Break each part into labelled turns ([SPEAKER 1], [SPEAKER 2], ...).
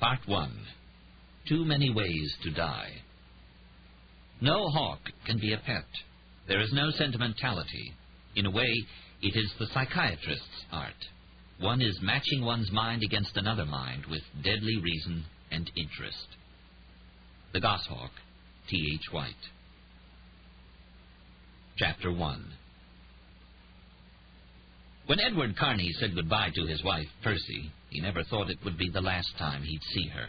[SPEAKER 1] Part 1. Too Many Ways to Die. No hawk can be a pet. There is no sentimentality. In a way, it is the psychiatrist's art. One is matching one's mind against another mind with deadly reason and interest. The Goshawk, T.H. White. Chapter 1. When Edward Carney said goodbye to his wife, Percy, he never thought it would be the last time he'd see her.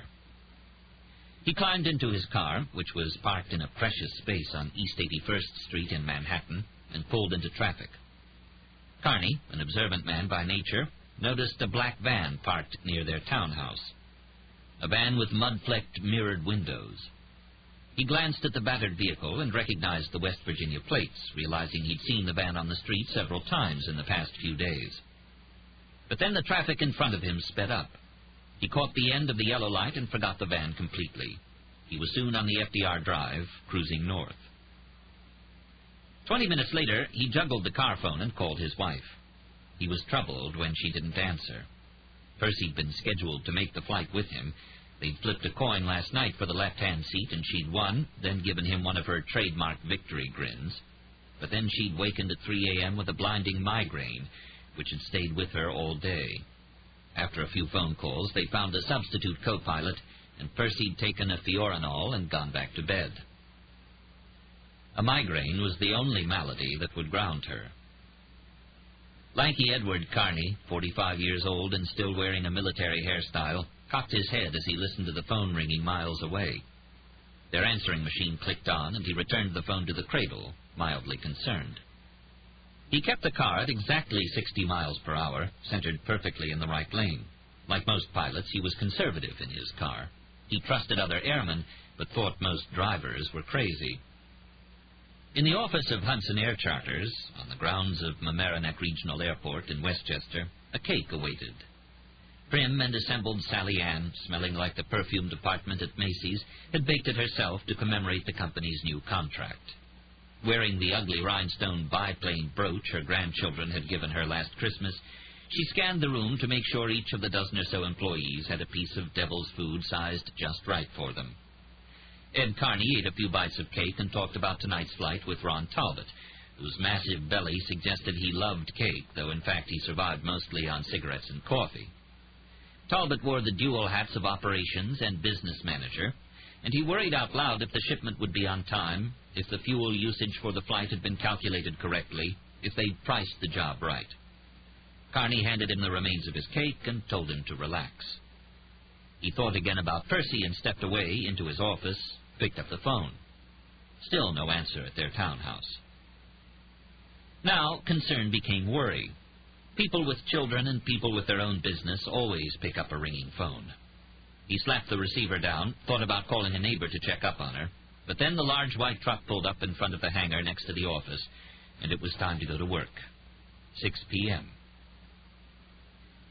[SPEAKER 1] He climbed into his car, which was parked in a precious space on East 81st Street in Manhattan, and pulled into traffic. Carney, an observant man by nature, noticed a black van parked near their townhouse. A van with mud-flecked mirrored windows. He glanced at the battered vehicle and recognized the West Virginia plates, realizing he'd seen the van on the street several times in the past few days. But then the traffic in front of him sped up. He caught the end of the yellow light and forgot the van completely. He was soon on the FDR Drive, cruising north. 20 minutes later, he juggled the car phone and called his wife. He was troubled when she didn't answer. Percy'd been scheduled to make the flight with him. They'd flipped a coin last night for the left-hand seat, and she'd won, then given him one of her trademark victory grins. But then she'd wakened at 3 a.m. with a blinding migraine, which had stayed with her all day. After a few phone calls, they found a substitute co-pilot, and Percy'd taken a Fiorinol and gone back to bed. A migraine was the only malady that would ground her. Lanky Edward Carney, 45 years old and still wearing a military hairstyle, cocked his head as he listened to the phone ringing miles away. Their answering machine clicked on, and he returned the phone to the cradle, mildly concerned. He kept the car at exactly 60 miles per hour, centered perfectly in the right lane. Like most pilots, he was conservative in his car. He trusted other airmen, but thought most drivers were crazy. In the office of Hudson Air Charters, on the grounds of Mamaroneck Regional Airport in Westchester, a cake awaited. Prim and assembled Sally Ann, smelling like the perfume department at Macy's, had baked it herself to commemorate the company's new contract. Wearing the ugly rhinestone biplane brooch her grandchildren had given her last Christmas, she scanned the room to make sure each of the dozen or so employees had a piece of devil's food sized just right for them. Ed Carney ate a few bites of cake and talked about tonight's flight with Ron Talbot, whose massive belly suggested he loved cake, though in fact he survived mostly on cigarettes and coffee. Talbot wore the dual hats of operations and business manager, and he worried out loud if the shipment would be on time, if the fuel usage for the flight had been calculated correctly, if they'd priced the job right. Carney handed him the remains of his cake and told him to relax. He thought again about Percy and stepped away into his office, picked up the phone. Still no answer at their townhouse. Now concern became worry. People with children and people with their own business always pick up a ringing phone. He slapped the receiver down, thought about calling a neighbor to check up on her, but then the large white truck pulled up in front of the hangar next to the office, and it was time to go to work. 6 p.m.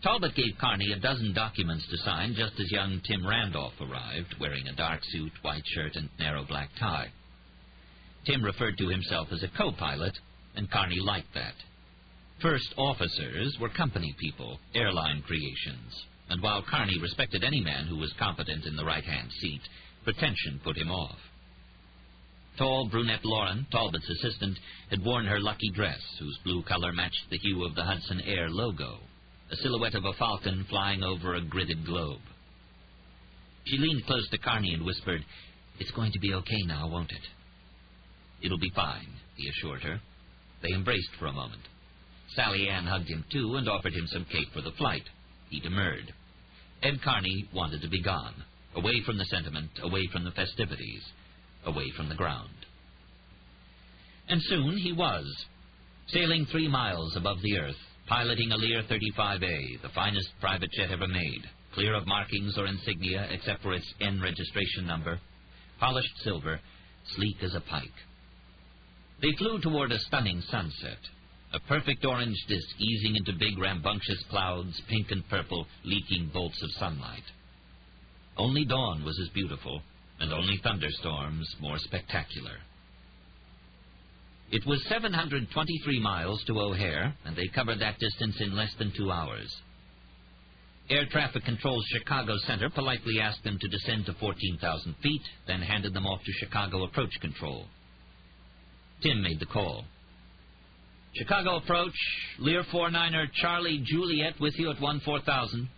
[SPEAKER 1] Talbot gave Carney a dozen documents to sign just as young Tim Randolph arrived, wearing a dark suit, white shirt, and narrow black tie. Tim referred to himself as a co-pilot, and Carney liked that. First officers were company people, airline creations, and while Carney respected any man who was competent in the right-hand seat, pretension put him off. Tall brunette Lauren, Talbot's assistant, had worn her lucky dress, whose blue color matched the hue of the Hudson Air logo, a silhouette of a falcon flying over a gridded globe. She leaned close to Carney and whispered, "It's going to be okay now, won't it?" "It'll be fine," he assured her. They embraced for a moment. Sally Ann hugged him too and offered him some cake for the flight. He demurred. Ed Carney wanted to be gone, away from the sentiment, away from the festivities, away from the ground. And soon he was, sailing 3 miles above the earth, piloting a Lear 35A, the finest private jet ever made, clear of markings or insignia except for its N registration number, polished silver, sleek as a pike. They flew toward a stunning sunset, a perfect orange disk easing into big rambunctious clouds, pink and purple, leaking bolts of sunlight. Only dawn was as beautiful, and only thunderstorms more spectacular. It was 723 miles to O'Hare, and they covered that distance in less than 2 hours. Air Traffic Control's Chicago Center politely asked them to descend to 14,000 feet, then handed them off to Chicago Approach Control. Tim made the call. Chicago Approach, Lear 49er Charlie Juliet with you at 14,000.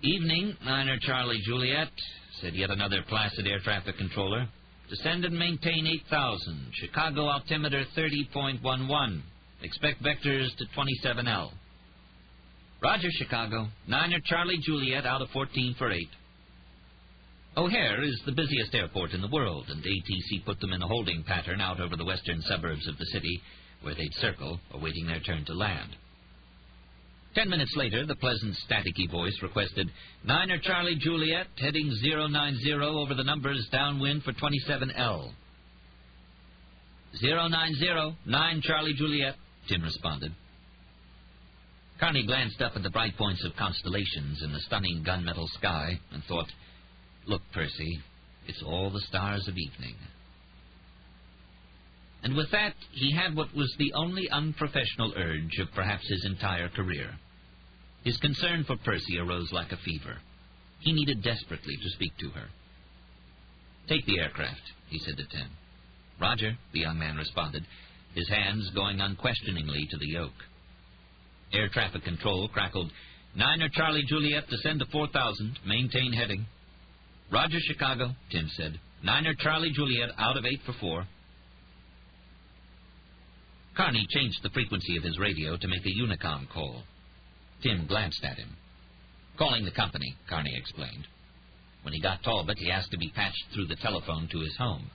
[SPEAKER 1] Evening, Niner Charlie Juliet, said yet another placid air traffic controller. Descend and maintain 8,000. Chicago altimeter 30.11. Expect vectors to 27L. Roger, Chicago. Niner Charlie Juliet out of 14 for 8. O'Hare is the busiest airport in the world, and ATC put them in a holding pattern out over the western suburbs of the city, where they'd circle, awaiting their turn to land. 10 minutes later, the pleasant, staticky voice requested, Niner Charlie Juliet, heading 090 over the numbers downwind for 27L. 090, 9 Charlie Juliet, Tim responded. Carney glanced up at the bright points of constellations in the stunning gunmetal sky and thought, Look, Percy, it's all the stars of evening. And with that, he had what was the only unprofessional urge of perhaps his entire career. His concern for Percy arose like a fever. He needed desperately to speak to her. Take the aircraft, he said to Tim. Roger, the young man responded, his hands going unquestioningly to the yoke. Air traffic control crackled, Niner Charlie Juliet, descend to 4,000, maintain heading. Roger, Chicago, Tim said. Niner Charlie Juliet, out of 8 for 4. Carney changed the frequency of his radio to make a Unicom call. Tim glanced at him. Calling the company, Carney explained. When he got Talbot, he asked to be patched through the telephone to his home.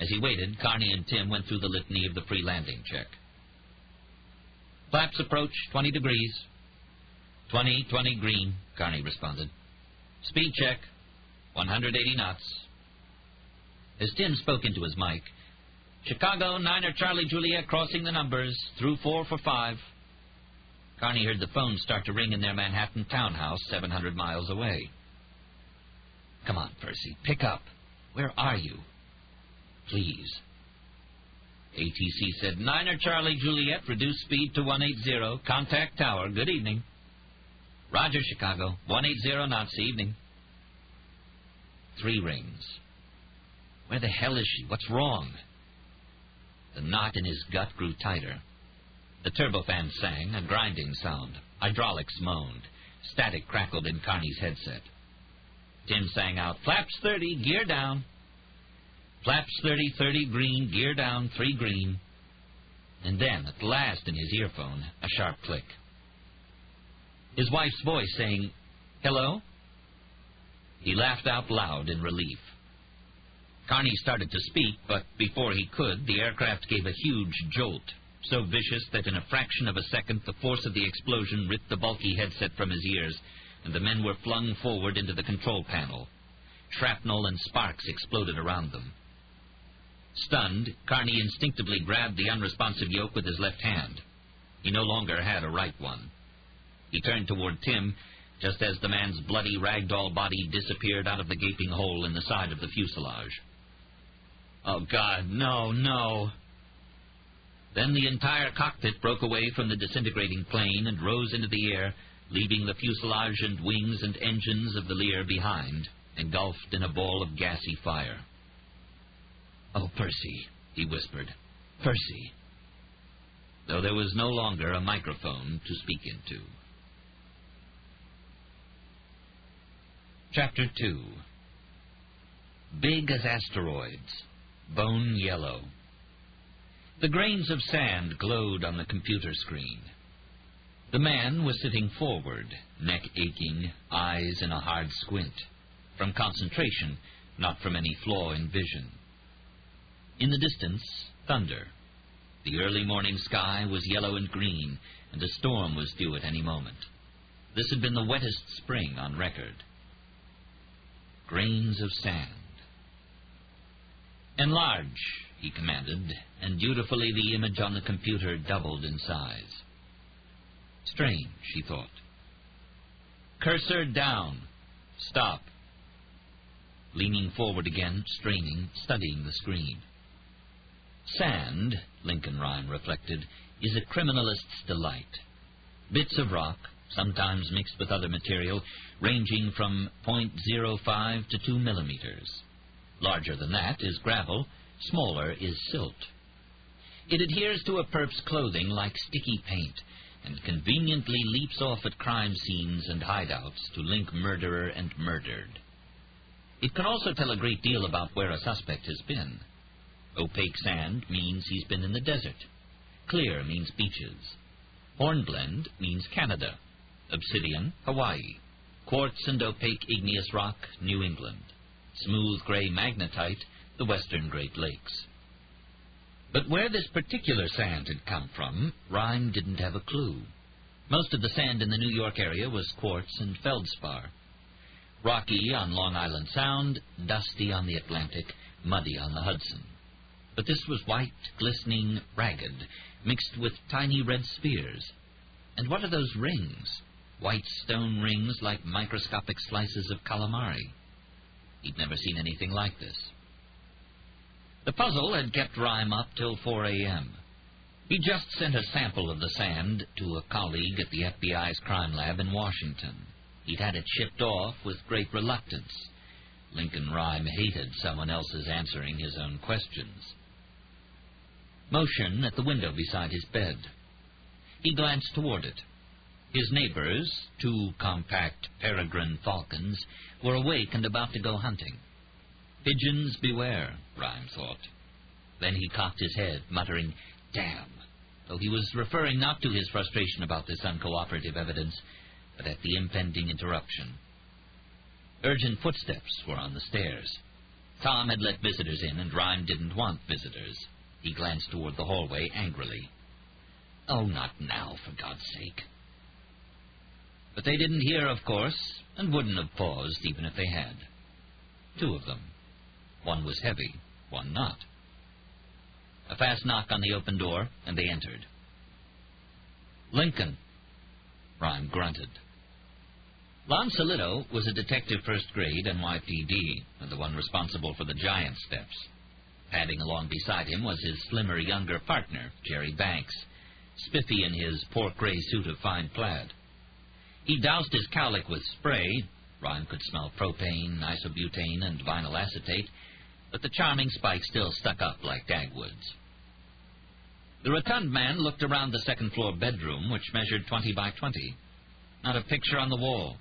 [SPEAKER 1] As he waited, Carney and Tim went through the litany of the pre-landing check. Flaps approach, 20 degrees. 20 green, Carney responded. Speed check, 180 knots. As Tim spoke into his mic, Chicago, Niner Charlie Juliet, crossing the numbers, through 4 for 5. Carney heard the phone start to ring in their Manhattan townhouse 700 miles away. Come on, Percy, pick up. Where are you? Please. ATC said, Niner Charlie Juliet, reduce speed to 180, contact tower, good evening. Roger, Chicago, 180 knots, evening. 3 rings. Where the hell is she? What's wrong? The knot in his gut grew tighter. The turbofan sang, a grinding sound. Hydraulics moaned. Static crackled in Carney's headset. Tim sang out, Flaps 30, gear down. Flaps 30, 30 green, gear down, 3 green. And then, at last in his earphone, a sharp click. His wife's voice saying, Hello? He laughed out loud in relief. Carney started to speak, but before he could, the aircraft gave a huge jolt, so vicious that in a fraction of a second the force of the explosion ripped the bulky headset from his ears, and the men were flung forward into the control panel. Shrapnel and sparks exploded around them. Stunned, Carney instinctively grabbed the unresponsive yoke with his left hand. He no longer had a right one. He turned toward Tim, just as the man's bloody ragdoll body disappeared out of the gaping hole in the side of the fuselage. Oh, God, no, no. Then the entire cockpit broke away from the disintegrating plane and rose into the air, leaving the fuselage and wings and engines of the Lear behind, engulfed in a ball of gassy fire. Oh, Percy, he whispered. Percy. Though there was no longer a microphone to speak into. Chapter 2. Big as asteroids, bone yellow. The grains of sand glowed on the computer screen. The man was sitting forward, neck aching, eyes in a hard squint, from concentration, not from any flaw in vision. In the distance, thunder. The early morning sky was yellow and green, and a storm was due at any moment. This had been the wettest spring on record. Grains of sand. Enlarge, he commanded, and dutifully the image on the computer doubled in size. Strange, she thought. Cursor down. Stop. Leaning forward again, straining, studying the screen. Sand, Lincoln Rhyme reflected, is a criminalist's delight. Bits of rock, sometimes mixed with other material, ranging from .05 to 2 millimeters. Larger than that is gravel, smaller is silt. It adheres to a perp's clothing like sticky paint, and conveniently leaps off at crime scenes and hideouts to link murderer and murdered. It can also tell a great deal about where a suspect has been. Opaque sand means he's been in the desert. Clear means beaches. Hornblende means Canada. Obsidian, Hawaii. Quartz and opaque igneous rock, New England. Smooth gray magnetite, the western Great Lakes. But where this particular sand had come from, Rhyme didn't have a clue. Most of the sand in the New York area was quartz and feldspar. Rocky on Long Island Sound, dusty on the Atlantic, muddy on the Hudson. But this was white, glistening, ragged, mixed with tiny red spheres. And what are those rings? White stone rings like microscopic slices of calamari. He'd never seen anything like this. The puzzle had kept Rhyme up till 4 a.m. He just sent a sample of the sand to a colleague at the FBI's crime lab in Washington. He'd had it shipped off with great reluctance. Lincoln Rhyme hated someone else's answering his own questions. Motion at the window beside his bed. He glanced toward it. His neighbors, 2 compact peregrine falcons, were awake and about to go hunting. Pigeons beware, Rhyme thought. Then he cocked his head, muttering, "Damn," though he was referring not to his frustration about this uncooperative evidence, but at the impending interruption. Urgent footsteps were on the stairs. Tom had let visitors in, and Rhyme didn't want visitors. He glanced toward the hallway angrily. Oh, not now, for God's sake. But they didn't hear, of course, and wouldn't have paused even if they had. 2 of them. One was heavy, one not. A fast knock on the open door, and they entered. "Lincoln," Rhyme grunted. Lon Solito was a detective first grade NYPD, and the one responsible for the giant steps. Padding along beside him was his slimmer younger partner, Jerry Banks, spiffy in his pork gray suit of fine plaid. He doused his cowlick with spray. Rhyme could smell propane, isobutane, and vinyl acetate, but the charming Spike still stuck up like dagwoods. The rotund man looked around the second-floor bedroom, which measured 20 by 20. Not a picture on the wall.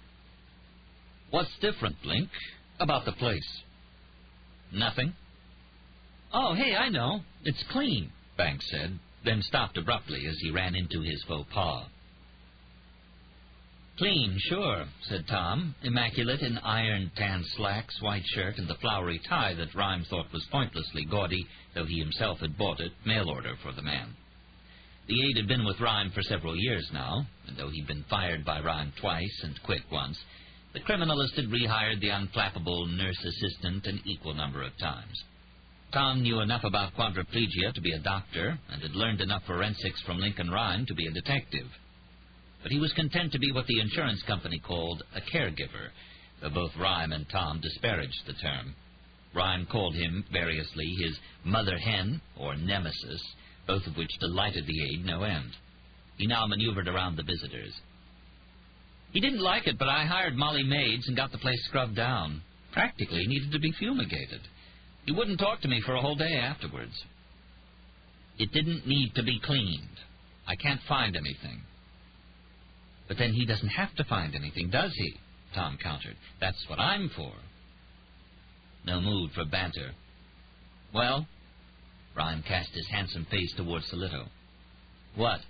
[SPEAKER 1] "What's different, Link, about the place?" "Nothing." "Oh, hey, I know. It's clean," Banks said, then stopped abruptly as he ran into his faux pas. "Clean, sure," said Tom, immaculate in iron tan slacks, white shirt, and the flowery tie that Rhyme thought was pointlessly gaudy, though he himself had bought it, mail order for the man. The aide had been with Rhyme for several years now, and though he'd been fired by Rhyme twice and quit once, the criminalist had rehired the unflappable nurse assistant an equal number of times. Tom knew enough about quadriplegia to be a doctor, and had learned enough forensics from Lincoln Rhyme to be a detective. But he was content to be what the insurance company called a caregiver, though both Rhyme and Tom disparaged the term. Rhyme called him, variously, his mother hen, or nemesis, both of which delighted the aide no end. He now maneuvered around the visitors. "He didn't like it, but I hired Molly maids and got the place scrubbed down. Practically needed to be fumigated. He wouldn't talk to me for a whole day afterwards." "It didn't need to be cleaned. I can't find anything." "But then he doesn't have to find anything, does he?" Tom countered. "That's what I'm for." No mood for banter. "Well?" Rhyme cast his handsome face toward Solito. "What?"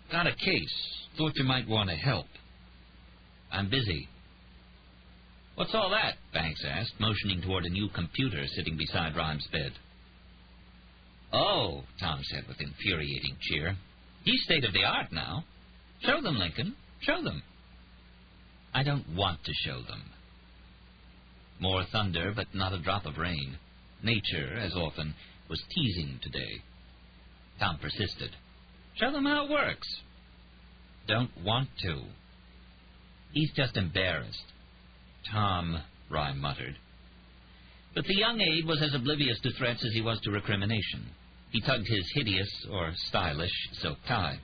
[SPEAKER 1] "Got a case. Thought you might want to help." "I'm busy." "What's all that?" Banks asked, motioning toward a new computer sitting beside Rhyme's bed. "Oh," Tom said with infuriating cheer. "He's state-of-the-art now. Show them, Lincoln. Show them." "I don't want to show them." More thunder, but not a drop of rain. Nature, as often, was teasing today. Tom persisted. "Show them how it works." "Don't want to." "He's just embarrassed." "Tom," Rhyme muttered. But the young aide was as oblivious to threats as he was to recrimination. He tugged his hideous, or stylish, silk tie.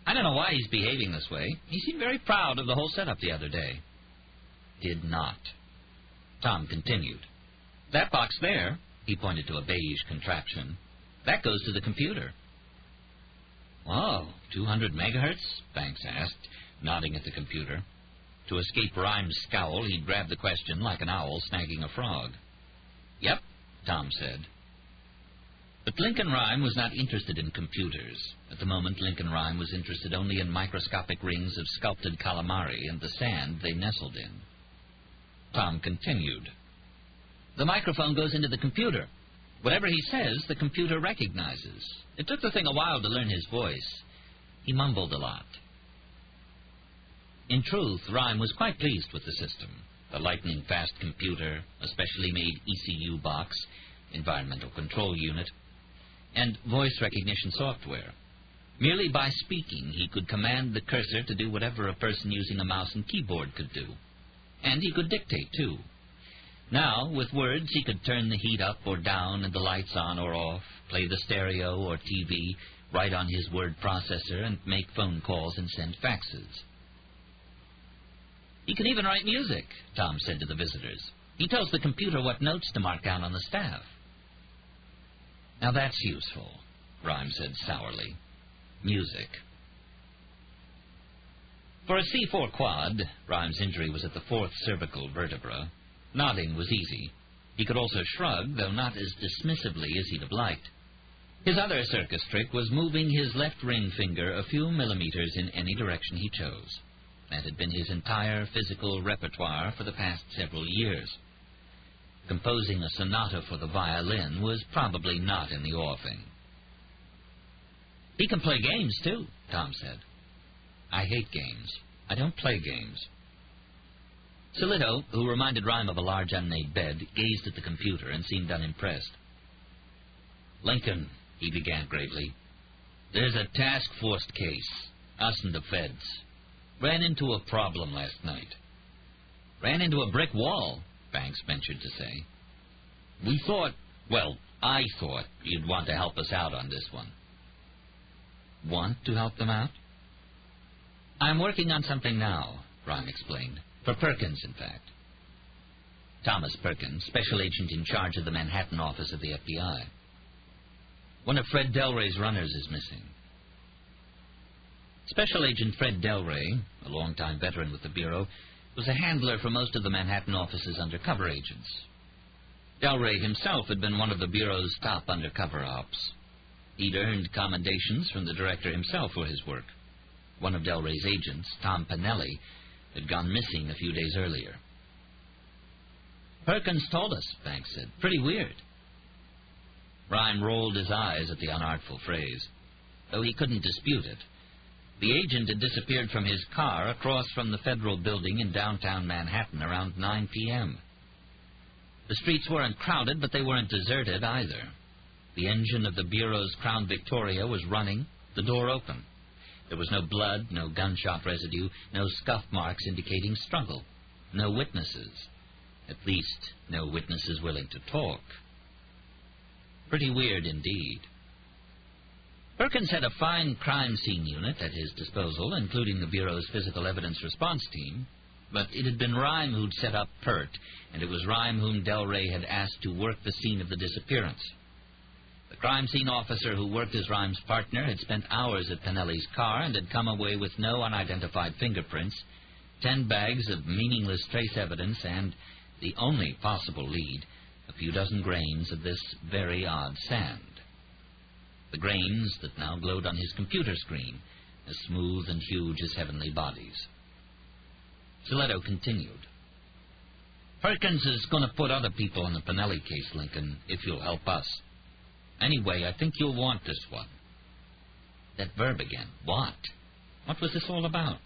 [SPEAKER 1] I don't know why he's behaving this way. He seemed very proud of the whole setup the other day. Did not. Tom continued. That box there, he pointed to a beige contraption, that goes to the computer. Whoa, 200 megahertz? Banks asked, nodding at the computer. To escape Rhyme's scowl, he grabbed the question like an owl snagging a frog. Yep, Tom said. But Lincoln Rhyme was not interested in computers. At the moment, Lincoln Rhyme was interested only in microscopic rings of sculpted calamari and the sand they nestled in. Tom continued. The microphone goes into the computer. Whatever he says, the computer recognizes. It took the thing a while to learn his voice. He mumbled a lot. In truth, Rhyme was quite pleased with the system. The lightning-fast computer, a specially made ECU box, environmental control unit, and voice recognition software. Merely by speaking, he could command the cursor to do whatever a person using a mouse and keyboard could do. And he could dictate, too. Now, with words, he could turn the heat up or down and the lights on or off, play the stereo or TV, write on his word processor, and make phone calls and send faxes. He can even write music, Tom said to the visitors. He tells the computer what notes to mark down on the staff. Now that's useful, Rhyme said sourly. Music. For a C4 quad, Rhyme's injury was at the fourth cervical vertebra. Nodding was easy. He could also shrug, though not as dismissively as he'd have liked. His other circus trick was moving his left ring finger a few millimeters in any direction he chose. That had been his entire physical repertoire for the past several years. Composing a sonata for the violin was probably not in the offing. He can play games, too, Tom said. I hate games. I don't play games. Solito, who reminded Rhyme of a large unmade bed, gazed at the computer and seemed unimpressed. Lincoln, he began gravely, there's a task force case. Us and the feds. Ran into a problem last night. Ran into a brick wall, Banks ventured to say. I thought you'd want to help us out on this one. Want to help them out? I'm working on something now, Rhyme explained. For Perkins, in fact. Thomas Perkins, special agent in charge of the Manhattan office of the FBI. One of Fred Delray's runners is missing. Special Agent Fred Delray, a longtime veteran with the Bureau, was a handler for most of the Manhattan office's undercover agents. Delray himself had been one of the Bureau's top undercover ops. He'd earned commendations from the director himself for his work. One of Delray's agents, Tom Pinelli, had gone missing a few days earlier. Perkins told us, Banks said. Pretty weird. Rhyme rolled his eyes at the unartful phrase, though he couldn't dispute it. The agent had disappeared from his car across from the Federal Building in downtown Manhattan around 9 p.m. The streets weren't crowded, but they weren't deserted either. The engine of the Bureau's Crown Victoria was running, the door open. There was no blood, no gunshot residue, no scuff marks indicating struggle, no witnesses. At least, no witnesses willing to talk. Pretty weird indeed. Perkins had a fine crime scene unit at his disposal, including the Bureau's physical evidence response team, but it had been Rhyme who'd set up PERT, and it was Rhyme whom Delray had asked to work the scene of the disappearance. The crime scene officer who worked as Rhyme's partner had spent hours at Pinelli's car and had come away with no unidentified fingerprints, 10 bags of meaningless trace evidence, and the only possible lead, a few dozen grains of this very odd sand. The grains that now glowed on his computer screen, as smooth and huge as heavenly bodies. Solito continued. Perkins is going to put other people in the Pinelli case, Lincoln, if you'll help us. Anyway, I think you'll want this one. That verb again. What? What was this all about?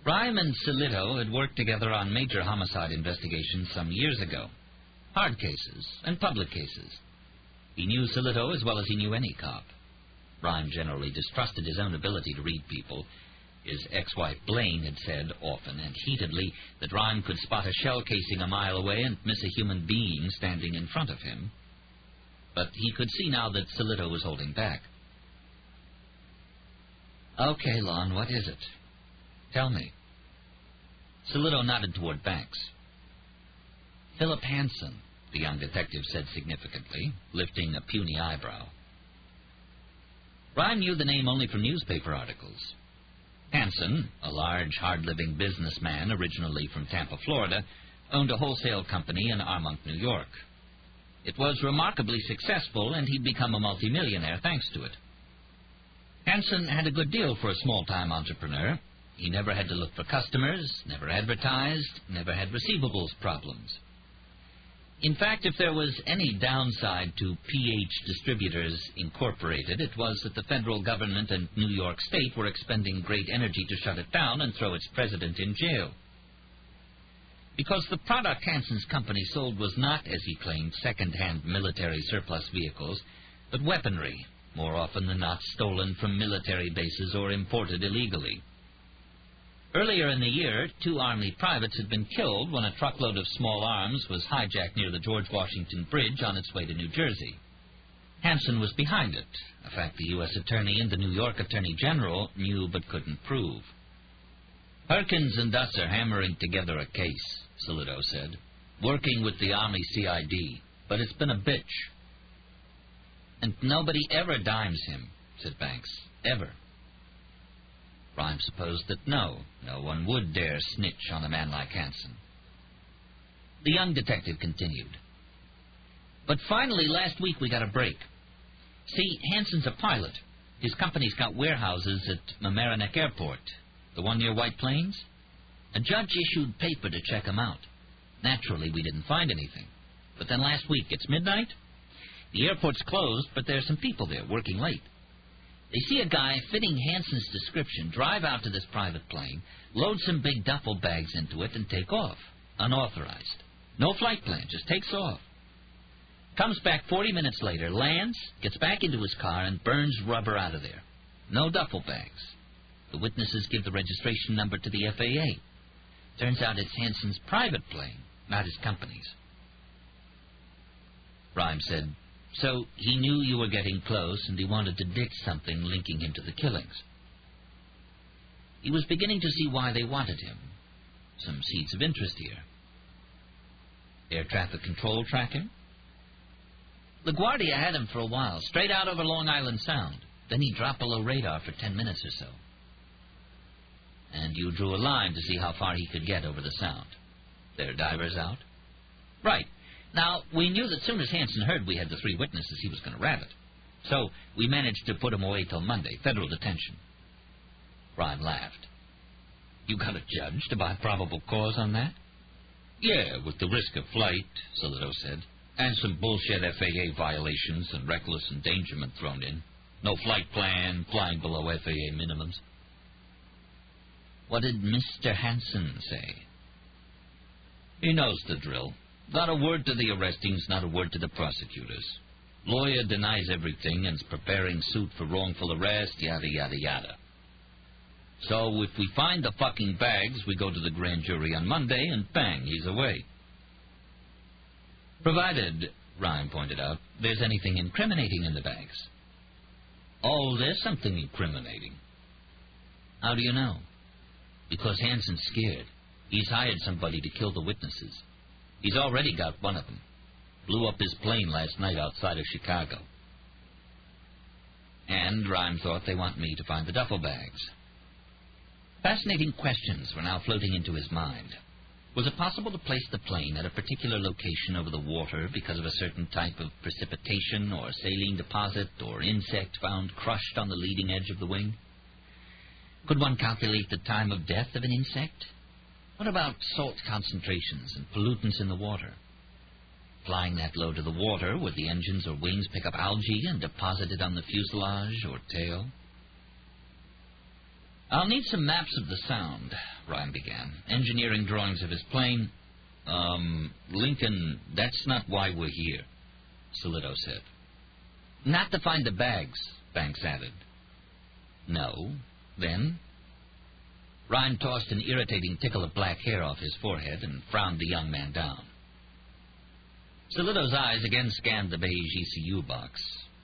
[SPEAKER 1] Rhyme and Solito had worked together on major homicide investigations some years ago. Hard cases and public cases. He knew Solito as well as he knew any cop. Rhyme generally distrusted his own ability to read people. His ex-wife Blaine had said, often and heatedly, that Rhyme could spot a shell casing a mile away and miss a human being standing in front of him. But he could see now that Solito was holding back. Okay, Lon, what is it? Tell me. Solido nodded toward Banks. Philip Hansen, the young detective said significantly, lifting a puny eyebrow. Ryan knew the name only from newspaper articles. Hansen, a large, hard-living businessman originally from Tampa, Florida, owned a wholesale company in Armonk, New York. It was remarkably successful, and he'd become a multimillionaire thanks to it. Hansen had a good deal for a small-time entrepreneur. He never had to look for customers, never advertised, never had receivables problems. In fact, if there was any downside to PH Distributors Incorporated, it was that the federal government and New York State were expending great energy to shut it down and throw its president in jail. Because the product Hansen's company sold was not, as he claimed, second-hand military surplus vehicles, but weaponry, more often than not stolen from military bases or imported illegally. Earlier in the year, 2 Army privates had been killed when a truckload of small arms was hijacked near the George Washington Bridge on its way to New Jersey. Hansen was behind it, a fact the U.S. Attorney and the New York Attorney General knew but couldn't prove. Perkins and us are hammering together a case, Solido said, working with the Army CID, but it's been a bitch. And nobody ever dimes him, said Banks, ever. Rhyme supposed that no one would dare snitch on a man like Hansen. The young detective continued. But finally, last week we got a break. See, Hansen's a pilot. His company's got warehouses at Mamaroneck Airport, the one near White Plains. A judge issued paper to check him out. Naturally, we didn't find anything. But then last week, it's midnight. The airport's closed, but there's some people there working late. They see a guy fitting Hansen's description drive out to this private plane, load some big duffel bags into it, and take off, unauthorized. No flight plan, just takes off. Comes back 40 minutes later, lands, gets back into his car, and burns rubber out of there. No duffel bags. The witnesses give the registration number to the FAA. Turns out it's Hansen's private plane, not his company's. Rhyme said, so he knew you were getting close, and he wanted to ditch something linking him to the killings. He was beginning to see why they wanted him. Some seeds of interest here. Air traffic control tracking? LaGuardia had him for a while, straight out over Long Island Sound. Then he'd drop below radar for 10 minutes or so. And you drew a line to see how far he could get over the Sound. There are divers out? Right. Now, we knew that soon as Hansen heard we had the 3 witnesses, he was going to rabbit. So we managed to put him away till Monday, federal detention. Ryan laughed. You got a judge to buy probable cause on that? Yeah, with the risk of flight, Solido said, and some bullshit FAA violations and reckless endangerment thrown in. No flight plan, flying below FAA minimums. What did Mr. Hansen say? He knows the drill. Not a word to the arrestings, not a word to the prosecutors. Lawyer denies everything and's preparing suit for wrongful arrest, yada, yada, yada. So if we find the fucking bags, we go to the grand jury on Monday, and bang, he's away. Provided, Ryan pointed out, there's anything incriminating in the bags. Oh, there's something incriminating. How do you know? Because Hansen's scared. He's hired somebody to kill the witnesses. He's already got one of them. Blew up his plane last night outside of Chicago. And Rhyme thought they want me to find the duffel bags. Fascinating questions were now floating into his mind. Was it possible to place the plane at a particular location over the water because of a certain type of precipitation or saline deposit or insect found crushed on the leading edge of the wing? Could one calculate the time of death of an insect? What about salt concentrations and pollutants in the water? Flying that low to the water, would the engines or wings pick up algae and deposit it on the fuselage or tail? I'll need some maps of the Sound, Ryan began. Engineering drawings of his plane. Lincoln, that's not why we're here, Solido said. Not to find the bags, Banks added. No, then? Ryan tossed an irritating tickle of black hair off his forehead and frowned the young man down. Solido's eyes again scanned the beige ECU box.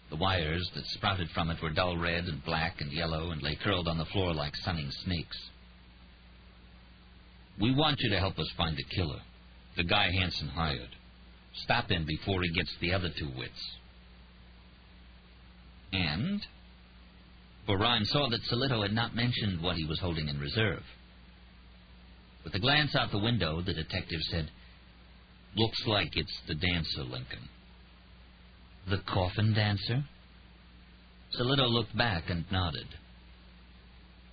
[SPEAKER 1] The wires that sprouted from it were dull red and black and yellow and lay curled on the floor like sunning snakes. "We want you to help us find the killer, the guy Hanson hired. Stop him before he gets the other two wits." And? For Rhyme saw that Solito had not mentioned what he was holding in reserve. With a glance out the window, the detective said, "Looks like it's the dancer, Lincoln." "The Coffin Dancer?" Solito looked back and nodded.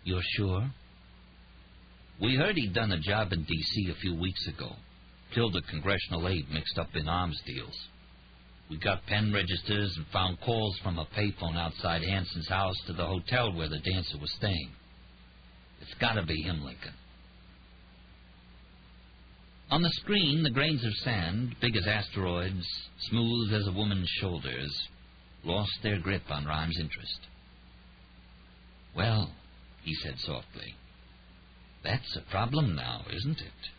[SPEAKER 1] "You're sure?" "We heard he'd done a job in D.C. a few weeks ago. Killed a congressional aide mixed up in arms deals. We got pen registers and found calls from a payphone outside Hanson's house to the hotel where the dancer was staying. It's got to be him, Lincoln." On the screen, the grains of sand, big as asteroids, smooth as a woman's shoulders, lost their grip on Rhyme's interest. "Well," he said softly, "that's a problem now, isn't it?"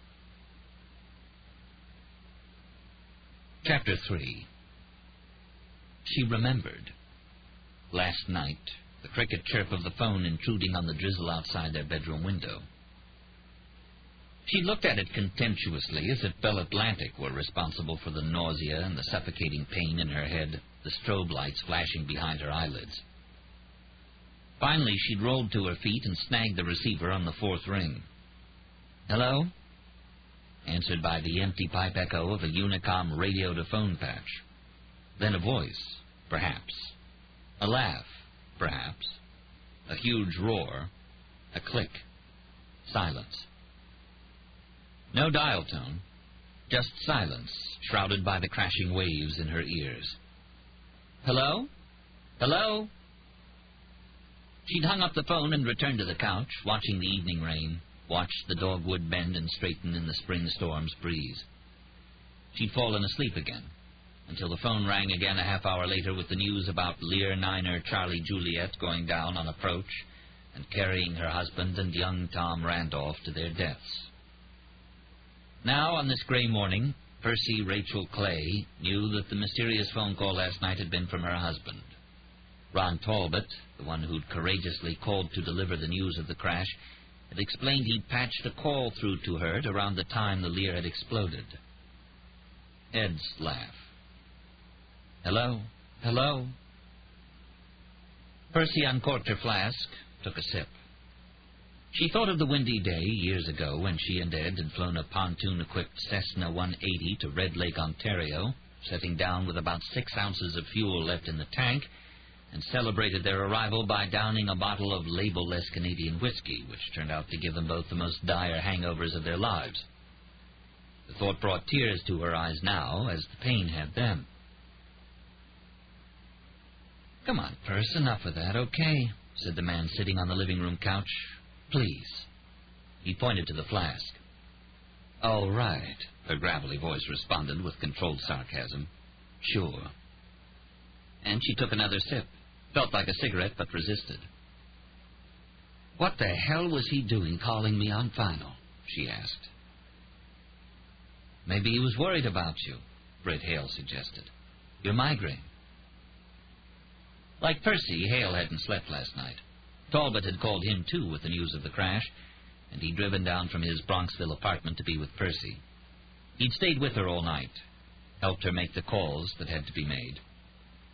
[SPEAKER 1] Chapter 3. She remembered. Last night, the cricket chirp of the phone intruding on the drizzle outside their bedroom window. She looked at it contemptuously, as if Bell Atlantic were responsible for the nausea and the suffocating pain in her head, the strobe lights flashing behind her eyelids. Finally, she'd rolled to her feet and snagged the receiver on the fourth ring. "Hello?" Answered by the empty pipe echo of a Unicom radio-to-phone patch. Then a voice, perhaps. A laugh, perhaps. A huge roar. A click. Silence. No dial tone. Just silence, shrouded by the crashing waves in her ears. "Hello? Hello?" She'd hung up the phone and returned to the couch, watching the evening rain, watched the dogwood bend and straighten in the spring storm's breeze. She'd fallen asleep again, until the phone rang again a half-hour later with the news about Lear Niner Charlie Juliet going down on approach and carrying her husband and young Tom Randolph to their deaths. Now, on this gray morning, Percy Rachel Clay knew that the mysterious phone call last night had been from her husband. Ron Talbot, the one who'd courageously called to deliver the news of the crash, had explained he'd patched a call through to her at around the time the Lear had exploded. Ed's laugh. "Hello? Hello?" Percy uncorked her flask, took a sip. She thought of the windy day years ago when she and Ed had flown a pontoon-equipped Cessna 180 to Red Lake, Ontario, setting down with about 6 ounces of fuel left in the tank, and celebrated their arrival by downing a bottle of label-less Canadian whiskey, which turned out to give them both the most dire hangovers of their lives. The thought brought tears to her eyes now, as the pain had them. "Come on, Perce, enough of that, okay?" said the man sitting on the living-room couch. "Please." He pointed to the flask. "All right," her gravelly voice responded with controlled sarcasm. "Sure." And she took another sip. Felt like a cigarette, but resisted. "What the hell was he doing calling me on final?" she asked. "Maybe he was worried about you," Britt Hale suggested. "Your migraine." Like Percy, Hale hadn't slept last night. Talbot had called him, too, with the news of the crash, and he'd driven down from his Bronxville apartment to be with Percy. He'd stayed with her all night, helped her make the calls that had to be made.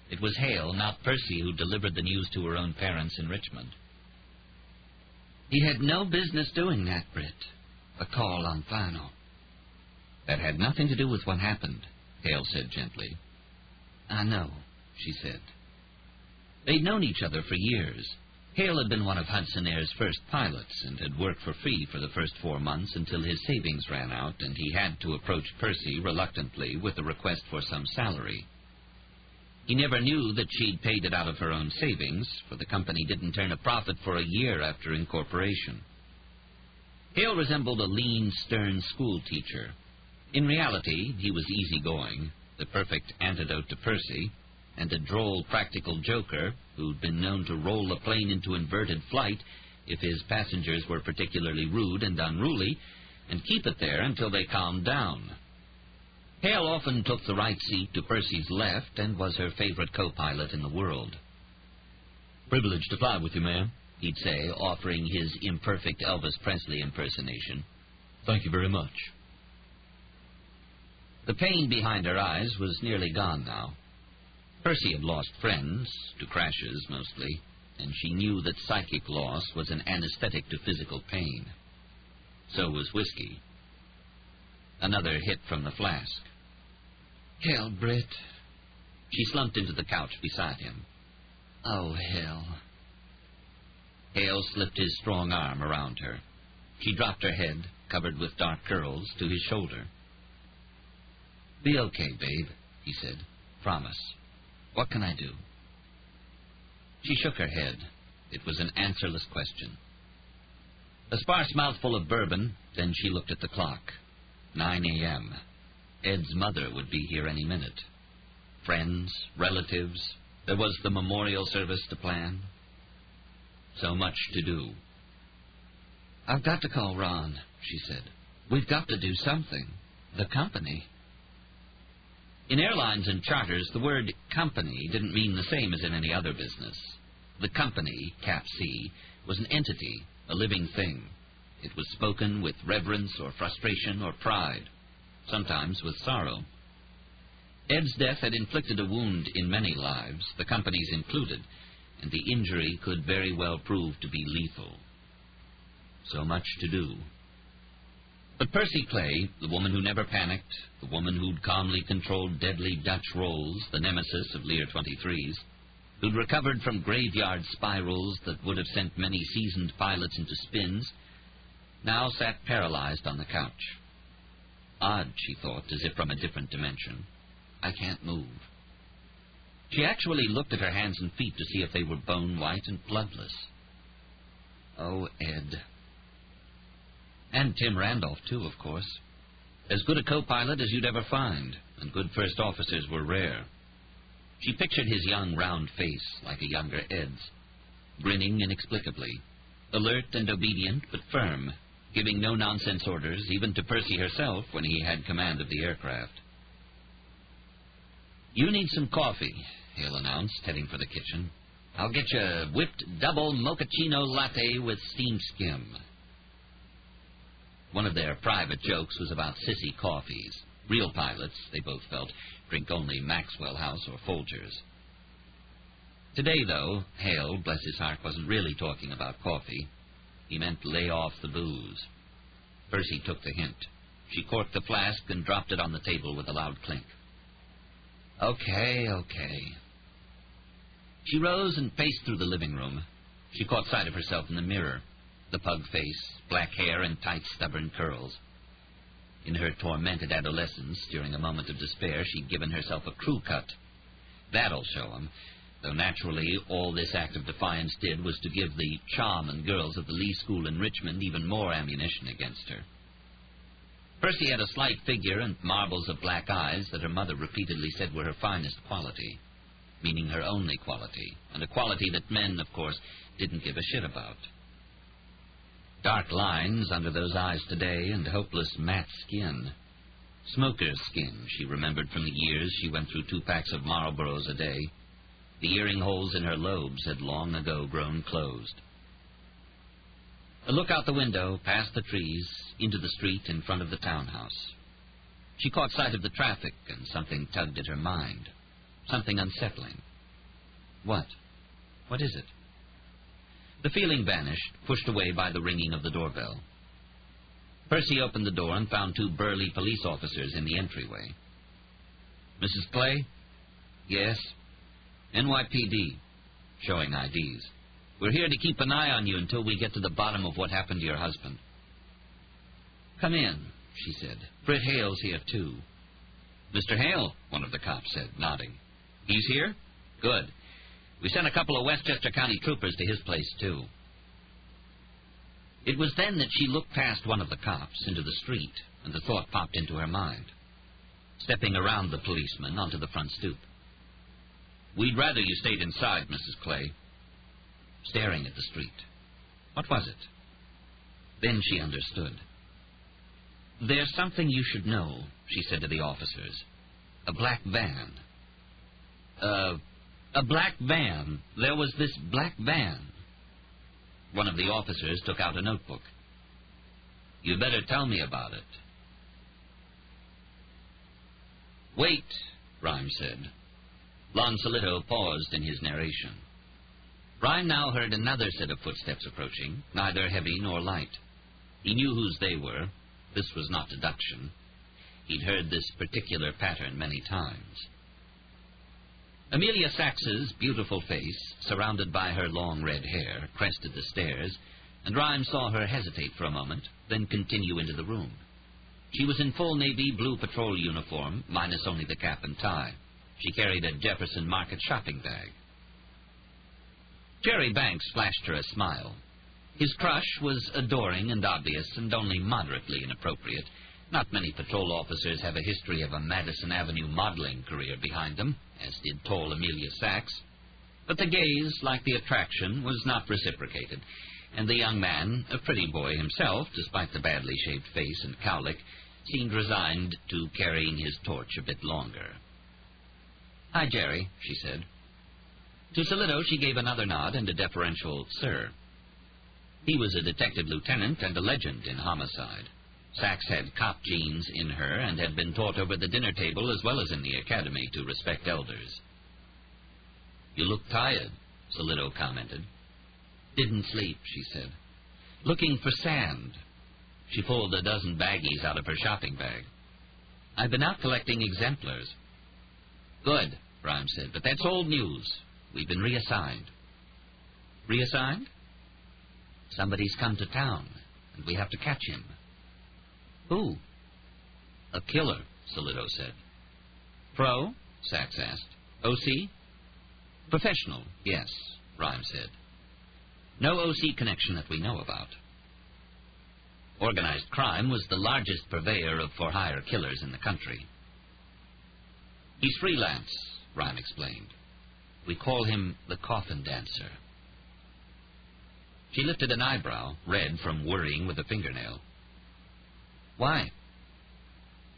[SPEAKER 1] It was Hale, not Percy, who delivered the news to her own parents in Richmond. "He had no business doing that, Britt. A call on final." "That had nothing to do with what happened," Hale said gently. "I know," she said. They'd known each other for years. Hale had been one of Hudson Air's first pilots and had worked for free for the first 4 months until his savings ran out and he had to approach Percy reluctantly with a request for some salary. He never knew that she'd paid it out of her own savings, for the company didn't turn a profit for a year after incorporation. Hale resembled a lean, stern schoolteacher. In reality, he was easygoing, the perfect antidote to Percy, and a droll practical joker who'd been known to roll a plane into inverted flight if his passengers were particularly rude and unruly, and keep it there until they calmed down. Hale often took the right seat to Percy's left and was her favorite co-pilot in the world. "Privileged to fly with you, ma'am," he'd say, offering his imperfect Elvis Presley impersonation. "Thank you very much." The pain behind her eyes was nearly gone now. Percy had lost friends, to crashes mostly, and she knew that psychic loss was an anesthetic to physical pain. So was whiskey. Another hit from the flask. "Hell, Britt." She slumped into the couch beside him. "Oh, hell." Hale slipped his strong arm around her. She dropped her head, covered with dark curls, to his shoulder. "Be okay, babe," he said. "Promise. What can I do?" She shook her head. It was an answerless question. A sparse mouthful of bourbon, then she looked at the clock. 9 a.m. Ed's mother would be here any minute. Friends, relatives. There was the memorial service to plan. So much to do. "I've got to call Ron," she said. "We've got to do something. The company." In airlines and charters, the word company didn't mean the same as in any other business. The company, Cap C, was an entity, a living thing. It was spoken with reverence or frustration or pride, sometimes with sorrow. Ed's death had inflicted a wound in many lives, the company's included, and the injury could very well prove to be lethal. So much to do. But Percy Clay, the woman who never panicked, the woman who'd calmly controlled deadly Dutch rolls, the nemesis of Lear 23s, who'd recovered from graveyard spirals that would have sent many seasoned pilots into spins, now sat paralyzed on the couch. Odd, she thought, as if from a different dimension. I can't move. She actually looked at her hands and feet to see if they were bone-white and bloodless. Oh, Ed. And Tim Randolph, too, of course. As good a co-pilot as you'd ever find, and good first officers were rare. She pictured his young, round face, like a younger Ed's, grinning inexplicably, alert and obedient, but firm, giving no-nonsense orders, even to Percy herself when he had command of the aircraft. "You need some coffee," Hale announced, heading for the kitchen. "I'll get you a whipped double mochaccino latte with steamed skim." One of their private jokes was about sissy coffees. Real pilots, they both felt, drink only Maxwell House or Folgers. Today, though, Hale, bless his heart, wasn't really talking about coffee. He meant lay off the booze. Percy took the hint. She corked the flask and dropped it on the table with a loud clink. Okay. She rose and paced through the living room. She caught sight of herself in the mirror. The pug face, black hair, and tight, stubborn curls. In her tormented adolescence, during a moment of despair, she'd given herself a crew cut. That'll show him, though naturally all this act of defiance did was to give the charm girls of the Lee School in Richmond even more ammunition against her. Percy had a slight figure and marbles of black eyes that her mother repeatedly said were her finest quality, meaning her only quality, and a quality that men, of course, didn't give a shit about. Dark lines under those eyes today and hopeless matte skin. Smoker's skin, she remembered from the years she went through 2 packs of Marlboros a day. The earring holes in her lobes had long ago grown closed. A look out the window, past the trees, into the street in front of the townhouse. She caught sight of the traffic, and something tugged at her mind. Something unsettling. What? What is it? The feeling vanished, pushed away by the ringing of the doorbell. Percy opened the door and found 2 burly police officers in the entryway. "Mrs. Clay?" "Yes." "NYPD." Showing IDs. "We're here to keep an eye on you until we get to the bottom of what happened to your husband." "Come in," she said. "Britt Hale's here, too." "Mr. Hale," one of the cops said, nodding. "He's here? Good. We sent a couple of Westchester County troopers to his place, too." It was then that she looked past one of the cops into the street, and the thought popped into her mind. Stepping around the policeman onto the front stoop. "We'd rather you stayed inside, Mrs. Clay." Staring at the street. What was it? Then she understood. "There's something you should know," she said to the officers. A black van. A black van. There was this black van. One of the officers took out a notebook. "You'd better tell me about it." "Wait," Rhyme said. Lon Solito paused in his narration. Rhyme now heard another set of footsteps approaching, neither heavy nor light. He knew whose they were. This was not deduction. He'd heard this particular pattern many times. Amelia Sachs's beautiful face, surrounded by her long red hair, crested the stairs, and Rhyme saw her hesitate for a moment, then continue into the room. She was in full navy blue patrol uniform, minus only the cap and tie. She carried a Jefferson Market shopping bag. Jerry Banks flashed her a smile. His crush was adoring and obvious and only moderately inappropriate. Not many patrol officers have a history of a Madison Avenue modeling career behind them, as did tall Amelia Sachs. But the gaze, like the attraction, was not reciprocated, and the young man, a pretty boy himself, despite the badly shaped face and cowlick, seemed resigned to carrying his torch a bit longer. "Hi, Jerry," she said. To Solito she gave another nod and a deferential "sir." He was a detective lieutenant and a legend in homicide. Sachs had cop genes in her and had been taught over the dinner table as well as in the academy to respect elders. "You look tired," Solito commented. "Didn't sleep," she said. "Looking for sand." She pulled a dozen baggies out of her shopping bag. "I've been out collecting exemplars." "Good," Rhyme said, "but that's old news. We've been reassigned." "Reassigned?" "Somebody's come to town, and we have to catch him." "Who?" "A killer," Solito said. "Pro?" Sachs asked. "OC?" "Professional, yes," Rhyme said. "No OC connection that we know about." Organized crime was the largest purveyor of for-hire killers in the country. "He's freelance," Rhyme explained. "We call him the Coffin Dancer." She lifted an eyebrow, red from worrying with a fingernail. "Why?"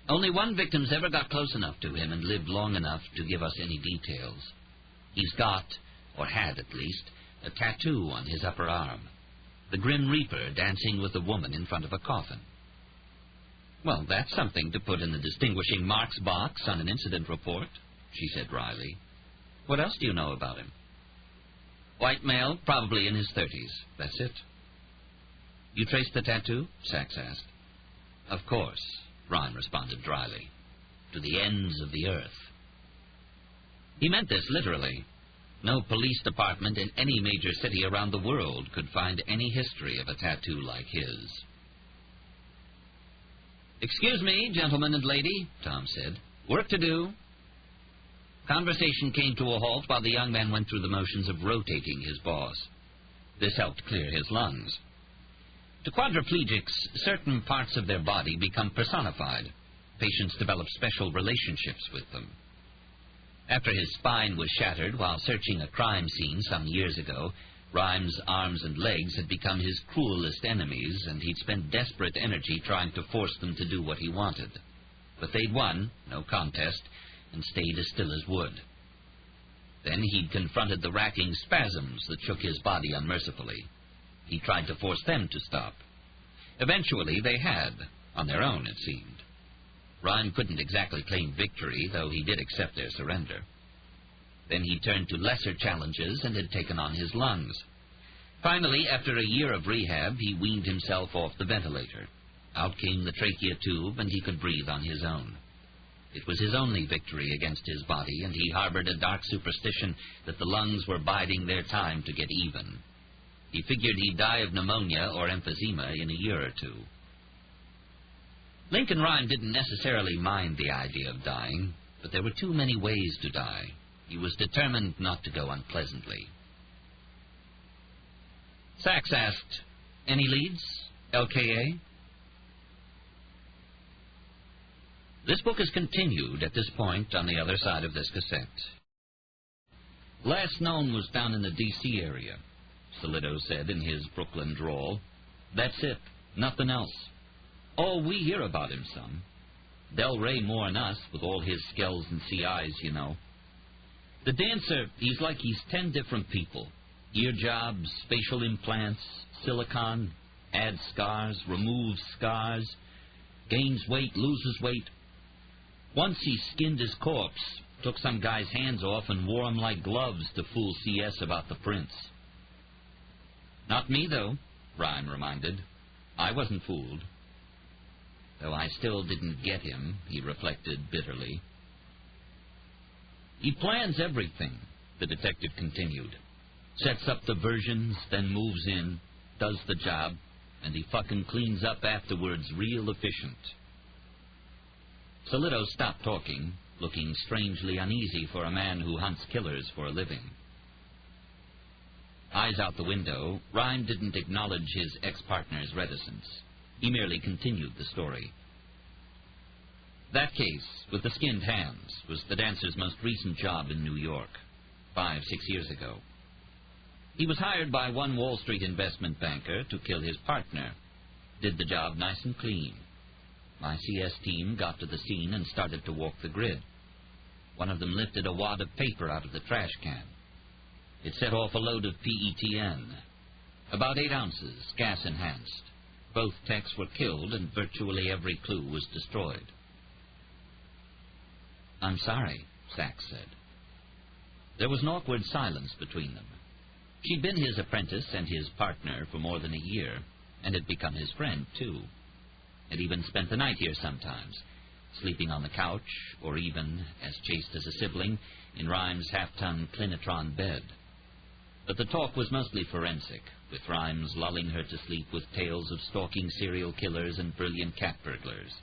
[SPEAKER 1] "Only one victim's ever got close enough to him and lived long enough to give us any details. He's got, or had at least, a tattoo on his upper arm. The Grim Reaper dancing with a woman in front of a coffin." "Well, that's something to put in the distinguishing marks box on an incident report," she said wryly. "What else do you know about him?" "White male, probably in his 30s. That's it." "You traced the tattoo?" Sachs asked. "Of course," Rhyme responded dryly. "To the ends of the earth." He meant this literally. No police department in any major city around the world could find any history of a tattoo like his. "Excuse me, gentleman and lady," Tom said. "Work to do." Conversation came to a halt while the young man went through the motions of rotating his boss. This helped clear his lungs. To quadriplegics, certain parts of their body become personified. Patients develop special relationships with them. After his spine was shattered while searching a crime scene some years ago, Rhyme's arms and legs had become his cruelest enemies, and he'd spent desperate energy trying to force them to do what he wanted. But they'd won, no contest, and stayed as still as wood. Then he'd confronted the racking spasms that shook his body unmercifully. He tried to force them to stop. Eventually they had, on their own, it seemed. Rhyme couldn't exactly claim victory, though he did accept their surrender. Then he turned to lesser challenges and had taken on his lungs. Finally, after a year of rehab, he weaned himself off the ventilator. Out came the trachea tube, and he could breathe on his own. It was his only victory against his body, and he harbored a dark superstition that the lungs were biding their time to get even. He figured he'd die of pneumonia or emphysema in a year or two. Lincoln Rhyme didn't necessarily mind the idea of dying, but there were too many ways to die. He was determined not to go unpleasantly. Sachs asked, "Any leads? LKA?" This book is continued at this point on the other side of this cassette. "Last known was down in the D.C. area," Solito said in his Brooklyn drawl. "That's it. Nothing else. Oh, we hear about him some. Del Rey more than us, with all his skills and CIs, you know. The dancer, he's like he's 10 different people. Ear jobs, facial implants, silicone, adds scars, removes scars, gains weight, loses weight. Once he skinned his corpse, took some guy's hands off and wore 'em like gloves to fool CS about the prince. Not me, though, Rhyme reminded. I wasn't fooled. Though I still didn't get him, he reflected bitterly. He plans everything, the detective continued. Sets up diversions, then moves in, does the job, and he fucking cleans up afterwards real efficient. Solito stopped talking, looking strangely uneasy for a man who hunts killers for a living. Eyes out the window, Rhyme didn't acknowledge his ex-partner's reticence. He merely continued the story. That case, with the skinned hands, was the dancer's most recent job in New York, 5-6 years ago. He was hired by one Wall Street investment banker to kill his partner. Did the job nice and clean. My CS team got to the scene and started to walk the grid. One of them lifted a wad of paper out of the trash can. It set off a load of PETN. About 8 ounces, gas-enhanced. Both techs were killed, and virtually every clue was destroyed. I'm sorry, Sachs said. There was an awkward silence between them. She'd been his apprentice and his partner for more than a year, and had become his friend, too. Had even spent the night here sometimes, sleeping on the couch, or even, as chaste as a sibling, in Rhyme's half-ton Clinitron bed. But the talk was mostly forensic, with Rhymes lulling her to sleep with tales of stalking serial killers and brilliant cat burglars.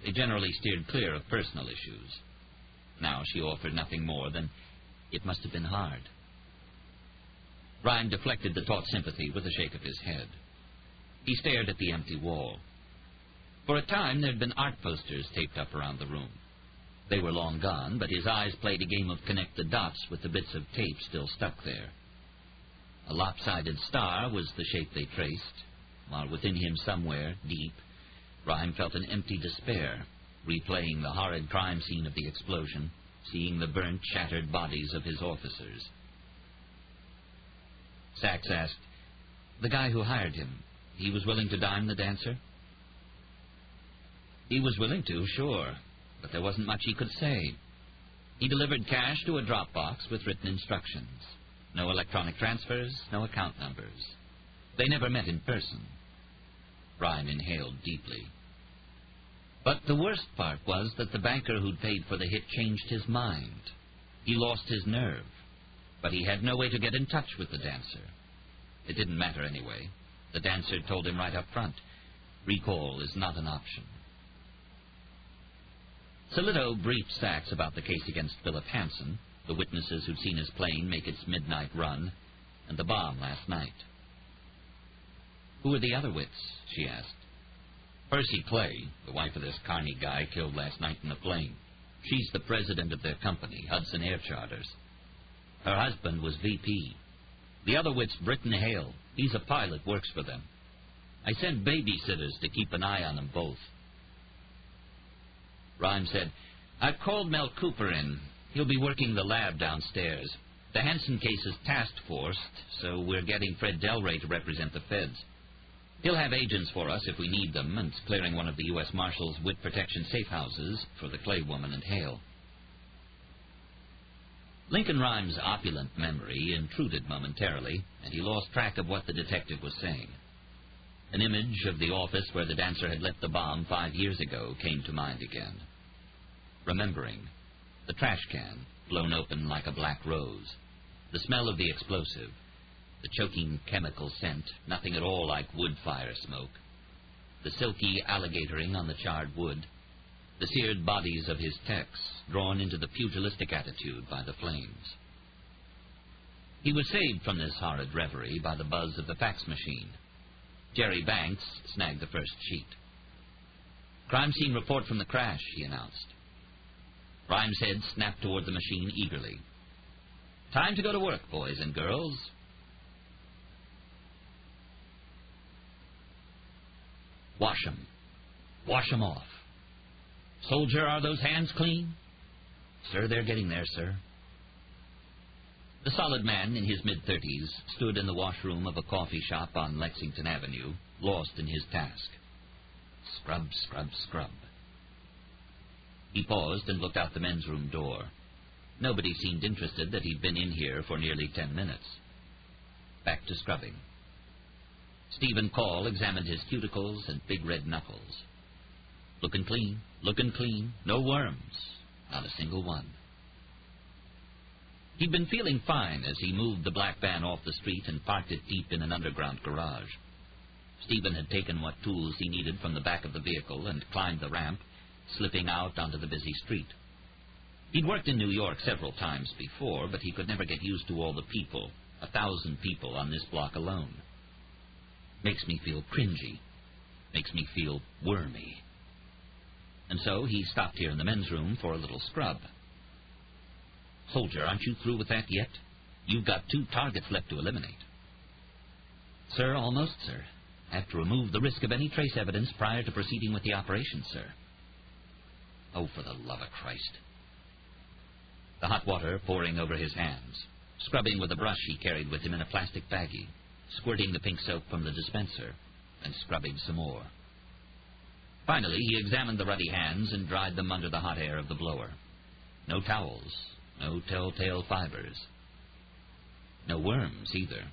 [SPEAKER 1] They generally steered clear of personal issues. Now she offered nothing more than, it must have been hard. Rhyme deflected the taut sympathy with a shake of his head. He stared at the empty wall. For a time there'd been art posters taped up around the room. They were long gone, but his eyes played a game of connect the dots with the bits of tape still stuck there. A lopsided star was the shape they traced, while within him somewhere, deep, Rhyme felt an empty despair, replaying the horrid crime scene of the explosion, seeing the burnt, shattered bodies of his officers. Sachs asked, the guy who hired him, he was willing to dime the dancer? He was willing to, sure, but there wasn't much he could say. He delivered cash to a drop box with written instructions. No electronic transfers, no account numbers. They never met in person. Rhyme inhaled deeply. But the worst part was that the banker who'd paid for the hit changed his mind. He lost his nerve, but he had no way to get in touch with the dancer. It didn't matter anyway. The dancer told him right up front, recall is not an option. Solito briefed Sachs about the case against Philip Hansen, the witnesses who'd seen his plane make its midnight run, and the bomb last night. Who are the other wits? She asked. Percy Clay, the wife of this Carney guy killed last night in the plane. She's the president of their company, Hudson Air Charters. Her husband was VP. The other wit's Britton Hale. He's a pilot, works for them. I sent babysitters to keep an eye on them both. Rhyme said, I've called Mel Cooper in. He'll be working the lab downstairs. The Hansen case is task-forced, so we're getting Fred Delray to represent the feds. He'll have agents for us if we need them, and clearing one of the U.S. Marshals' wit protection safe houses for the Clay woman and Hale. Lincoln Rhyme's opulent memory intruded momentarily, and he lost track of what the detective was saying. An image of the office where the dancer had left the bomb 5 years ago came to mind again. Remembering, the trash can, blown open like a black rose, the smell of the explosive, the choking chemical scent, nothing at all like wood fire smoke, the silky alligatoring on the charred wood, the seared bodies of his techs, drawn into the pugilistic attitude by the flames. He was saved from this horrid reverie by the buzz of the fax machine. Jerry Banks snagged the first sheet. Crime scene report from the crash, he announced. Rhyme's head snapped toward the machine eagerly. Time to go to work, boys and girls. Wash 'em. Wash 'em off. Soldier, are those hands clean? Sir, they're getting there, sir. The solid man in his mid-30s stood in the washroom of a coffee shop on Lexington Avenue, lost in his task. Scrub, scrub, scrub. He paused and looked out the men's room door. Nobody seemed interested that he'd been in here for nearly 10 minutes. Back to scrubbing. Stephen Call examined his cuticles and big red knuckles. Looking clean, no worms, not a single one. He'd been feeling fine as he moved the black van off the street and parked it deep in an underground garage. Stephen had taken what tools he needed from the back of the vehicle and climbed the ramp, slipping out onto the busy street. He'd worked in New York several times before, but he could never get used to all the people, 1,000 people on this block alone. Makes me feel cringy. Makes me feel wormy. And so he stopped here in the men's room for a little scrub. Soldier, aren't you through with that yet? You've got 2 targets left to eliminate. Sir, almost, sir. I have to remove the risk of any trace evidence prior to proceeding with the operation, sir. Oh, for the love of Christ. The hot water pouring over his hands, scrubbing with a brush he carried with him in a plastic baggie, squirting the pink soap from the dispenser, and scrubbing some more. Finally, he examined the ruddy hands and dried them under the hot air of the blower. No towels, no telltale fibers. No worms, either.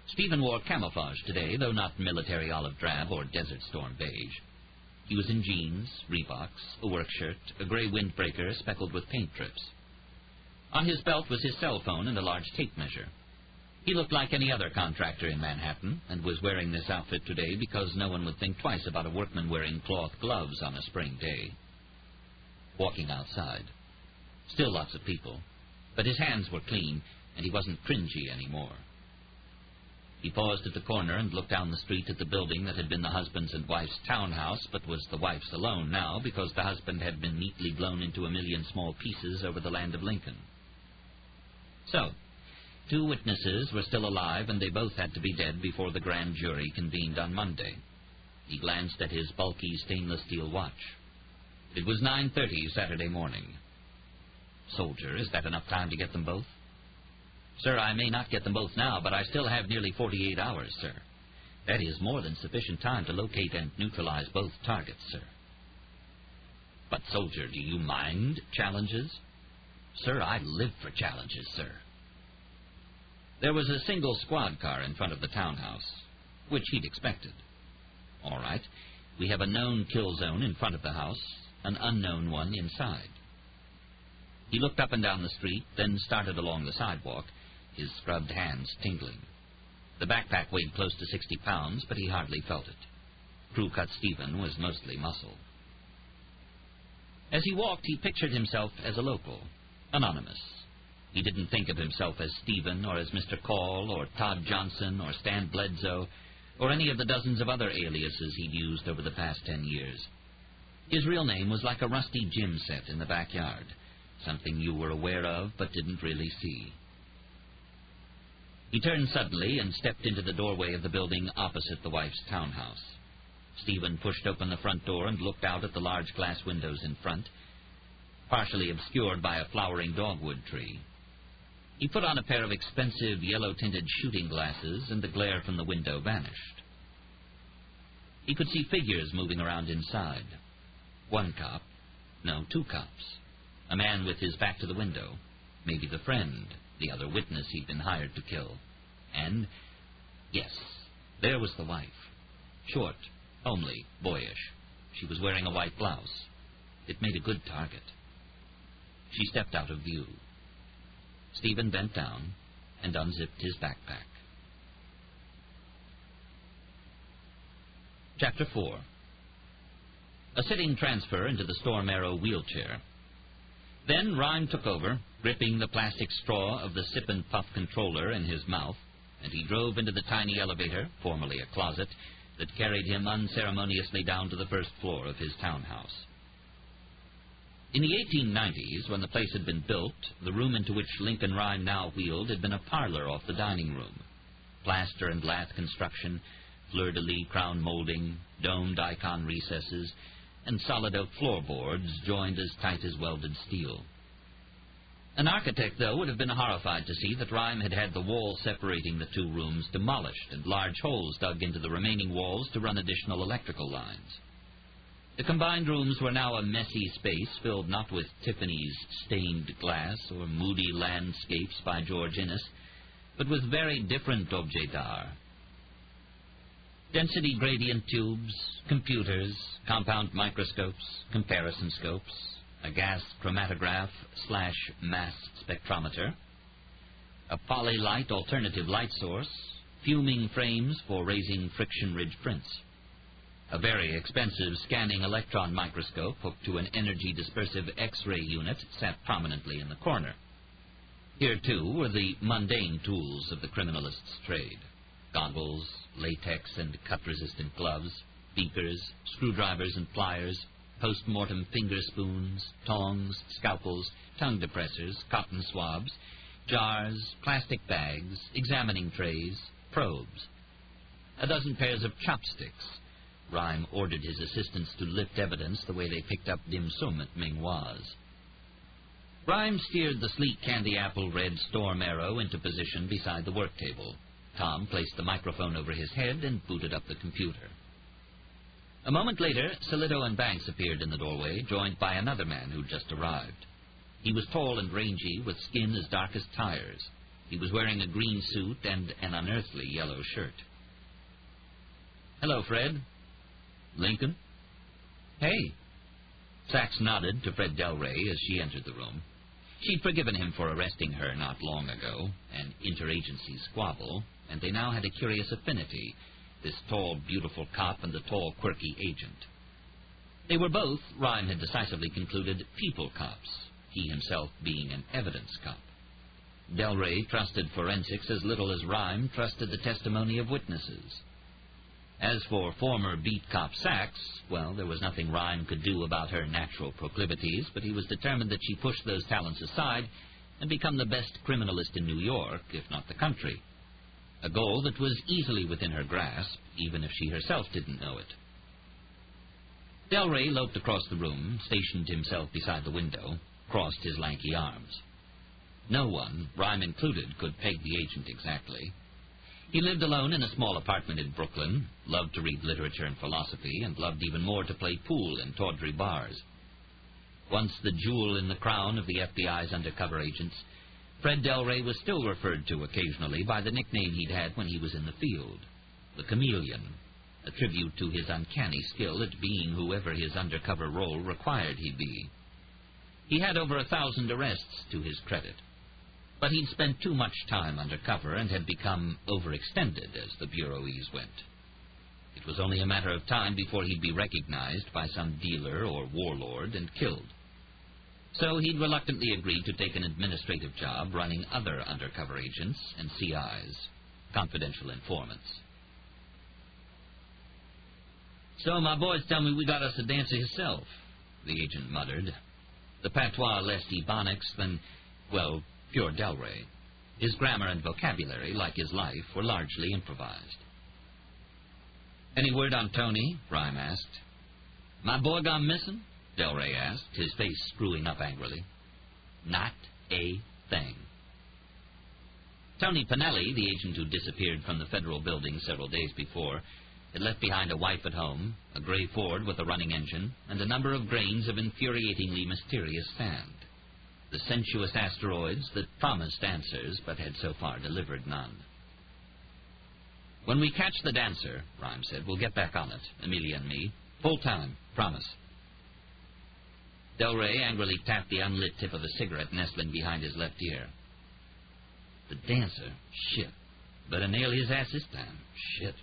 [SPEAKER 1] Stephen wore camouflage today, though not military olive drab or Desert Storm beige. He was in jeans, Reeboks, a work shirt, a gray windbreaker speckled with paint drips. On his belt was his cell phone and a large tape measure. He looked like any other contractor in Manhattan, and was wearing this outfit today because no one would think twice about a workman wearing cloth gloves on a spring day. Walking outside. Still lots of people, but his hands were clean, and he wasn't cringy anymore. He paused at the corner and looked down the street at the building that had been the husband's and wife's townhouse, but was the wife's alone now because the husband had been neatly blown into a million small pieces over the land of Lincoln. So, 2 witnesses were still alive, and they both had to be dead before the grand jury convened on Monday. He glanced at his bulky stainless steel watch. It was 9:30 Saturday morning. Soldier, is that enough time to get them both? Sir, I may not get them both now, but I still have nearly 48 hours, sir. That is more than sufficient time to locate and neutralize both targets, sir. But, soldier, do you mind challenges? Sir, I live for challenges, sir. There was a single squad car in front of the townhouse, which he'd expected. All right, we have a known kill zone in front of the house, an unknown one inside. He looked up and down the street, then started along the sidewalk, his scrubbed hands tingling. The backpack weighed close to 60 pounds, but he hardly felt it. Crew-cut Stephen was mostly muscle. As he walked, he pictured himself as a local, anonymous. He didn't think of himself as Stephen or as Mr. Call or Todd Johnson or Stan Bledsoe or any of the dozens of other aliases he'd used over the past 10 years. His real name was like a rusty gym set in the backyard, something you were aware of but didn't really see. He turned suddenly and stepped into the doorway of the building opposite the wife's townhouse. Stephen pushed open the front door and looked out at the large glass windows in front, partially obscured by a flowering dogwood tree. He put on a pair of expensive yellow-tinted shooting glasses, and the glare from the window vanished. He could see figures moving around inside. 2 cops. A man with his back to the window, maybe the friend, the other witness he'd been hired to kill. And, yes, there was the wife. Short, homely, boyish. She was wearing a white blouse. It made a good target. She stepped out of view. Stephen bent down and unzipped his backpack. Chapter 4. A sitting transfer into the Storm Arrow wheelchair. Then Rhyme took over, gripping the plastic straw of the sip and puff controller in his mouth, and he drove into the tiny elevator, formerly a closet, that carried him unceremoniously down to the first floor of his townhouse. In the 1890s, when the place had been built, the room into which Lincoln Rhyme now wheeled had been a parlor off the dining room. Plaster and lath construction, fleur-de-lis crown molding, domed icon recesses, and solid oak floorboards joined as tight as welded steel. An architect, though, would have been horrified to see that Rhyme had had the wall separating the two rooms demolished and large holes dug into the remaining walls to run additional electrical lines. The combined rooms were now a messy space filled not with Tiffany's stained glass or moody landscapes by George Inness, but with very different objets d'art. Density gradient tubes, computers, compound microscopes, comparison scopes, a gas chromatograph/mass spectrometer, a polylight alternative light source, fuming frames for raising friction-ridge prints, a very expensive scanning electron microscope hooked to an energy-dispersive X-ray unit sat prominently in the corner. Here, too, were the mundane tools of the criminalist's trade: goggles, latex and cut-resistant gloves, beakers, screwdrivers and pliers, post-mortem finger spoons, tongs, scalpels, tongue depressors, cotton swabs, jars, plastic bags, examining trays, probes. A dozen pairs of chopsticks. Rhyme ordered his assistants to lift evidence the way they picked up dim sum at Ming-Hua's. Rhyme steered the sleek candy-apple-red Storm Arrow into position beside the work table. Tom placed the microphone over his head and booted up the computer. A moment later, Solito and Banks appeared in the doorway, joined by another man who'd just arrived. He was tall and rangy, with skin as dark as tires. He was wearing a green suit and an unearthly yellow shirt. "Hello, Fred." "Lincoln?" "Hey." Sachs nodded to Fred Delray as she entered the room. She'd forgiven him for arresting her not long ago, an interagency squabble, and they now had a curious affinity, this tall, beautiful cop and the tall, quirky agent. They were both, Rhyme had decisively concluded, people cops, he himself being an evidence cop. Delray trusted forensics as little as Rhyme trusted the testimony of witnesses. As for former beat cop Sachs, well, there was nothing Rhyme could do about her natural proclivities, but he was determined that she push those talents aside and become the best criminalist in New York, if not the country. A goal that was easily within her grasp, even if she herself didn't know it. Delray loped across the room, stationed himself beside the window, crossed his lanky arms. No one, Rhyme included, could peg the agent exactly. He lived alone in a small apartment in Brooklyn, loved to read literature and philosophy, and loved even more to play pool in tawdry bars. Once the jewel in the crown of the FBI's undercover agents, Fred Delray was still referred to occasionally by the nickname he'd had when he was in the field, the Chameleon, a tribute to his uncanny skill at being whoever his undercover role required he be. He had over 1,000 arrests to his credit, but he'd spent too much time undercover and had become overextended as the bureauese went. It was only a matter of time before he'd be recognized by some dealer or warlord and killed. So he'd reluctantly agreed to take an administrative job running other undercover agents and CIs, confidential informants. "So my boys tell me we got us a dancer himself," the agent muttered. The patois less ebonics than, well, pure Delray. His grammar and vocabulary, like his life, were largely improvised. "Any word on Tony?" Rhyme asked. "My boy gone missing?" Delray asked, his face screwing up angrily. "Not a thing." Tony Pinelli, the agent who disappeared from the federal building several days before, had left behind a wife at home, a gray Ford with a running engine, and a number of grains of infuriatingly mysterious sand. The sensuous asteroids that promised answers but had so far delivered none. "When we catch the dancer," Rhyme said, "we'll get back on it, Amelia and me. Full time, promise." Delray angrily tapped the unlit tip of a cigarette nestling behind his left ear. "The dancer? Shit. Better nail his ass this time. Shit."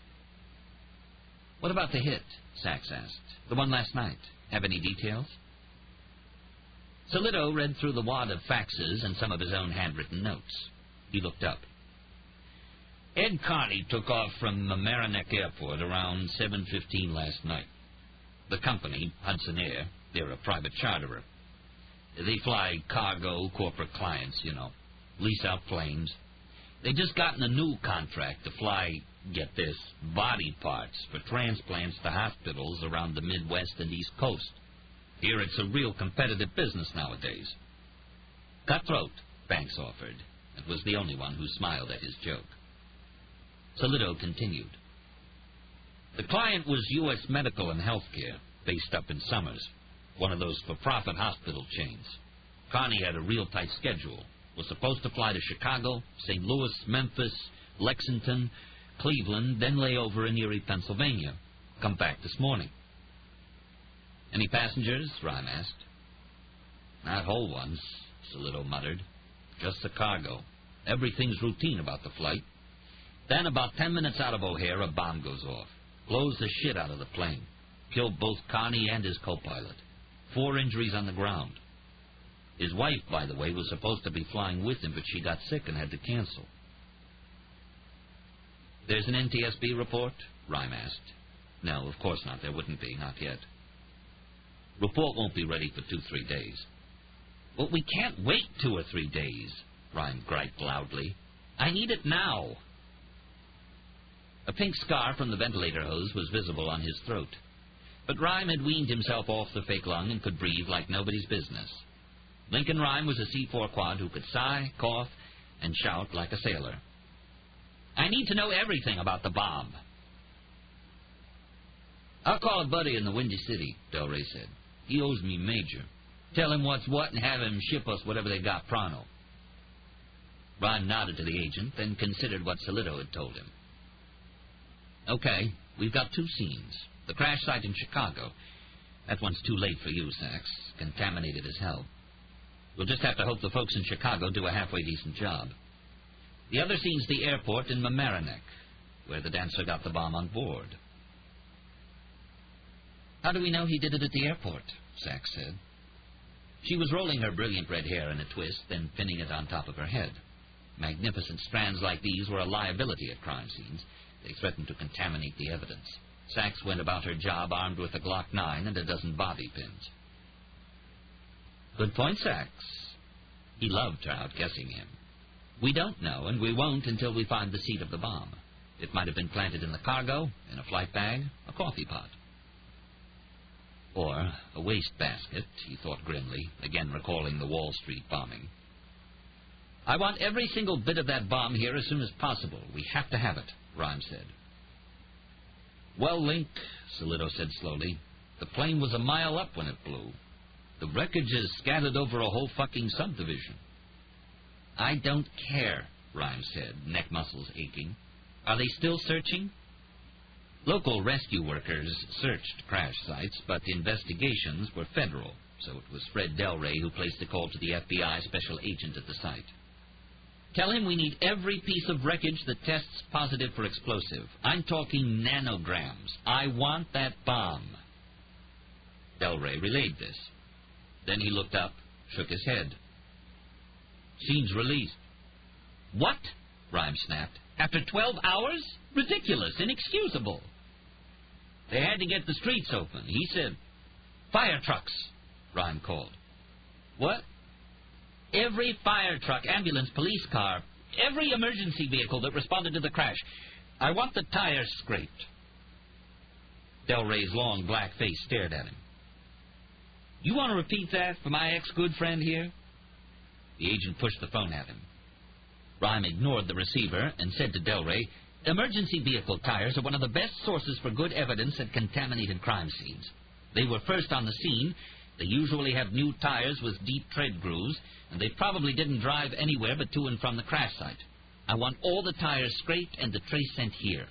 [SPEAKER 1] "What about the hit?" Sachs asked. "The one last night. Have any details?" Solito read through the wad of faxes and some of his own handwritten notes. He looked up. "Ed Carney took off from Mamaroneck Airport around 7:15 last night. The company, Hudson Air, they're a private charterer. They fly cargo, corporate clients, lease out planes. They just gotten a new contract to fly Get this, body parts for transplants to hospitals around the Midwest and East Coast. Here it's a real competitive business nowadays. Cutthroat, Banks offered, and was the only one who smiled at his joke. Solido continued. The client was U.S. Medical and Healthcare, based up in Summers, one of those for-profit hospital chains. Connie had a real tight schedule. Was supposed to fly to Chicago, St. Louis, Memphis, Lexington, Cleveland, then lay over in Erie, Pennsylvania. Come back this morning. Any passengers? Rhyme asked. Not whole ones, Solido muttered. Just the cargo. Everything's routine about the flight. Then, about 10 minutes out of O'Hare, a bomb goes off. Blows the shit out of the plane. Killed both Connie and his co-pilot. 4 injuries on the ground. His wife, by the way, was supposed to be flying with him, but she got sick and had to cancel. There's an NTSB report? Rhyme asked. No, of course not. There wouldn't be. Not yet. Report won't be ready for 2-3 days. But we can't wait 2 or 3 days, Rhyme griped loudly. I need it now. A pink scar from the ventilator hose was visible on his throat. But Rhyme had weaned himself off the fake lung and could breathe like nobody's business. Lincoln Rhyme was a C4 quad who could sigh, cough, and shout like a sailor. I need to know everything about the bomb. I'll call a buddy in the Windy City, Del Rey said. He owes me major. Tell him what's what and have him ship us whatever they got pronto. Rhyme nodded to the agent, then considered what Solido had told him. Okay, we've got 2 scenes. The crash site in Chicago. That one's too late for you, Sachs. Contaminated as hell. We'll just have to hope the folks in Chicago do a halfway decent job. The other scene's the airport in Mamaroneck, where the dancer got the bomb on board. How do we know he did it at the airport? Sachs said. She was rolling her brilliant red hair in a twist, then pinning it on top of her head. Magnificent strands like these were a liability at crime scenes. They threatened to contaminate the evidence. Sachs went about her job armed with a Glock 9 and a dozen bobby pins. Good point, Sachs. He loved her outguessing him. We don't know, and we won't until we find the seat of the bomb. It might have been planted in the cargo, in a flight bag, a coffee pot. Or a wastebasket, he thought grimly, again recalling the Wall Street bombing. I want every single bit of that bomb here as soon as possible. We have to have it, Rhyme said. Well, Link, Solido said slowly, the plane was a mile up when it blew. The wreckage is scattered over a whole fucking subdivision. I don't care, Rhyme said, neck muscles aching. Are they still searching? Local rescue workers searched crash sites, but investigations were federal, so it was Fred Del Rey who placed a call to the FBI special agent at the site. Tell him we need every piece of wreckage that tests positive for explosive. I'm talking nanograms. I want that bomb. Del Rey relayed this. Then he looked up, shook his head. Scene's released. What? Rhyme snapped. After 12 hours? Ridiculous, inexcusable. They had to get the streets open. He said, fire trucks, Rhyme called. What? Every fire truck, ambulance, police car, every emergency vehicle that responded to the crash. I want the tires scraped. Del Rey's long black face stared at him. You want to repeat that for my ex-good friend here? The agent pushed the phone at him. Rhyme ignored the receiver and said to Del Rey, emergency vehicle tires are one of the best sources for good evidence at contaminated crime scenes. They were first on the scene. They usually have new tires with deep tread grooves, and they probably didn't drive anywhere but to and from the crash site. I want all the tires scraped and the trace sent here.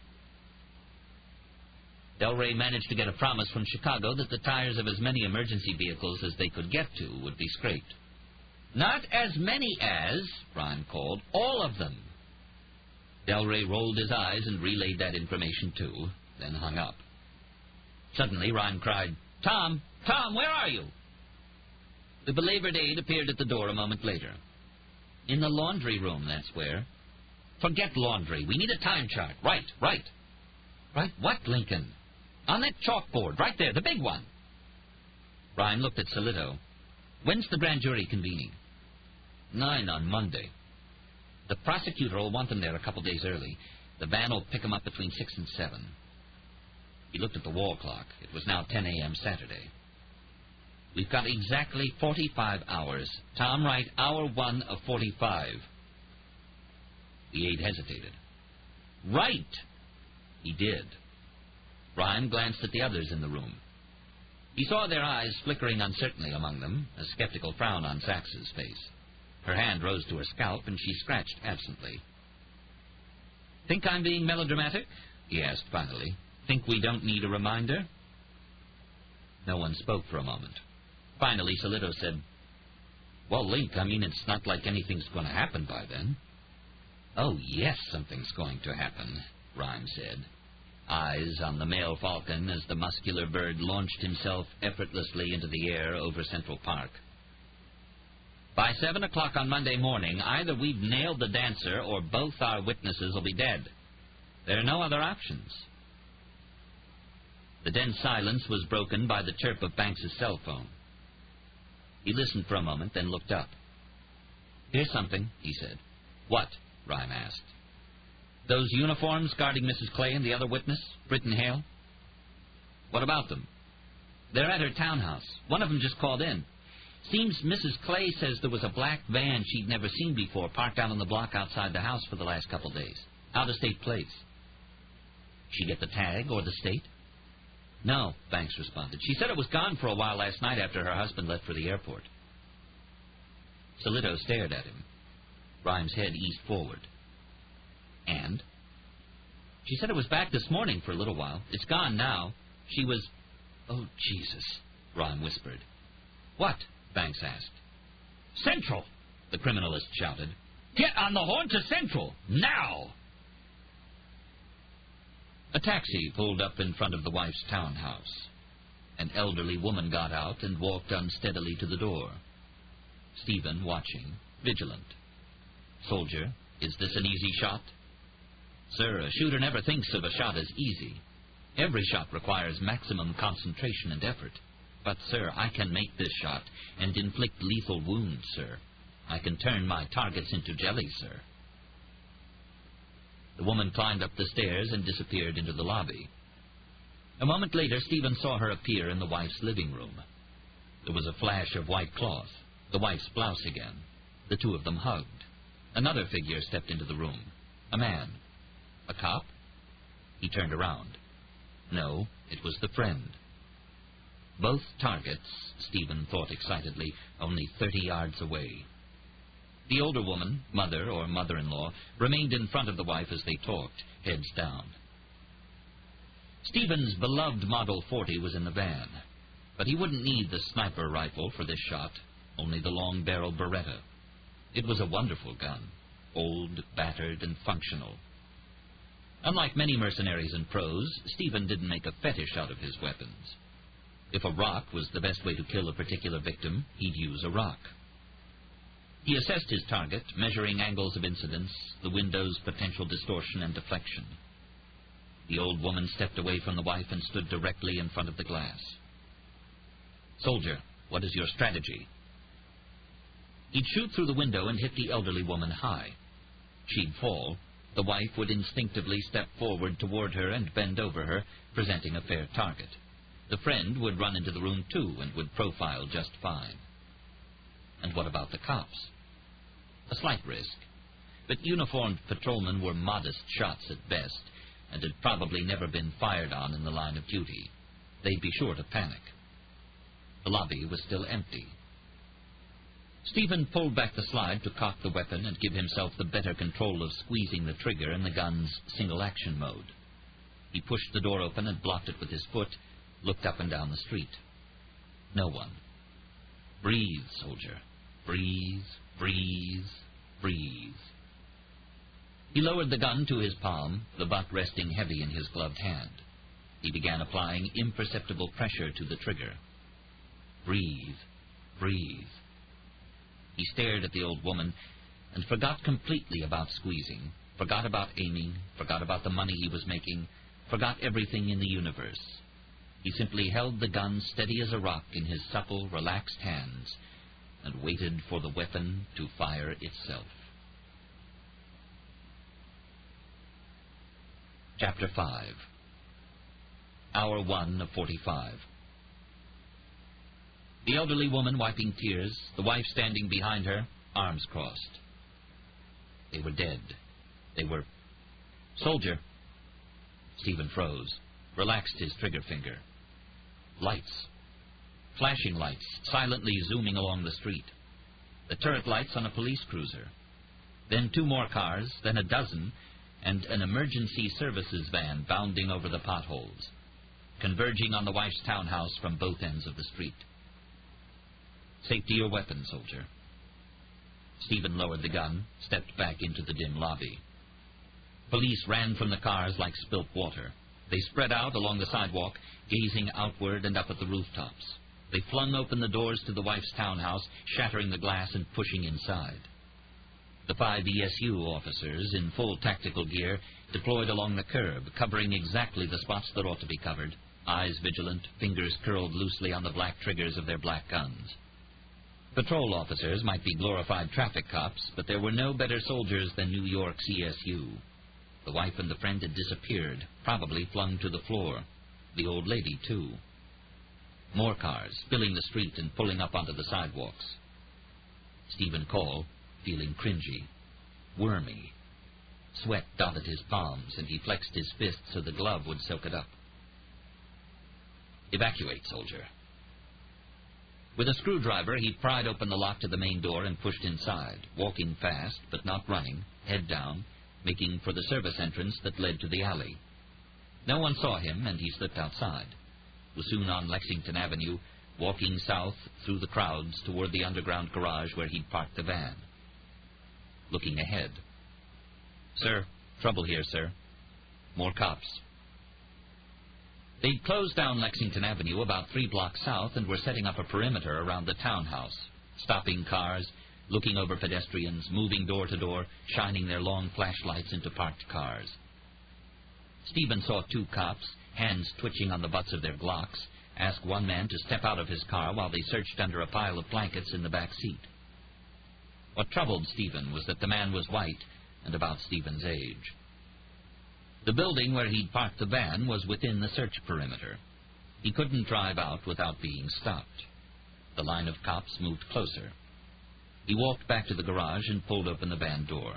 [SPEAKER 1] Del Rey managed to get a promise from Chicago that the tires of as many emergency vehicles as they could get to would be scraped. Not as many as, Rhyme called, all of them. Del Rey rolled his eyes and relayed that information too, then hung up. Suddenly, Rhyme cried, Tom, where are you? The belabored aide appeared at the door a moment later. In the laundry room, that's where. Forget laundry. We need a time chart. Right. Right what, Lincoln? On that chalkboard, right there, the big one. Rhyme looked at Solido. When's the grand jury convening? 9 on Monday. The prosecutor will want them there a couple days early. The van will pick 'em up between 6 and 7. He looked at the wall clock. It was now 10 a.m. Saturday. We've got exactly 45 hours. Tom, write hour 1 of 45. The aide hesitated. Right! He did. Rhyme glanced at the others in the room. He saw their eyes flickering uncertainly among them, a skeptical frown on Sachs's face. Her hand rose to her scalp, and she scratched absently. Think I'm being melodramatic? He asked finally. Think we don't need a reminder? No one spoke for a moment. Finally, Solito said, Well, Link, I mean, it's not like anything's going to happen by then. Oh, yes, something's going to happen, Rhyme said. Eyes on the male falcon as the muscular bird launched himself effortlessly into the air over Central Park. By 7 o'clock on Monday morning, either we've nailed the dancer or both our witnesses will be dead. There are no other options. The dense silence was broken by the chirp of Banks's cell phone. He listened for a moment, then looked up. Here's something, he said. What? Rhyme asked. Those uniforms guarding Mrs. Clay and the other witness, Britton Hale? What about them? They're at her townhouse. One of them just called in. Seems Mrs. Clay says there was a black van she'd never seen before parked out on the block outside the house for the last couple days. Out-of-state plates. She get the tag or the state? No, Banks responded. She said it was gone for a while last night after her husband left for the airport. Solito stared at him. Rhyme's head eased forward. And? She said it was back this morning for a little while. It's gone now. She was... Oh, Jesus, Rhyme whispered. What? Banks asked. Central, the criminalist shouted. Get on the horn to Central, now! A taxi pulled up in front of the wife's townhouse. An elderly woman got out and walked unsteadily to the door. Stephen watching, vigilant. Soldier, is this an easy shot? Sir, a shooter never thinks of a shot as easy. Every shot requires maximum concentration and effort. But, sir, I can make this shot and inflict lethal wounds, sir. I can turn my targets into jelly, sir. The woman climbed up the stairs and disappeared into the lobby. A moment later, Stephen saw her appear in the wife's living room. There was a flash of white cloth, the wife's blouse again. The two of them hugged. Another figure stepped into the room. A man. A cop? He turned around. No, it was the friend. Both targets, Stephen thought excitedly, only 30 yards away. The older woman, mother or mother-in-law, remained in front of the wife as they talked, heads down. Stephen's beloved Model 40 was in the van, but he wouldn't need the sniper rifle for this shot, only the long-barrel Beretta. It was a wonderful gun, old, battered, and functional. Unlike many mercenaries and pros, Stephen didn't make a fetish out of his weapons. If a rock was the best way to kill a particular victim, he'd use a rock. He assessed his target, measuring angles of incidence, the window's potential distortion and deflection. The old woman stepped away from the wife and stood directly in front of the glass. Soldier, what is your strategy? He'd shoot through the window and hit the elderly woman high. She'd fall. The wife would instinctively step forward toward her and bend over her, presenting a fair target. The friend would run into the room, too, and would profile just fine. And what about the cops? A slight risk. But uniformed patrolmen were modest shots at best, and had probably never been fired on in the line of duty. They'd be sure to panic. The lobby was still empty. Stephen pulled back the slide to cock the weapon and give himself the better control of squeezing the trigger in the gun's single-action mode. He pushed the door open and blocked it with his foot, looked up and down the street. No one. Breathe, soldier. Breathe, breathe, breathe. He lowered the gun to his palm, the butt resting heavy in his gloved hand. He began applying imperceptible pressure to the trigger. Breathe, breathe. He stared at the old woman and forgot completely about squeezing, forgot about aiming, forgot about the money he was making, forgot everything in the universe. He simply held the gun steady as a rock in his supple, relaxed hands and waited for the weapon to fire itself. Chapter 5. Hour 1 of 45. The elderly woman wiping tears, the wife standing behind her, arms crossed. They were dead. They were... Soldier! Stephen froze, relaxed his trigger finger. Lights. Flashing lights, silently zooming along the street. The turret lights on a police cruiser. Then 2 more cars, then a dozen, and an emergency services van bounding over the potholes, converging on the wife's townhouse from both ends of the street. Safety your weapon, soldier. Stephen lowered the gun, stepped back into the dim lobby. Police ran from the cars like spilt water. They spread out along the sidewalk, gazing outward and up at the rooftops. They flung open the doors to the wife's townhouse, shattering the glass and pushing inside. The 5 ESU officers, in full tactical gear, deployed along the curb, covering exactly the spots that ought to be covered, eyes vigilant, fingers curled loosely on the black triggers of their black guns. Patrol officers might be glorified traffic cops, but there were no better soldiers than New York's ESU. The wife and the friend had disappeared, probably flung to the floor. The old lady, too. More cars, filling the street and pulling up onto the sidewalks. Stephen Cole, feeling cringy, wormy. Sweat dotted his palms, and he flexed his fist so the glove would soak it up. Evacuate, soldier. With a screwdriver, he pried open the lock to the main door and pushed inside, walking fast, but not running, head down, making for the service entrance that led to the alley. No one saw him, and he slipped outside. Was soon on Lexington Avenue, walking south through the crowds toward the underground garage where he'd parked the van. Looking ahead. Sir, trouble here, sir. More cops. They'd closed down Lexington Avenue about 3 blocks south and were setting up a perimeter around the townhouse, stopping cars, looking over pedestrians, moving door to door, shining their long flashlights into parked cars. Stephen saw 2 cops, hands twitching on the butts of their Glocks, ask one man to step out of his car while they searched under a pile of blankets in the back seat. What troubled Stephen was that the man was white and about Stephen's age. The building where he'd parked the van was within the search perimeter. He couldn't drive out without being stopped. The line of cops moved closer. He walked back to the garage and pulled open the van door.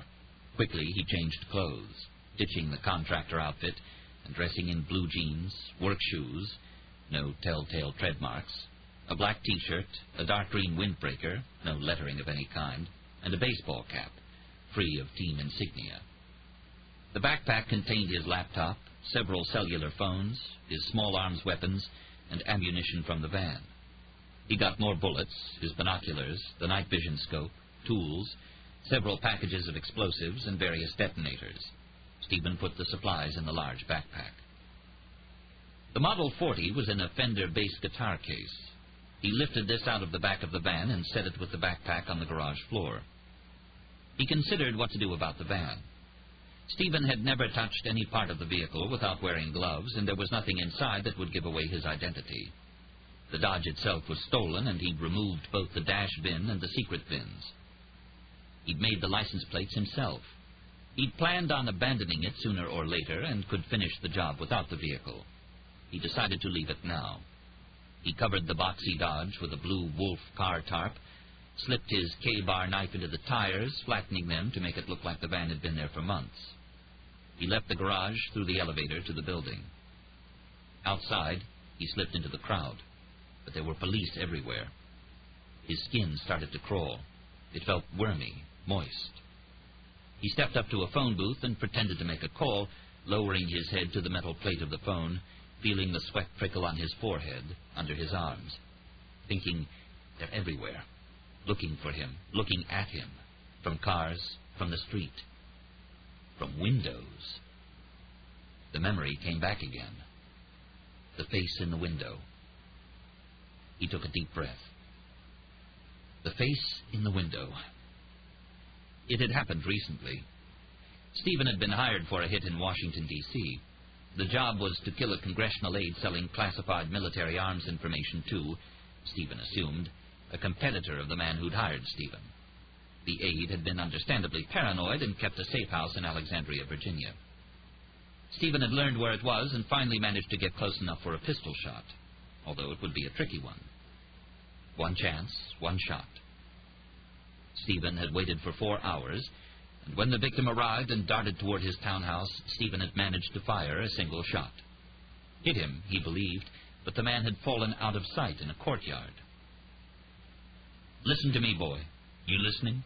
[SPEAKER 1] Quickly, he changed clothes, ditching the contractor outfit and dressing in blue jeans, work shoes, no telltale tread marks, a black T-shirt, a dark green windbreaker, no lettering of any kind, and a baseball cap, free of team insignia. The backpack contained his laptop, several cellular phones, his small arms weapons, and ammunition from the van. He got more bullets, his binoculars, the night vision scope, tools, several packages of explosives, and various detonators. Stephen put the supplies in the large backpack. The Model 40 was in a Fender bass guitar case. He lifted this out of the back of the van and set it with the backpack on the garage floor. He considered what to do about the van. Stephen had never touched any part of the vehicle without wearing gloves, and there was nothing inside that would give away his identity. The Dodge itself was stolen, and he'd removed both the dash VIN and the secret VINs. He'd made the license plates himself. He'd planned on abandoning it sooner or later and could finish the job without the vehicle. He decided to leave it now. He covered the boxy Dodge with a blue wolf car tarp, slipped his K-bar knife into the tires, flattening them to make it look like the van had been there for months. He left the garage through the elevator to the building. Outside, he slipped into the crowd, but there were police everywhere. His skin started to crawl. It felt wormy, moist. He stepped up to a phone booth and pretended to make a call, lowering his head to the metal plate of the phone, feeling the sweat trickle on his forehead, under his arms, thinking, they're everywhere, looking for him, looking at him, from cars, from the street, from windows. The memory came back again. The face in the window. He took a deep breath. The face in the window. It had happened recently. Stephen had been hired for a hit in Washington, D.C. The job was to kill a congressional aide selling classified military arms information to, Stephen assumed, a competitor of the man who'd hired Stephen. The aide had been understandably paranoid and kept a safe house in Alexandria, Virginia. Stephen had learned where it was and finally managed to get close enough for a pistol shot, although it would be a tricky one. One chance, one shot. Stephen had waited for 4 hours, and when the victim arrived and darted toward his townhouse, Stephen had managed to fire a single shot. Hit him, he believed, but the man had fallen out of sight in a courtyard. "Listen to me, boy. You listening?"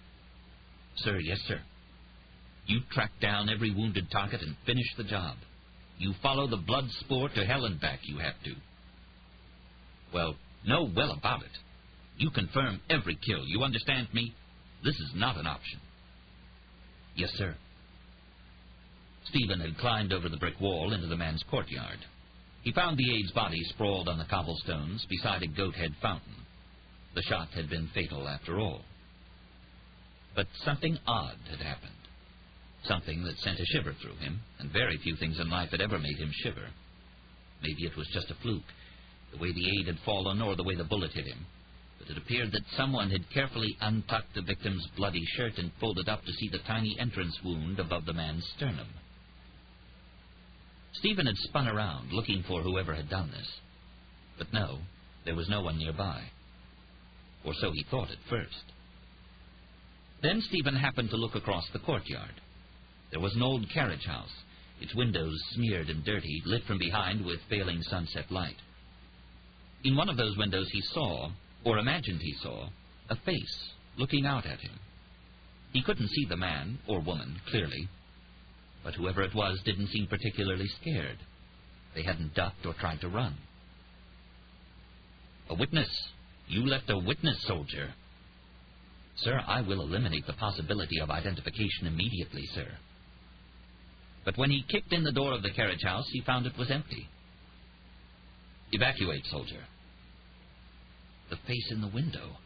[SPEAKER 1] "Sir, yes, sir." "You track down every wounded target and finish the job. You follow the blood spoor to hell and back, you have to." "Well, know well about it. You confirm every kill. You understand me? This is not an option." "Yes, sir." Stephen had climbed over the brick wall into the man's courtyard. He found the aide's body sprawled on the cobblestones beside a goat-head fountain. The shot had been fatal after all. But something odd had happened. Something that sent a shiver through him, and very few things in life had ever made him shiver. Maybe it was just a fluke, the way the aide had fallen or the way the bullet hit him. But it appeared that someone had carefully untucked the victim's bloody shirt and pulled it up to see the tiny entrance wound above the man's sternum. Stephen had spun around, looking for whoever had done this. But no, there was no one nearby. Or so he thought at first. Then Stephen happened to look across the courtyard. There was an old carriage house, its windows smeared and dirty, lit from behind with failing sunset light. In one of those windows he saw, or imagined he saw, a face looking out at him. He couldn't see the man, or woman, clearly, but whoever it was didn't seem particularly scared. They hadn't ducked or tried to run. "A witness! You left a witness, soldier." "Sir, I will eliminate the possibility of identification immediately, sir." But when he kicked in the door of the carriage house, he found it was empty. "Evacuate, soldier." The face in the window.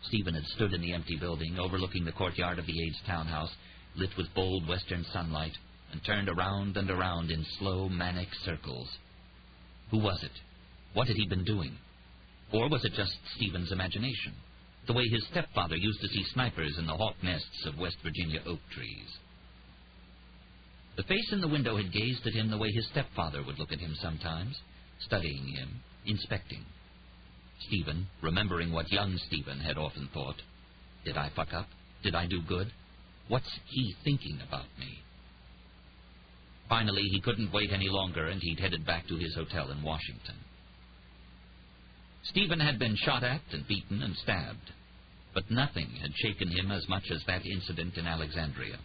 [SPEAKER 1] Stephen had stood in the empty building, overlooking the courtyard of the aide's townhouse, lit with bold western sunlight, and turned around and around in slow, manic circles. Who was it? What had he been doing? Or was it just Stephen's imagination, the way his stepfather used to see snipers in the hawk nests of West Virginia oak trees? The face in the window had gazed at him the way his stepfather would look at him sometimes, studying him, inspecting. Stephen, remembering what young Stephen had often thought, "Did I fuck up? Did I do good? What's he thinking about me?" Finally, he couldn't wait any longer, and he'd headed back to his hotel in Washington. Stephen had been shot at and beaten and stabbed, but nothing had shaken him as much as that incident in Alexandria.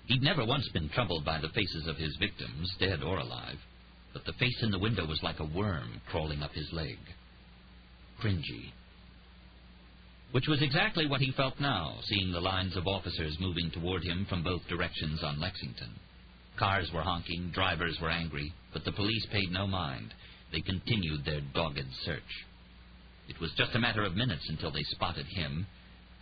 [SPEAKER 1] He'd never once been troubled by the faces of his victims, dead or alive, but the face in the window was like a worm crawling up his leg. Cringy. Which was exactly what he felt now, seeing the lines of officers moving toward him from both directions on Lexington. Cars were honking, drivers were angry, but the police paid no mind. They continued their dogged search. It was just a matter of minutes until they spotted him,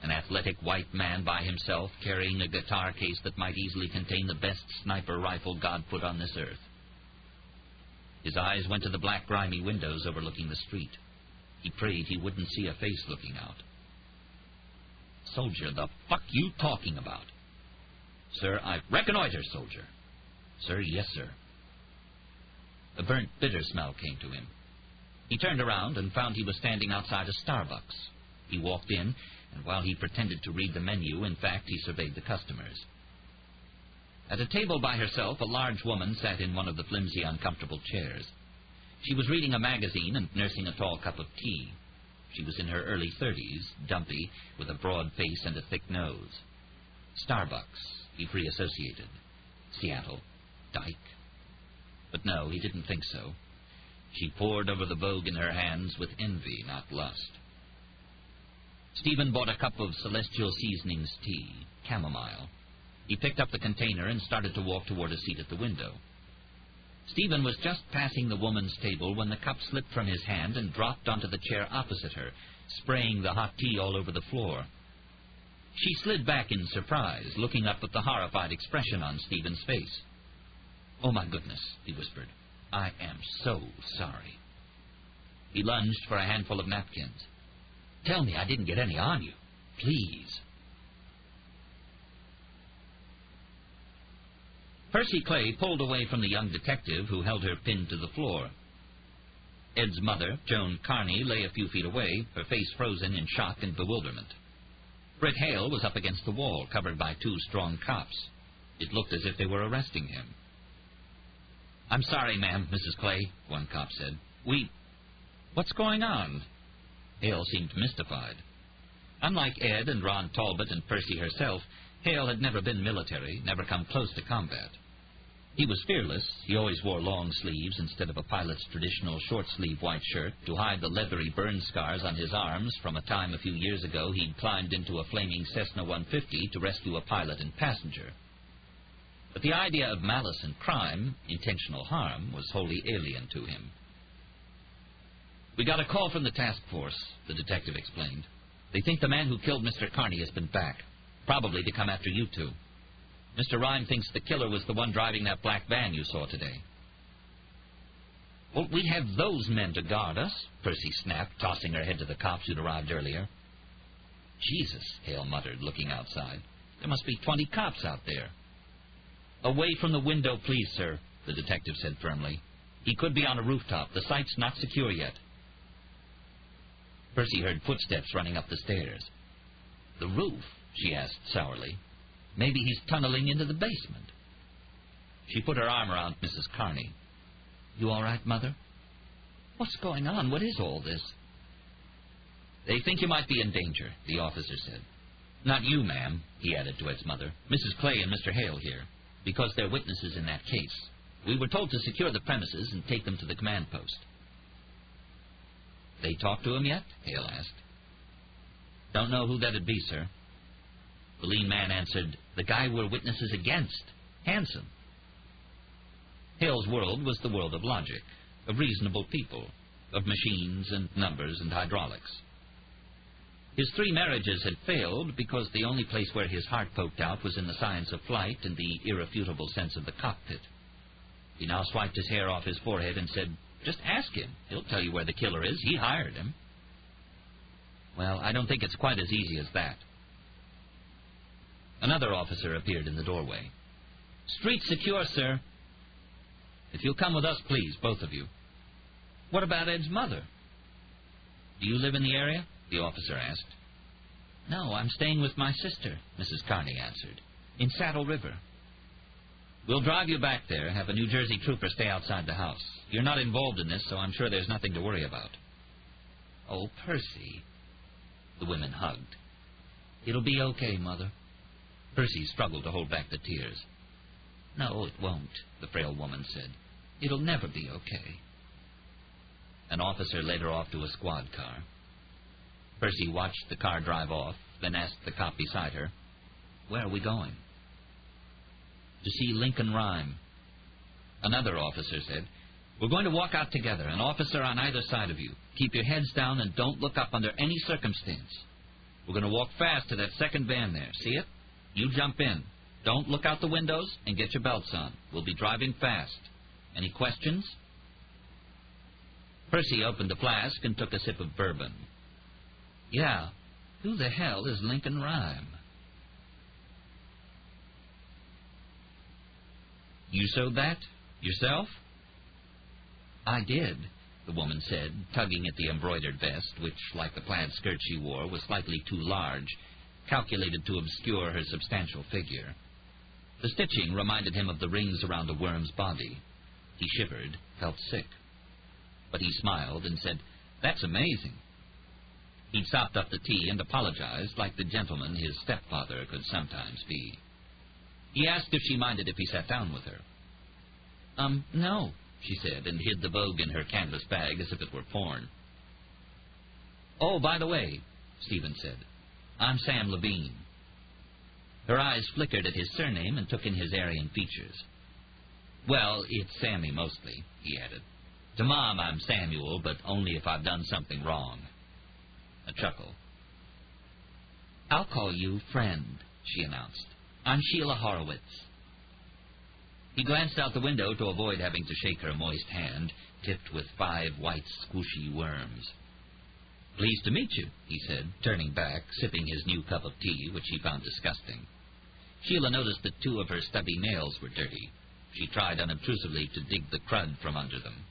[SPEAKER 1] an athletic white man by himself, carrying a guitar case that might easily contain the best sniper rifle God put on this earth. His eyes went to the black, grimy windows overlooking the street. He prayed he wouldn't see a face looking out. "Soldier, the fuck you talking about?" "Sir, reconnoiter, soldier." "Sir, yes, sir." A burnt, bitter smell came to him. He turned around and found he was standing outside a Starbucks. He walked in, and while he pretended to read the menu, in fact, he surveyed the customers. At a table by herself, a large woman sat in one of the flimsy, uncomfortable chairs. She was reading a magazine and nursing a tall cup of tea. She was in her early 30s, dumpy, with a broad face and a thick nose. Starbucks, he pre-associated. Seattle, Dyke. But no, he didn't think so. She pored over the Vogue in her hands with envy, not lust. Stephen bought a cup of Celestial Seasonings tea, chamomile. He picked up the container and started to walk toward a seat at the window. Stephen was just passing the woman's table when the cup slipped from his hand and dropped onto the chair opposite her, spraying the hot tea all over the floor. She slid back in surprise, looking up at the horrified expression on Stephen's face. "Oh, my goodness," he whispered. "I am so sorry." He lunged for a handful of napkins. "Tell me I didn't get any on you. Please." Percy Clay pulled away from the young detective, who held her pinned to the floor. Ed's mother, Joan Carney, lay a few feet away, her face frozen in shock and bewilderment. Britt Hale was up against the wall, covered by 2 strong cops. It looked as if they were arresting him. "I'm sorry, ma'am, Mrs. Clay," one cop said. What's going on?" Hale seemed mystified. Unlike Ed and Ron Talbot and Percy herself, Hale had never been military, never come close to combat. He was fearless. He always wore long sleeves instead of a pilot's traditional short-sleeve white shirt to hide the leathery burn scars on his arms from a time a few years ago he'd climbed into a flaming Cessna 150 to rescue a pilot and passenger. But the idea of malice and crime, intentional harm, was wholly alien to him. "We got a call from the task force," the detective explained. "They think the man who killed Mr. Carney has been back, probably to come after you two. Mr. Rhyme thinks the killer was the one driving that black van you saw today." "Well, we have those men to guard us," Percy snapped, tossing her head to the cops who'd arrived earlier. "Jesus," Hale muttered, looking outside. "There must be 20 cops out there." "Away from the window, please, sir," the detective said firmly. "He could be on a rooftop. The site's not secure yet." Percy heard footsteps running up the stairs. "The roof?" she asked sourly. "Maybe he's tunneling into the basement." She put her arm around Mrs. Carney. "You all right, Mother?" "What's going on? What is all this?" "They think you might be in danger," the officer said. "Not you, ma'am," he added to Ed's mother. "Mrs. Clay and Mr. Hale here, because they're witnesses in that case. We were told to secure the premises and take them to the command post." "They talked to him yet?" Hale asked. "Don't know who that'd be, sir." The lean man answered, "The guy we're witnesses against. Hanson." Hale's world was the world of logic, of reasonable people, of machines and numbers and hydraulics. His 3 marriages had failed because the only place where his heart poked out was in the science of flight and the irrefutable sense of the cockpit. He now swiped his hair off his forehead and said, "Just ask him. He'll tell you where the killer is. He hired him." "Well, I don't think it's quite as easy as that." Another officer appeared in the doorway. "Street secure, sir." "If you'll come with us, please, both of you." "What about Ed's mother?" "Do you live in the area?" the officer asked. "No, I'm staying with my sister," Mrs. Carney answered, "in Saddle River." "We'll drive you back there, have a New Jersey trooper stay outside the house. You're not involved in this, so I'm sure there's nothing to worry about." "Oh, Percy." The women hugged. "It'll be okay, Mother." Percy struggled to hold back the tears. "No, it won't," the frail woman said. "It'll never be okay." An officer led her off to a squad car. Percy watched the car drive off, then asked the cop beside her, "Where are we going?" "To see Lincoln Rhyme." Another officer said, "We're going to walk out together, an officer on either side of you. Keep your heads down and don't look up under any circumstance. We're going to walk fast to that second van there. See it? You jump in. Don't look out the windows and get your belts on. We'll be driving fast. Any questions?" Percy opened the flask and took a sip of bourbon. "Yeah, who the hell is Lincoln Rhyme?" "You sewed that? Yourself?" "I did," the woman said, tugging at the embroidered vest, which, like the plaid skirt she wore, was slightly too large, calculated to obscure her substantial figure. The stitching reminded him of the rings around a worm's body. He shivered, felt sick. But he smiled and said, "That's amazing." He'd sopped up the tea and apologized like the gentleman his stepfather could sometimes be. He asked if she minded if he sat down with her. No," she said, and hid the Vogue in her canvas bag as if it were porn. "Oh, by the way," Stephen said, "I'm Sam Levine." Her eyes flickered at his surname and took in his Aryan features. "Well, it's Sammy mostly," he added. "To Mom, I'm Samuel, but only if I've done something wrong." A chuckle. "I'll call you Friend," she announced. "I'm Sheila Horowitz." He glanced out the window to avoid having to shake her moist hand, tipped with 5 white, squishy worms. "Pleased to meet you," he said, turning back, sipping his new cup of tea, which he found disgusting. Sheila noticed that 2 of her stubby nails were dirty. She tried unobtrusively to dig the crud from under them.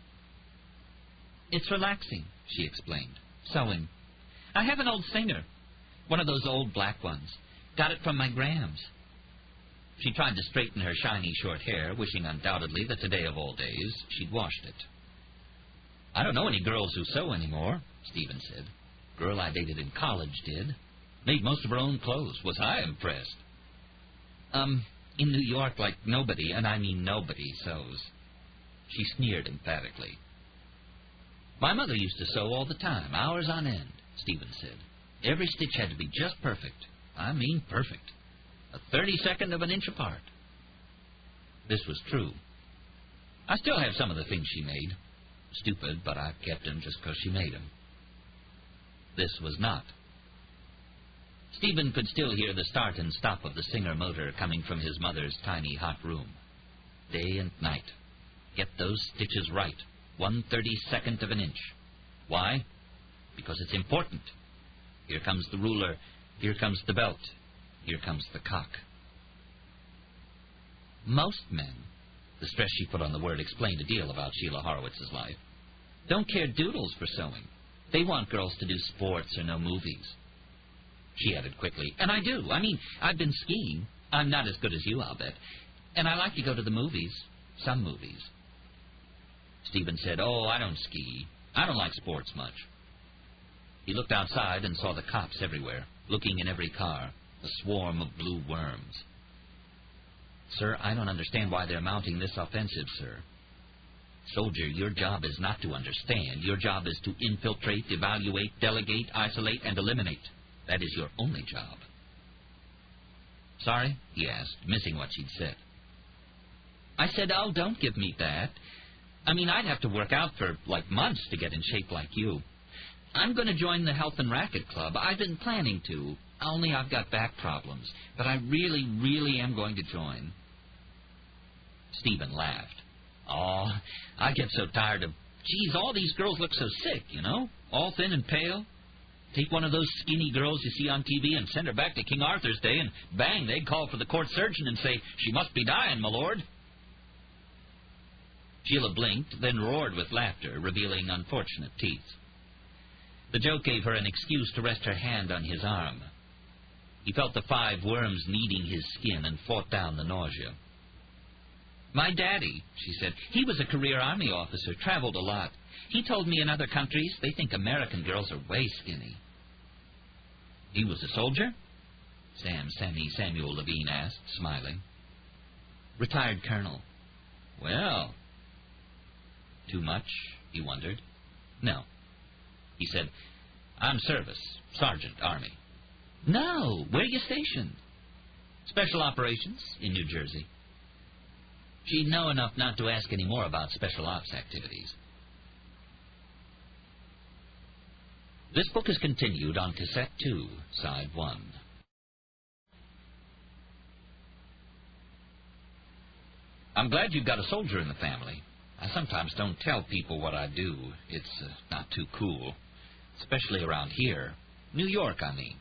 [SPEAKER 1] "It's relaxing," she explained. "Sewing. I have an old singer. One of those old black ones. Got it from my Grams." She tried to straighten her shiny short hair, wishing undoubtedly that today of all days she'd washed it. "I don't know any girls who sew anymore," Stephen said. "Girl I dated in college did. Made most of her own clothes. Was I impressed?" In New York, like nobody, and I mean nobody, sews." She sneered emphatically. "My mother used to sew all the time, hours on end," Stephen said. "Every stitch had to be just perfect. I mean perfect. A 32nd of an inch apart." This was true. "I still have some of the things she made. Stupid, but I kept them just because she made them." This was not. Stephen could still hear the start and stop of the Singer motor coming from his mother's tiny hot room. Day and night. Get those stitches right. 1/32nd of an inch. Why? Because it's important. Here comes the ruler. Here comes the belt. Here comes the cock. Most men, the stress she put on the word explained a deal about Sheila Horowitz's life, don't care doodles for sewing. They want girls to do sports or no movies. She added quickly, "And I do. I mean, I've been skiing. I'm not as good as you, I'll bet. And I like to go to the movies. Some movies." Stephen said, "Oh, I don't ski. I don't like sports much." He looked outside and saw the cops everywhere, looking in every car, a swarm of blue worms. "Sir, I don't understand why they're mounting this offensive, sir." "Soldier, your job is not to understand. Your job is to infiltrate, evaluate, delegate, isolate, and eliminate. That is your only job." "Sorry?" he asked, missing what she'd said. "I said, oh, don't give me that. I mean, I'd have to work out for, like, months to get in shape like you. I'm going to join the Health and Racket Club. I've been planning to, only I've got back problems. But I really, really am going to join." Stephen laughed. "Oh, I get so tired of, geez, all these girls look so sick, you know, all thin and pale. Take one of those skinny girls you see on TV and send her back to King Arthur's day, and bang, they'd call for the court surgeon and say, 'She must be dying, my lord.'" Sheila blinked, then roared with laughter, revealing unfortunate teeth. The joke gave her an excuse to rest her hand on his arm. He felt the 5 worms kneading his skin and fought down the nausea. "My daddy," she said, "he was a career Army officer, traveled a lot. He told me in other countries they think American girls are way skinny." "He was a soldier?" Samuel Levine asked, smiling. "Retired colonel." "Well." Too much, he wondered. "No." He said, "I'm service, sergeant, Army." "No, where are you stationed?" "Special operations in New Jersey." She'd know enough not to ask any more about special ops activities. This book is continued on Cassette 2, Side 1. "I'm glad you've got a soldier in the family. I sometimes don't tell people what I do. It's not too cool. Especially around here. New York, I mean."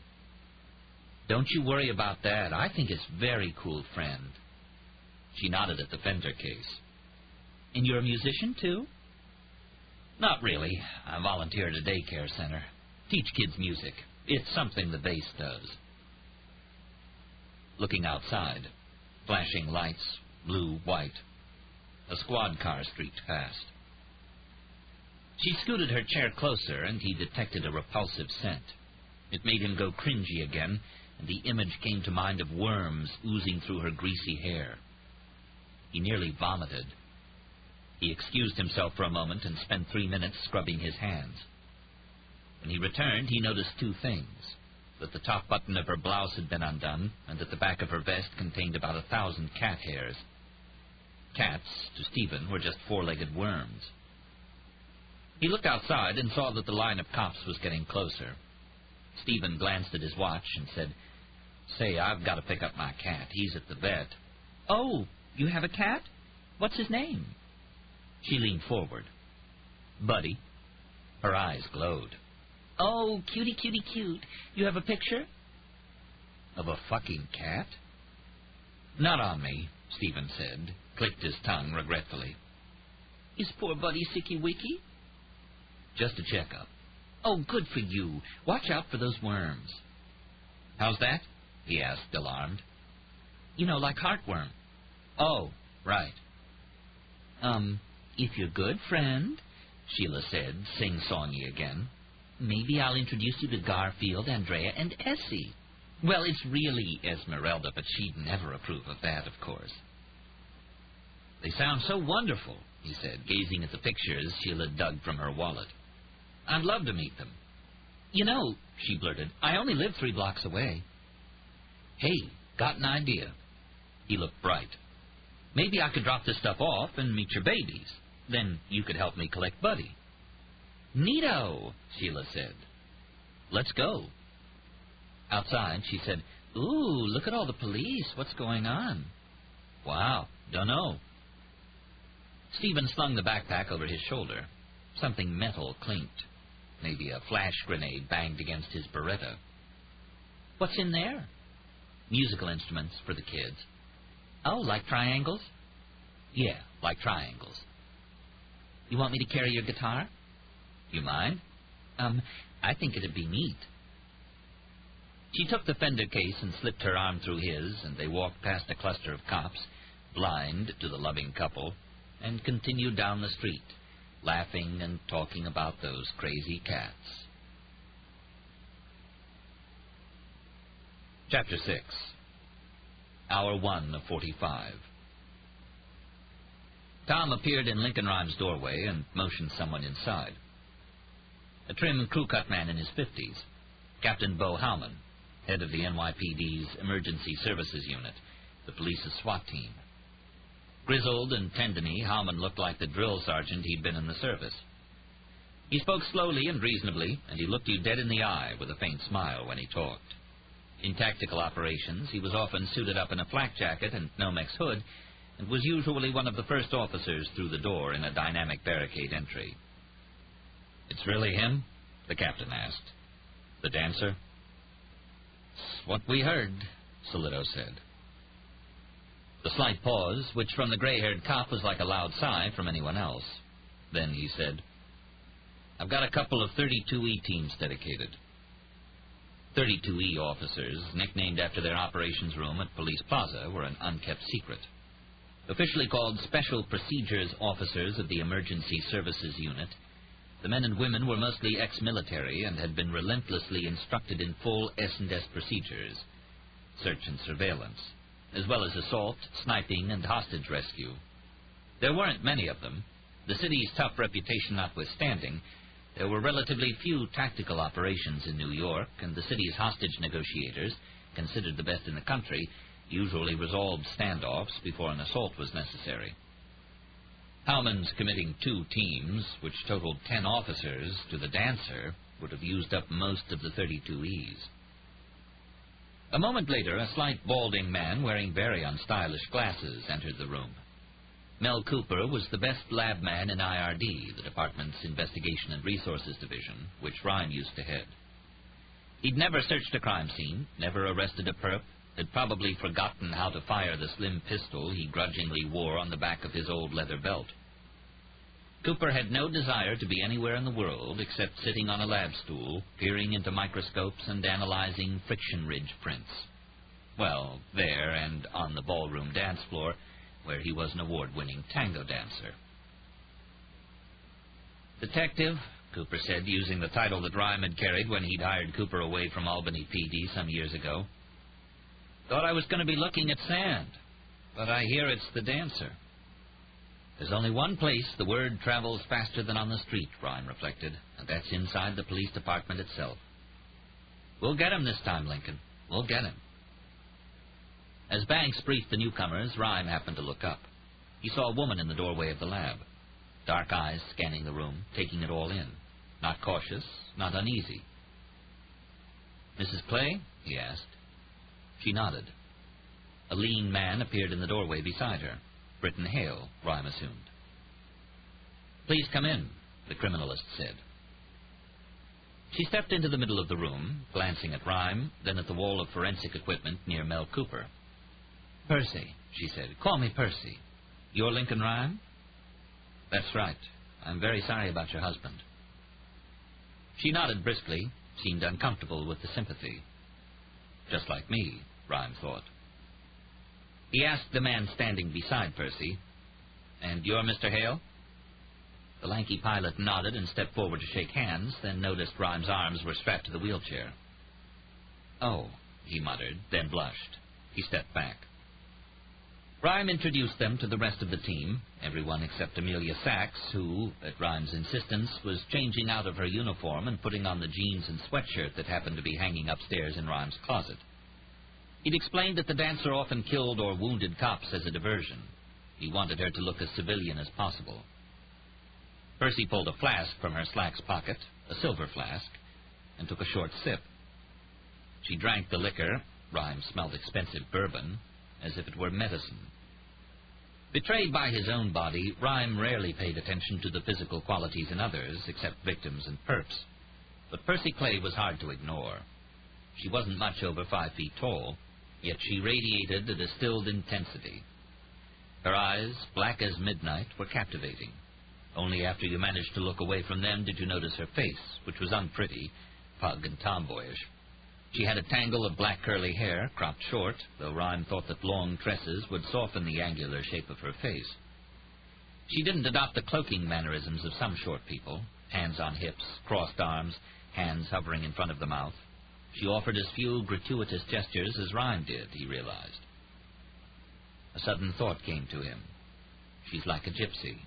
[SPEAKER 1] "Don't you worry about that. I think it's very cool, friend." She nodded at the Fender case. "And you're a musician, too?" "Not really. I volunteer at a daycare center. Teach kids music. It's something the bass does." Looking outside, flashing lights, blue, white. A squad car streaked past. She scooted her chair closer, and he detected a repulsive scent. It made him go cringy again, and the image came to mind of worms oozing through her greasy hair. He nearly vomited. He excused himself for a moment and spent 3 minutes scrubbing his hands. When he returned, he noticed 2 things: that the top button of her blouse had been undone, and that the back of her vest contained about 1,000 cat hairs. Cats, to Stephen, were just 4-legged worms. He looked outside and saw that the line of cops was getting closer. Stephen glanced at his watch and said, "Say, I've got to pick up my cat. He's at the vet." "Oh, you have a cat? What's his name?" She leaned forward. "Buddy." Her eyes glowed. "Oh, cutie, cutie, cute. You have a picture?" "Of a fucking cat?" "Not on me," Stephen said, clicked his tongue regretfully.
[SPEAKER 2] Is poor Buddy sicky-wicky?
[SPEAKER 1] Just a checkup.
[SPEAKER 2] Oh, good for you. Watch out for those worms.
[SPEAKER 1] How's that? He asked, alarmed.
[SPEAKER 2] You know, like heartworm.
[SPEAKER 1] Oh, right.
[SPEAKER 2] If you're good, friend, Sheila said, sing-songy again, maybe I'll introduce you to Garfield, Andrea, and Essie.
[SPEAKER 1] Well, it's really Esmeralda, but she'd never approve of that, of course. They sound so wonderful, he said, gazing at the pictures Sheila dug from her wallet. I'd love to meet them.
[SPEAKER 2] You know, she blurted, I only live 3 blocks away.
[SPEAKER 1] Hey, got an idea. He looked bright. Maybe I could drop this stuff off and meet your babies. Then you could help me collect Buddy.
[SPEAKER 2] Neato,
[SPEAKER 1] Sheila said.
[SPEAKER 2] Let's go.
[SPEAKER 1] Outside, she said,
[SPEAKER 2] Ooh, look at all the police. What's going on?
[SPEAKER 1] Wow, dunno. Stephen slung the backpack over his shoulder. Something metal clinked. Maybe a flash grenade banged against his Beretta.
[SPEAKER 2] What's in there?
[SPEAKER 1] Musical instruments for the kids.
[SPEAKER 2] Oh, like triangles?
[SPEAKER 1] Yeah, like triangles.
[SPEAKER 2] You want me to carry your guitar?
[SPEAKER 1] You mind?
[SPEAKER 2] I think it'd be neat.
[SPEAKER 1] She took the fender case and slipped her arm through his, and they walked past a cluster of cops, blind to the loving couple, and continued down the street, laughing and talking about those crazy cats. Chapter 6. Hour 1 of 45. Tom appeared in Lincoln Rhymes' doorway and motioned someone inside. A trim crew-cut man in his 50s, Captain Bo Howman, head of the NYPD's Emergency Services Unit, the police's SWAT team. Grizzled and tendony, Howman looked like the drill sergeant he'd been in the service. He spoke slowly and reasonably, and he looked you dead in the eye with a faint smile when he talked. In tactical operations, he was often suited up in a flak jacket and Nomex hood, and was usually one of the first officers through the door in a dynamic barricade entry. "It's really him?" the captain asked. "The dancer?" "It's what we heard," Solito said. The slight pause, which from the gray-haired cop was like a loud sigh from anyone else. Then he said, "I've got a couple of 32E teams dedicated." 32E officers, nicknamed after their operations room at Police Plaza, were an unkept secret. Officially called Special Procedures Officers of the Emergency Services Unit, the men and women were mostly ex-military and had been relentlessly instructed in full S&S procedures, search and surveillance, as well as assault, sniping, and hostage rescue. There weren't many of them. The city's tough reputation notwithstanding, there were relatively few tactical operations in New York, and the city's hostage negotiators, considered the best in the country, usually resolved standoffs before an assault was necessary. Howman's committing 2 teams, which totaled 10 officers, to the dancer, would have used up most of the 32Es. A moment later, a slight balding man wearing very unstylish glasses entered the room. Mel Cooper was the best lab man in IRD, the department's Investigation and Resources Division, which Rhyme used to head. He'd never searched a crime scene, never arrested a perp, had probably forgotten how to fire the slim pistol he grudgingly wore on the back of his old leather belt. Cooper had no desire to be anywhere in the world except sitting on a lab stool, peering into microscopes and analyzing friction ridge prints. Well, there and on the ballroom dance floor, where he was an award-winning tango dancer. "Detective," Cooper said, using the title that Rhyme had carried when he'd hired Cooper away from Albany PD some years ago. "Thought I was going to be looking at sand, but I hear it's the dancer." There's only one place the word travels faster than on the street, Rhyme reflected, and that's inside the police department itself. "We'll get him this time, Lincoln. We'll get him." As Banks briefed the newcomers, Rhyme happened to look up. He saw a woman in the doorway of the lab, dark eyes scanning the room, taking it all in, not cautious, not uneasy. "Mrs. Clay?" he asked. She nodded. A lean man appeared in the doorway beside her. Britton Hale, Rhyme assumed. "Please come in," the criminalist said. She stepped into the middle of the room, glancing at Rhyme, then at the wall of forensic equipment near Mel Cooper. "Percy," she said. "Call me Percy. You're Lincoln Rhyme? That's right. I'm very sorry about your husband. She nodded briskly, seemed uncomfortable with the sympathy. Just like me, Rhyme thought. He asked the man standing beside Percy, "And you're Mr. Hale?" The lanky pilot nodded and stepped forward to shake hands, then noticed Rhyme's arms were strapped to the wheelchair. "Oh," he muttered, then blushed. He stepped back. Rhyme introduced them to the rest of the team, everyone except Amelia Sachs, who, at Rhyme's insistence, was changing out of her uniform and putting on the jeans and sweatshirt that happened to be hanging upstairs in Rhyme's closet. He'd explained that the dancer often killed or wounded cops as a diversion. He wanted her to look as civilian as possible. Percy pulled a flask from her slacks pocket, a silver flask, and took a short sip. She drank the liquor, Rhyme smelled expensive bourbon, as if it were medicine. Betrayed by his own body, Rhyme rarely paid attention to the physical qualities in others, except victims and perps. But Percy Clay was hard to ignore. She wasn't much over 5 feet tall, yet she radiated a distilled intensity. Her eyes, black as midnight, were captivating. Only after you managed to look away from them did you notice her face, which was unpretty, pug and tomboyish. She had a tangle of black curly hair, cropped short, though Rhyme thought that long tresses would soften the angular shape of her face. She didn't adopt the cloaking mannerisms of some short people, hands on hips, crossed arms, hands hovering in front of the mouth. She offered as few gratuitous gestures as Rhyme did, he realized. A sudden thought came to him. She's like a gypsy.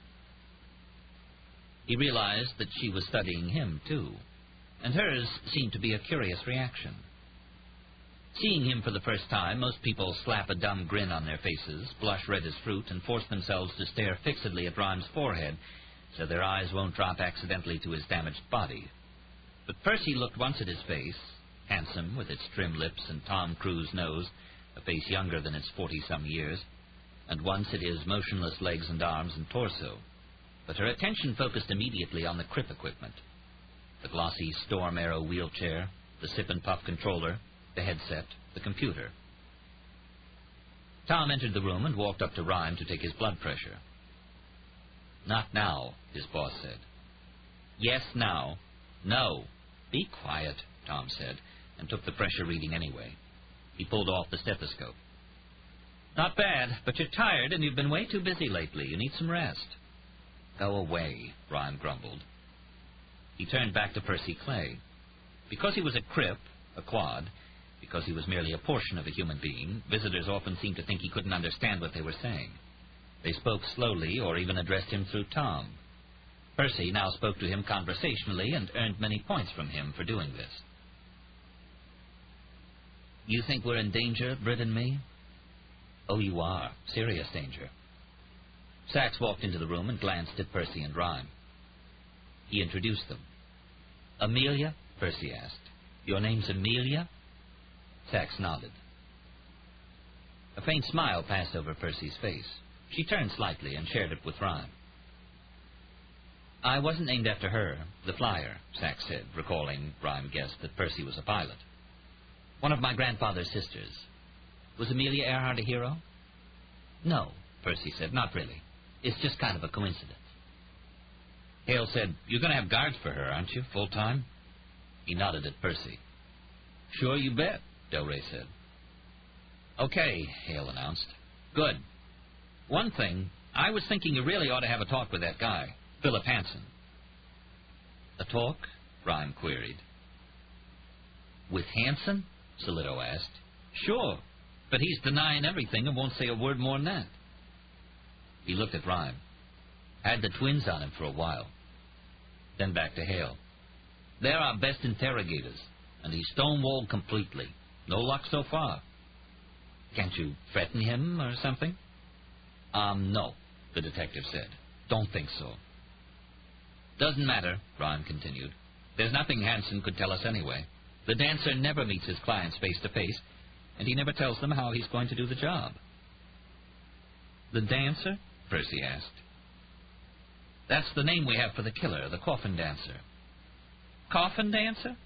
[SPEAKER 1] He realized that she was studying him, too, and hers seemed to be a curious reaction. Seeing him for the first time, most people slap a dumb grin on their faces, blush red as fruit, and force themselves to stare fixedly at Rhyme's forehead so their eyes won't drop accidentally to his damaged body. But Percy looked once at his face, handsome with its trim lips and Tom Cruise nose, a face younger than its 40-some years, and once at his motionless legs and arms and torso. But her attention focused immediately on the crip equipment. The glossy Storm Arrow wheelchair, the sip-and-puff controller, the headset, the computer. Tom entered the room and walked up to Rhyme to take his blood pressure. "Not now," his boss said. "Yes, now." "No." "Be quiet," Tom said, and took the pressure reading anyway. He pulled off the stethoscope. "Not bad, but you're tired and you've been way too busy lately. You need some rest." "Go away," Rhyme grumbled. He turned back to Percy Clay. Because he was a crip, a quad, because he was merely a portion of a human being, visitors often seemed to think he couldn't understand what they were saying. They spoke slowly or even addressed him through Tom. Percy now spoke to him conversationally and earned many points from him for doing this. "You think we're in danger, Britt and me?" "Oh, you are. Serious danger." Sachs walked into the room and glanced at Percy and Rhyme. He introduced them. "Amelia?" Percy asked. "Your name's Amelia?" Sachs nodded. A faint smile passed over Percy's face. She turned slightly and shared it with Rhyme. "I wasn't named after her, the flyer," Sachs said, recalling Rhyme guessed that Percy was a pilot. "One of my grandfather's sisters. Was Amelia Earhart a hero?" "No," Percy said, "not really. It's just kind of a coincidence." Hale said, "You're going to have guards for her, aren't you, full-time?" He nodded at Percy. "Sure, you bet," Del Rey said. "Okay," Hale announced. "Good. One thing, I was thinking you really ought to have a talk with that guy, Philip Hansen." "A talk?" Rhyme queried. "With Hansen?" Solito asked. "Sure, but he's denying everything and won't say a word more than that." He looked at Rhyme. "Had the twins on him for a while." Then back to Hale. "They're our best interrogators, and he's stonewalled completely. No luck so far." "Can't you threaten him or something?" No," the detective said. "Don't think so." "Doesn't matter," Rhyme continued. "There's nothing Hansen could tell us anyway. The dancer never meets his clients face-to-face, and he never tells them how he's going to do the job." "The dancer?" Percy asked. "That's the name we have for the killer, the Coffin Dancer." "Coffin Dancer?"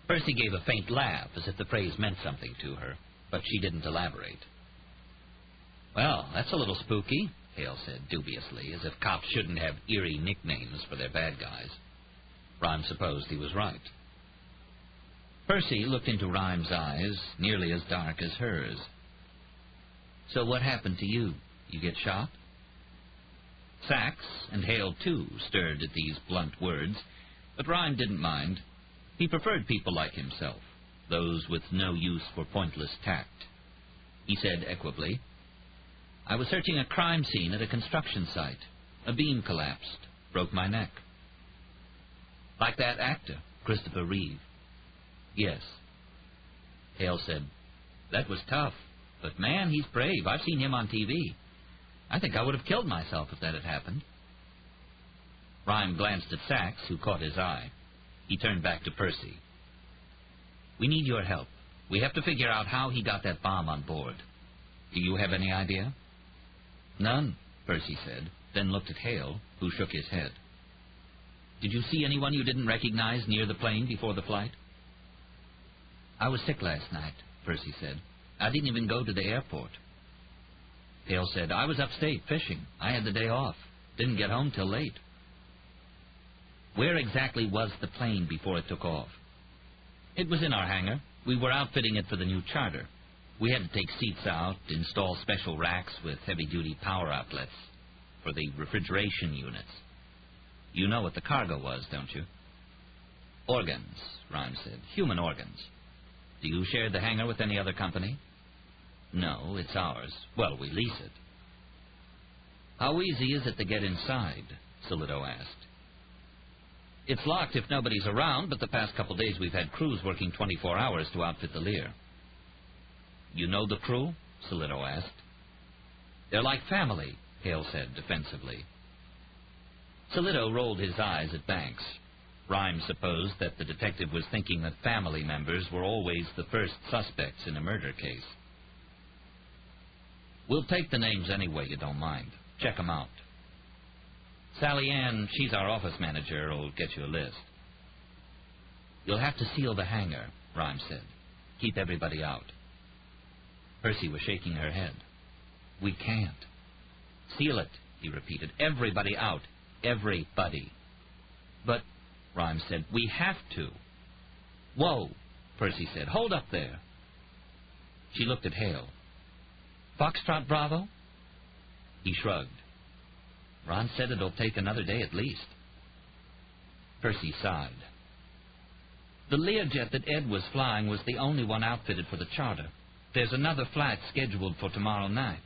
[SPEAKER 1] Percy gave a faint laugh, as if the phrase meant something to her, but she didn't elaborate. Well, that's a little spooky, Hale said dubiously, as if cops shouldn't have eerie nicknames for their bad guys. Rhyme supposed he was right. Percy looked into Rhyme's eyes, nearly as dark as hers. So what happened to you? You get shot? Sachs, and Hale too, stirred at these blunt words, but Rhyme didn't mind. He preferred people like himself, those with no use for pointless tact. He said equably, I was searching a crime scene at a construction site. A beam collapsed, broke my neck. Like that actor, Christopher Reeve. Yes. Hale said, that was tough, but man, he's brave. I've seen him on TV. I think I would have killed myself if that had happened. Rhyme glanced at Sachs, who caught his eye. He turned back to Percy. We need your help. We have to figure out how he got that bomb on board. Do you have any idea? None, Percy said, then looked at Hale, who shook his head. Did you see anyone you didn't recognize near the plane before the flight? I was sick last night, Percy said. I didn't even go to the airport. Hale said, I was upstate fishing. I had the day off. Didn't get home till late. Where exactly was the plane before it took off? It was in our hangar. We were outfitting it for the new charter. We had to take seats out, install special racks with heavy-duty power outlets for the refrigeration units. You know what the cargo was, don't you? Organs, Rhyme said. Human organs. Do you share the hangar with any other company? No, it's ours. Well, we lease it. How easy is it to get inside? Solito asked. It's locked if nobody's around, but the past couple days we've had crews working 24 hours to outfit the Lear. You know the crew? Solito asked. They're like family, Hale said defensively. Solito rolled his eyes at Banks. Rhyme supposed that the detective was thinking that family members were always the first suspects in a murder case. We'll take the names anyway, you don't mind. Check 'em out. Sally Ann, she's our office manager, will get you a list. You'll have to seal the hangar, Rhyme said. Keep everybody out. Percy was shaking her head. We can't. Seal it, he repeated. Everybody out. Everybody. But, Rhyme said, we have to. Whoa, Percy said. Hold up there. She looked at Hale. Foxtrot Bravo? He shrugged. Ron said it'll take another day at least. Percy sighed. The Learjet that Ed was flying was the only one outfitted for the charter. There's another flight scheduled for tomorrow night.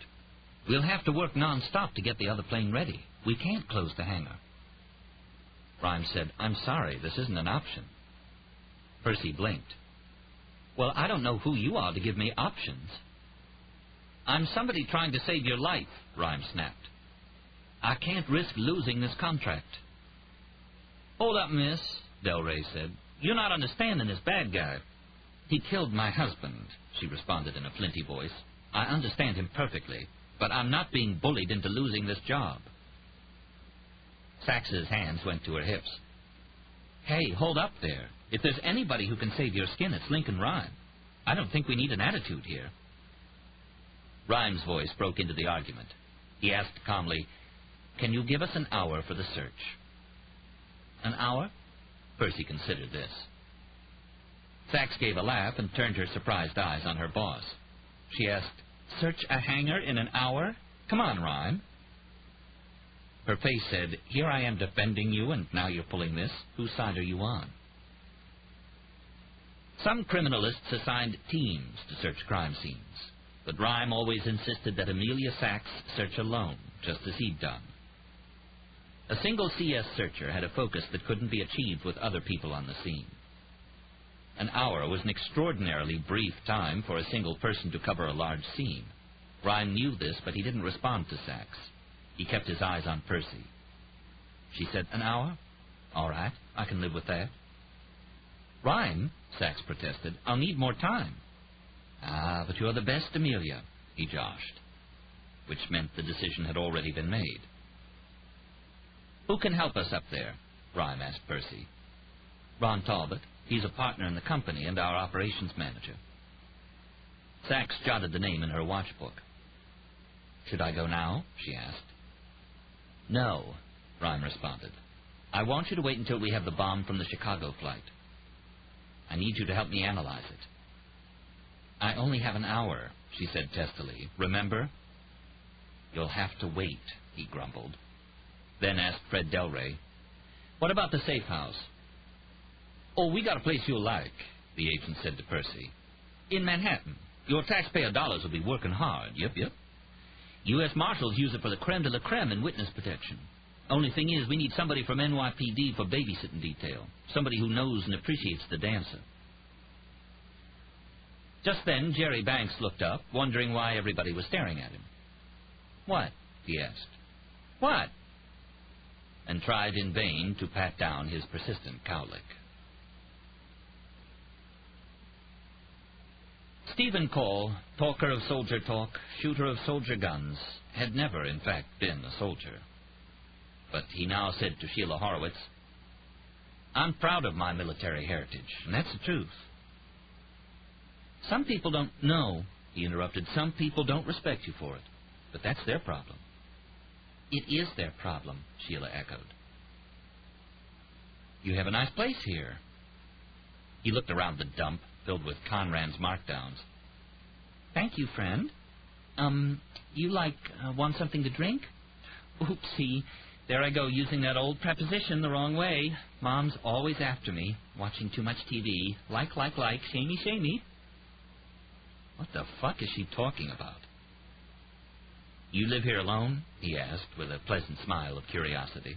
[SPEAKER 1] We'll have to work non-stop to get the other plane ready. We can't close the hangar. Rhyme said, I'm sorry, this isn't an option. Percy blinked. Well, I don't know who you are to give me options. I'm somebody trying to save your life, Rhyme snapped. I can't risk losing this contract. Hold up, miss, Del Rey said. You're not understanding this bad guy. He killed my husband, she responded in a flinty voice. I understand him perfectly, but I'm not being bullied into losing this job. Sax's hands went to her hips. Hey, hold up there. If there's anybody who can save your skin, it's Lincoln Rhyme. I don't think we need an attitude here. Rhyme's voice broke into the argument. He asked calmly, Can you give us an hour for the search? An hour? Percy considered this. Sachs gave a laugh and turned her surprised eyes on her boss. She asked, Search a hangar in an hour? Come on, Rhyme. Her face said, Here I am defending you, and now you're pulling this. Whose side are you on? Some criminalists assigned teams to search crime scenes, but Rhyme always insisted that Amelia Sachs search alone, just as he'd done. A single CS searcher had a focus that couldn't be achieved with other people on the scene. An hour was an extraordinarily brief time for a single person to cover a large scene. Rhyme knew this, but he didn't respond to Sachs. He kept his eyes on Percy. She said, An hour? All right, I can live with that. Rhyme, Sachs protested, I'll need more time. Ah, but you're the best, Amelia, he joshed, which meant the decision had already been made. Who can help us up there? Rhyme asked Percy. Ron Talbot. He's a partner in the company and our operations manager. Sachs jotted the name in her watchbook. Should I go now? She asked. No, Ryan responded. I want you to wait until we have the bomb from the Chicago flight. I need you to help me analyze it. I only have an hour, she said testily. Remember? You'll have to wait, he grumbled. Then asked Fred Delray, what about the safe house? Oh, we got a place you'll like, the agent said to Percy. In Manhattan. Your taxpayer dollars will be working hard. Yep. U.S. Marshals use it for the creme de la creme in witness protection. Only thing is, we need somebody from NYPD for babysitting detail. Somebody who knows and appreciates the dancer. Just then, Jerry Banks looked up, wondering why everybody was staring at him. What? He asked. What? And tried in vain to pat down his persistent cowlick. Stephen Cole, talker of soldier talk, shooter of soldier guns, had never, in fact, been a soldier. But he now said to Sheila Horowitz, I'm proud of my military heritage, and that's the truth. Some people don't know, he interrupted. Some people don't respect you for it. But that's their problem. It is their problem, Sheila echoed. You have a nice place here. He looked around the dump, filled with Conran's markdowns. Thank you, friend. You want something to drink? Oopsie. There I go, using that old preposition the wrong way. Mom's always after me, watching too much TV. Like, shamey. What the fuck is she talking about? You live here alone? He asked, with a pleasant smile of curiosity.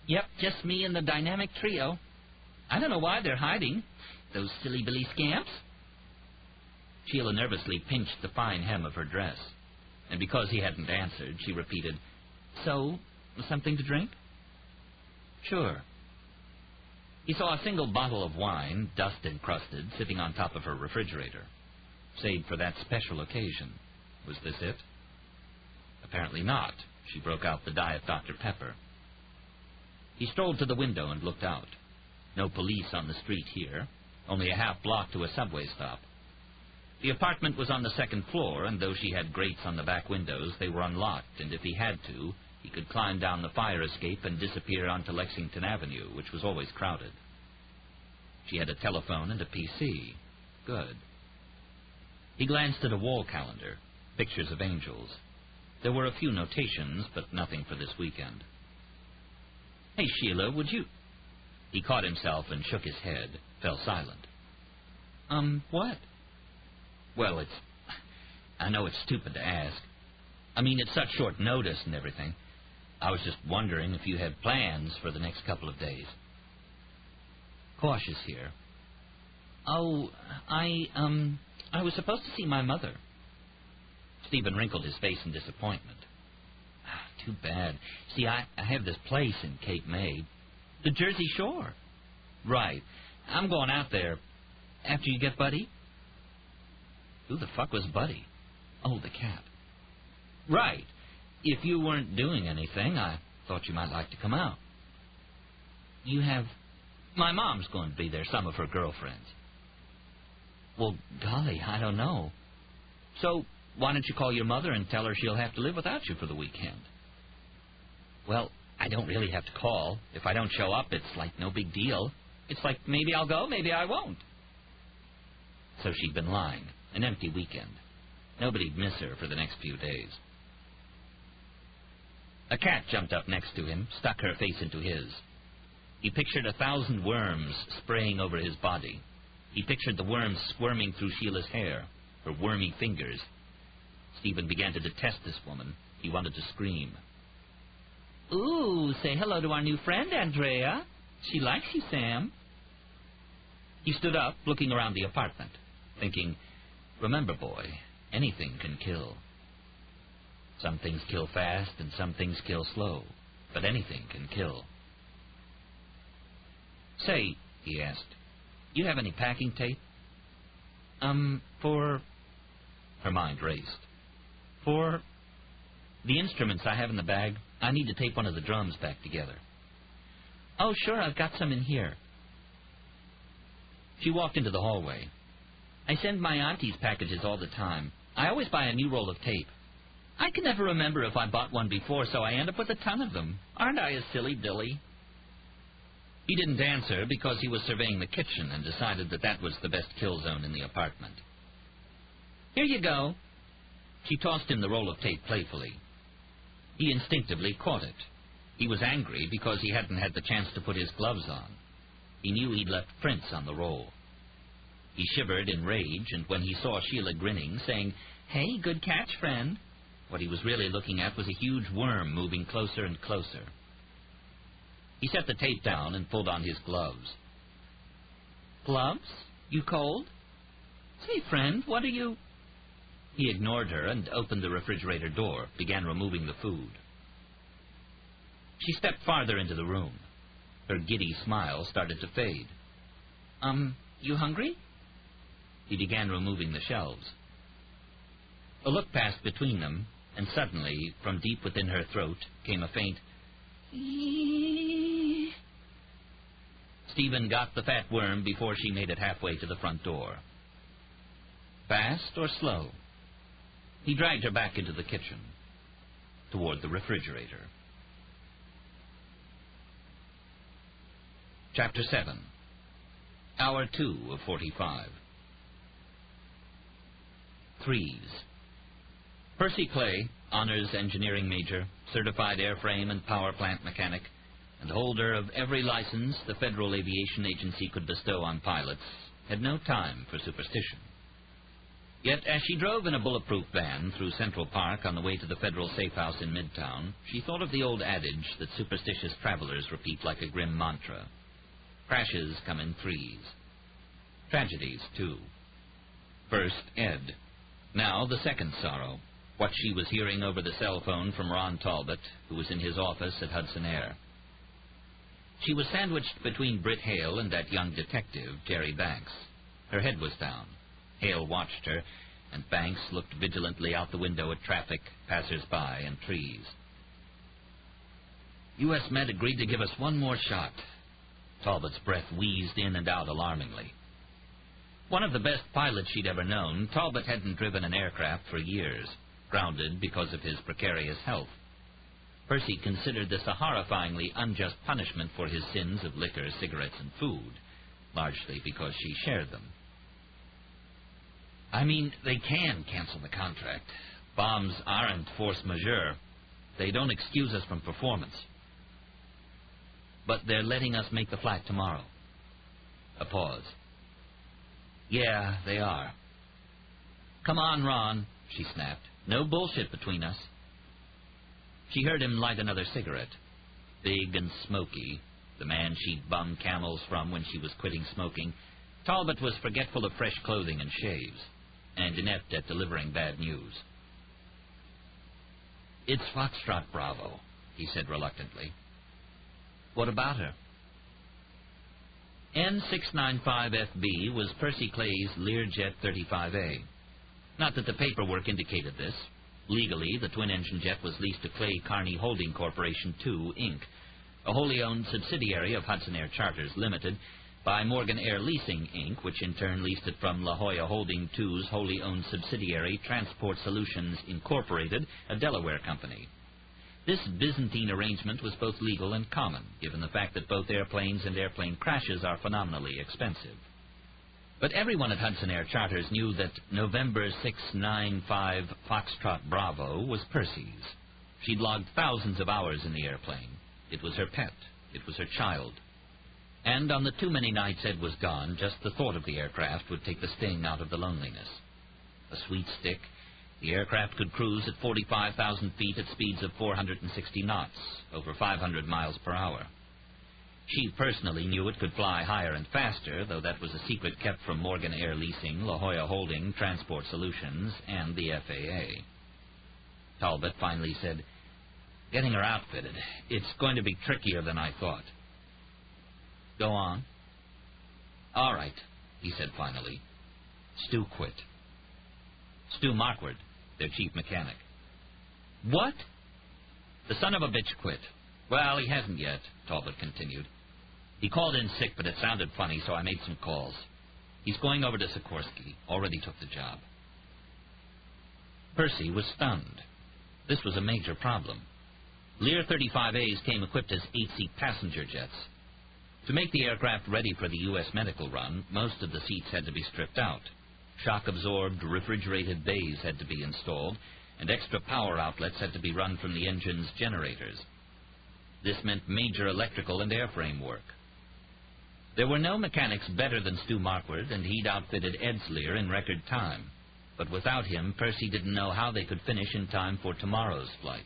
[SPEAKER 1] Yep, just me and the dynamic trio. I don't know why they're hiding. Those silly-billy scamps. Sheila nervously pinched the fine hem of her dress, and because he hadn't answered, she repeated, So, something to drink? Sure. He saw a single bottle of wine, dust-encrusted, sitting on top of her refrigerator, saved for that special occasion. Was this it? Apparently not. She broke out the Diet Dr. Pepper. He strolled to the window and looked out. No police on the street here, only a half block to a subway stop. The apartment was on the second floor, and though she had grates on the back windows, they were unlocked, and if he had to, he could climb down the fire escape and disappear onto Lexington Avenue, which was always crowded. She had a telephone and a PC. Good. He glanced at a wall calendar, pictures of angels. There were a few notations, but nothing for this weekend. Hey, Sheila, would you... He caught himself and shook his head, fell silent. What? Well, I know it's stupid to ask. I mean, it's such short notice and everything. I was just wondering if you had plans for the next couple of days. Cautious here. Oh, I was supposed to see my mother. Stephen wrinkled his face in disappointment. Too bad. See, I have this place in Cape May. The Jersey Shore. Right. I'm going out there. After you get Buddy? Who the fuck was Buddy? Oh, the cat. Right. If you weren't doing anything, I thought you might like to come out. You have... My mom's going to be there, some of her girlfriends. Well, golly, I don't know. So, why don't you call your mother and tell her she'll have to live without you for the weekend? Well, I don't really have to call. If I don't show up, it's like no big deal. It's like maybe I'll go, maybe I won't. So she'd been lying. An empty weekend. Nobody'd miss her for the next few days. A cat jumped up next to him, stuck her face into his. He pictured 1,000 worms spraying over his body. He pictured the worms squirming through Sheila's hair, her wormy fingers. Stephen began to detest this woman. He wanted to scream. Ooh, say hello to our new friend, Andrea. She likes you, Sam. He stood up, looking around the apartment, thinking, remember, boy, anything can kill. Some things kill fast and some things kill slow, but anything can kill. Say, he asked, you have any packing tape? For... Her mind raced. For the instruments I have in the bag, I need to tape one of the drums back together. Oh, sure, I've got some in here. She walked into the hallway. I send my aunties packages all the time. I always buy a new roll of tape.
[SPEAKER 2] I can never remember if I bought one before, so I end up with a ton of them. Aren't I a silly dilly?
[SPEAKER 1] He didn't answer because he was surveying the kitchen and decided that that was the best kill zone in the apartment.
[SPEAKER 2] Here you go.
[SPEAKER 1] She tossed him the roll of tape playfully. He instinctively caught it. He was angry because he hadn't had the chance to put his gloves on. He knew he'd left prints on the roll. He shivered in rage, and when he saw Sheila grinning, saying,
[SPEAKER 2] "Hey, good catch, friend,"
[SPEAKER 1] what he was really looking at was a huge worm moving closer and closer. He set the tape down and pulled on his gloves.
[SPEAKER 2] "Gloves? You cold? Say, friend, what are you—"
[SPEAKER 1] He ignored her and opened the refrigerator door, began removing the food. She stepped farther into the room. Her giddy smile started to fade.
[SPEAKER 2] You hungry?"
[SPEAKER 1] He began removing the shelves. A look passed between them, and suddenly, from deep within her throat, came a faint
[SPEAKER 2] "Eee."
[SPEAKER 1] Stephen got the fat worm before she made it halfway to the front door. Fast or slow? He dragged her back into the kitchen, toward the refrigerator. Chapter 7. Hour 2 of 45. Threes. Percy Clay, honors engineering major, certified airframe and power plant mechanic, and holder of every license the Federal Aviation Agency could bestow on pilots, had no time for superstition. Yet, as she drove in a bulletproof van through Central Park on the way to the Federal Safe House in Midtown, she thought of the old adage that superstitious travelers repeat like a grim mantra. Crashes come in threes. Tragedies, too. First, Ed. Now, the second sorrow. What she was hearing over the cell phone from Ron Talbot, who was in his office at Hudson Air. She was sandwiched between Britt Hale and that young detective, Jerry Banks. Her head was down. Hale watched her, and Banks looked vigilantly out the window at traffic, passers-by, and trees. U.S. Med agreed to give us one more shot. Talbot's breath wheezed in and out alarmingly. One of the best pilots she'd ever known, Talbot hadn't driven an aircraft for years, grounded because of his precarious health. Percy considered this a horrifyingly unjust punishment for his sins of liquor, cigarettes, and food, largely because she shared them. I mean, they can cancel the contract. Bombs aren't force majeure. They don't excuse us from performance. But they're letting us make the flight tomorrow. A pause. Yeah, they are. Come on, Ron, she snapped. No bullshit between us. She heard him light another cigarette. Big and smoky, the man she'd bummed Camels from when she was quitting smoking, Talbot was forgetful of fresh clothing and shaves, and inept at delivering bad news. It's Foxtrot Bravo, he said reluctantly. What about her? N695FB was Percy Clay's Learjet 35A. Not that the paperwork indicated this. Legally, the twin-engine jet was leased to Clay Carney Holding Corporation II, Inc., a wholly owned subsidiary of Hudson Air Charters Limited, by Morgan Air Leasing, Inc., which in turn leased it from La Jolla Holding II's wholly owned subsidiary Transport Solutions, Incorporated, a Delaware company. This Byzantine arrangement was both legal and common, given the fact that both airplanes and airplane crashes are phenomenally expensive. But everyone at Hudson Air Charters knew that November 695 Foxtrot Bravo was Percy's. She'd logged thousands of hours in the airplane. It was her pet. It was her child. And on the too many nights Ed was gone, just the thought of the aircraft would take the sting out of the loneliness. A sweet stick, the aircraft could cruise at 45,000 feet at speeds of 460 knots, over 500 miles per hour. She personally knew it could fly higher and faster, though that was a secret kept from Morgan Air Leasing, La Jolla Holding, Transport Solutions, and the FAA. Talbot finally said, "Getting her outfitted. It's going to be trickier than I thought." "Go on." "All right," he said finally. Stu quit. Stu Markward, their chief mechanic. "What?" "The son of a bitch quit." "Well, he hasn't yet," Talbot continued. "He called in sick, but it sounded funny, so I made some calls. He's going over to Sikorsky. Already took the job." Percy was stunned. This was a major problem. Lear 35As came equipped as 8-seat passenger jets. To make the aircraft ready for the U.S. medical run, most of the seats had to be stripped out. Shock-absorbed, refrigerated bays had to be installed, and extra power outlets had to be run from the engine's generators. This meant major electrical and airframe work. There were no mechanics better than Stu Marquardt, and he'd outfitted Ed's Lear in record time. But without him, Percy didn't know how they could finish in time for tomorrow's flight.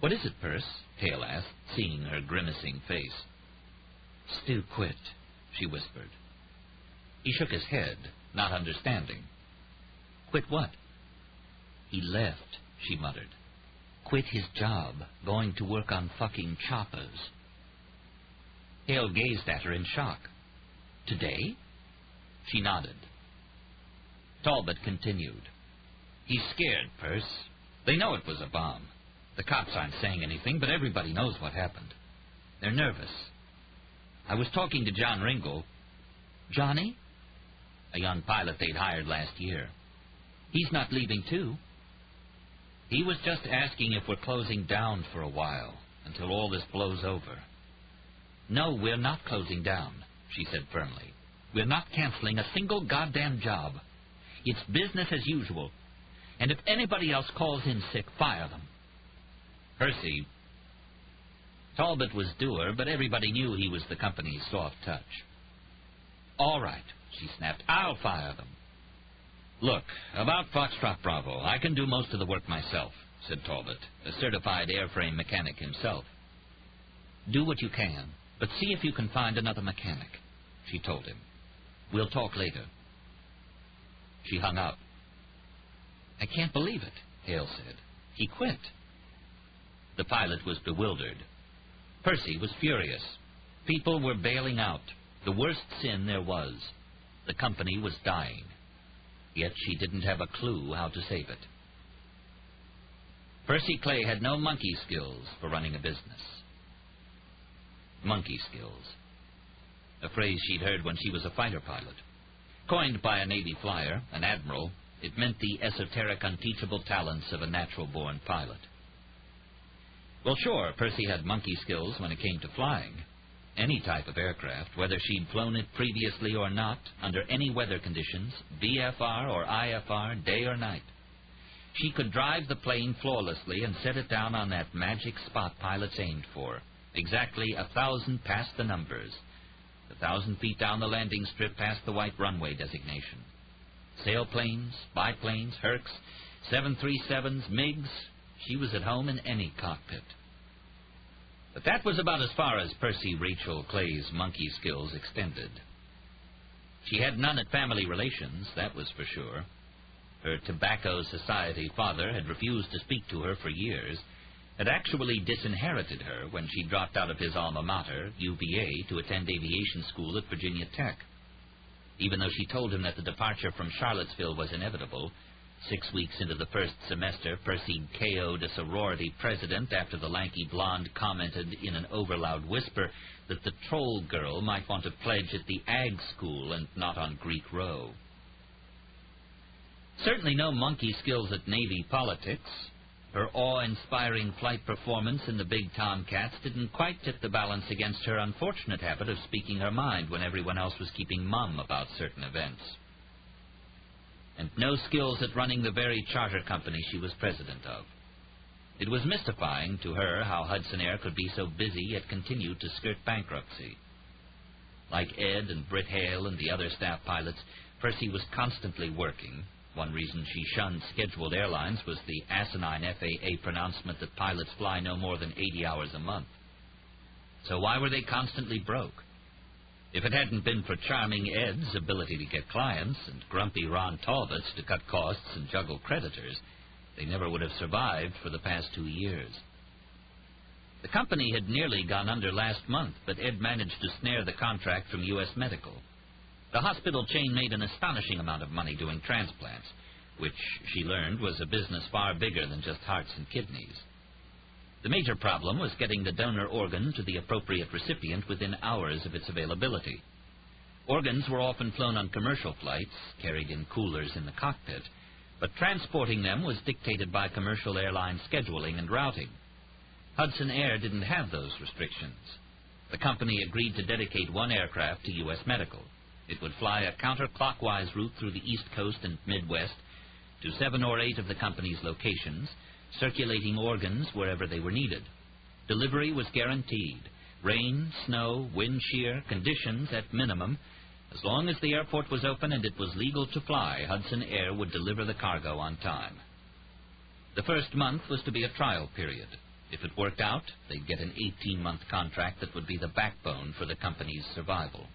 [SPEAKER 1] "What is it, Perce?" Hale asked, seeing her grimacing face. "Stu quit," she whispered. He shook his head, not understanding. "Quit what?" "He left," she muttered. "Quit his job, going to work on fucking choppers." Hale gazed at her in shock. "Today?" She nodded. Talbot continued. "He's scared, Perce. They know it was a bomb. The cops aren't saying anything, but everybody knows what happened. They're nervous. I was talking to John Ringel." "Johnny?" "A young pilot they'd hired last year." "He's not leaving, too?" "He was just asking if we're closing down for a while, until all this blows over." "No, we're not closing down," she said firmly. "We're not canceling a single goddamn job. It's business as usual. And if anybody else calls in sick, fire them." "Percy..." Talbot was dour, but everybody knew he was the company's soft touch. "All right," she snapped. "I'll fire them." "Look, about Foxtrot Bravo, I can do most of the work myself," said Talbot, a certified airframe mechanic himself. "Do what you can, but see if you can find another mechanic," she told him. "We'll talk later." She hung up. "I can't believe it," Hale said. "He quit." The pilot was bewildered. Percy was furious. People were bailing out. The worst sin there was. The company was dying. Yet she didn't have a clue how to save it. Percy Clay had no monkey skills for running a business. Monkey skills. A phrase she'd heard when she was a fighter pilot. Coined by a Navy flyer, an admiral, it meant the esoteric, unteachable talents of a natural-born pilot. Well, sure, Percy had monkey skills when it came to flying. Any type of aircraft, whether she'd flown it previously or not, under any weather conditions, VFR or IFR, day or night. She could drive the plane flawlessly and set it down on that magic spot pilots aimed for, exactly 1,000 past the numbers, 1,000 feet down the landing strip past the white runway designation. Sailplanes, biplanes, Hercs, 737s, MiGs, she was at home in any cockpit. But that was about as far as Percy Rachel Clay's monkey skills extended. She had none at family relations, that was for sure. Her Tobacco Society father had refused to speak to her for years, had actually disinherited her when she dropped out of his alma mater, UVA, to attend aviation school at Virginia Tech. Even though she told him that the departure from Charlottesville was inevitable, 6 weeks into the first semester, Percy KO'd a sorority president after the lanky blonde commented in an overloud whisper that the troll girl might want to pledge at the ag school and not on Greek Row. Certainly no monkey skills at Navy politics. Her awe-inspiring flight performance in the big Tomcats didn't quite tip the balance against her unfortunate habit of speaking her mind when everyone else was keeping mum about certain events. And no skills at running the very charter company she was president of. It was mystifying to her how Hudson Air could be so busy yet continue to skirt bankruptcy. Like Ed and Britt Hale and the other staff pilots, Percy was constantly working. One reason she shunned scheduled airlines was the asinine FAA pronouncement that pilots fly no more than 80 hours a month. So why were they constantly broke? If it hadn't been for charming Ed's ability to get clients and grumpy Ron Talbot's to cut costs and juggle creditors, they never would have survived for the past 2 years. The company had nearly gone under last month, but Ed managed to snare the contract from U.S. Medical. The hospital chain made an astonishing amount of money doing transplants, which she learned was a business far bigger than just hearts and kidneys. The major problem was getting the donor organ to the appropriate recipient within hours of its availability. Organs were often flown on commercial flights, carried in coolers in the cockpit, but transporting them was dictated by commercial airline scheduling and routing. Hudson Air didn't have those restrictions. The company agreed to dedicate one aircraft to U.S. Medical. It would fly a counterclockwise route through the East Coast and Midwest to 7 or 8 of the company's locations, circulating organs wherever they were needed. Delivery was guaranteed. Rain, snow, wind shear, conditions at minimum. As long as the airport was open and it was legal to fly, Hudson Air would deliver the cargo on time. The first month was to be a trial period. If it worked out, they'd get an 18-month contract that would be the backbone for the company's survival.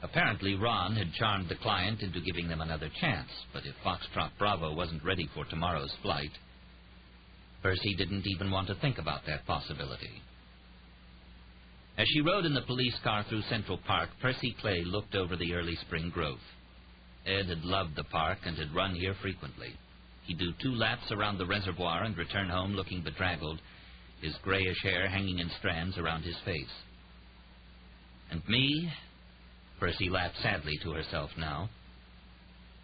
[SPEAKER 1] Apparently, Ron had charmed the client into giving them another chance, but if Foxtrot Bravo wasn't ready for tomorrow's flight, Percy didn't even want to think about that possibility. As she rode in the police car through Central Park, Percy Clay looked over the early spring growth. Ed had loved the park and had run here frequently. He'd do 2 laps around the reservoir and return home looking bedraggled, his grayish hair hanging in strands around his face. And me? Percy laughed sadly to herself now.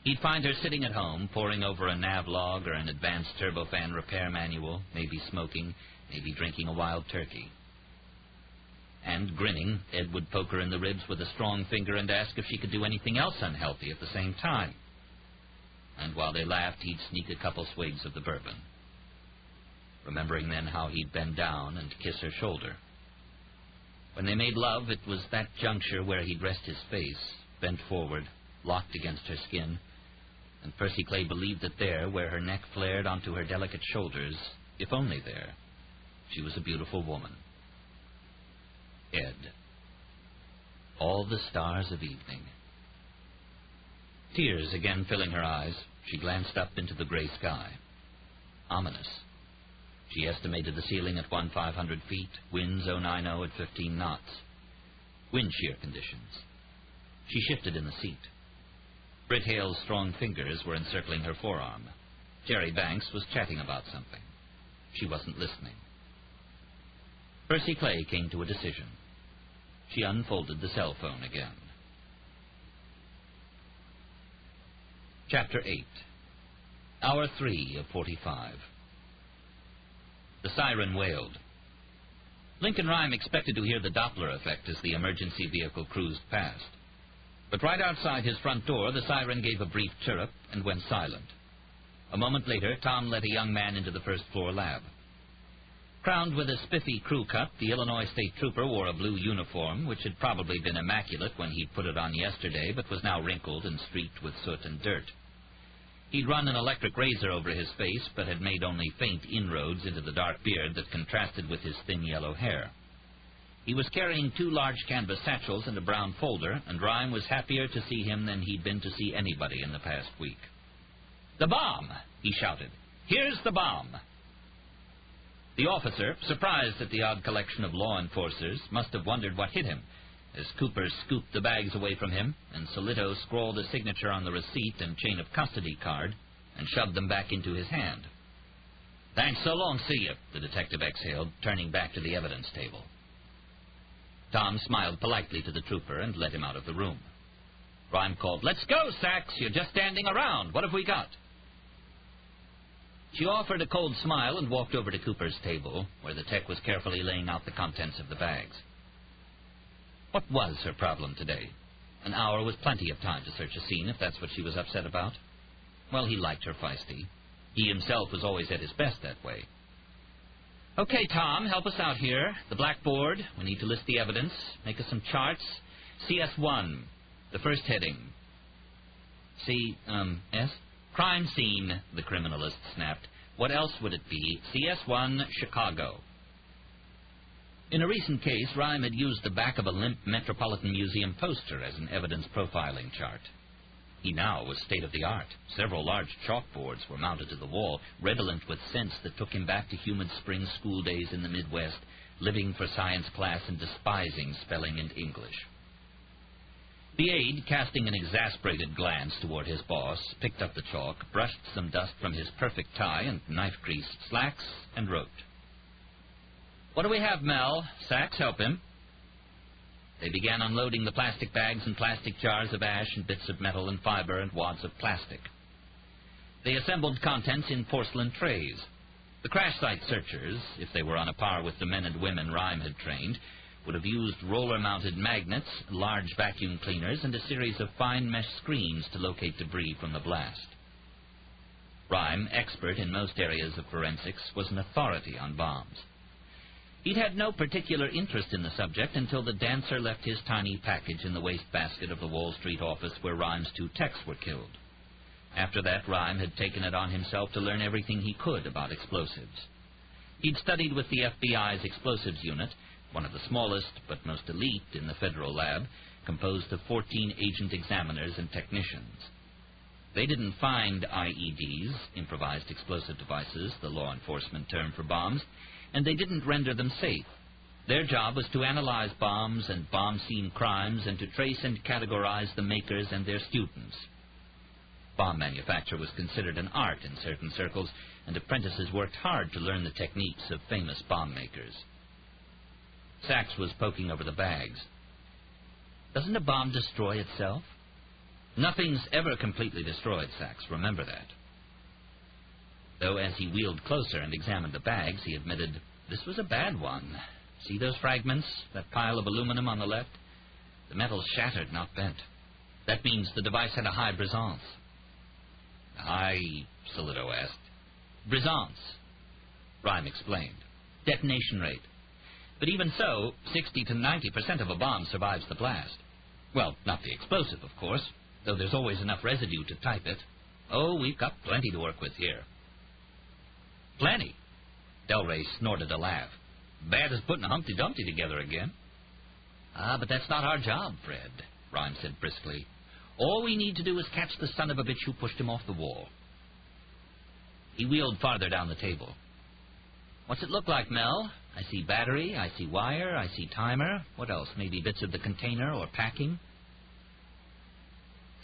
[SPEAKER 1] He'd find her sitting at home, poring over a navlog or an advanced turbofan repair manual, maybe smoking, maybe drinking a wild turkey. And, grinning, Ed would poke her in the ribs with a strong finger and ask if she could do anything else unhealthy at the same time. And while they laughed, he'd sneak a couple swigs of the bourbon, remembering then how he'd bend down and kiss her shoulder. When they made love, it was that juncture where he'd rest his face, bent forward, locked against her skin, and Percy Clay believed that there, where her neck flared onto her delicate shoulders, if only there, she was a beautiful woman. Ed. All the stars of evening. Tears again filling her eyes, she glanced up into the gray sky. Ominous. She estimated the ceiling at 1,500 feet, winds 090 at 15 knots. Wind shear conditions. She shifted in the seat. Britt Hale's strong fingers were encircling her forearm. Jerry Banks was chatting about something. She wasn't listening. Percy Clay came to a decision. She unfolded the cell phone again. Chapter 8. Hour 3 of 45. The siren wailed. Lincoln Rhyme expected to hear the Doppler effect as the emergency vehicle cruised past. But right outside his front door, the siren gave a brief chirrup and went silent. A moment later, Tom led a young man into the first-floor lab. Crowned with a spiffy crew cut, the Illinois State Trooper wore a blue uniform, which had probably been immaculate when he'd put it on yesterday, but was now wrinkled and streaked with soot and dirt. He'd run an electric razor over his face, but had made only faint inroads into the dark beard that contrasted with his thin yellow hair. He was carrying 2 large canvas satchels and a brown folder, and Rhyme was happier to see him than he'd been to see anybody in the past week. "The bomb!" he shouted. "Here's the bomb!" The officer, surprised at the odd collection of law enforcers, must have wondered what hit him, as Cooper scooped the bags away from him, and Solito scrawled a signature on the receipt and chain of custody card, and shoved them back into his hand. "Thanks, so long, see you," the detective exhaled, turning back to the evidence table. Tom smiled politely to the trooper and led him out of the room. Rhyme called, "Let's go, Sachs! You're just standing around. What have we got?" She offered a cold smile and walked over to Cooper's table, where the tech was carefully laying out the contents of the bags. What was her problem today? An hour was plenty of time to search a scene, if that's what she was upset about. Well, he liked her feisty. He himself was always at his best that way. "Okay, Tom, help us out here. The blackboard. We need to list the evidence. Make us some charts. CS1. The first heading. S? Crime scene," the criminalist snapped. "What else would it be? CS1, Chicago." In a recent case, Rhyme had used the back of a limp Metropolitan Museum poster as an evidence profiling chart. He now was state-of-the-art. Several large chalkboards were mounted to the wall, redolent with scents that took him back to humid spring school days in the Midwest, living for science class and despising spelling and English. The aide, casting an exasperated glance toward his boss, picked up the chalk, brushed some dust from his perfect tie and knife-greased slacks, and wrote. "What do we have, Mel? Sachs, help him." They began unloading the plastic bags and plastic jars of ash and bits of metal and fiber and wads of plastic. They assembled contents in porcelain trays. The crash site searchers, if they were on a par with the men and women Rhyme had trained, would have used roller-mounted magnets, large vacuum cleaners, and a series of fine mesh screens to locate debris from the blast. Rhyme, expert in most areas of forensics, was an authority on bombs. He'd had no particular interest in the subject until the dancer left his tiny package in the wastebasket of the Wall Street office where Rhyme's 2 techs were killed. After that, Rhyme had taken it on himself to learn everything he could about explosives. He'd studied with the FBI's explosives unit, one of the smallest but most elite in the federal lab, composed of 14 agent examiners and technicians. They didn't find IEDs, improvised explosive devices, the law enforcement term for bombs, and they didn't render them safe. Their job was to analyze bombs and bomb scene crimes and to trace and categorize the makers and their students. Bomb manufacture was considered an art in certain circles, and apprentices worked hard to learn the techniques of famous bomb makers. Sachs was poking over the bags. Doesn't a bomb destroy itself? Nothing's ever completely destroyed, Sachs. Remember that. Though as he wheeled closer and examined the bags, he admitted, this was a bad one. See those fragments? That pile of aluminum on the left? The metal's shattered, not bent. That means the device had a high brisance. High, Solido asked. Brisance, Rhyme explained. Detonation rate. But even so, 60 to 90% of a bomb survives the blast. Well, not the explosive, of course, though there's always enough residue to type it. Oh, we've got plenty to work with here. Plenty. Delray snorted a laugh. Bad as putting a Humpty Dumpty together again. But that's not our job, Fred, Rhyme said briskly. All we need to do is catch the son of a bitch who pushed him off the wall. He wheeled farther down the table. What's it look like, Mel? I see battery, I see wire, I see timer. What else? Maybe bits of the container or packing?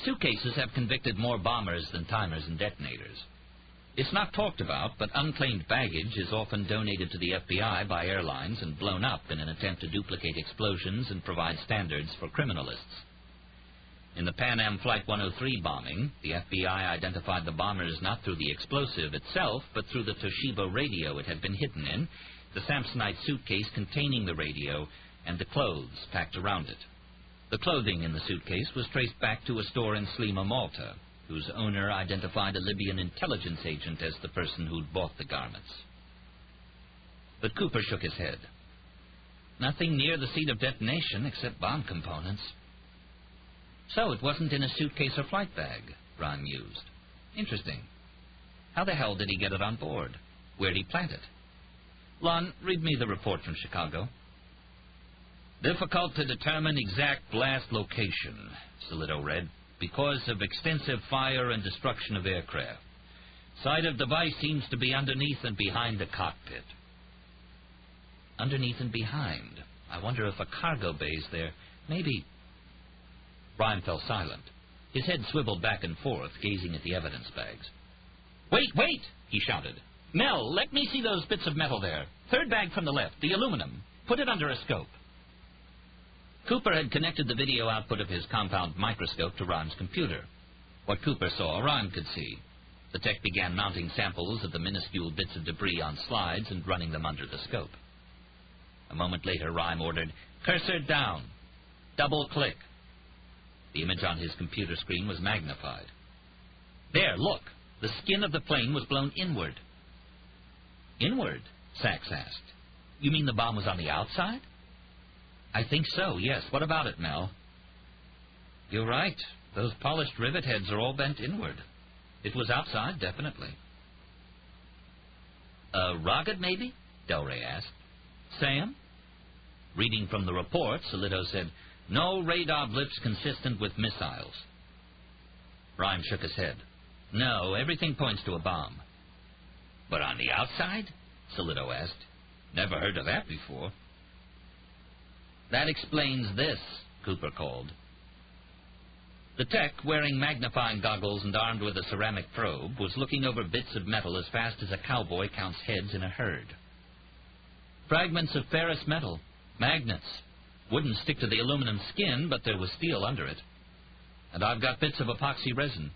[SPEAKER 1] Suitcases have convicted more bombers than timers and detonators. It's not talked about, but unclaimed baggage is often donated to the FBI by airlines and blown up in an attempt to duplicate explosions and provide standards for criminalists. In the Pan Am Flight 103 bombing, the FBI identified the bombers not through the explosive itself, but through the Toshiba radio it had been hidden in, the Samsonite suitcase containing the radio, and the clothes packed around it. The clothing in the suitcase was traced back to a store in Slima, Malta, whose owner identified a Libyan intelligence agent as the person who'd bought the garments. But Cooper shook his head. Nothing near the seat of detonation except bomb components. So it wasn't in a suitcase or flight bag, Rhyme mused. Interesting. How the hell did he get it on board? Where'd he plant it? Lon, read me the report from Chicago. Difficult to determine exact blast location, Solido read, because of extensive fire and destruction of aircraft. Site of device seems to be underneath and behind the cockpit. Underneath and behind. I wonder if a cargo bay's there. Maybe... Rhyme fell silent. His head swiveled back and forth, gazing at the evidence bags. Wait, wait, he shouted. Mel, let me see those bits of metal there. Third bag from the left, the aluminum. Put it under a scope. Cooper had connected the video output of his compound microscope to Rhyme's computer. What Cooper saw, Rhyme could see. The tech began mounting samples of the minuscule bits of debris on slides and running them under the scope. A moment later, Rhyme ordered, Cursor down. Double-click. The image on his computer screen was magnified. There, look. The skin of the plane was blown inward. Inward? Sachs asked. You mean the bomb was on the outside? I think so, yes. What about it, Mel? You're right. Those polished rivet heads are all bent inward. It was outside, definitely. A rocket, maybe? Delray asked. Sam? Reading from the report, Solido said, no radar blips consistent with missiles. Rhyme shook his head. No, everything points to a bomb. But on the outside? Solido asked. Never heard of that before. That explains this, Cooper called. The tech, wearing magnifying goggles and armed with a ceramic probe, was looking over bits of metal as fast as a cowboy counts heads in a herd. Fragments of ferrous metal, magnets. Wouldn't stick to the aluminum skin, but there was steel under it. And I've got bits of epoxy resin.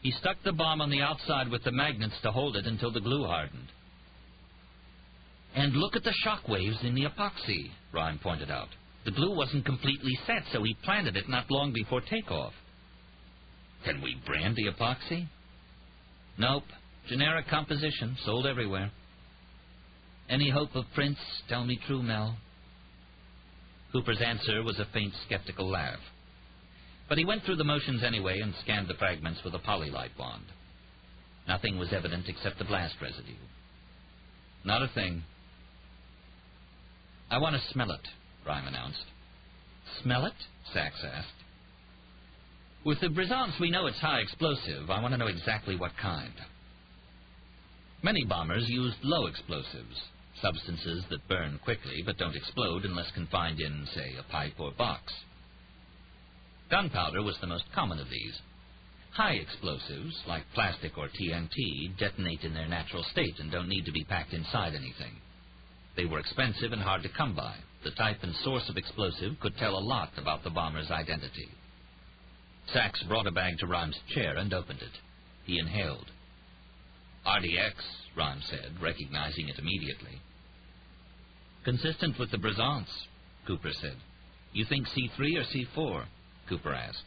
[SPEAKER 1] He stuck the bomb on the outside with the magnets to hold it until the glue hardened. And look at the shock waves in the epoxy, Rhyme pointed out. The glue wasn't completely set, so he planted it not long before takeoff. Can we brand the epoxy? Nope. Generic composition, sold everywhere. Any hope of prints? Tell me true, Mel. Cooper's answer was a faint, skeptical laugh. But he went through the motions anyway and scanned the fragments with a polylight wand. Nothing was evident except the blast residue. Not a thing. I want to smell it, Rhyme announced. Smell it? Sachs asked. With the brisance, we know it's high explosive. I want to know exactly what kind. Many bombers used low explosives, substances that burn quickly but don't explode unless confined in, say, a pipe or box. Gunpowder was the most common of these. High explosives, like plastic or TNT, detonate in their natural state and don't need to be packed inside anything. They were expensive and hard to come by. The type and source of explosive could tell a lot about the bomber's identity. Sachs brought a bag to Rhyme's chair and opened it. He inhaled. RDX, Rhyme said, recognizing it immediately. Consistent with the brisance, Cooper said. You think C3 or C4? Cooper asked.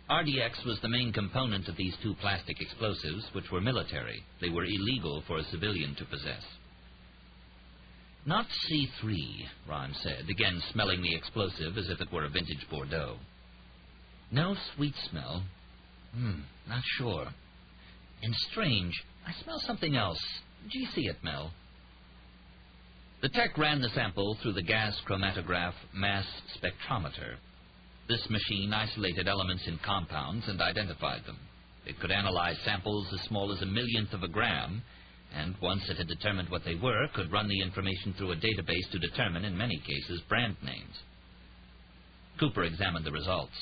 [SPEAKER 1] RDX was the main component of these two plastic explosives, which were military. They were illegal for a civilian to possess. Not C3, Rhyme said, again smelling the explosive as if it were a vintage Bordeaux. No sweet smell. Not sure. And strange, I smell something else. Do you see it, Mel? The tech ran the sample through the gas chromatograph mass spectrometer. This machine isolated elements in compounds and identified them. It could analyze samples as small as a millionth of a gram, and once it had determined what they were, could run the information through a database to determine, in many cases, brand names. Cooper examined the results.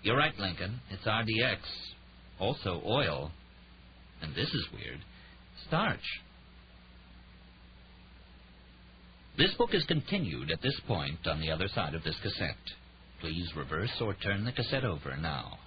[SPEAKER 1] You're right, Lincoln. It's RDX. Also oil. And this is weird. Starch. This book is continued at this point on the other side of this cassette. Please reverse or turn the cassette over now.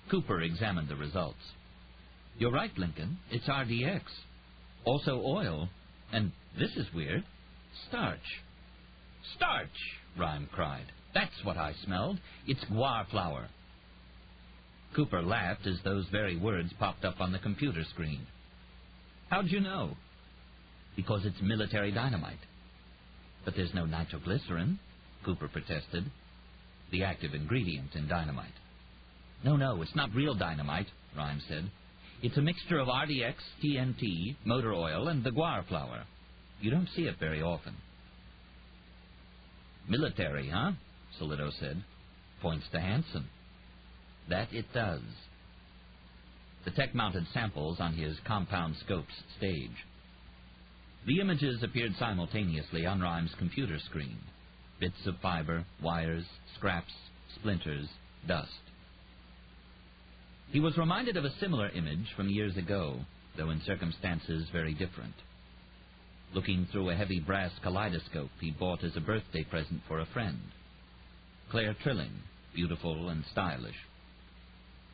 [SPEAKER 1] Cooper examined the results. You're right, Lincoln. It's RDX. Also oil. And this is weird. Starch. Starch! Rhyme cried. That's what I smelled. It's guar flour. Cooper laughed as those very words popped up on the computer screen. How'd you know? Because it's military dynamite. But there's no nitroglycerin, Cooper protested. The active ingredient in dynamite. No, it's not real dynamite, Rhyme said. It's a mixture of RDX, TNT, motor oil, and the guar flour. You don't see it very often. Military, huh? Solido said. Points to Hanson. That it does. The tech mounted samples on his compound scopes stage. The images appeared simultaneously on Rhyme's computer screen. Bits of fiber, wires, scraps, splinters, dust. He was reminded of a similar image from years ago, though in circumstances very different. Looking through a heavy brass kaleidoscope he bought as a birthday present for a friend. Claire Trilling, beautiful and stylish.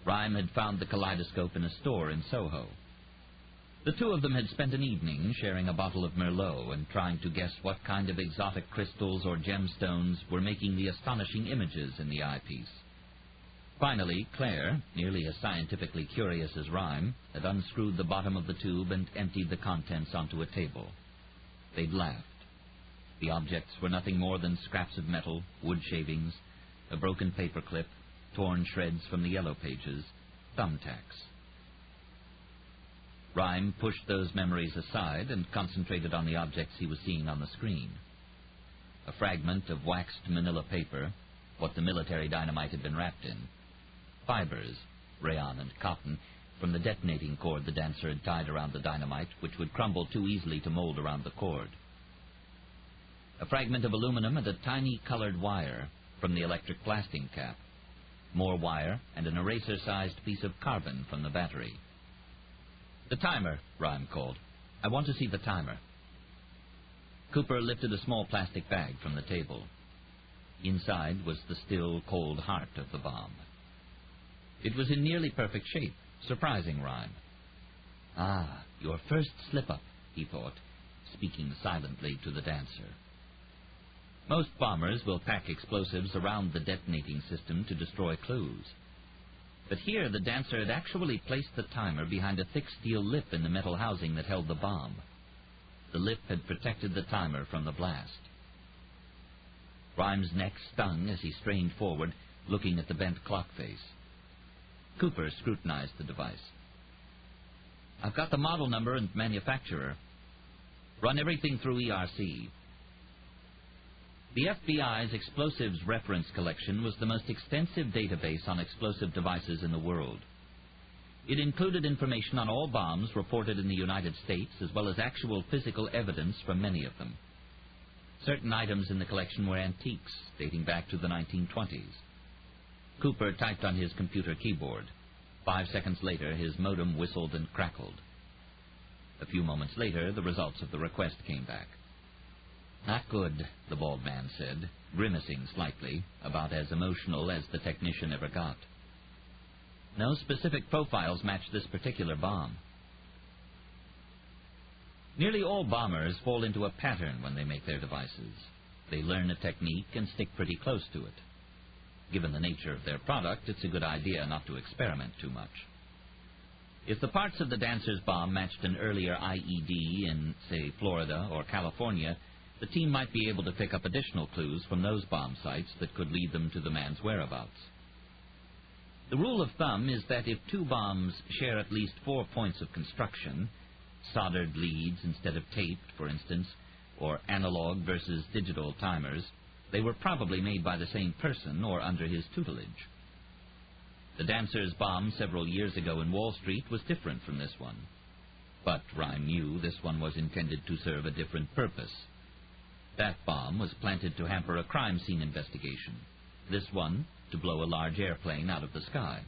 [SPEAKER 1] Rhyme had found the kaleidoscope in a store in Soho. The two of them had spent an evening sharing a bottle of Merlot and trying to guess what kind of exotic crystals or gemstones were making the astonishing images in the eyepiece. Finally, Claire, nearly as scientifically curious as Rhyme, had unscrewed the bottom of the tube and emptied the contents onto a table. They'd laughed. The objects were nothing more than scraps of metal, wood shavings, a broken paperclip, torn shreds from the yellow pages, thumbtacks. Rhyme pushed those memories aside and concentrated on the objects he was seeing on the screen. A fragment of waxed manila paper, what the military dynamite had been wrapped in. Fibers, rayon and cotton, from the detonating cord the dancer had tied around the dynamite, which would crumble too easily to mold around the cord. A fragment of aluminum and a tiny colored wire from the electric blasting cap. More wire and an eraser-sized piece of carbon from the battery. "The timer," Rhyme called. "I want to see the timer." Cooper lifted a small plastic bag from the table. Inside was the still, cold heart of the bomb. It was in nearly perfect shape, surprising Rhyme. "Ah, your first slip-up," he thought, speaking silently to the dancer. Most bombers will pack explosives around the detonating system to destroy clues. But here the dancer had actually placed the timer behind a thick steel lip in the metal housing that held the bomb. The lip had protected the timer from the blast. Rhyme's neck stung as he strained forward, looking at the bent clock face. Cooper scrutinized the device. "I've got the model number and manufacturer. Run everything through ERC." The FBI's explosives reference collection was the most extensive database on explosive devices in the world. It included information on all bombs reported in the United States, as well as actual physical evidence from many of them. Certain items in the collection were antiques, dating back to the 1920s. Cooper typed on his computer keyboard. 5 seconds later, his modem whistled and crackled. A few moments later, the results of the request came back. "Not good," the bald man said, grimacing slightly, about as emotional as the technician ever got. "No specific profiles match this particular bomb." Nearly all bombers fall into a pattern when they make their devices. They learn a technique and stick pretty close to it. Given the nature of their product, it's a good idea not to experiment too much. If the parts of the dancer's bomb matched an earlier IED in, say, Florida or California, the team might be able to pick up additional clues from those bomb sites that could lead them to the man's whereabouts. The rule of thumb is that if two bombs share at least 4 points of construction, soldered leads instead of taped, for instance, or analog versus digital timers, they were probably made by the same person or under his tutelage. The dancer's bomb several years ago in Wall Street was different from this one. But Rhyme knew this one was intended to serve a different purpose. That bomb was planted to hamper a crime scene investigation. This one, to blow a large airplane out of the sky.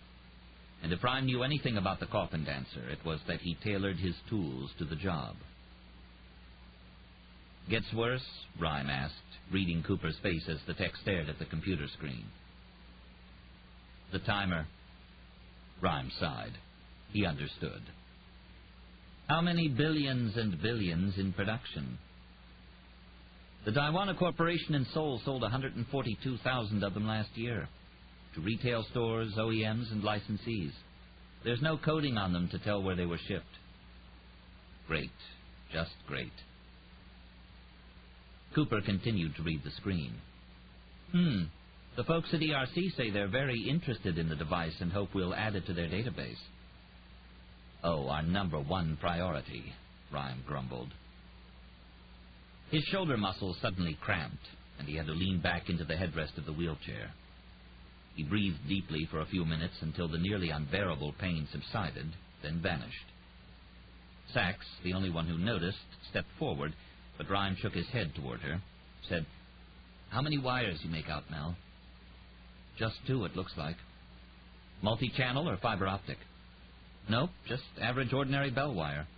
[SPEAKER 1] And if Rhyme knew anything about the Coffin Dancer, it was that he tailored his tools to the job. "Gets worse?" Rhyme asked, reading Cooper's face as the tech stared at the computer screen. "The timer." Rhyme sighed. He understood. "How many billions and billions in production?" "The Diwana Corporation in Seoul sold 142,000 of them last year. To retail stores, OEMs, and licensees. There's no coding on them to tell where they were shipped." "Great. Just great." Cooper continued to read the screen. The folks at ERC say they're very interested in the device and hope we'll add it to their database." "Oh, our #1 priority," Rhyme grumbled. His shoulder muscles suddenly cramped, and he had to lean back into the headrest of the wheelchair. He breathed deeply for a few minutes until the nearly unbearable pain subsided, then vanished. Sachs, the only one who noticed, stepped forward, but Rhyme shook his head toward her, said, How many wires you make out, Mel? Just 2, it looks like. Multi-channel or fiber optic? Nope, just average ordinary bell wire.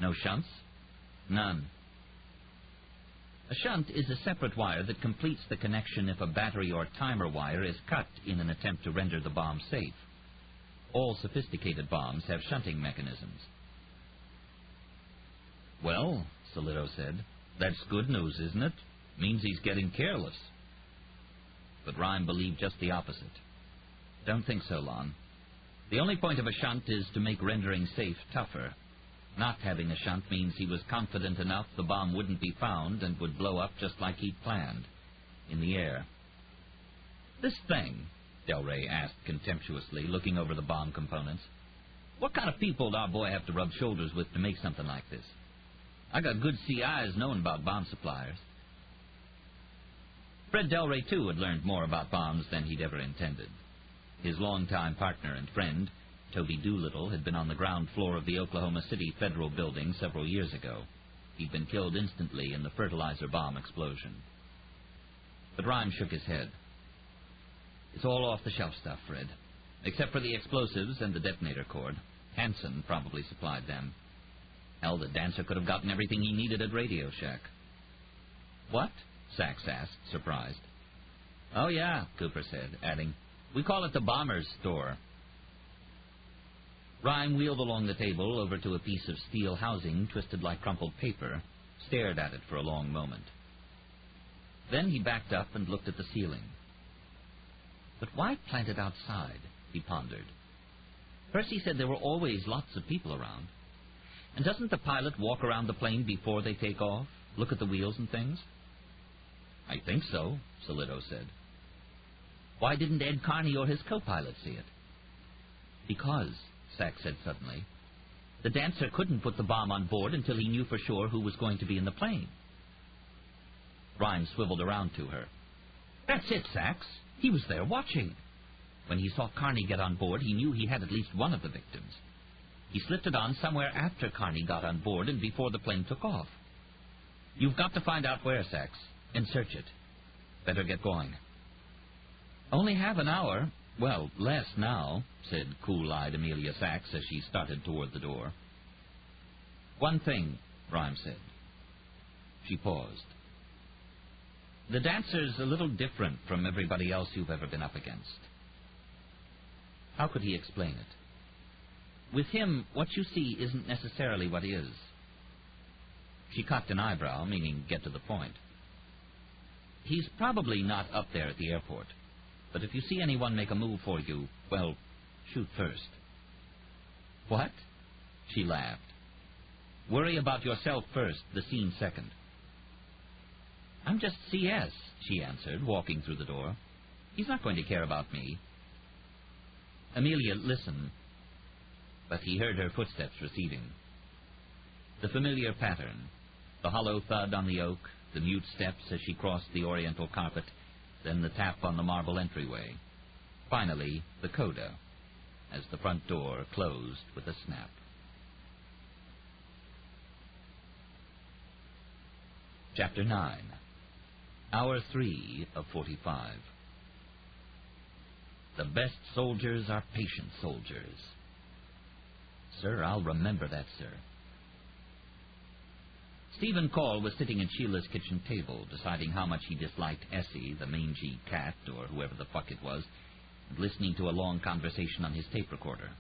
[SPEAKER 1] No shunts? None. A shunt is a separate wire that completes the connection if a battery or timer wire is cut in an attempt to render the bomb safe. All sophisticated bombs have shunting mechanisms. Well, Solito said, that's good news, isn't it? Means he's getting careless. But Rhyme believed just the opposite. Don't think so, Lon. The only point of a shunt is to make rendering safe tougher. Not having a shunt means he was confident enough the bomb wouldn't be found and would blow up just like he'd planned, in the air. This thing, Del Rey asked contemptuously, looking over the bomb components. What kind of people our boy have to rub shoulders with to make something like this? I got good CIs knowing about bomb suppliers. Fred Del Rey, too, had learned more about bombs than he'd ever intended. His longtime partner and friend, Toby Doolittle, had been on the ground floor of the Oklahoma City Federal Building several years ago. He'd been killed instantly in the fertilizer bomb explosion. But Rhyme shook his head. It's all off-the-shelf stuff, Fred. Except for the explosives and the detonator cord. Hanson probably supplied them. Hell, the Dancer could have gotten everything he needed at Radio Shack. What? Sachs asked, surprised. Oh, yeah, Cooper said, adding, we call it the Bomber's Store. Rhyme wheeled along the table over to a piece of steel housing twisted like crumpled paper, stared at it for a long moment. Then he backed up and looked at the ceiling. But why plant it outside? He pondered. Percy said there were always lots of people around. And doesn't the pilot walk around the plane before they take off? Look at the wheels and things? I think so, Solito said. Why didn't Ed Carney or his co-pilot see it? Because, Sachs said suddenly, the Dancer couldn't put the bomb on board until he knew for sure who was going to be in the plane. Rhyme swiveled around to her. That's it, Sachs. He was there watching. When he saw Carney get on board, he knew he had at least one of the victims. He slipped it on somewhere after Carney got on board and before the plane took off. You've got to find out where, Sachs, and search it. Better get going. Only have an hour. Well, less now, said cool-eyed Amelia Sachs as she started toward the door. One thing, Rhyme said. She paused. The Dancer's a little different from everybody else you've ever been up against. How could he explain it? With him, what you see isn't necessarily what is. She cocked an eyebrow, meaning get to the point. He's probably not up there at the airport, but if you see anyone make a move for you, well, shoot first. What? She laughed. Worry about yourself first, the scene second. I'm just CS, she answered, walking through the door. He's not going to care about me. Amelia, listen. But he heard her footsteps receding. The familiar pattern, the hollow thud on the oak, the mute steps as she crossed the oriental carpet, then the tap on the marble entryway. Finally, the coda, as the front door closed with a snap. Chapter 9. Hour 3 of 45. The best soldiers are patient soldiers. Sir, I'll remember that, sir. Stephen Call was sitting at Sheila's kitchen table, deciding how much he disliked Essie, the mangy cat, or whoever the fuck it was, and listening to a long conversation on his tape recorder.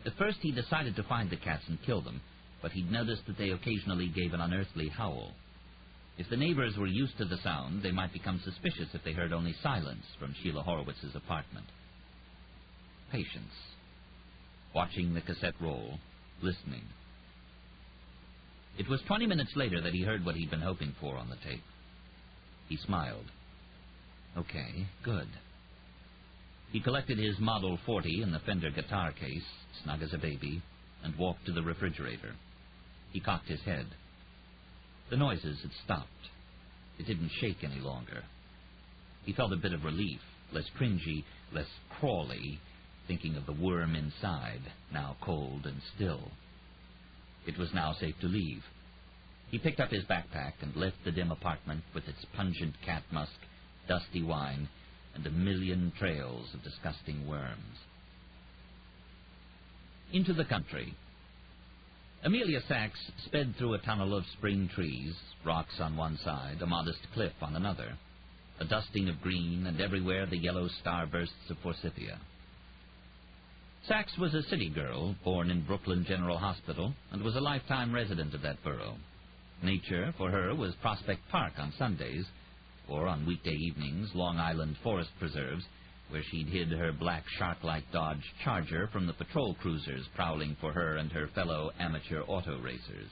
[SPEAKER 1] At first he decided to find the cats and kill them, but he'd noticed that they occasionally gave an unearthly howl. If the neighbors were used to the sound, they might become suspicious if they heard only silence from Sheila Horowitz's apartment. Patience. Watching the cassette roll, listening. It was 20 minutes later that he heard what he'd been hoping for on the tape. He smiled. Okay, good. He collected his Model 40 in the Fender guitar case, snug as a baby, and walked to the refrigerator. He cocked his head. The noises had stopped. It didn't shake any longer. He felt a bit of relief, less cringy, less crawly, thinking of the worm inside, now cold and still. It was now safe to leave. He picked up his backpack and left the dim apartment with its pungent cat musk, dusty wine, and a million trails of disgusting worms. Into the country. Amelia Sachs sped through a tunnel of spring trees, rocks on one side, a modest cliff on another, a dusting of green, and everywhere the yellow starbursts of forsythia. Sachs was a city girl, born in Brooklyn General Hospital, and was a lifetime resident of that borough. Nature, for her, was Prospect Park on Sundays, or on weekday evenings, Long Island forest preserves, where she'd hid her black shark-like Dodge Charger from the patrol cruisers prowling for her and her fellow amateur auto racers.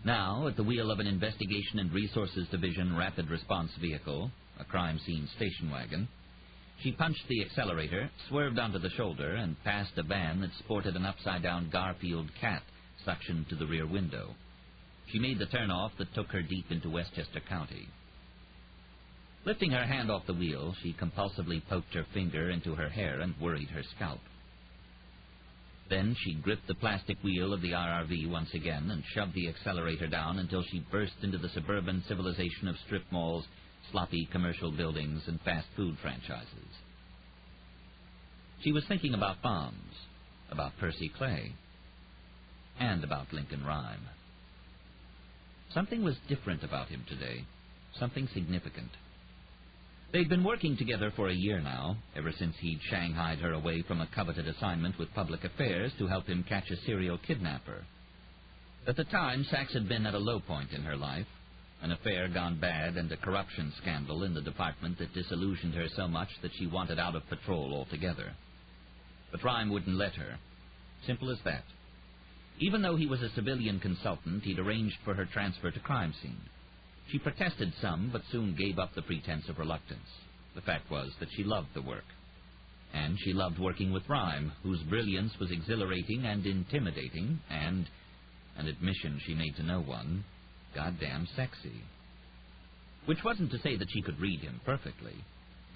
[SPEAKER 1] Now, at the wheel of an Investigation and Resources Division rapid response vehicle, a crime scene station wagon, she punched the accelerator, swerved onto the shoulder, and passed a van that sported an upside-down Garfield cat suctioned to the rear window. She made the turnoff that took her deep into Westchester County. Lifting her hand off the wheel, she compulsively poked her finger into her hair and worried her scalp. Then she gripped the plastic wheel of the RRV once again and shoved the accelerator down until she burst into the suburban civilization of strip malls, sloppy commercial buildings, and fast food franchises. She was thinking about bombs, about Percy Clay, and about Lincoln Rhyme. Something was different about him today, something significant. They'd been working together for a year now, ever since he'd shanghaied her away from a coveted assignment with public affairs to help him catch a serial kidnapper. At the time, Sachs had been at a low point in her life, an affair gone bad and a corruption scandal in the department that disillusioned her so much that she wanted out of patrol altogether. But Rhyme wouldn't let her. Simple as that. Even though he was a civilian consultant, he'd arranged for her transfer to crime scene. She protested some, but soon gave up the pretense of reluctance. The fact was that she loved the work. And she loved working with Rhyme, whose brilliance was exhilarating and intimidating, and, an admission she made to no one, goddamn sexy. Which wasn't to say that she could read him perfectly.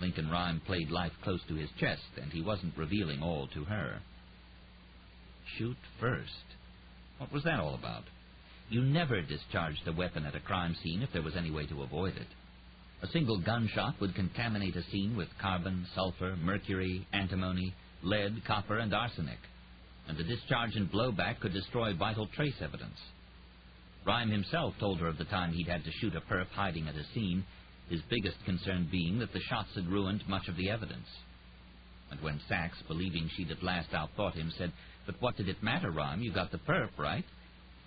[SPEAKER 1] Lincoln Rhyme played life close to his chest, and he wasn't revealing all to her. Shoot first. What was that all about? You never discharged a weapon at a crime scene if there was any way to avoid it. A single gunshot would contaminate a scene with carbon, sulfur, mercury, antimony, lead, copper, and arsenic, and the discharge and blowback could destroy vital trace evidence. Rhyme himself told her of the time he'd had to shoot a perp hiding at a scene, his biggest concern being that the shots had ruined much of the evidence. And when Sachs, believing she'd at last outthought him, said, "But what did it matter, Rhyme? You got the perp, right?"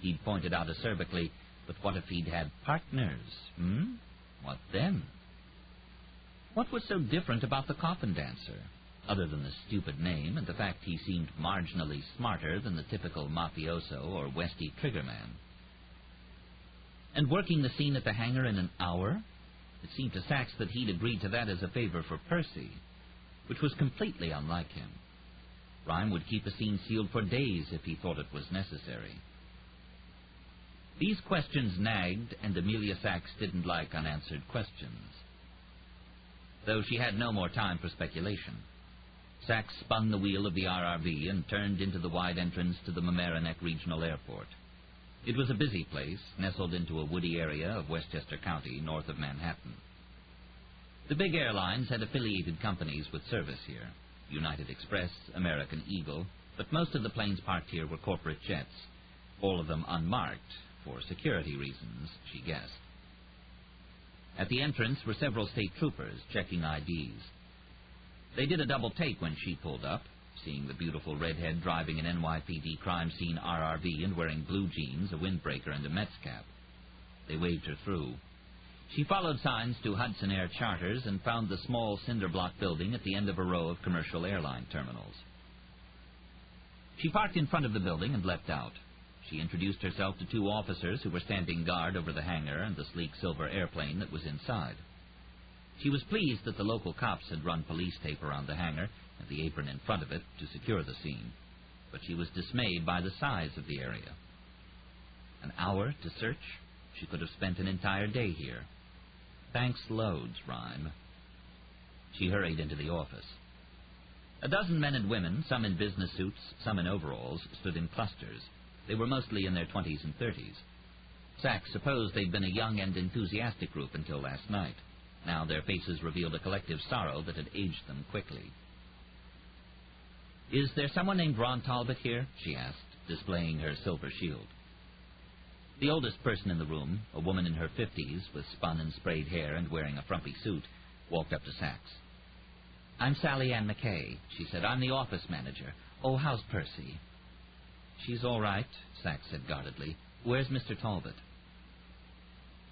[SPEAKER 1] He'd pointed out acerbically, "But what if he'd had partners? What then?" What was so different about the Coffin Dancer, other than the stupid name and the fact he seemed marginally smarter than the typical mafioso or Westie triggerman? And working the scene at the hangar in an hour? It seemed to Sachs that he'd agreed to that as a favor for Percy, which was completely unlike him. Rhyme would keep a scene sealed for days if he thought it was necessary. These questions nagged, and Amelia Sachs didn't like unanswered questions. Though she had no more time for speculation. Sachs spun the wheel of the RRV and turned into the wide entrance to the Mamaroneck Regional Airport. It was a busy place, nestled into a woody area of Westchester County, north of Manhattan. The big airlines had affiliated companies with service here, United Express, American Eagle, but most of the planes parked here were corporate jets, all of them unmarked, for security reasons, she guessed. At the entrance were several state troopers checking IDs. They did a double take when she pulled up, seeing the beautiful redhead driving an NYPD crime scene RRV and wearing blue jeans, a windbreaker, and a Mets cap. They waved her through. She followed signs to Hudson Air Charters and found the small cinder block building at the end of a row of commercial airline terminals. She parked in front of the building and leapt out. She introduced herself to two officers who were standing guard over the hangar and the sleek silver airplane that was inside. She was pleased that the local cops had run police tape around the hangar and the apron in front of it to secure the scene, but she was dismayed by the size of the area. An hour to search? She could have spent an entire day here. Thanks loads, Rhyme. She hurried into the office. A dozen men and women, some in business suits, some in overalls, stood in clusters. They were mostly in their 20s and 30s. Sachs supposed they'd been a young and enthusiastic group until last night. Now their faces revealed a collective sorrow that had aged them quickly. "Is there someone named Ron Talbot here?" she asked, displaying her silver shield. The oldest person in the room, a woman in her 50s, with spun and sprayed hair and wearing a frumpy suit, walked up to Sachs. "I'm Sally Ann McKay," she said. "I'm the office manager. Oh, how's Percy?" "She's all right," Sachs said guardedly. "Where's Mr. Talbot?"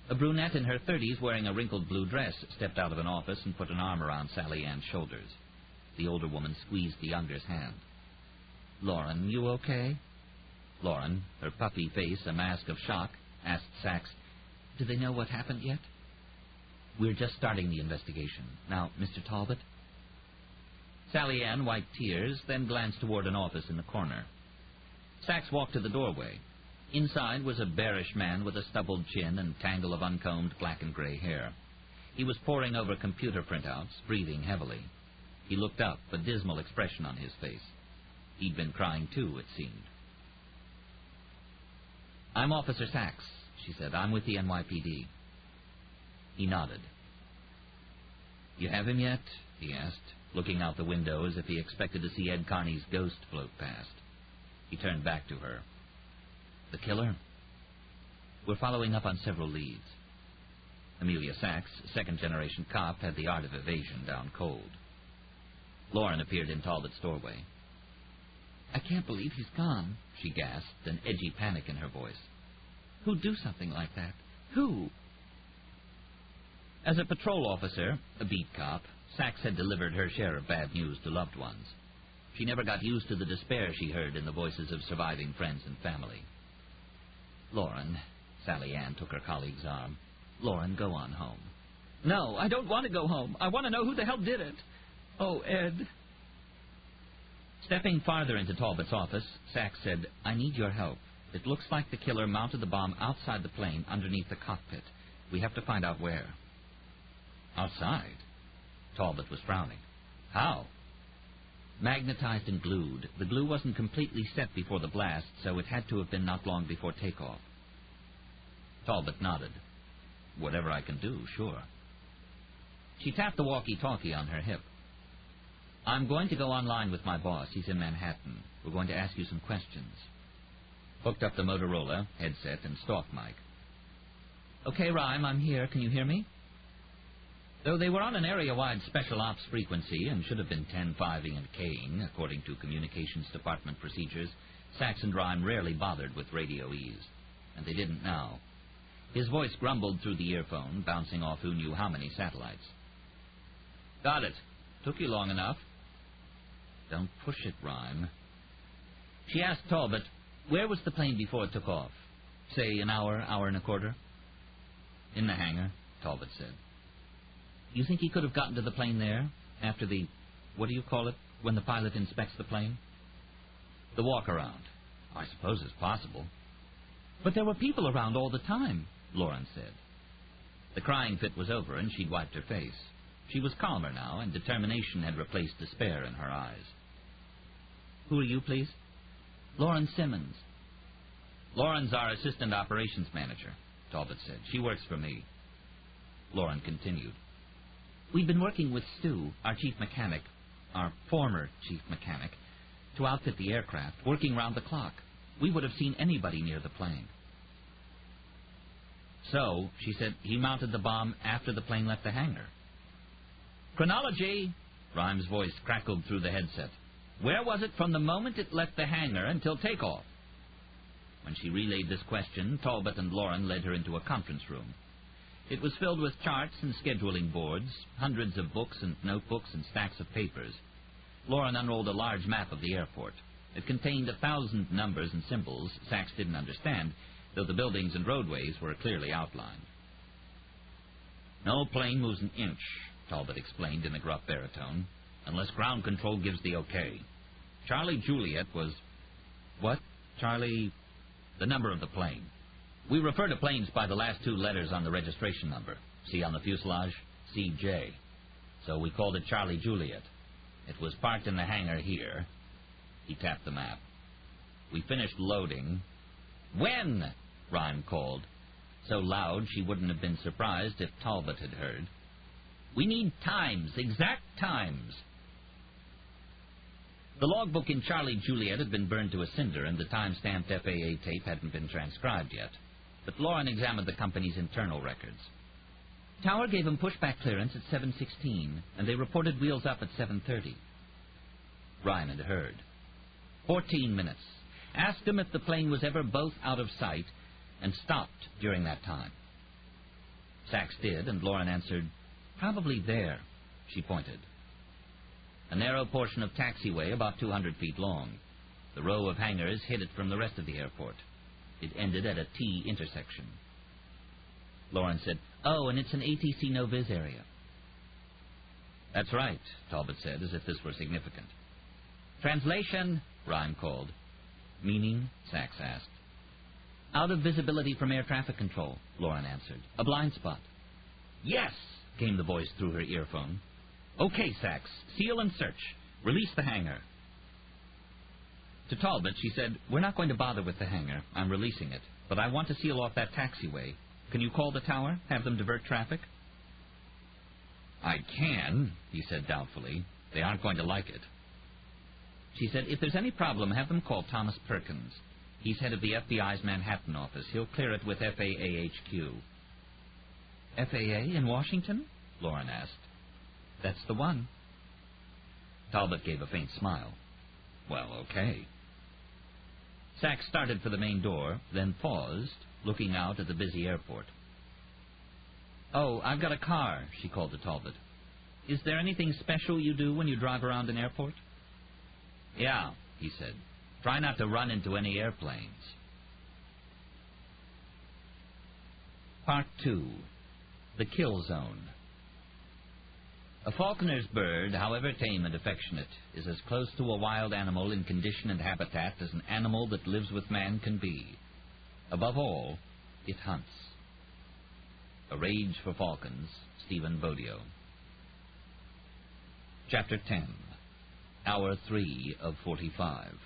[SPEAKER 1] A brunette in her 30s, wearing a wrinkled blue dress, stepped out of an office and put an arm around Sally Ann's shoulders. The older woman squeezed the younger's hand. "Lauren, you okay?" Lauren, her puffy face a mask of shock, asked Sachs, "Do they know what happened yet?" "We're just starting the investigation. Now, Mr. Talbot?" Sally Ann wiped tears, then glanced toward an office in the corner. Sachs walked to the doorway. Inside was a bearish man with a stubbled chin and tangle of uncombed black and gray hair. He was poring over computer printouts, breathing heavily. He looked up, a dismal expression on his face. He'd been crying too, it seemed. "I'm Officer Sachs," she said. "I'm with the NYPD." He nodded. "You have him yet?" he asked, looking out the window as if he expected to see Ed Carney's ghost float past. He turned back to her. "The killer?" "We're following up on several leads." Amelia Sachs, second-generation cop, had the art of evasion down cold. Lauren appeared in Talbot's doorway. "I can't believe he's gone," she gasped, an edgy panic in her voice. "Who'd do something like that? Who?" As a patrol officer, a beat cop, Sachs had delivered her share of bad news to loved ones. She never got used to the despair she heard in the voices of surviving friends and family. "Lauren," Sally Ann took her colleague's arm. "Lauren, go on home." "No, I don't want to go home. I want to know who the hell did it. Oh, Ed." Stepping farther into Talbot's office, Sachs said, "I need your help. It looks like the killer mounted the bomb outside the plane, underneath the cockpit. We have to find out where." "Outside?" Talbot was frowning. "How?" "Magnetized and glued. The glue wasn't completely set before the blast, so it had to have been not long before takeoff." Talbot nodded. "Whatever I can do, sure." She tapped the walkie-talkie on her hip. "I'm going to go online with my boss. He's in Manhattan. We're going to ask you some questions." Hooked up the Motorola, headset, and stalk mic. "Okay, Rhyme, I'm here. Can you hear me?" Though they were on an area-wide special ops frequency and should have been 10-5ing and K-ing, according to Communications Department procedures, Sachs and Rhyme rarely bothered with radio ease. And they didn't now. His voice grumbled through the earphone, bouncing off who knew how many satellites. "Got it. Took you long enough." "Don't push it, Rhyme." She asked Talbot, "Where was the plane before it took off? Say an hour, hour and a quarter?" "In the hangar," Talbot said. "You think he could have gotten to the plane there, after the, what do you call it, when the pilot inspects the plane?" "The walk-around. I suppose it's possible." "But there were people around all the time," Lauren said. The crying fit was over, and she'd wiped her face. She was calmer now, and determination had replaced despair in her eyes. "Who are you, please?" "Lauren Simmons." "Lauren's our assistant operations manager," Talbot said. "She works for me." Lauren continued. "We've been working with Stu, our chief mechanic, our former chief mechanic, to outfit the aircraft, working round the clock. We would have seen anybody near the plane." "So," she said, "he mounted the bomb after the plane left the hangar." "Chronology!" Rhyme's voice crackled through the headset. "Where was it from the moment it left the hangar until takeoff?" When she relayed this question, Talbot and Lauren led her into a conference room. It was filled with charts and scheduling boards, hundreds of books and notebooks and stacks of papers. Lauren unrolled a large map of the airport. It contained 1,000 numbers and symbols Sachs didn't understand, though the buildings and roadways were clearly outlined. "No plane moves an inch," Talbot explained in a gruff baritone, "unless ground control gives the okay. Charlie Juliet was..." "What? Charlie..." "The number of the plane. We refer to planes by the last two letters on the registration number. See on the fuselage? CJ. So we called it Charlie Juliet. It was parked in the hangar here." He tapped the map. "We finished loading..." "When?" Rhyme called. so loud she wouldn't have been surprised if Talbot had heard. "We need times, exact times." The logbook in Charlie Juliet had been burned to a cinder, and the time-stamped FAA tape hadn't been transcribed yet. But Lauren examined the company's internal records. Tower gave him pushback clearance at 7:16, and they reported wheels up at 7:30. Ryan had heard. 14 minutes. Asked him if the plane was ever both out of sight, and stopped during that time. Sachs did, and Lauren answered, "Probably there," she pointed. A narrow portion of taxiway about 200 feet long. The row of hangars hid it from the rest of the airport. It ended at a T intersection. Lauren said, "Oh, and it's an ATC no-viz area." "That's right," Talbot said, as if this were significant. "Translation," Ryan called. "Meaning?" Sachs asked. "Out of visibility from air traffic control," Lauren answered. "A blind spot." "Yes," came the voice through her earphone. "Okay, Sachs, seal and search. Release the hangar." To Talbot, she said, "We're not going to bother with the hangar. I'm releasing it. But I want to seal off that taxiway. Can you call the tower? Have them divert traffic?" "I can," he said doubtfully. "They aren't going to like it." She said, "If there's any problem, have them call Thomas Perkins. He's head of the FBI's Manhattan office. He'll clear it with FAA HQ." "FAA in Washington?" Lauren asked. "That's the one." Talbot gave a faint smile. "Well, okay." Sachs started for the main door, then paused, looking out at the busy airport. "Oh, I've got a car," she called to Talbot. "Is there anything special you do when you drive around an airport?" "Yeah," he said. "Try not to run into any airplanes." Part 2. The Kill Zone. A falconer's bird, however tame and affectionate, is as close to a wild animal in condition and habitat as an animal that lives with man can be. Above all, it hunts. A Rage for Falcons, Stephen Bodio. Chapter 10. Hour 3 of 45.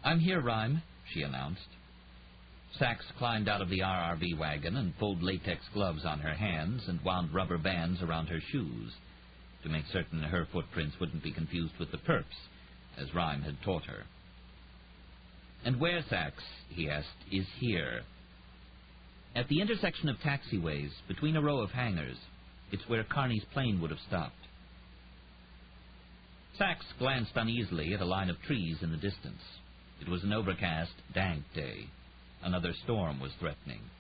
[SPEAKER 1] "I'm here, Rhyme," she announced. Sachs climbed out of the RRV wagon and pulled latex gloves on her hands and wound rubber bands around her shoes to make certain her footprints wouldn't be confused with the perps, as Rhyme had taught her. "And where, Sachs," he asked, "is here?" "At the intersection of taxiways, between a row of hangars. It's where Carney's plane would have stopped." Sachs glanced uneasily at a line of trees in the distance. It was an overcast, dank day. Another storm was threatening.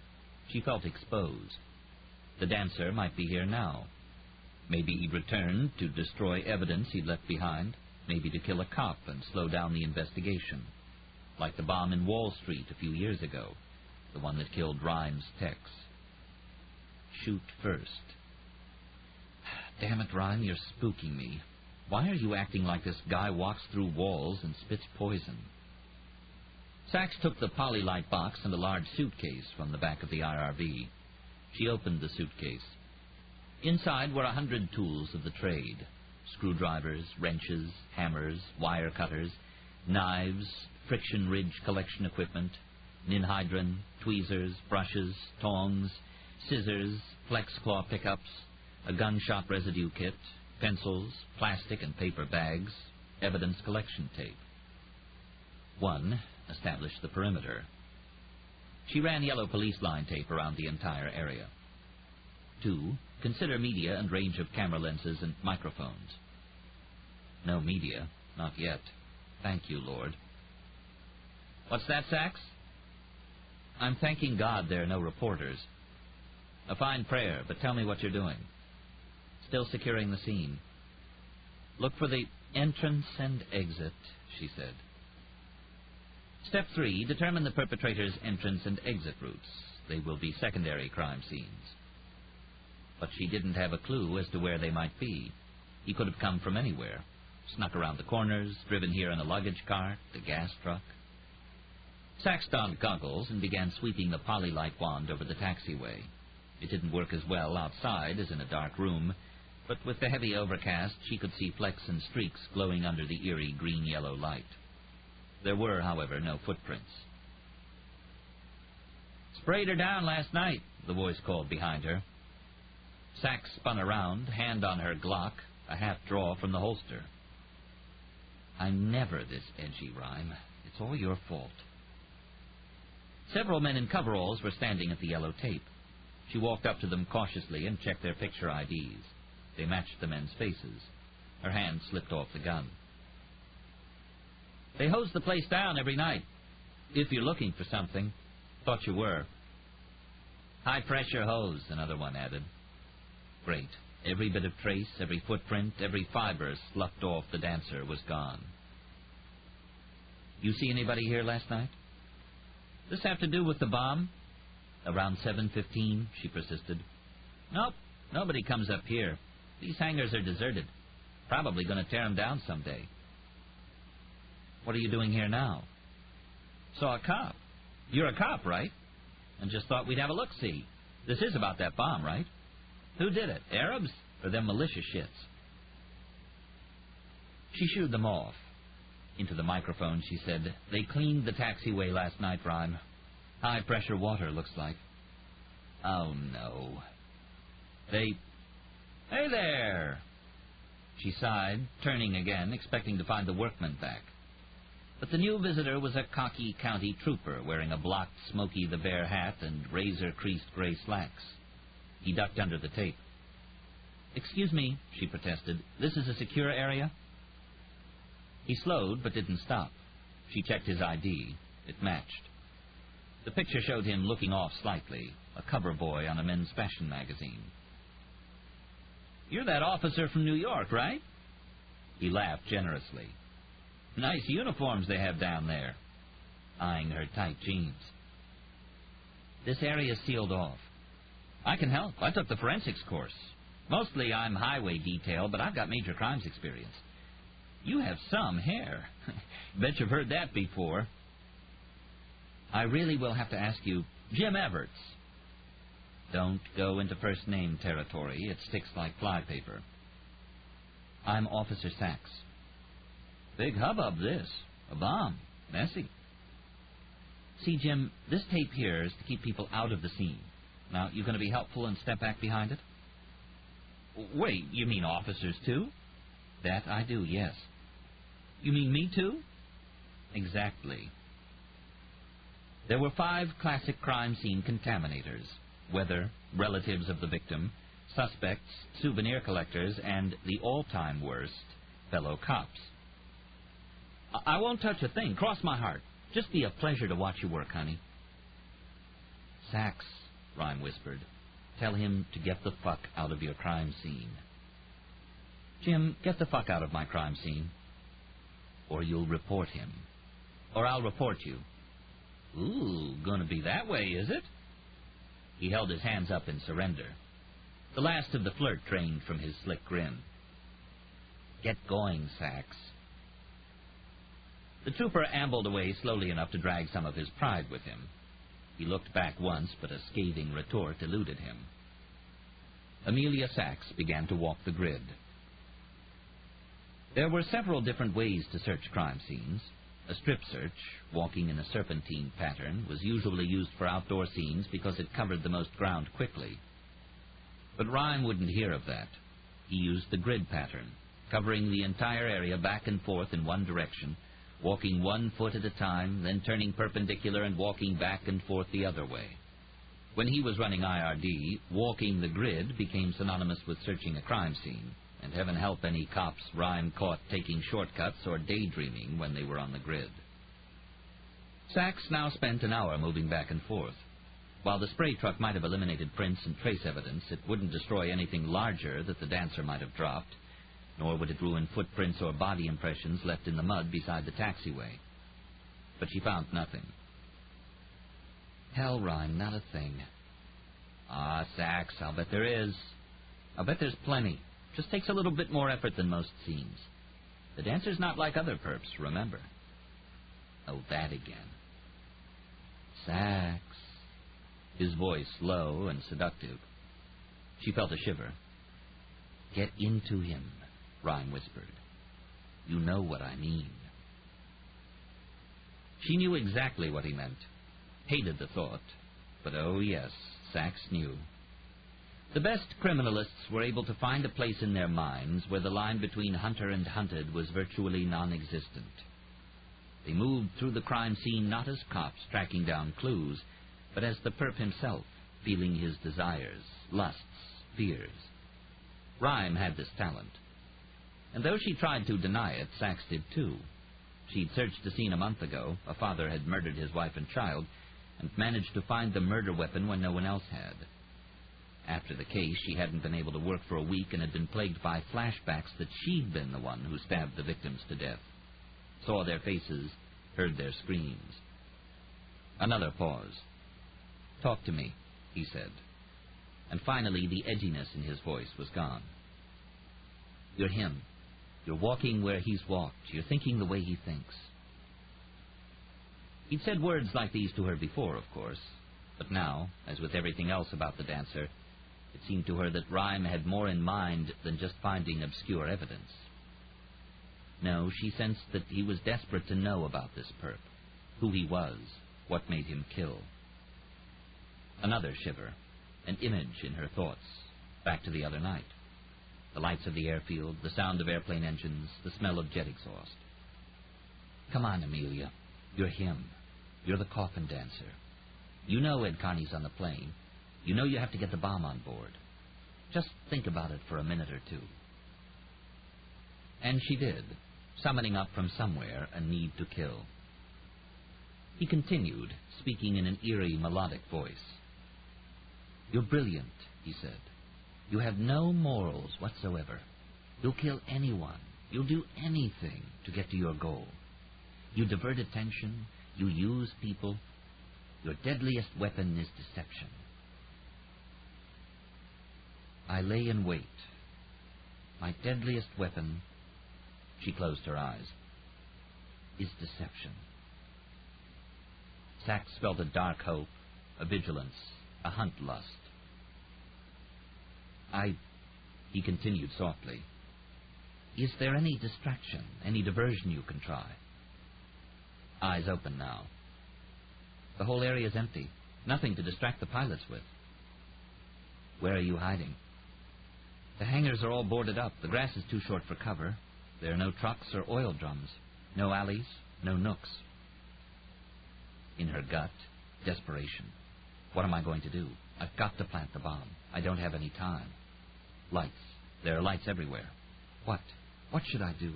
[SPEAKER 1] She felt exposed. The dancer might be here now. Maybe he'd returned to destroy evidence he'd left behind, maybe to kill a cop and slow down the investigation, like the bomb in Wall Street a few years ago, the one that killed Rhymes' Tex. Shoot first. "Damn it, Rhyme, you're spooking me. Why are you acting like this guy walks through walls and spits poison?" Sachs took the Polylite box and a large suitcase from the back of the IRV. She opened the suitcase. Inside were 100 tools of the trade: screwdrivers, wrenches, hammers, wire cutters, knives, friction ridge collection equipment, ninhydrin, tweezers, brushes, tongs, scissors, flex claw pickups, a gun shop residue kit, pencils, plastic and paper bags, evidence collection tape. 1. Establish the perimeter. She ran yellow police line tape around the entire area. 2. Consider media and range of camera lenses and microphones. No media, not yet. Thank you, Lord. What's that, Sachs? I'm thanking God there are no reporters. A fine prayer, but tell me what you're doing. Still securing the scene. Look for the entrance and exit, she said. Step 3, determine the perpetrator's entrance and exit routes. They will be secondary crime scenes. But she didn't have a clue as to where they might be. He could have come from anywhere. Snuck around the corners, driven here in a luggage cart, a gas truck. Sachs donned goggles and began sweeping the Polylite wand over the taxiway. It didn't work as well outside as in a dark room, but with the heavy overcast she could see flecks and streaks glowing under the eerie green-yellow light. There were, however, no footprints. Sprayed her down last night, the voice called behind her. Sachs spun around, hand on her Glock, a half-draw from the holster. I'm never this edgy, Rhyme. It's all your fault. Several men in coveralls were standing at the yellow tape. She walked up to them cautiously and checked their picture IDs. They matched the men's faces. Her hand slipped off the gun. They hose the place down every night. If you're looking for something. Thought you were. High-pressure hose, another one added. Great. Every bit of trace, every footprint, every fiber sloughed off the dancer was gone. You see anybody here last night? This have to do with the bomb? Around 7:15, she persisted. Nope, nobody comes up here. These hangars are deserted. Probably going to tear them down someday. What are you doing here now? Saw a cop. You're a cop, right? And just thought we'd have a look-see. This is about that bomb, right? Who did it? Arabs? Or them militia shits? She shooed them off. Into the microphone, she said, They cleaned the taxiway last night, Rhyme. High-pressure water, looks like. Oh, no. Hey there! She sighed, turning again, expecting to find the workman back. But the new visitor was a cocky county trooper wearing a blocked Smokey the Bear hat and razor-creased gray slacks. He ducked under the tape. Excuse me, she protested. This is a secure area? He slowed but didn't stop. She checked his ID. It matched. The picture showed him looking off slightly, a cover boy on a men's fashion magazine. You're that officer from New York, right? He laughed generously. Nice uniforms they have down there, eyeing her tight jeans. This area's sealed off. I can help. I took the forensics course. Mostly I'm highway detail, but I've got major crimes experience. You have some hair. Bet you've heard that before. I really will have to ask you, Jim Everts. Don't go into first name territory. It sticks like flypaper. I'm Officer Sachs. Big hubbub, this. A bomb. Messy. See, Jim, this tape here is to keep people out of the scene. Now, you going to be helpful and step back behind it? Wait, you mean officers, too? That I do, yes. You mean me, too? Exactly. There were 5 classic crime scene contaminators. Weather, relatives of the victim, suspects, souvenir collectors, and the all-time worst, fellow cops. I won't touch a thing. Cross my heart. Just be a pleasure to watch you work, honey. Sachs, Rhyme whispered. Tell him to get the fuck out of your crime scene. Jim, get the fuck out of my crime scene. Or you'll report him. Or I'll report you. Ooh, gonna be that way, is it? He held his hands up in surrender. The last of the flirt drained from his slick grin. Get going, Sachs. The trooper ambled away slowly enough to drag some of his pride with him. He looked back once, but a scathing retort eluded him. Amelia Sachs began to walk the grid. There were several different ways to search crime scenes. A strip search, walking in a serpentine pattern, was usually used for outdoor scenes because it covered the most ground quickly. But Rhyme wouldn't hear of that. He used the grid pattern, covering the entire area back and forth in one direction, walking 1 foot at a time, then turning perpendicular and walking back and forth the other way. When he was running IRD, walking the grid became synonymous with searching a crime scene, and heaven help any cops Rhyme caught taking shortcuts or daydreaming when they were on the grid. Sachs now spent an hour moving back and forth. While the spray truck might have eliminated prints and trace evidence, it wouldn't destroy anything larger that the dancer might have dropped, nor would it ruin footprints or body impressions left in the mud beside the taxiway. But she found nothing. Hell, Rhyme, not a thing. Ah, Sachs, I'll bet there is. I'll bet there's plenty. Just takes a little bit more effort than most scenes. The dancer's not like other perps, remember. Oh, that again. Sachs. His voice low and seductive. She felt a shiver. Get into him, Rhyme whispered. You know what I mean. She knew exactly what he meant. Hated the thought, But oh yes, Sachs knew. The best criminalists were able to find a place in their minds where the line between hunter and hunted was virtually non-existent. They moved through the crime scene not as cops tracking down clues, but as the perp himself, feeling his desires, lusts, fears. Rhyme had this talent. And though she tried to deny it, Sachs did too. She'd searched the scene a month ago. A father had murdered his wife and child, and managed to find the murder weapon when no one else had. After the case, she hadn't been able to work for a week and had been plagued by flashbacks that she'd been the one who stabbed the victims to death. Saw their faces, heard their screams. Another pause. "Talk to me," he said. And finally, the edginess in his voice was gone. "You're him. You're walking where he's walked. You're thinking the way he thinks." He'd said words like these to her before, of course. But now, as with everything else about the dancer, it seemed to her that Rhyme had more in mind than just finding obscure evidence. No, she sensed that he was desperate to know about this perp, who he was, what made him kill. Another shiver, an image in her thoughts, back to the other night. The lights of the airfield, the sound of airplane engines, the smell of jet exhaust. "Come on, Amelia. You're him. You're the Coffin Dancer. You know Ed Carney's on the plane. You know you have to get the bomb on board. Just think about it for a minute or two." And she did, summoning up from somewhere a need to kill. He continued, speaking in an eerie, melodic voice. "You're brilliant," he said. "You have no morals whatsoever. You'll kill anyone. You'll do anything to get to your goal. You divert attention. You use people. Your deadliest weapon is deception." "I lay in wait. My deadliest weapon," she closed her eyes, "is deception." Sachs felt a dark hope, a vigilance, a hunt lust. He continued softly, "Is there any distraction, any diversion you can try?" Eyes open now. "The whole area's empty. Nothing to distract the pilots with." "Where are you hiding?" "The hangars are all boarded up. The grass is too short for cover. There are no trucks or oil drums. No alleys, no nooks." In her gut, desperation. "What am I going to do? I've got to plant the bomb. I don't have any time." Lights. There are lights everywhere. What should I do?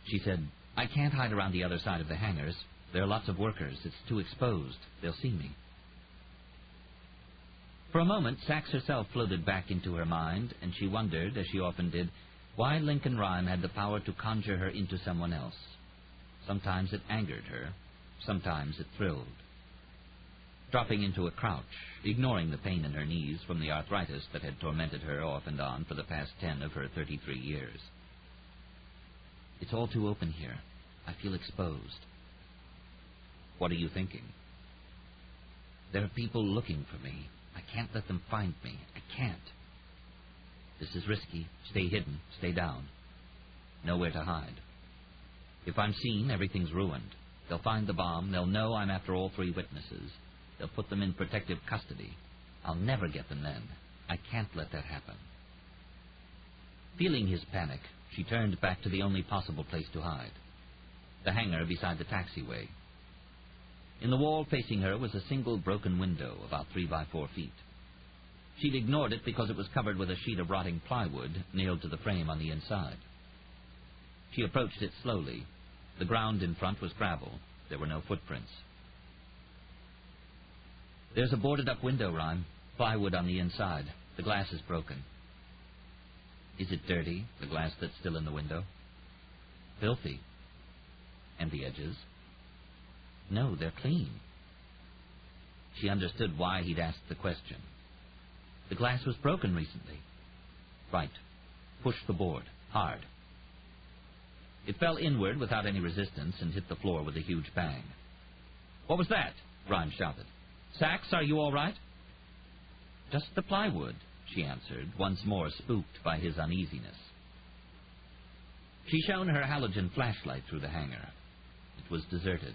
[SPEAKER 1] She said, "I can't hide around the other side of the hangars. There are lots of workers. It's too exposed. They'll see me." For a moment, Sachs herself floated back into her mind, and she wondered, as she often did, why Lincoln Rhyme had the power to conjure her into someone else. Sometimes it angered her. Sometimes it thrilled. Dropping into a crouch, ignoring the pain in her knees from the arthritis that had tormented her off and on for the past 10 of her 33 years. "It's all too open here. I feel exposed." "What are you thinking?" "There are people looking for me. I can't let them find me. I can't. This is risky. Stay hidden. Stay down. Nowhere to hide. If I'm seen, everything's ruined. They'll find the bomb. They'll know I'm after all 3 witnesses. They'll put them in protective custody. I'll never get them then. I can't let that happen." Feeling his panic, she turned back to the only possible place to hide. The hangar beside the taxiway. In the wall facing her was a single broken window, about 3 by 4 feet. She'd ignored it because it was covered with a sheet of rotting plywood nailed to the frame on the inside. She approached it slowly. The ground in front was gravel. There were no footprints. "There's a boarded-up window, Rhyme. Plywood on the inside. The glass is broken." "Is it dirty, the glass that's still in the window?" "Filthy." "And the edges?" "No, they're clean." She understood why he'd asked the question. "The glass was broken recently." "Right. Push the board. Hard." It fell inward without any resistance and hit the floor with a huge bang. "What was that?" Rhyme shouted. "Sachs, are you all right?" "Just the plywood," she answered, once more spooked by his uneasiness. She shone her halogen flashlight through the hangar. It was deserted.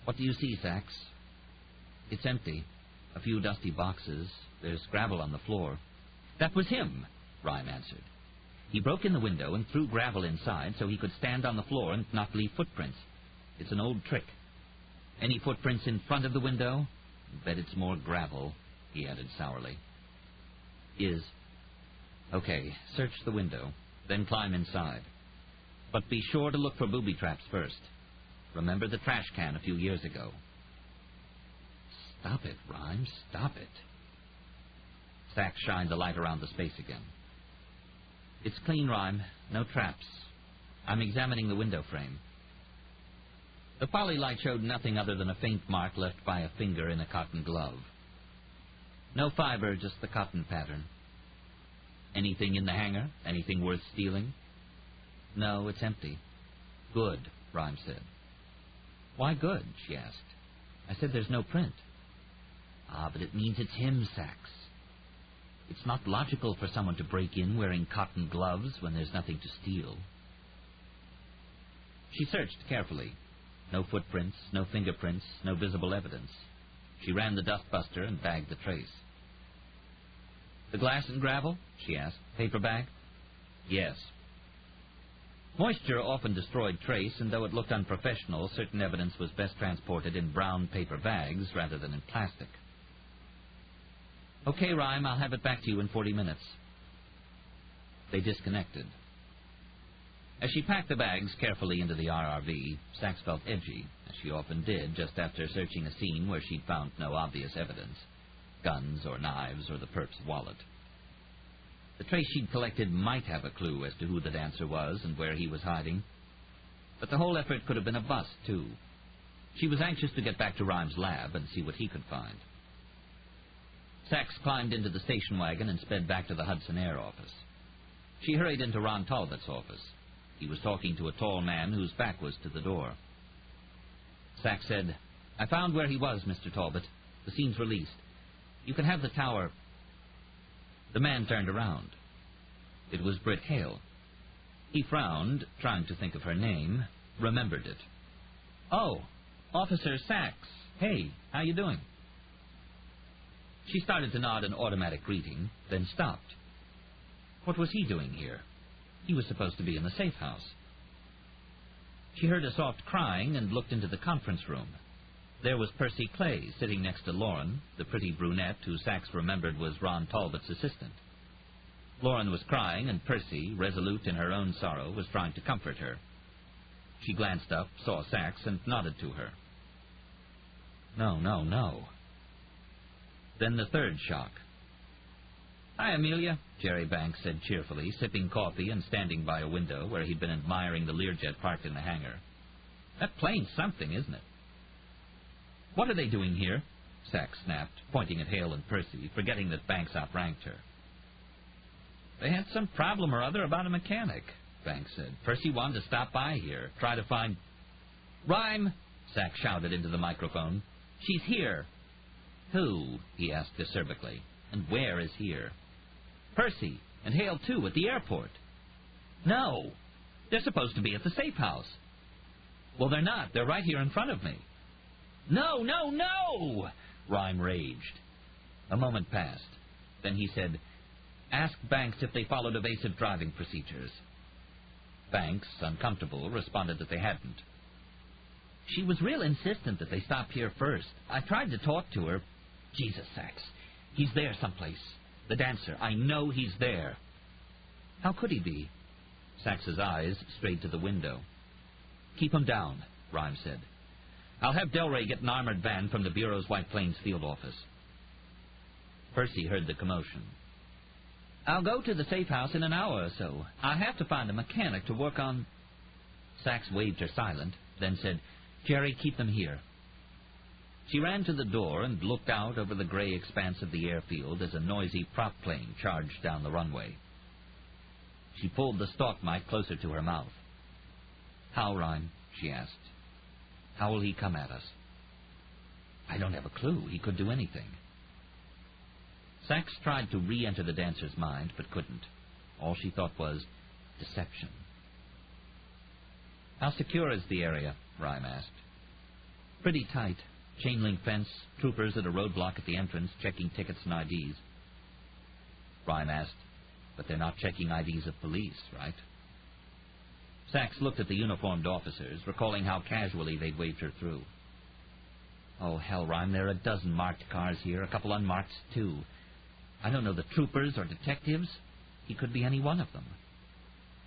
[SPEAKER 1] "What do you see, Sachs?" It's empty. A few dusty boxes. There's gravel on the floor.
[SPEAKER 2] That was him, Rhyme answered. He broke in the window and threw gravel inside so he could stand on the floor and not leave footprints. It's an old trick. Any footprints in front of the window? Bet it's more gravel, he added sourly. Is. Okay, search the window, then climb inside. But be sure to look for booby traps first. Remember the trash can a few years ago. Stop it, Rhyme, stop it. Sachs shined the light around the space again. It's clean, Rhyme, no traps. I'm examining the window frame. The polylight showed nothing other than a faint mark left by a finger in a cotton glove. No fiber, just the cotton pattern. Anything in the hanger? Anything worth stealing? No, it's empty. Good, Rhyme said. Why good? She asked. I said there's no print. Ah, but it means it's him, Sachs. It's not logical for someone to break in wearing cotton gloves when there's nothing to steal. She searched carefully. No footprints, no fingerprints, no visible evidence. She ran the dustbuster and bagged the trace. The glass and gravel? She asked. Paper bag? Yes. Moisture often destroyed trace, and though it looked unprofessional, certain evidence was best transported in brown paper bags rather than in plastic. Okay, Rhyme, I'll have it back to you in 40 minutes. They disconnected. As she packed the bags carefully into the RRV, Sachs felt edgy, as she often did just after searching a scene where she'd found no obvious evidence. Guns or knives or the perp's wallet. The trace she'd collected might have a clue as to who the dancer was and where he was hiding. But the whole effort could have been a bust, too. She was anxious to get back to Rhyme's lab and see what he could find. Sachs climbed into the station wagon and sped back to the Hudson Air office. She hurried into Ron Talbot's office. He was talking to a tall man whose back was to the door. Sachs said, I found where he was, Mr. Talbot. The scene's released. You can have the tower. The man turned around. It was Britt Hale. He frowned, trying to think of her name, remembered it. Oh, Officer Sachs. Hey, how you doing? She started to nod an automatic greeting, then stopped. What was he doing here? He was supposed to be in the safe house. She heard a soft crying and looked into the conference room. There was Percy Clay sitting next to Lauren, the pretty brunette who Sachs remembered was Ron Talbot's assistant. Lauren was crying, and Percy, resolute in her own sorrow, was trying to comfort her. She glanced up, saw Sachs, and nodded to her. No. Then the third shock. Hi, Amelia, Jerry Banks said cheerfully, sipping coffee and standing by a window where he'd been admiring the Learjet parked in the hangar. That plane's something, isn't it? What are they doing here? Sachs snapped, pointing at Hale and Percy, forgetting that Banks outranked her. They had some problem or other about a mechanic, Banks said. Percy wanted to stop by here, try to find... Rhyme! Sachs shouted into the microphone. She's here. Who? He asked acerbically. And where is here? Percy, and Hale, too, at the airport. No! They're supposed to be at the safe house. Well, they're not. They're right here in front of me. No! Rhyme raged. A moment passed. Then he said, Ask Banks if they followed evasive driving procedures. Banks, uncomfortable, responded that they hadn't. She was real insistent that they stop here first. I tried to talk to her. Jesus, Sachs. He's there someplace. The dancer. I know he's there. How could he be? Sax's eyes strayed to the window. Keep him down, Rhyme said. I'll have Delray get an armored van from the Bureau's White Plains field office. Percy heard the commotion. I'll go to the safe house in an hour or so. I have to find a mechanic to work on... Sachs waved her silent, then said, Jerry, keep them here. She ran to the door and looked out over the gray expanse of the airfield as a noisy prop plane charged down the runway. She pulled the stalk mic closer to her mouth. How, Rhyme? She asked. How will he come at us? I don't have a clue. He could do anything. Sachs tried to re-enter the dancer's mind, but couldn't. All she thought was deception. How secure is the area? Rhyme asked. Pretty tight. chain-link fence, troopers at a roadblock at the entrance checking tickets and IDs. Ryan asked, "But they're not checking IDs of police, right?" Sachs looked at the uniformed officers, recalling how casually they'd waved her through. "Oh, hell, Ryan, there are a dozen marked cars here, a couple unmarked, too. I don't know the troopers or detectives. He could be any one of them."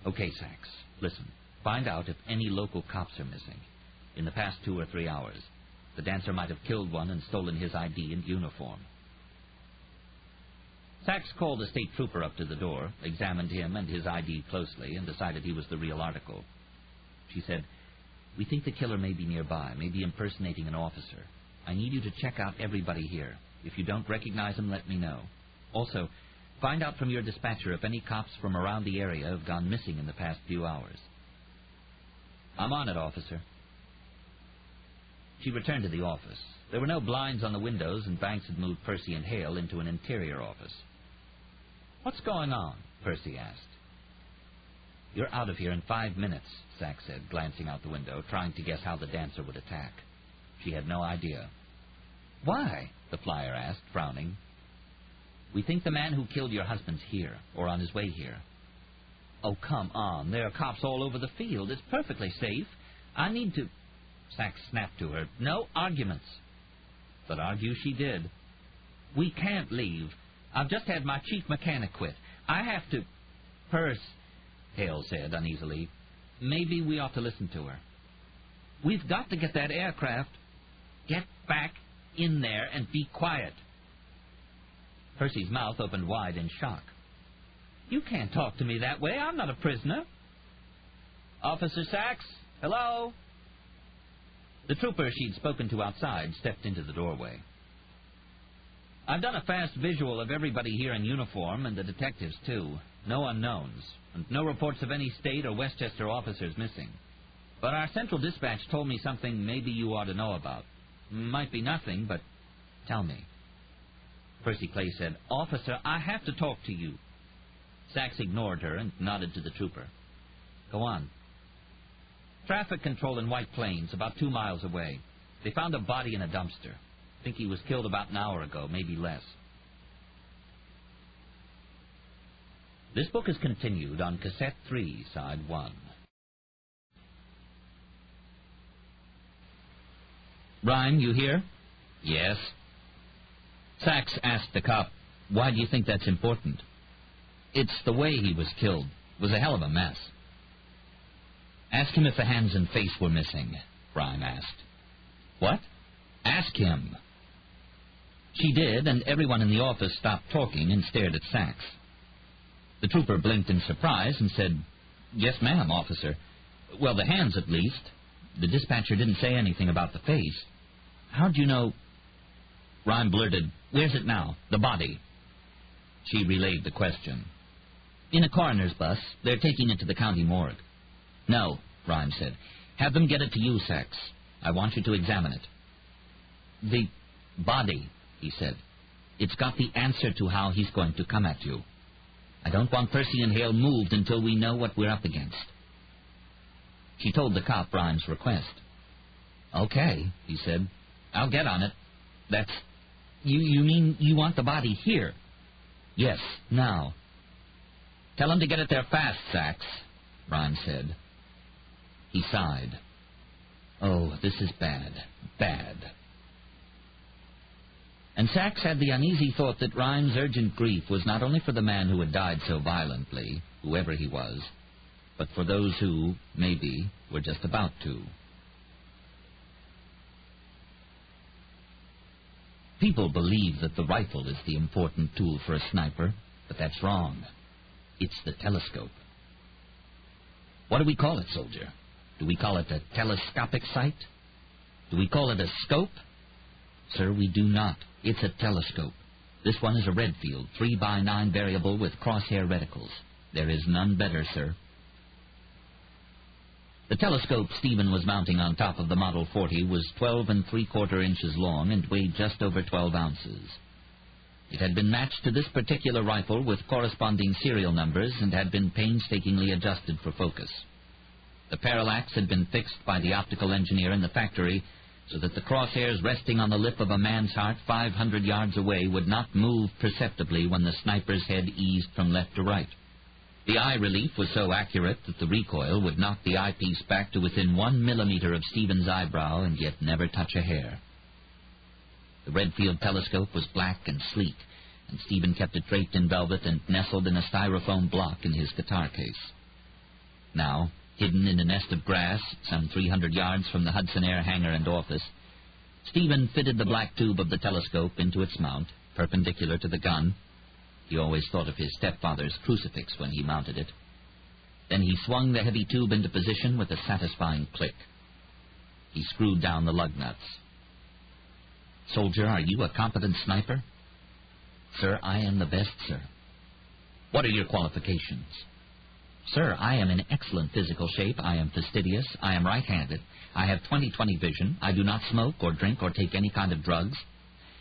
[SPEAKER 2] "Okay, Sachs, listen. Find out if any local cops are missing. In the past 2 or 3 hours, the dancer might have killed one and stolen his ID and uniform." Sachs called a state trooper up to the door, examined him and his ID closely, and decided he was the real article. She said, "We think the killer may be nearby, maybe impersonating an officer. I need you to check out everybody here. If you don't recognize him, let me know. Also, find out from your dispatcher if any cops from around the area have gone missing in the past few hours." "I'm on it, officer." She returned to the office. There were no blinds on the windows, and Banks had moved Percy and Hale into an interior office. "What's going on?" Percy asked. "You're out of here in 5 minutes," Sachs said, glancing out the window, trying to guess how the dancer would attack. She had no idea. "Why?" the flyer asked, frowning. "We think the man who killed your husband's here, or on his way here." "Oh, come on. There are cops all over the field. It's perfectly safe. I need to—" Sachs snapped to her. "No arguments." But argue she did. "We can't leave. I've just had my chief mechanic quit. I have to—" "Perce," Hale said uneasily, "maybe we ought to listen to her." "We've got to get that aircraft." "Get back in there and be quiet." Percy's mouth opened wide in shock. "You can't talk to me that way. I'm not a prisoner." "Officer Sachs? Hello?" The trooper she'd spoken to outside stepped into the doorway. "I've done a fast visual of everybody here in uniform, and the detectives, too. No unknowns, and no reports of any state or Westchester officers missing. But our central dispatch told me something maybe you ought to know about. Might be nothing, but tell me." Percy Clay said, "Officer, I have to talk to you." Sachs ignored her and nodded to the trooper. "Go on." "Traffic control in White Plains, about 2 miles away. They found a body in a dumpster. Think he was killed about an hour ago, maybe less." This book is continued on Cassette 3, Side 1. "Ryan, you here?" "Yes." Sachs asked the cop, "Why do you think that's important?" "It's the way he was killed. It was a hell of a mess." "Ask him if the hands and face were missing," Ryan asked. "What?" "Ask him." She did, and everyone in the office stopped talking and stared at Sachs. The trooper blinked in surprise and said, "Yes, ma'am, officer. Well, the hands, at least. The dispatcher didn't say anything about the face. How'd you know—" Ryan blurted, "Where's it now? The body?" She relayed the question. "In a coroner's bus. They're taking it to the county morgue." "No," Ryan said. "Have them get it to you, Sachs. I want you to examine it." "The body," he said. "It's got the answer to how he's going to come at you. I don't want Percy and Hale moved until we know what we're up against." She told the cop Ryan's request. "Okay," he said. "I'll get on it. That's... You mean you want the body here?" "Yes, now." "Tell him to get it there fast, Sachs," Ryan said. He sighed. "Oh, this is bad. Bad." And Sachs had the uneasy thought that Ryan's urgent grief was not only for the man who had died so violently, whoever he was, but for those who, maybe, were just about to. People believe that the rifle is the important tool for a sniper, but that's wrong. It's the telescope. What do we call it, soldier? Do we call it a telescopic sight? Do we call it a scope? Sir, we do not. It's a telescope. This one is a Redfield, 3x9 variable with crosshair reticles. There is none better, sir. The telescope Stephen was mounting on top of the Model 40 was 12 3/4 inches long and weighed just over 12 ounces. It had been matched to this particular rifle with corresponding serial numbers and had been painstakingly adjusted for focus. The parallax had been fixed by the optical engineer in the factory,
[SPEAKER 1] so that the crosshairs resting on the lip of a man's heart 500 yards away would not move perceptibly when the sniper's head eased from left to right. The eye relief was so accurate that the recoil would knock the eyepiece back to within 1 millimeter of Stephen's eyebrow and yet never touch a hair. The Redfield telescope was black and sleek, and Stephen kept it draped in velvet and nestled in a styrofoam block in his guitar case. Now, hidden in a nest of grass some 300 yards from the Hudson Air hangar and office, Stephen fitted the black tube of the telescope into its mount, perpendicular to the gun. He always thought of his stepfather's crucifix when he mounted it. Then he swung the heavy tube into position with a satisfying click. He screwed down the lug nuts. "Soldier, are you a competent sniper?" "Sir, I am the best, sir." "What are your qualifications?" "Sir, I am in excellent physical shape. I am fastidious. I am right-handed. I have 20/20 vision. I do not smoke or drink or take any kind of drugs.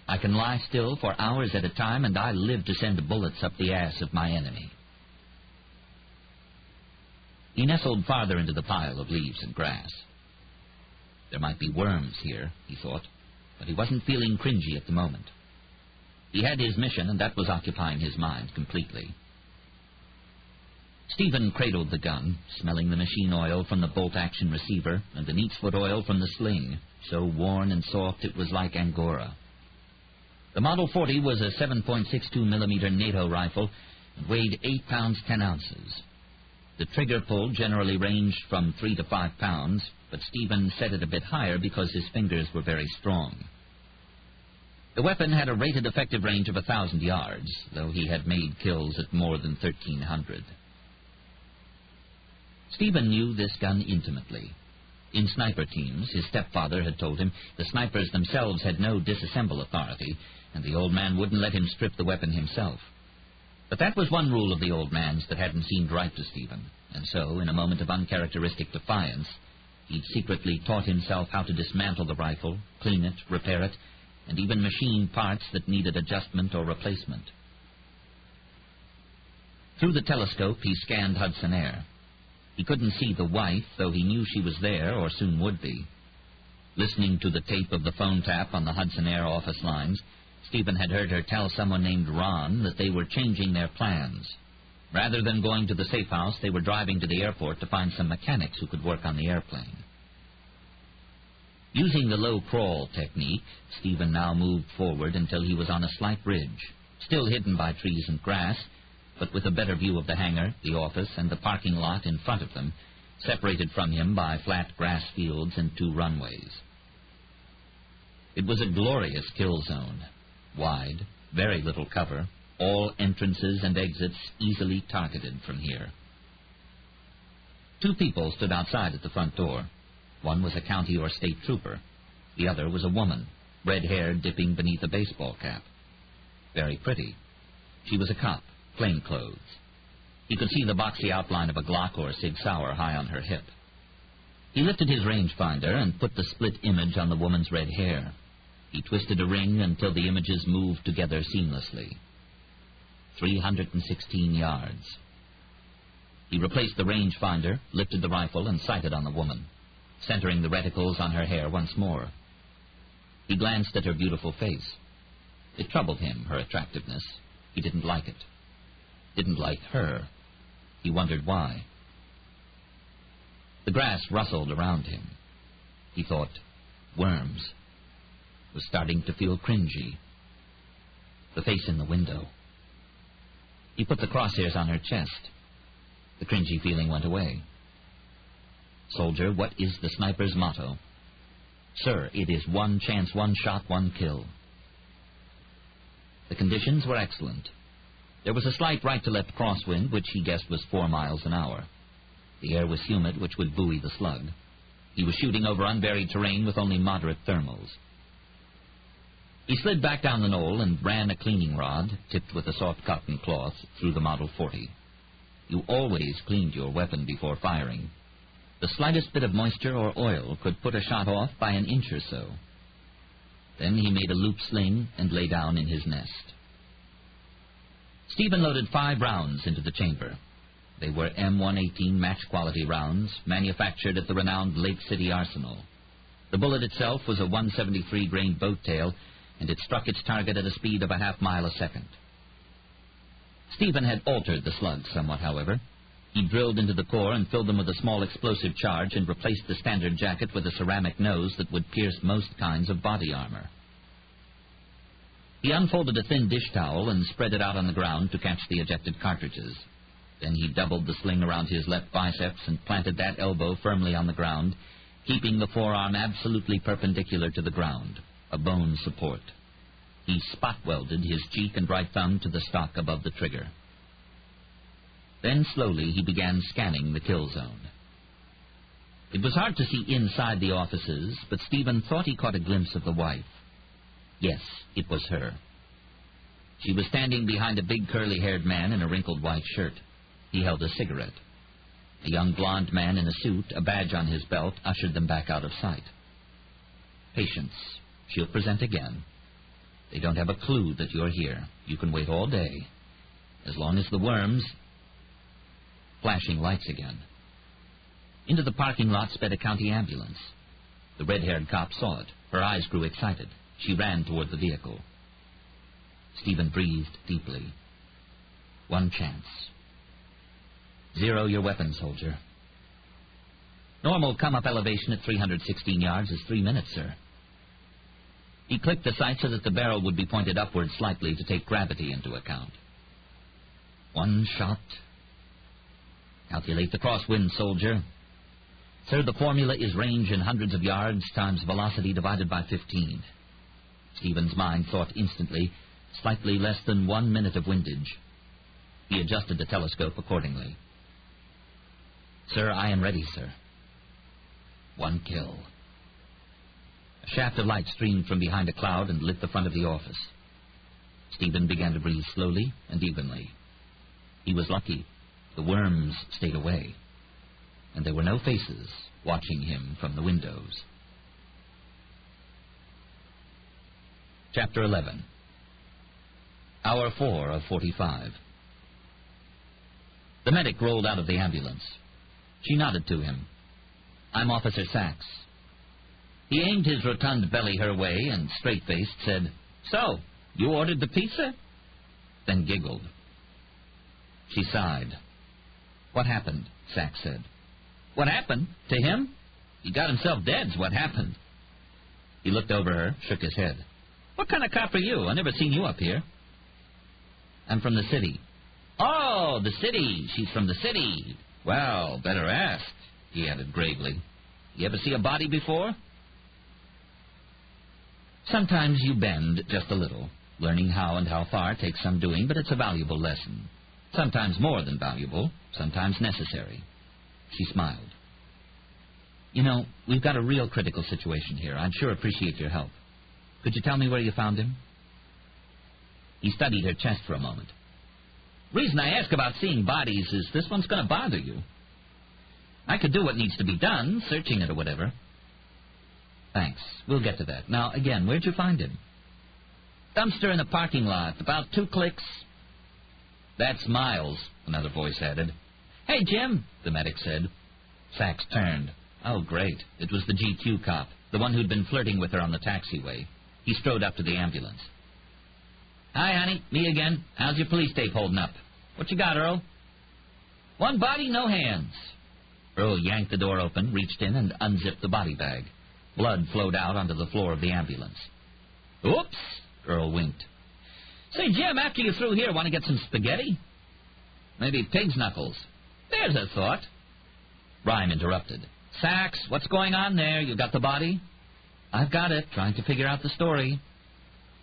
[SPEAKER 1] I can lie still for hours at a time, and I live to send bullets up the ass of my enemy." He nestled farther into the pile of leaves and grass. There might be worms here, he thought, but he wasn't feeling cringy at the moment. He had his mission, and that was occupying his mind completely. Stephen cradled the gun, smelling the machine oil from the bolt-action receiver and the neatsfoot oil from the sling, so worn and soft it was like Angora. The Model 40 was a 7.62 millimeter NATO rifle and weighed 8 pounds 10 ounces. The trigger pull generally ranged from 3 to 5 pounds, but Stephen set it a bit higher because his fingers were very strong. The weapon had a rated effective range of 1,000 yards, though he had made kills at more than 1,300. Stephen knew this gun intimately. In sniper teams, his stepfather had told him the snipers themselves had no disassemble authority, and the old man wouldn't let him strip the weapon himself. But that was one rule of the old man's that hadn't seemed right to Stephen, and so, in a moment of uncharacteristic defiance, he'd secretly taught himself how to dismantle the rifle, clean it, repair it, and even machine parts that needed adjustment or replacement. Through the telescope, he scanned Hudson Air. He couldn't see the wife, though he knew she was there, or soon would be. Listening to the tape of the phone tap on the Hudson Air office lines, Stephen had heard her tell someone named Ron that they were changing their plans. Rather than going to the safe house, they were driving to the airport to find some mechanics who could work on the airplane. Using the low crawl technique, Stephen now moved forward until he was on a slight ridge, still hidden by trees and grass, but with a better view of the hangar, the office, and the parking lot in front of them, separated from him by flat grass fields and 2 runways. It was a glorious kill zone. Wide, very little cover, all entrances and exits easily targeted from here. 2 people stood outside at the front door. One was a county or state trooper. The other was a woman, red hair dipping beneath a baseball cap. Very pretty. She was a cop, plain clothes. He could see the boxy outline of a Glock or Sig Sauer high on her hip. He lifted his rangefinder and put the split image on the woman's red hair. He twisted a ring until the images moved together seamlessly. 316 yards. He replaced the rangefinder, lifted the rifle, and sighted on the woman, centering the reticles on her hair once more. He glanced at her beautiful face. It troubled him, her attractiveness. He didn't like it. Didn't like her. He wondered why. The grass rustled around him. He thought, worms. Was starting to feel cringy. The face in the window. He put the crosshairs on her chest. The cringy feeling went away. Soldier, what is the sniper's motto? Sir, it is 1 chance, 1 shot, 1 kill. The conditions were excellent. There was a slight right-to-left crosswind, which he guessed was 4 miles an hour. The air was humid, which would buoy the slug. He was shooting over unburied terrain with only moderate thermals. He slid back down the knoll and ran a cleaning rod, tipped with a soft cotton cloth, through the Model 40. You always cleaned your weapon before firing. The slightest bit of moisture or oil could put a shot off by an inch or so. Then he made a loop sling and lay down in his nest. Stephen loaded 5 rounds into the chamber. They were M118 match-quality rounds, manufactured at the renowned Lake City Arsenal. The bullet itself was a 173 grain boat tail, and it struck its target at a speed of a half mile a second. Stephen had altered the slugs somewhat, however. He drilled into the core and filled them with a small explosive charge and replaced the standard jacket with a ceramic nose that would pierce most kinds of body armor. He unfolded a thin dish towel and spread it out on the ground to catch the ejected cartridges. Then he doubled the sling around his left biceps and planted that elbow firmly on the ground, keeping the forearm absolutely perpendicular to the ground, a bone support. He spot-welded his cheek and right thumb to the stock above the trigger. Then slowly he began scanning the kill zone. It was hard to see inside the offices, but Stephen thought he caught a glimpse of the wife. Yes, it was her. She was standing behind a big curly-haired man in a wrinkled white shirt. He held a cigarette. A young blond man in a suit, a badge on his belt, ushered them back out of sight. Patience. She'll present again. They don't have a clue that you're here. You can wait all day. As long as the worms... Flashing lights again. Into the parking lot sped a county ambulance. The red-haired cop saw it. Her eyes grew excited. She ran toward the vehicle. Stephen breathed deeply. One chance. Zero your weapon, soldier. Normal come-up elevation at 316 yards is 3 minutes, sir. He clicked the sight so that the barrel would be pointed upward slightly to take gravity into account. One shot. Calculate the crosswind, soldier. Sir, the formula is range in hundreds of yards times velocity divided by 15. Stephen's mind thought instantly, slightly less than 1 minute of windage. He adjusted the telescope accordingly. Sir, I am ready, sir. One kill. A shaft of light streamed from behind a cloud and lit the front of the office. Stephen began to breathe slowly and evenly. He was lucky. The worms stayed away, and there were no faces watching him from the windows. Chapter 11. Hour 4 of 45. The medic rolled out of the ambulance. She nodded to him. I'm Officer Sachs. He aimed his rotund belly her way and, straight-faced, said, So, you ordered the pizza? Then giggled. She sighed. What happened? Sachs said. What happened? To him? He got himself dead's what happened. He looked over her, shook his head. What kind of cop are you? I never seen you up here. I'm from the city. Oh, the city. She's from the city. Well, better ask, he added gravely. You ever see a body before? Sometimes you bend just a little. Learning how and how far takes some doing, but it's a valuable lesson. Sometimes more than valuable, sometimes necessary. She smiled. You know, we've got a real critical situation here. I'd sure appreciate your help. Could you tell me where you found him? He studied her chest for a moment. Reason I ask about seeing bodies is this one's going to bother you. I could do what needs to be done, searching it or whatever. Thanks. We'll get to that. Now, again, where'd you find him? Dumpster in the parking lot. About 2 clicks. That's Miles, another voice added. Hey, Jim, the medic said. Sachs turned. Oh, great. It was the GQ cop, the one who'd been flirting with her on the taxiway. He strode up to the ambulance. Hi, honey. Me again. How's your police tape holding up? What you got, Earl? One body, no hands. Earl yanked the door open, reached in, and unzipped the body bag. Blood flowed out onto the floor of the ambulance. Oops, Earl winked. Say, Jim, after you're through here, want to get some spaghetti? Maybe pig's knuckles. There's a thought. Rhyme interrupted. Sachs, what's going on there? You got the body? I've got it, trying to figure out the story.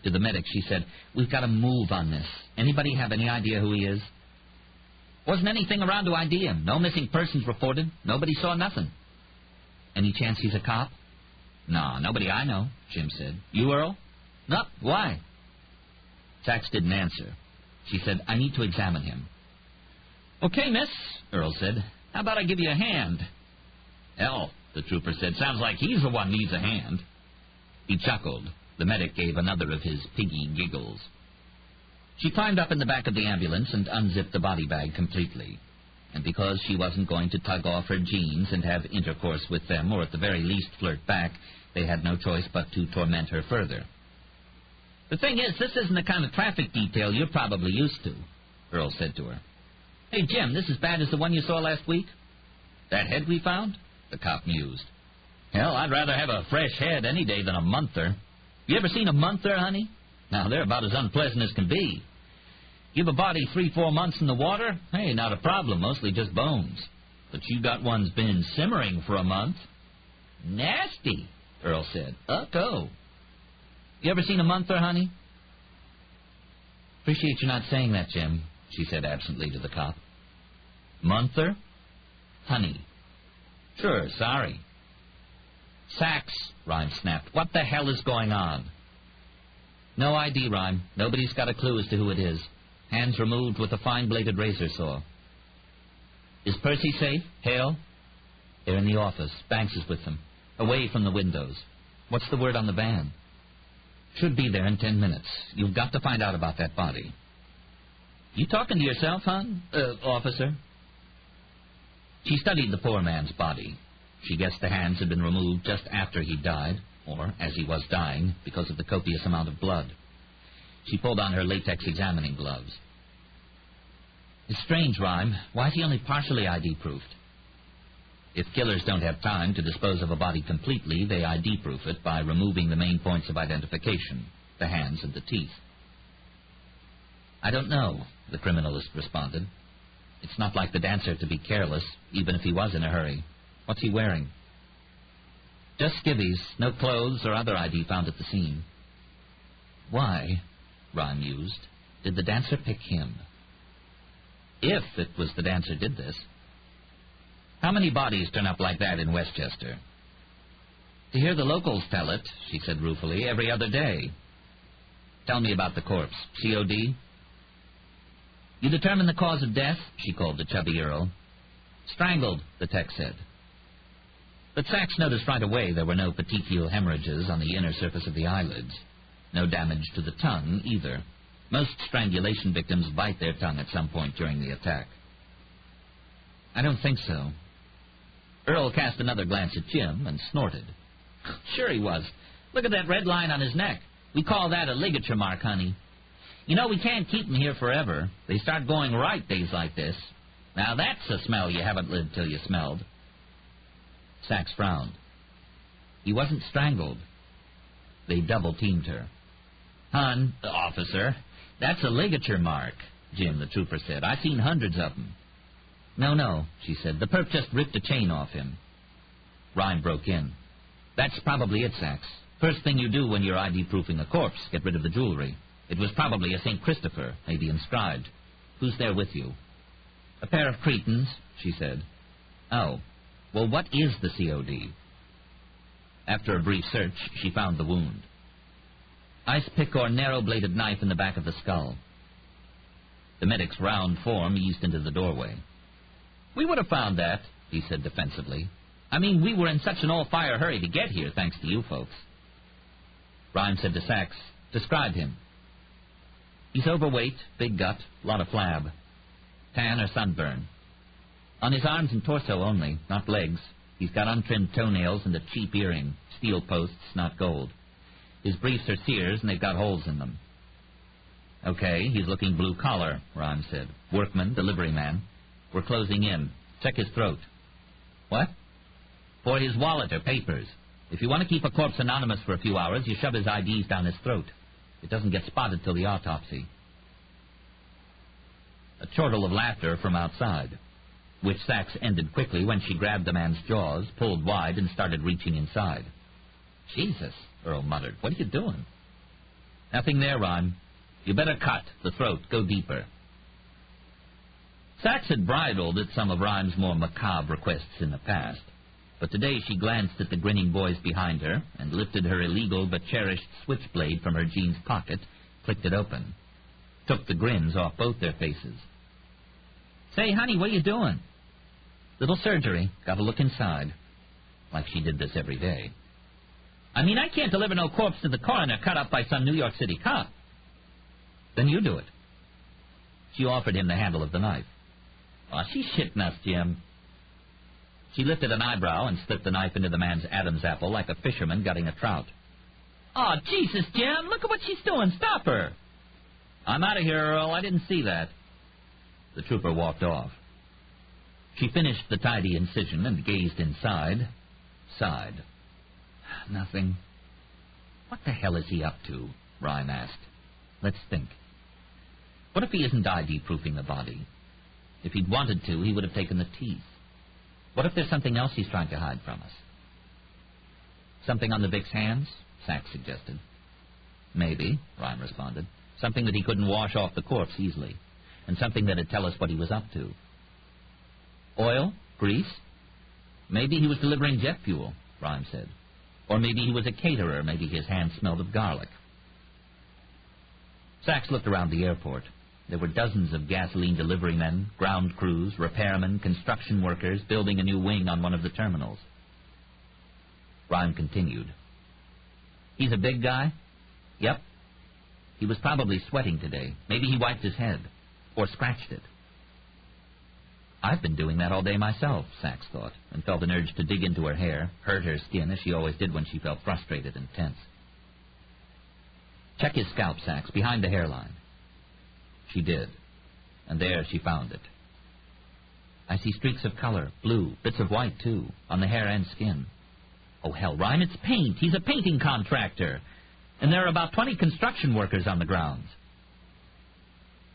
[SPEAKER 1] To the medic, she said, we've got to move on this. Anybody have any idea who he is? Wasn't anything around to ID him. No missing persons reported. Nobody saw nothing. Any chance he's a cop? No, nobody I know, Jim said. You, Earl? No, why? Sachs didn't answer. She said, I need to examine him. Okay, miss, Earl said. How about I give you a hand? Hell, the trooper said. Sounds like he's the one needs a hand. He chuckled. The medic gave another of his piggy giggles. She climbed up in the back of the ambulance and unzipped the body bag completely. And because she wasn't going to tug off her jeans and have intercourse with them, or at the very least flirt back,
[SPEAKER 2] They had no choice but to torment her further. "The thing is, this isn't the kind of traffic detail you're probably used to," Earl said to her. "Hey, Jim, this as bad as the one you saw last week?" "That head we found?" the cop mused. "Hell, I'd rather have a fresh head any day than a monther. You ever seen a monther, honey? Now, they're about as unpleasant as can be. Give a body 3-4 months in the water, hey, not a problem, mostly just bones. But you got one's been simmering for a month." "Nasty," Earl said. "Go. You ever seen a monther, honey?" "Appreciate you not saying that, Jim," she said absently to the cop. "Monther? Honey." "Sure, sorry." "Sachs," Rhyme snapped. "What the hell is going on?" "No ID, Rhyme. Nobody's got a clue as to who it is. Hands removed with a fine-bladed razor saw." "Is Percy safe? Hale?" "They're in the office. Banks is with them. Away from the windows. What's the word on the van?" "Should be there in 10 minutes. You've got to find out about that body." "You talking to yourself, hon? Officer?" She studied the poor man's body. She guessed the hands had been removed just after he died, or as he was dying, because of the copious amount of blood. She pulled on her latex examining gloves. "It's strange, Rhyme. Why is he only partially ID-proofed?" "If killers don't have time to dispose of a body completely, they ID-proof it by removing the main points of identification, the hands and the teeth." "I don't know," the criminalist responded. "It's not like the dancer to be careless, even if he was in a hurry. What's he wearing?" "Just skivvies, no clothes or other ID found at the scene." "Why," Rhyme mused, "did the dancer pick him?" If it was the dancer did this. "How many bodies turn up like that in Westchester?" "To hear the locals tell it," she said ruefully, "every other day." "Tell me about the corpse. COD?" "You determine the cause of death?" she called the chubby Earl. "Strangled," the tech said. But Sachs noticed right away there were no petechial hemorrhages on the inner surface of the eyelids. No damage to the tongue, either. Most strangulation victims bite their tongue at some point during the attack. "I don't think so." Earl cast another glance at Jim and snorted. "Sure he was. Look at that red line on his neck. We call that a ligature mark, honey. You know, we can't keep them here forever. They start going right days like this. Now that's a smell you haven't lived till you smelled." Sachs frowned. "He wasn't strangled." They double-teamed her. "Hon, officer, that's a ligature mark," Jim, the trooper, said. "I've seen hundreds of them." No, she said. "The perp just ripped a chain off him." Rhyme broke in. "That's probably it, Sachs. First thing you do when you're ID-proofing a corpse, get rid of the jewelry. It was probably a St. Christopher, maybe inscribed. Who's there with you?" "A pair of cretins," she said. "Oh. Well, what is the COD?" After a brief search, she found the wound. "Ice pick or narrow-bladed knife in the back of the skull." The medic's round form eased into the doorway. "We would have found that," he said defensively. "I mean, we were in such an all-fire hurry to get here, thanks to you folks." Rhyme said to Sachs, "Describe him." "He's overweight, big gut, lot of flab. Tan or sunburn. On his arms and torso only, not legs. He's got untrimmed toenails and a cheap earring, steel posts, not gold. His briefs are Sears, and they've got holes in them." "Okay, he's looking blue-collar," Rhyme said. "Workman, delivery man. We're closing in. Check his throat." "What?" "For his wallet or papers. If you want to keep a corpse anonymous for a few hours, you shove his IDs down his throat. It doesn't get spotted till the autopsy." A chortle of laughter from outside, which Sachs ended quickly when she grabbed the man's jaws, pulled wide, and started reaching inside. "Jesus," Earl muttered. "What are you doing?" "Nothing there, Rhyme. You better cut the throat. Go deeper." Sachs had bridled at some of Rhyme's more macabre requests in the past, but today she glanced at the grinning boys behind her and lifted her illegal but cherished switchblade from her jeans pocket, clicked it open, took the grins off both their faces. "Say, honey, what are you doing?" "Little surgery. Got to look inside." Like she did this every day. "I mean, I can't deliver no corpse to the coroner cut up by some New York City cop." "Then you do it." She offered him the handle of the knife. "Aw, she's shitting us, Jim." She lifted an eyebrow and slipped the knife into the man's Adam's apple like a fisherman gutting a trout. "Oh, Jesus, Jim, look at what she's doing. Stop her." "I'm out of here, Earl. I didn't see that." The trooper walked off. She finished the tidy incision and gazed inside, sighed. Nothing. What the hell is he up to? Ryan asked. Let's think. What if he isn't ID-proofing the body? If he'd wanted to, he would have taken the teeth. What if there's something else he's trying to hide from us? Something on the Vic's hands? Sachs suggested. Maybe, Ryan responded. Something that he couldn't wash off the corpse easily, and something that'd tell us what he was up to. Oil? Grease? Maybe he was delivering jet fuel, Ryan said. Or maybe he was a caterer. Maybe his hands smelled of garlic. Sachs looked around the airport. There were dozens of gasoline delivery men, ground crews, repairmen, construction workers building a new wing on one of the terminals. Ryan continued. He's a big guy? Yep. He was probably sweating today. Maybe he wiped his head. Or scratched it. I've been doing that all day myself, Sachs thought, and felt an urge to dig into her hair, hurt her skin as she always did when she felt frustrated and tense. Check his scalp, Sachs, behind the hairline. She did, and there she found it. I see streaks of color, blue, bits of white, too, on the hair and skin. Oh, hell, Ryan, it's paint. He's a painting contractor. And there are about 20 construction workers on the grounds.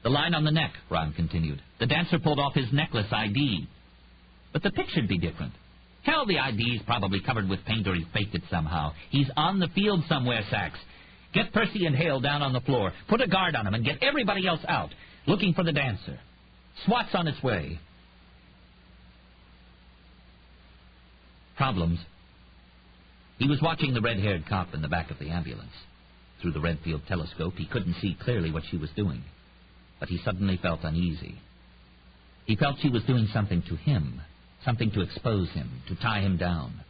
[SPEAKER 2] The line on the neck, Ryan continued. The dancer pulled off his necklace ID. But the pic should be different. Hell, the ID's probably covered with paint or he faked it somehow. He's on the field somewhere, Sachs. Get Percy and Hale down on the floor. Put a guard on him and get everybody else out, looking for the dancer. SWAT's on its way. Problems. He was watching the red-haired cop in the back of the ambulance. Through the Redfield telescope, he couldn't see clearly what she was doing. But he suddenly felt uneasy. He felt she was doing something to him, something to expose him, to tie him down.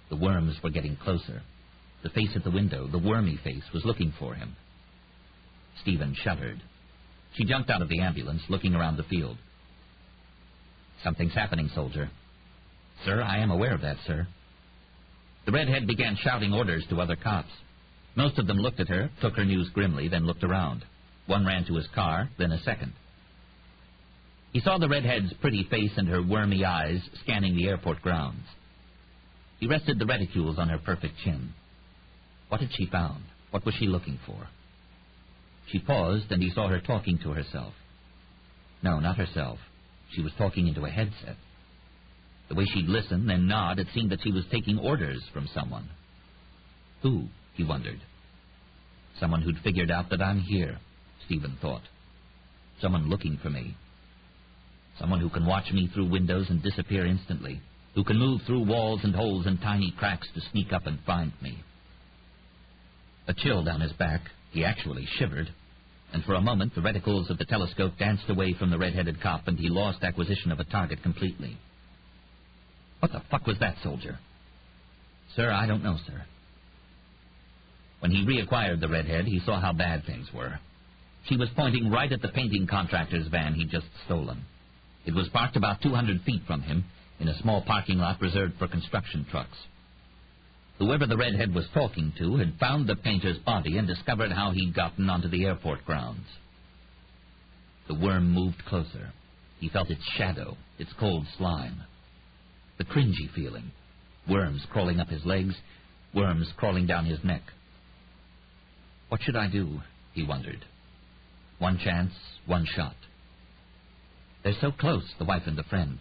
[SPEAKER 2] The worms were getting closer. The face at the window, the wormy face, was looking for him. Stephen shuddered. She jumped out of the ambulance, looking around the field. Something's happening, soldier. Sir, I am aware of that, sir. The redhead began shouting orders to other cops. Most of them looked at her, took her news grimly, then looked around. One ran to his car, then a second. He saw the redhead's pretty face and her wormy eyes scanning the airport grounds. He rested the reticules on her perfect chin. What had she found? What was she looking for? She paused, and he saw her talking to herself. No, not herself. She was talking into a headset. The way she'd listen, then nod, it seemed that she was taking orders from someone. Who? He wondered. Someone who'd figured out that I'm here, Stephen thought. Someone looking for me. Someone who can watch me through windows and disappear instantly, who can move through walls and holes and tiny cracks to sneak up and find me. A chill down his back. He actually shivered. And for a moment, the reticles of the telescope danced away from the red-headed cop, and he lost acquisition of a target completely. What the fuck was that, soldier? Sir, I don't know, sir. When he reacquired the redhead, he saw how bad things were. She was pointing right at the painting contractor's van he'd just stolen. It was parked about 200 feet from him, in a small parking lot reserved for construction trucks. Whoever the redhead was talking to had found the painter's body and discovered how he'd gotten onto the airport grounds. The worm moved closer. He felt its shadow, its cold slime. The cringy feeling. Worms crawling up his legs, worms crawling down his neck. What should I do? He wondered. One chance, one shot. They're so close, the wife and the friend.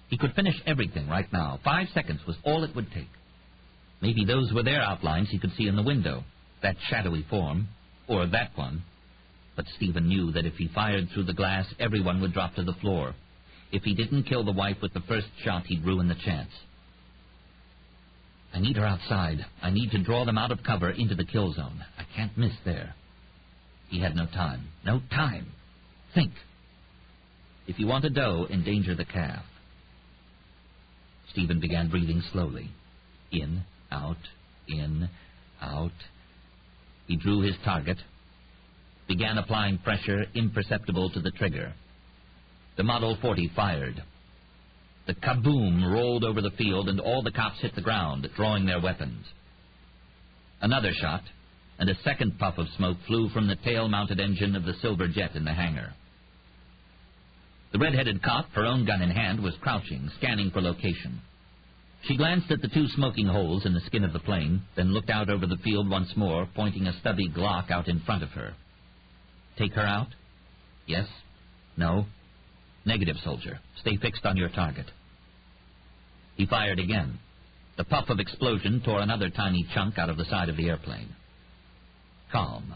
[SPEAKER 2] He could finish everything right now. 5 seconds was all it would take. Maybe those were their outlines he could see in the window, that shadowy form, or that one. But Stephen knew that if he fired through the glass, everyone would drop to the floor. If he didn't kill the wife with the first shot, he'd ruin the chance. I need her outside. I need to draw them out of cover into the kill zone. I can't miss there. He had no time. No time. Think. If you want a doe, endanger the calf. Stephen began breathing slowly. In, out, in, out. He drew his target, began applying pressure imperceptible to the trigger. The Model 40 fired. The kaboom rolled over the field, and all the cops hit the ground, drawing their weapons. Another shot, and a second puff of smoke flew from the tail-mounted engine of the silver jet in the hangar. The red-headed cop, her own gun in hand, was crouching, scanning for location. She glanced at the two smoking holes in the skin of the plane, then looked out over the field once more, pointing a stubby Glock out in front of her. Take her out? Yes? No? Negative, soldier. Stay fixed on your target. He fired again. The puff of explosion tore another tiny chunk out of the side of the airplane. Calm.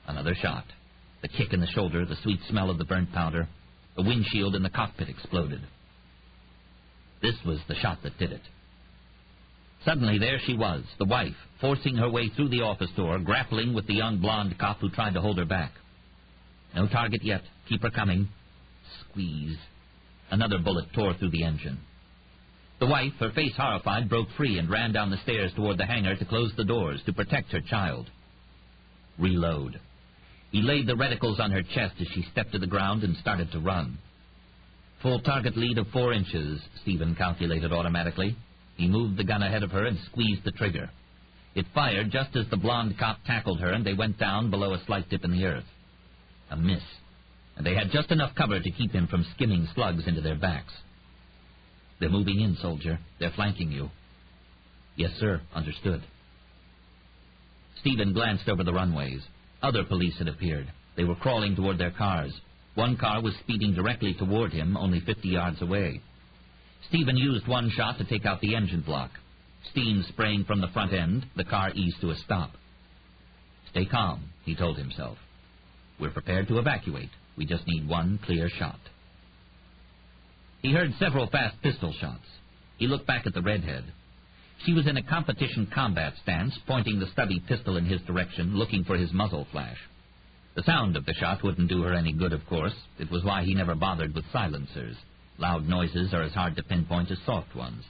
[SPEAKER 2] Another shot. The kick in the shoulder, the sweet smell of the burnt powder. The windshield in the cockpit exploded. This was the shot that did it. Suddenly, there she was, the wife, forcing her way through the office door, grappling with the young blonde cop who tried to hold her back. No target yet. Keep her coming. Squeeze. Another bullet tore through the engine. The wife, her face horrified, broke free and ran down the stairs toward the hangar to close the doors to protect her child. Reload. He laid the reticles on her chest as she stepped to the ground and started to run. Full target lead of 4 inches, Stephen calculated automatically. He moved the gun ahead of her and squeezed the trigger. It fired just as the blonde cop tackled her, and they went down below a slight dip in the earth. A miss, and they had just enough cover to keep him from skimming slugs into their backs. They're moving in, soldier. They're flanking you. Yes, sir. Understood. Stephen glanced over the runways. Other police had appeared. They were crawling toward their cars. One car was speeding directly toward him, only 50 yards away. Stephen used one shot to take out the engine block. Steam spraying from the front end, the car eased to a stop. Stay calm, he told himself. We're prepared to evacuate. We just need one clear shot. He heard several fast pistol shots. He looked back at the redhead. She was in a competition combat stance, pointing the stubby pistol in his direction, looking for his muzzle flash. The sound of the shot wouldn't do her any good, of course. It was why he never bothered with silencers. Loud noises are as hard to pinpoint as soft ones.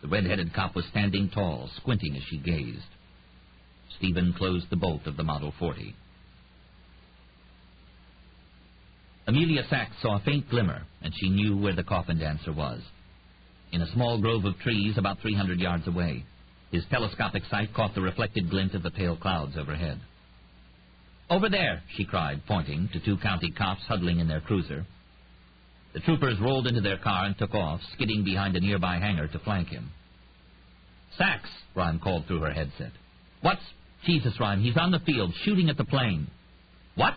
[SPEAKER 2] The red-headed cop was standing tall, squinting as she gazed. Stephen closed the bolt of the Model 40. Amelia Sachs saw a faint glimmer, and she knew where the Coffin Dancer was. In a small grove of trees about 300 yards away. His telescopic sight caught the reflected glint of the pale clouds overhead. Over there, she cried, pointing to 2 county cops huddling in their cruiser. The troopers rolled into their car and took off, skidding behind a nearby hangar to flank him. Sachs, Rhyme called through her headset. What's... Jesus, Rhyme, he's on the field, shooting at the plane. What?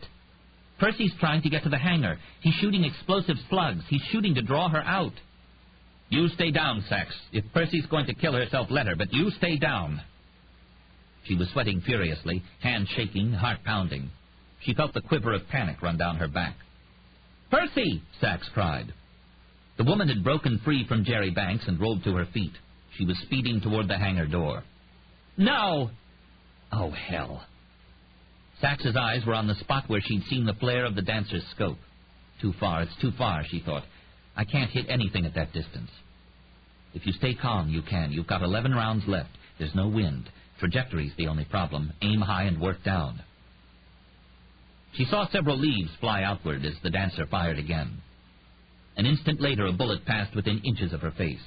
[SPEAKER 2] Percy's trying to get to the hangar. He's shooting explosive slugs. He's shooting to draw her out. You stay down, Sachs. If Percy's going to kill herself, let her, but you stay down. She was sweating furiously, hands shaking, heart pounding. She felt the quiver of panic run down her back. Percy! Sachs cried. The woman had broken free from Jerry Banks and rolled to her feet. She was speeding toward the hangar door. No! Oh, hell. Sax's eyes were on the spot where she'd seen the flare of the dancer's scope. Too far, it's too far, she thought. I can't hit anything at that distance. If you stay calm, you can. You've got 11 rounds left. There's no wind. Trajectory's the only problem. Aim high and work down. She saw several leaves fly outward as the dancer fired again. An instant later, a bullet passed within inches of her face.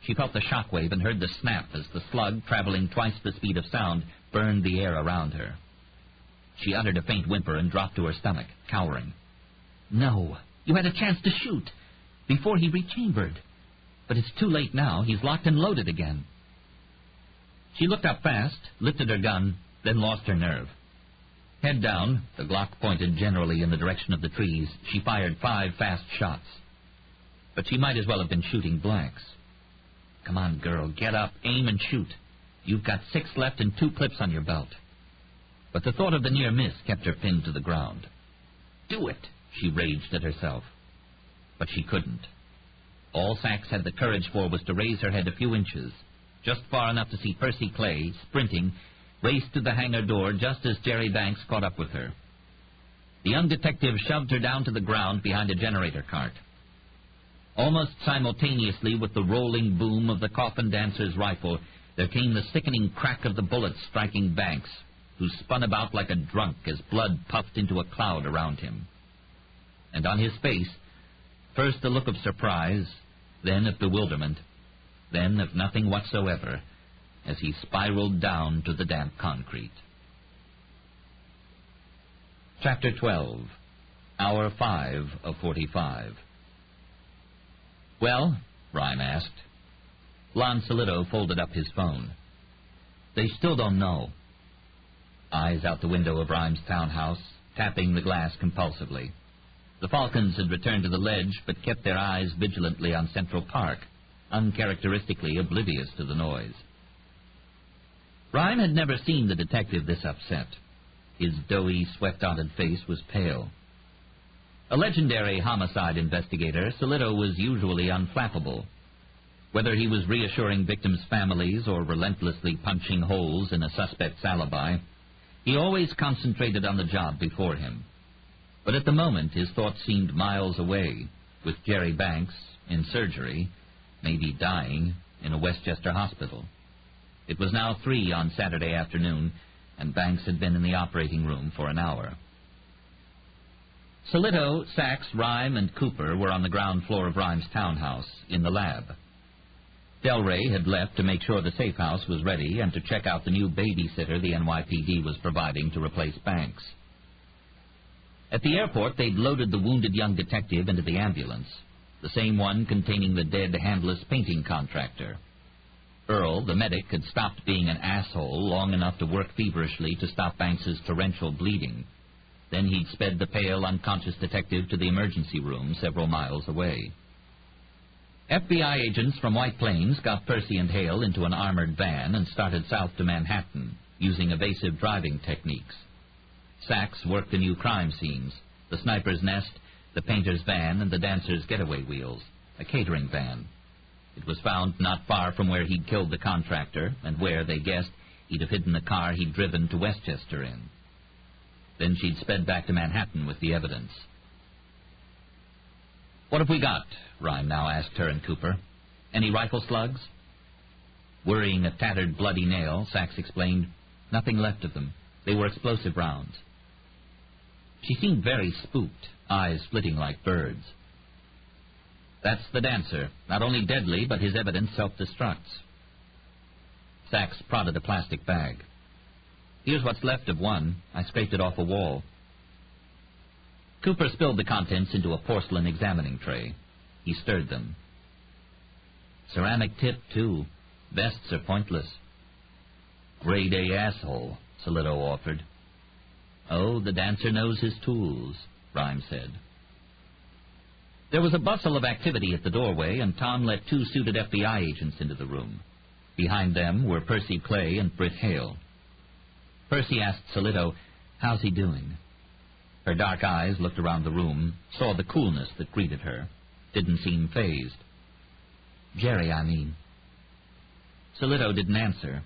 [SPEAKER 2] She felt the shockwave and heard the snap as the slug, traveling twice the speed of sound, burned the air around her. She uttered a faint whimper and dropped to her stomach, cowering. No, you had a chance to shoot before he rechambered. But it's too late now. He's locked and loaded again. She looked up fast, lifted her gun, then lost her nerve. Head down, the Glock pointed generally in the direction of the trees. She fired 5 fast shots. But she might as well have been shooting blanks. Come on, girl, get up, aim and shoot. You've got 6 left and 2 clips on your belt. But the thought of the near miss kept her pinned to the ground. Do it, she raged at herself. But she couldn't. All Sachs had the courage for was to raise her head a few inches, just far enough to see Percy Clay, sprinting, race to the hangar door just as Jerry Banks caught up with her. The young detective shoved her down to the ground behind a generator cart. Almost simultaneously with the rolling boom of the Coffin Dancer's rifle, there came the sickening crack of the bullets striking Banks, who spun about like a drunk as blood puffed into a cloud around him. And on his face, first a look of surprise, then of bewilderment, then of nothing whatsoever, as he spiraled down to the damp concrete. Chapter 12. Hour 5 of 45. "Well?" Rhyme asked. Lon Solito folded up his phone. "They still don't know." Eyes out the window of Rhyme's townhouse, tapping the glass compulsively. The Falcons had returned to the ledge, but kept their eyes vigilantly on Central Park, uncharacteristically oblivious to the noise. Rhyme had never seen the detective this upset. His doughy, sweat-dotted face was pale. A legendary homicide investigator, Solito was usually unflappable. Whether he was reassuring victims' families or relentlessly punching holes in a suspect's alibi, he always concentrated on the job before him. But at the moment, his thoughts seemed miles away, with Jerry Banks in surgery, maybe dying, in a Westchester hospital. It was now 3 on Saturday afternoon, and Banks had been in the operating room for an hour. Solito, Sachs, Rhyme, and Cooper were on the ground floor of Rhyme's townhouse, in the lab. Delray had left to make sure the safe house was ready and to check out the new babysitter the NYPD was providing to replace Banks. At the airport, they'd loaded the wounded young detective into the ambulance, the same one containing the dead, handless painting contractor. Earl, the medic, had stopped being an asshole long enough to work feverishly to stop Banks's torrential bleeding. Then he'd sped the pale, unconscious detective to the emergency room several miles away. FBI agents from White Plains got Percy and Hale into an armored van and started south to Manhattan, using evasive driving techniques. Sachs worked the new crime scenes, the sniper's nest, the painter's van, and the dancer's getaway wheels, a catering van. It was found not far from where he'd killed the contractor, and where, they guessed, he'd have hidden the car he'd driven to Westchester in. Then she'd sped back to Manhattan with the evidence. "What have we got?" Rhyme now asked her and Cooper. "Any rifle slugs?" Worrying a tattered, bloody nail, Sachs explained, "Nothing left of them. They were explosive rounds." She seemed very spooked, eyes flitting like birds. "That's the dancer. Not only deadly, but his evidence self-destructs." Sachs prodded a plastic bag. "Here's what's left of one. I scraped it off a wall." Cooper spilled the contents into a porcelain examining tray. He stirred them. "Ceramic tip, too. Vests are pointless." "Grade A asshole," Solito offered. "Oh, the dancer knows his tools," Rhyme said. There was a bustle of activity at the doorway, and Tom let 2 suited FBI agents into the room. Behind them were Percy Clay and Britt Hale. Percy asked Solito, "How's he doing?" Her dark eyes looked around the room, saw the coolness that greeted her, didn't seem fazed. "Jerry, I mean." Solito didn't answer.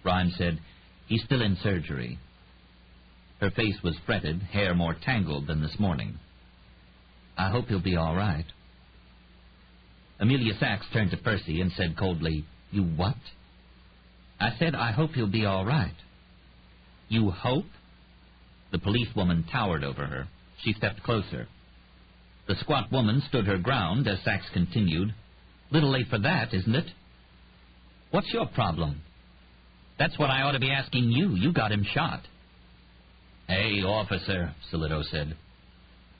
[SPEAKER 2] Rhyme said, "He's still in surgery." Her face was fretted, hair more tangled than this morning. "I hope he'll be all right." Amelia Sachs turned to Percy and said coldly, "You what?" "I said I hope he'll be all right." "You hope?" The policewoman towered over her. She stepped closer. The squat woman stood her ground as Sachs continued, "Little late for that, isn't it?" "What's your problem?" "That's what I ought to be asking you. You got him shot." "Hey, officer," Solito said.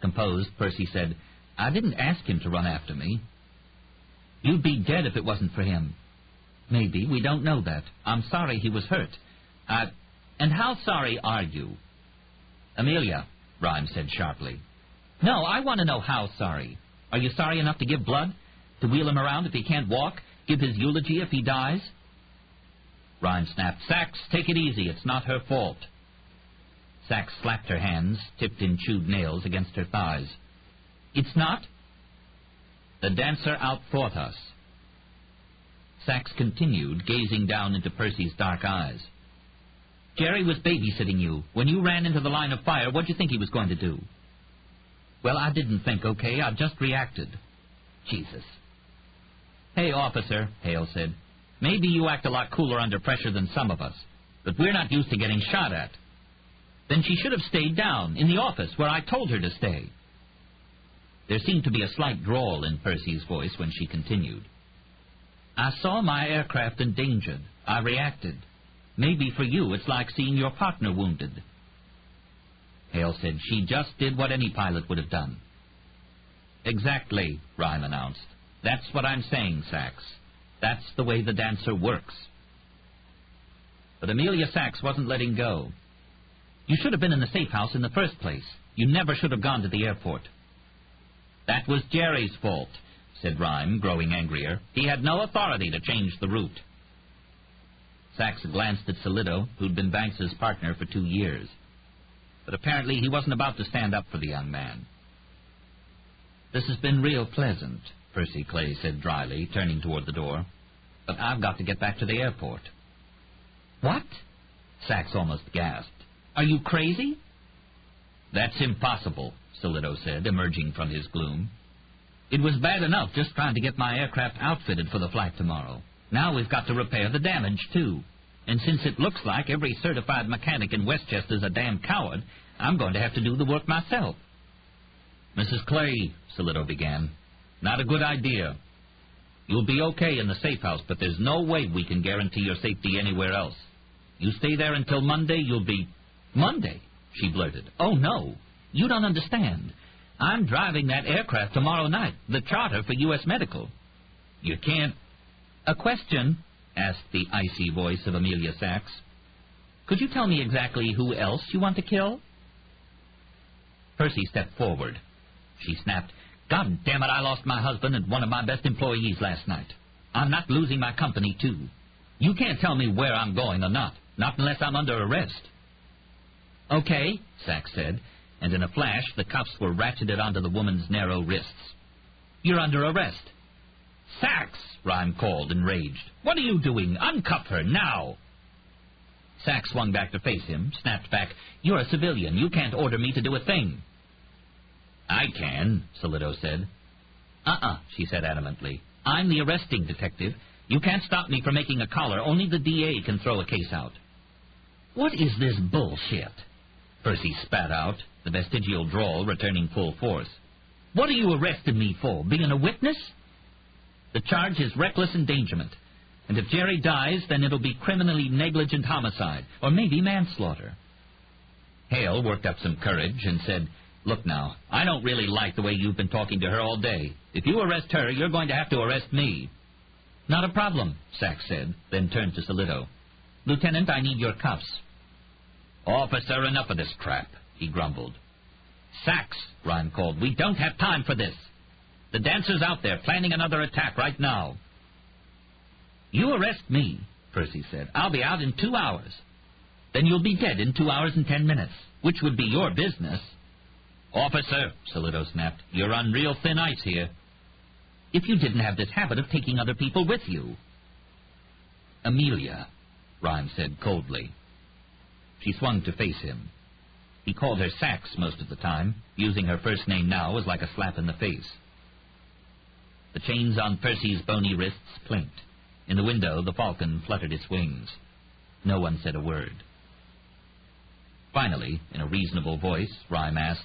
[SPEAKER 2] Composed, Percy said, "I didn't ask him to run after me." "You'd be dead if it wasn't for him." "Maybe. We don't know that. I'm sorry he was hurt. And how sorry are you?" "Amelia," Rhyme said sharply. "No, I want to know how sorry. Are you sorry enough to give blood? To wheel him around if he can't walk? Give his eulogy if he dies?" Rhyme snapped, "Sachs, take it easy. It's not her fault." Sachs slapped her hands, tipped in chewed nails against her thighs. "It's not?" "The dancer outthought us." Sachs continued, gazing down into Percy's dark eyes. "Jerry was babysitting you. When you ran into the line of fire, what'd you think he was going to do?" "Well, I didn't think, okay? I just reacted." "Jesus." "Hey, officer," Hale said, "maybe you act a lot cooler under pressure than some of us, but we're not used to getting shot at." "Then she should have stayed down, in the office, where I told her to stay." There seemed to be a slight drawl in Percy's voice when she continued. I saw my aircraft endangered. I reacted. Maybe for you it's like seeing your partner wounded. Hale said she just did what any pilot would have done. Exactly, Rhyme announced. That's what I'm saying, Sachs. That's the way the Dancer works. But Amelia Sachs wasn't letting go. You should have been in the safe house in the first place. You never should have gone to the airport. That was Jerry's fault, said Rhyme, growing angrier. He had no authority to change the route. Sachs glanced at Solido, who'd been Banks's partner for 2 years. But apparently he wasn't about to stand up for the young man. This has been real pleasant, Percy Clay said dryly, turning toward the door. But I've got to get back to the airport. What? Sachs almost gasped. Are you crazy? That's impossible, Solido said, emerging from his gloom. It was bad enough just trying to get my aircraft outfitted for the flight tomorrow. Now we've got to repair the damage, too. And since it looks like every certified mechanic in Westchester's a damn coward, I'm going to have to do the work myself. Mrs. Clay, Solido began, not a good idea. You'll be okay in the safe house, but there's no way we can guarantee your safety anywhere else. You stay there until Monday, you'll be... Monday? She blurted. Oh, no. You don't understand. I'm driving that aircraft tomorrow night, the charter for U.S. Medical. You can't... A question, asked the icy voice of Amelia Sachs. Could you tell me exactly who else you want to kill? Percy stepped forward. She snapped, God damn it, I lost my husband and one of my best employees last night. I'm not losing my company, too. You can't tell me where I'm going or not unless I'm under arrest. Okay, Sachs said, and in a flash the cuffs were ratcheted onto the woman's narrow wrists. You're under arrest. Sachs, Rhyme called, enraged. What are you doing? Uncuff her, now! Sachs swung back to face him, snapped back, You're a civilian. You can't order me to do a thing. I can, Solido said. She said adamantly. I'm the arresting detective. You can't stop me from making a collar. Only the DA can throw a case out. What is this bullshit? Percy spat out, the vestigial drawl returning full force. What are you arresting me for, being a witness? The charge is reckless endangerment. And if Jerry dies, then it'll be criminally negligent homicide, or maybe manslaughter. Hale worked up some courage and said, Look now, I don't really like the way you've been talking to her all day. If you arrest her, you're going to have to arrest me. Not a problem, Sachs said, then turned to Solido. Lieutenant, I need your cuffs. Officer, enough of this crap, he grumbled. Sachs, Rhyme called, we don't have time for this. The Dancer's out there planning another attack right now. You arrest me, Percy said. I'll be out in 2 hours. Then you'll be dead in 2 hours and 10 minutes, which would be your business. Officer, Solido snapped, you're on real thin ice here. If you didn't have this habit of taking other people with you. Amelia, Rhyme said coldly. She swung to face him. He called her Sachs most of the time. Using her first name now was like a slap in the face. The chains on Percy's bony wrists clinked. In the window, the falcon fluttered its wings. No one said a word. Finally, in a reasonable voice, Rhyme asked,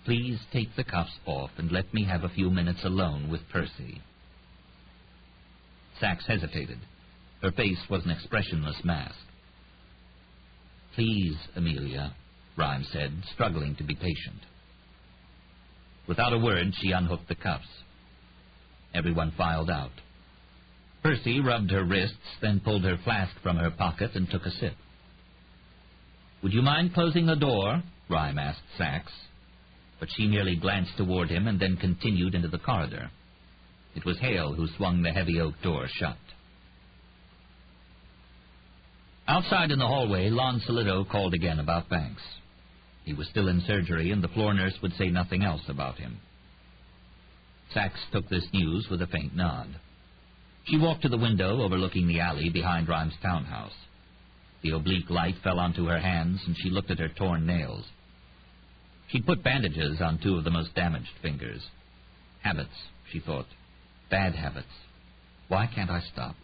[SPEAKER 2] Please take the cuffs off and let me have a few minutes alone with Percy. Sachs hesitated. Her face was an expressionless mask. Please, Amelia, Rhyme said, struggling to be patient. Without a word, she unhooked the cuffs. Everyone filed out. Percy rubbed her wrists, then pulled her flask from her pocket and took a sip. Would you mind closing the door? Rhyme asked Sachs. But she merely glanced toward him and then continued into the corridor. It was Hale who swung the heavy oak door shut. Outside in the hallway, Lon Solido called again about Banks. He was still in surgery, and the floor nurse would say nothing else about him. Sachs took this news with a faint nod. She walked to the window overlooking the alley behind Rhyme's townhouse. The oblique light fell onto her hands, and she looked at her torn nails. She'd put bandages on 2 of the most damaged fingers. Habits, she thought. Bad habits. Why can't I stop?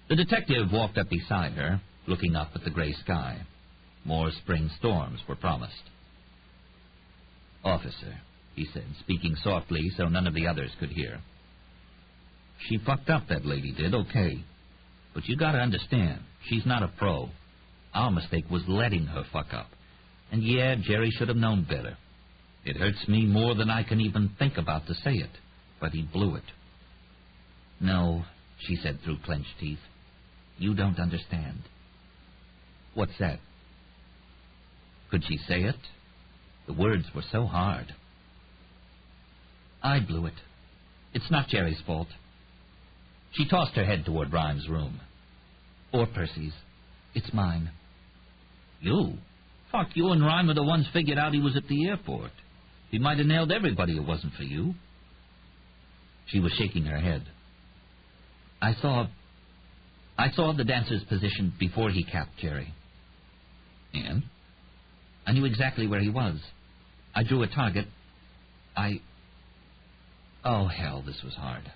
[SPEAKER 2] The detective walked up beside her, looking up at the gray sky. More spring storms were promised. "Officer," he said, speaking softly so none of the others could hear. "She fucked up, that lady did, okay. But you gotta understand, she's not a pro. Our mistake was letting her fuck up. And yeah, Jerry should have known better. It hurts me more than I can even think about to say it, but he blew it." "No," she said through clenched teeth. "You don't understand." "What's that?" Could she say it? The words were so hard. "I blew it. It's not Jerry's fault." She tossed her head toward Rhyme's room. "Or Percy's. It's mine." "You? Fuck, you and Rhyme are the ones figured out he was at the airport. He might have nailed everybody if it wasn't for you." She was shaking her head. I saw the dancer's position before he capped Jerry." "And?" "I knew exactly where he was. I drew a target. Oh, hell, this was hard."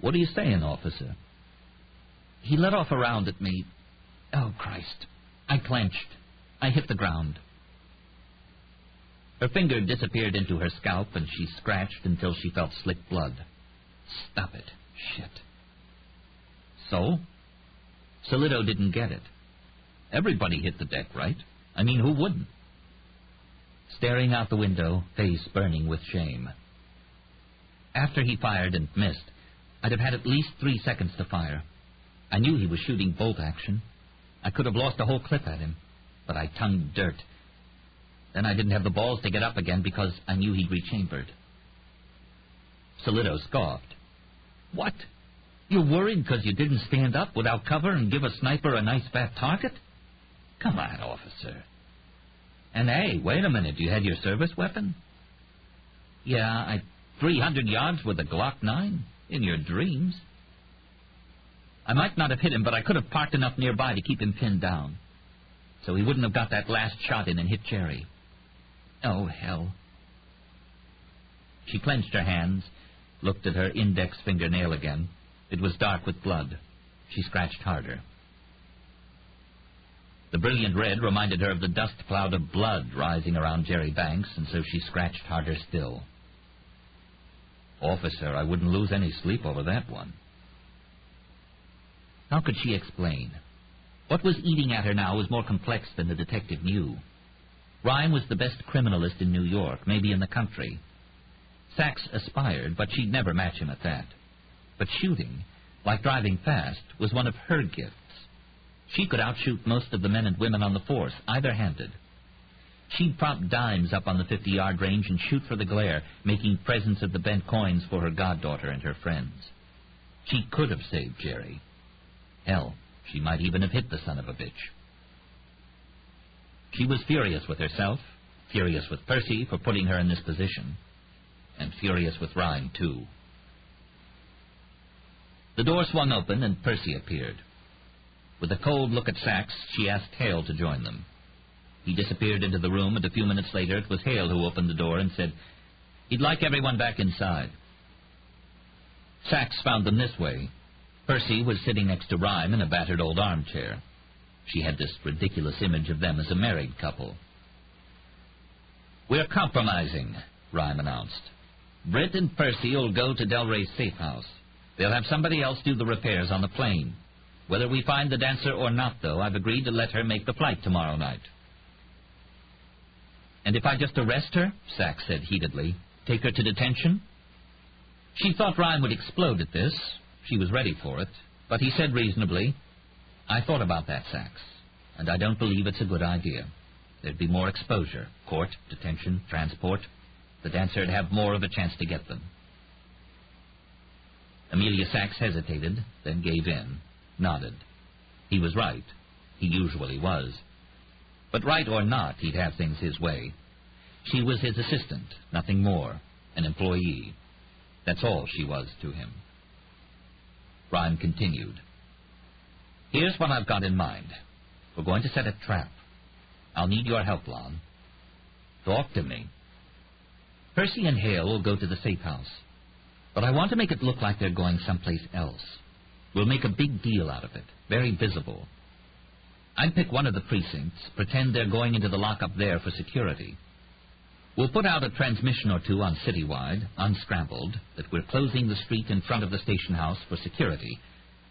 [SPEAKER 2] "What are you saying, officer?" "He let off a round at me. Oh, Christ. I clenched. I hit the ground." Her finger disappeared into her scalp, and she scratched until she felt slick blood. "Stop it. Shit." "So?" Solito didn't get it. "Everybody hit the deck, right? I mean, who wouldn't?" Staring out the window, face burning with shame. "After he fired and missed, I'd have had at least 3 seconds to fire. I knew he was shooting bolt action. I could have lost a whole clip at him, but I tongued dirt. Then I didn't have the balls to get up again because I knew he'd rechambered." Solito scoffed. "What? You're worried because you didn't stand up without cover and give a sniper a nice fat target? Come on, officer. And hey, wait a minute, you had your service weapon?" "Yeah, 300 yards with a Glock 9? In your dreams." "I might not have hit him, but I could have parked enough nearby to keep him pinned down. So he wouldn't have got that last shot in and hit Jerry." "Oh, hell." She clenched her hands, looked at her index fingernail again. It was dark with blood. She scratched harder. The brilliant red reminded her of the dust cloud of blood rising around Jerry Banks, and so she scratched harder still. "Officer, I wouldn't lose any sleep over that one." How could she explain? What was eating at her now was more complex than the detective knew. Rhyme was the best criminalist in New York, maybe in the country. Sachs aspired, but she'd never match him at that. But shooting, like driving fast, was one of her gifts. She could outshoot most of the men and women on the force, either-handed. She'd prop dimes up on the 50-yard range and shoot for the glare, making presents of the bent coins for her goddaughter and her friends. She could have saved Jerry. Hell, she might even have hit the son of a bitch. She was furious with herself, furious with Percy for putting her in this position, and furious with Rhyme, too. The door swung open, and Percy appeared. With a cold look at Sachs, she asked Hale to join them. He disappeared into the room, and a few minutes later it was Hale who opened the door and said he'd like everyone back inside. Sachs found them this way. Percy was sitting next to Rhyme in a battered old armchair. She had this ridiculous image of them as a married couple. "We're compromising," Rhyme announced. "Britt and Percy will go to Delray's safe house. They'll have somebody else do the repairs on the plane. Whether we find the dancer or not, though, I've agreed to let her make the flight tomorrow night." "And if I just arrest her?" Sachs said heatedly. "Take her to detention?" She thought Rhyme would explode at this. She was ready for it. But he said reasonably, "I thought about that, Sachs, and I don't believe it's a good idea. There'd be more exposure. Court, detention, transport. The dancer would have more of a chance to get them." Amelia Sachs hesitated, then gave in, nodded. He was right. He usually was. But right or not, he'd have things his way. She was his assistant, nothing more, an employee. That's all she was to him. Rhyme continued. "Here's what I've got in mind. We're going to set a trap. I'll need your help, Lon." "Talk to me." "Percy and Hale will go to the safe house. But I want to make it look like they're going someplace else. We'll make a big deal out of it, very visible. I'd pick one of the precincts, pretend they're going into the lockup there for security.
[SPEAKER 1] We'll put out a transmission or two on Citywide, unscrambled, that we're closing the street in front of the station house for security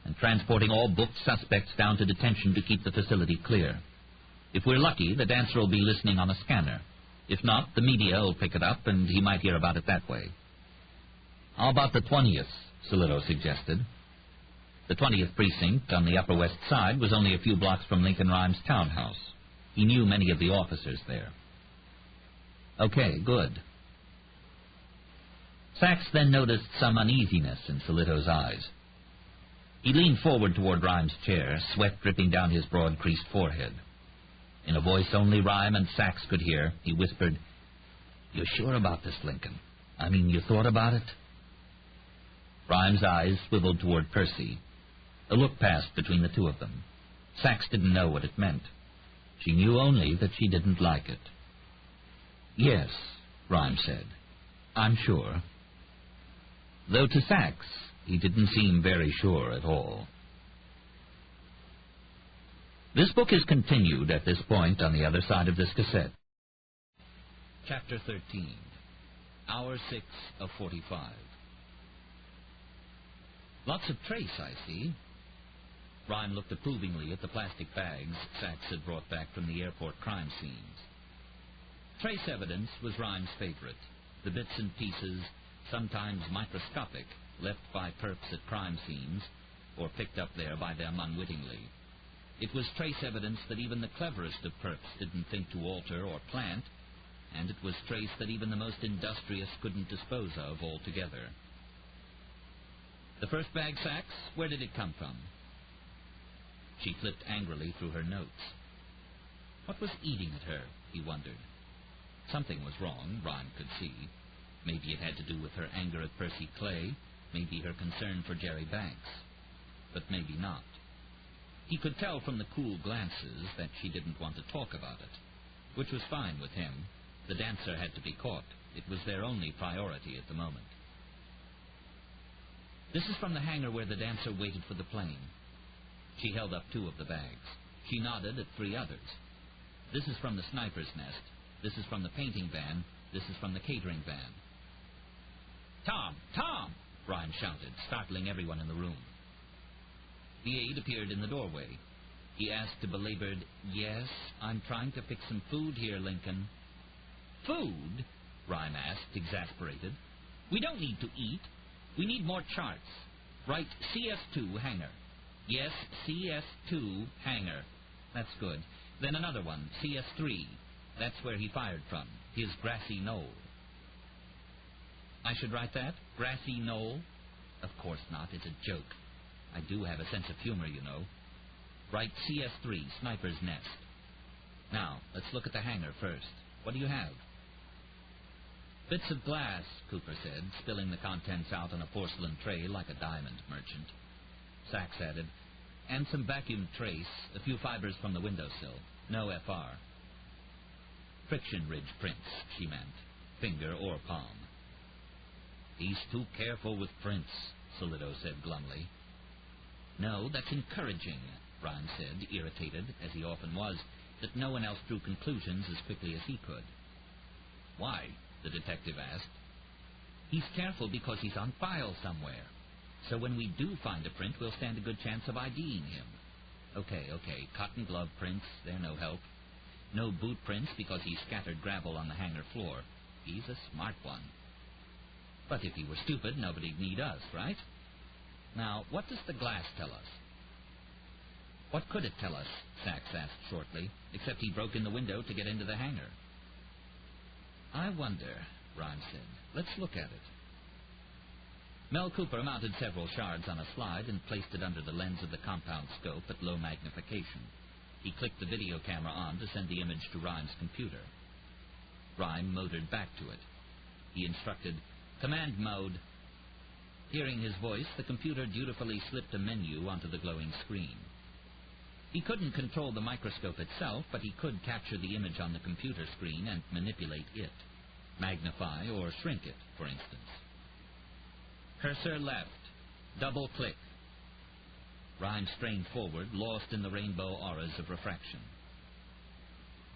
[SPEAKER 1] and transporting all booked suspects down to detention to keep the facility clear. If we're lucky, the dancer will be listening on a scanner. If not, the media will pick it up, and he might hear about it that way. How about the 20th, Solito suggested. The 20th precinct on the Upper West Side was only a few blocks from Lincoln Rhymes' townhouse. He knew many of the officers there. Okay, good. Sachs then noticed some uneasiness in Solito's eyes. He leaned forward toward Rhymes' chair, sweat dripping down his broad-creased forehead. In a voice only Rhyme and Sachs could hear, he whispered, "You're sure about this, Lincoln? I mean, you thought about it?" Rhymes' eyes swiveled toward Percy. A look passed between the two of them. Sachs didn't know what it meant. She knew only that she didn't like it. "Yes," Rhymes said. "I'm sure." Though to Sachs, he didn't seem very sure at all. This book is continued at this point on the other side of this cassette. Chapter 13. Hour 6 of 45. Lots of trace, I see. Rhyme looked approvingly at the plastic bags Sachs had brought back from the airport crime scenes. Trace evidence was Rhyme's favorite. The bits and pieces, sometimes microscopic, left by perps at crime scenes, or picked up there by them unwittingly. It was trace evidence that even the cleverest of perps didn't think to alter or plant, and it was trace that even the most industrious couldn't dispose of altogether. The first bag, Sachs, where did it come from? She flipped angrily through her notes. What was eating at her, he wondered. Something was wrong, Rhyme could see. Maybe it had to do with her anger at Percy Clay, maybe her concern for Jerry Banks. But maybe not. He could tell from the cool glances that she didn't want to talk about it, which was fine with him. The dancer had to be caught. It was their only priority at the moment. This is from the hangar where the dancer waited for the plane. She held up 2 of the bags. She nodded at 3 others. This is from the sniper's nest. This is from the painting van. This is from the catering van. "Tom! Tom!" Rhyme shouted, startling everyone in the room. The aide appeared in the doorway. He asked a belabored, "Yes, I'm trying to fix some food here, Lincoln." "Food?" Rhyme asked, exasperated. "We don't need to eat. We need more charts. Write CS2 hangar. Yes, CS2 hangar. That's good. Then another one, CS3. That's where he fired from, his grassy knoll." "I should write that? Grassy knoll?" "Of course not. It's a joke. I do have a sense of humor, you know. Write CS3, sniper's nest. Now, let's look at the hangar first. What do you have?" "Bits of glass," Cooper said, spilling the contents out on a porcelain tray like a diamond merchant. Sachs added, "And some vacuum trace, a few fibers from the windowsill. No FR. Friction ridge prints," she meant, finger or palm. "He's too careful with prints," Solito said glumly. "No, that's encouraging," Rhyme said, irritated, as he often was, that no one else drew conclusions as quickly as he could. "Why?" the detective asked. "He's careful because he's on file somewhere. So when we do find a print, we'll stand a good chance of IDing him. Okay, cotton glove prints, they're no help. No boot prints because he scattered gravel on the hangar floor. He's a smart one. But if he were stupid, nobody'd need us, right? Now, what does the glass tell us?" "What could it tell us?" Sachs asked shortly, "except he broke in the window to get into the hangar." "I wonder," Rhyme said. "Let's look at it." Mel Cooper mounted several shards on a slide and placed it under the lens of the compound scope at low magnification. He clicked the video camera on to send the image to Rhyme's computer. Rhyme motored back to it. He instructed, "Command mode." Hearing his voice, the computer dutifully slipped a menu onto the glowing screen. He couldn't control the microscope itself, but he could capture the image on the computer screen and manipulate it. Magnify or shrink it, for instance. Cursor left. Double-click. Rhyme strained forward, lost in the rainbow auras of refraction.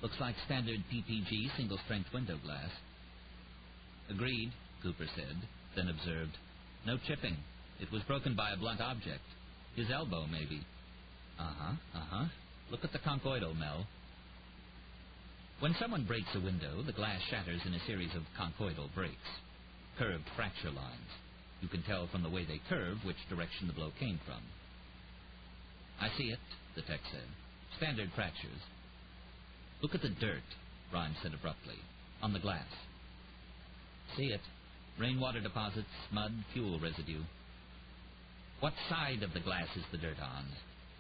[SPEAKER 1] "Looks like standard PPG single-strength window glass.
[SPEAKER 2] Agreed, Cooper said, then observed, no chipping. It was broken by a blunt object. His elbow, maybe. Uh-huh. Look at the conchoidal, Mel. When someone breaks a window, the glass shatters in a series of conchoidal breaks, curved fracture lines. You can tell from the way they curve which direction the blow came from. I see it, the tech said. Standard fractures. Look at the dirt, Rhymes said abruptly, on the glass. See it. Rainwater deposits, mud, fuel residue. What side of the glass is the dirt on?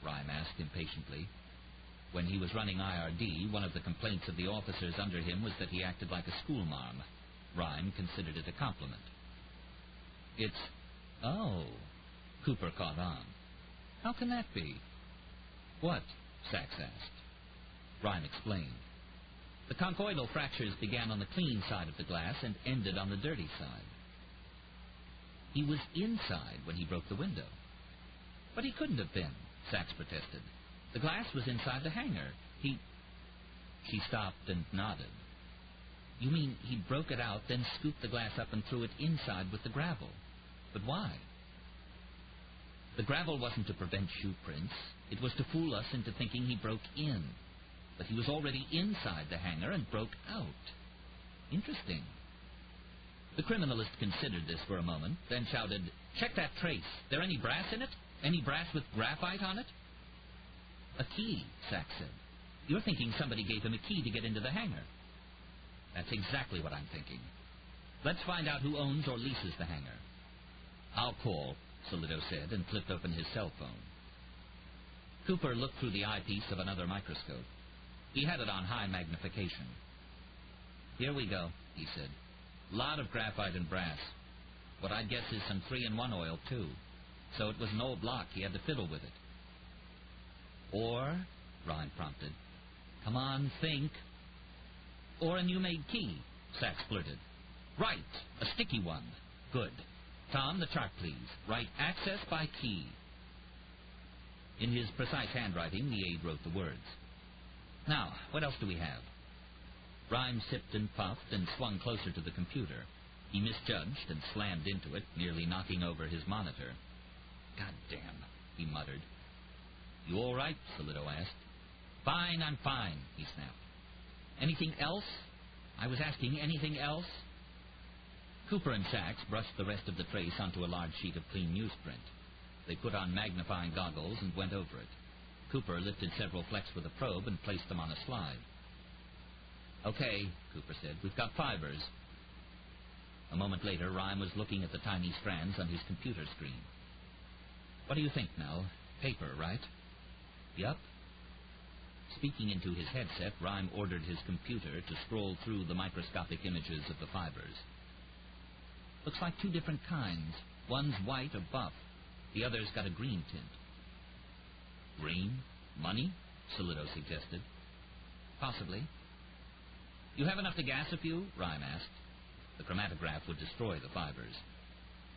[SPEAKER 2] Rhyme asked impatiently. When he was running IRD, one of the complaints of the officers under him was that he acted like a schoolmarm. Rhyme considered it a compliment. It's... Oh, Cooper caught on. How can that be? What? Sachs asked. Rhyme explained. The conchoidal fractures began on the clean side of the glass and ended on the dirty side. He was inside when he broke the window. But he couldn't have been, Sachs protested. The glass was inside the hangar. She stopped and nodded. You mean he broke it out, then scooped the glass up and threw it inside with the gravel? But why? The gravel wasn't to prevent shoe prints. It was to fool us into thinking he broke in. But he was already inside the hangar and broke out. Interesting. The criminalist considered this for a moment, then shouted, Check that trace. There any brass in it? Any brass with graphite on it? A key, Sachs said. You're thinking somebody gave him a key to get into the hangar. That's exactly what I'm thinking. Let's find out who owns or leases the hangar. I'll call, Solido said, and flipped open his cell phone. Cooper looked through the eyepiece of another microscope. He had it on high magnification. Here we go, he said. Lot of graphite and brass. What I'd guess is some 3-in-1 oil, too. So it was an old lock. He had to fiddle with it. Or, Ryan prompted. Come on, think. Or a new-made key, Sachs blurted. Right, a sticky one. Good. Tom, the chart, please. Write access by key. In his precise handwriting, the aide wrote the words. Now, what else do we have? Rhyme sipped and puffed and swung closer to the computer. He misjudged and slammed into it, nearly knocking over his monitor. God damn, he muttered. You all right? Solido asked. Fine, I'm fine, he snapped. Anything else? I was asking anything else? Cooper and Sachs brushed the rest of the trace onto a large sheet of clean newsprint. They put on magnifying goggles and went over it. Cooper lifted several flecks with a probe and placed them on a slide. Okay, Cooper said, we've got fibers. A moment later, Rhyme was looking at the tiny strands on his computer screen. What do you think, Mel? Paper, right? Yup. Speaking into his headset, Rhyme ordered his computer to scroll through the microscopic images of the fibers. Looks like two different kinds. One's white or buff. The other's got a green tint. Green? Money? Solido suggested. Possibly. You have enough to gas a few? Rhyme asked. The chromatograph would destroy the fibers.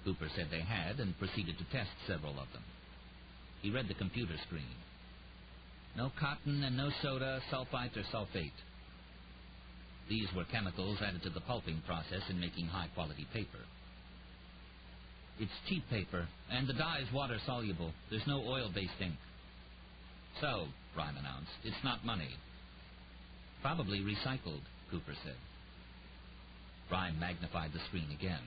[SPEAKER 2] Cooper said they had and proceeded to test several of them. He read the computer screen. No cotton and no soda, sulfite or sulfate. These were chemicals added to the pulping process in making high-quality paper. It's cheap paper, and the dye is water-soluble. There's no oil-based ink. So, Rhyme announced, it's not money. Probably recycled, Cooper said. Rhyme magnified the screen again.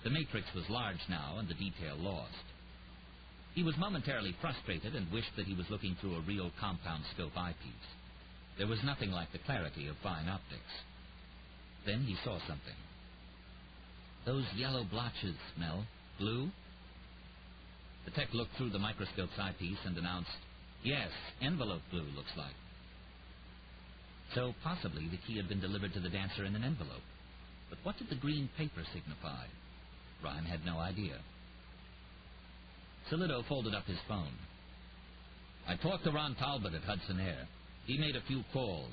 [SPEAKER 2] The matrix was large now, and the detail lost. He was momentarily frustrated and wished that he was looking through a real compound scope eyepiece. There was nothing like the clarity of fine optics. Then he saw something. Those yellow blotches, Mel. Blue? The tech looked through the microscope's eyepiece and announced, Yes, envelope blue, looks like. So possibly the key had been delivered to the dancer in an envelope. But what did the green paper signify? Rhyme had no idea. Solido folded up his phone. I talked to Ron Talbot at Hudson Air. He made a few calls.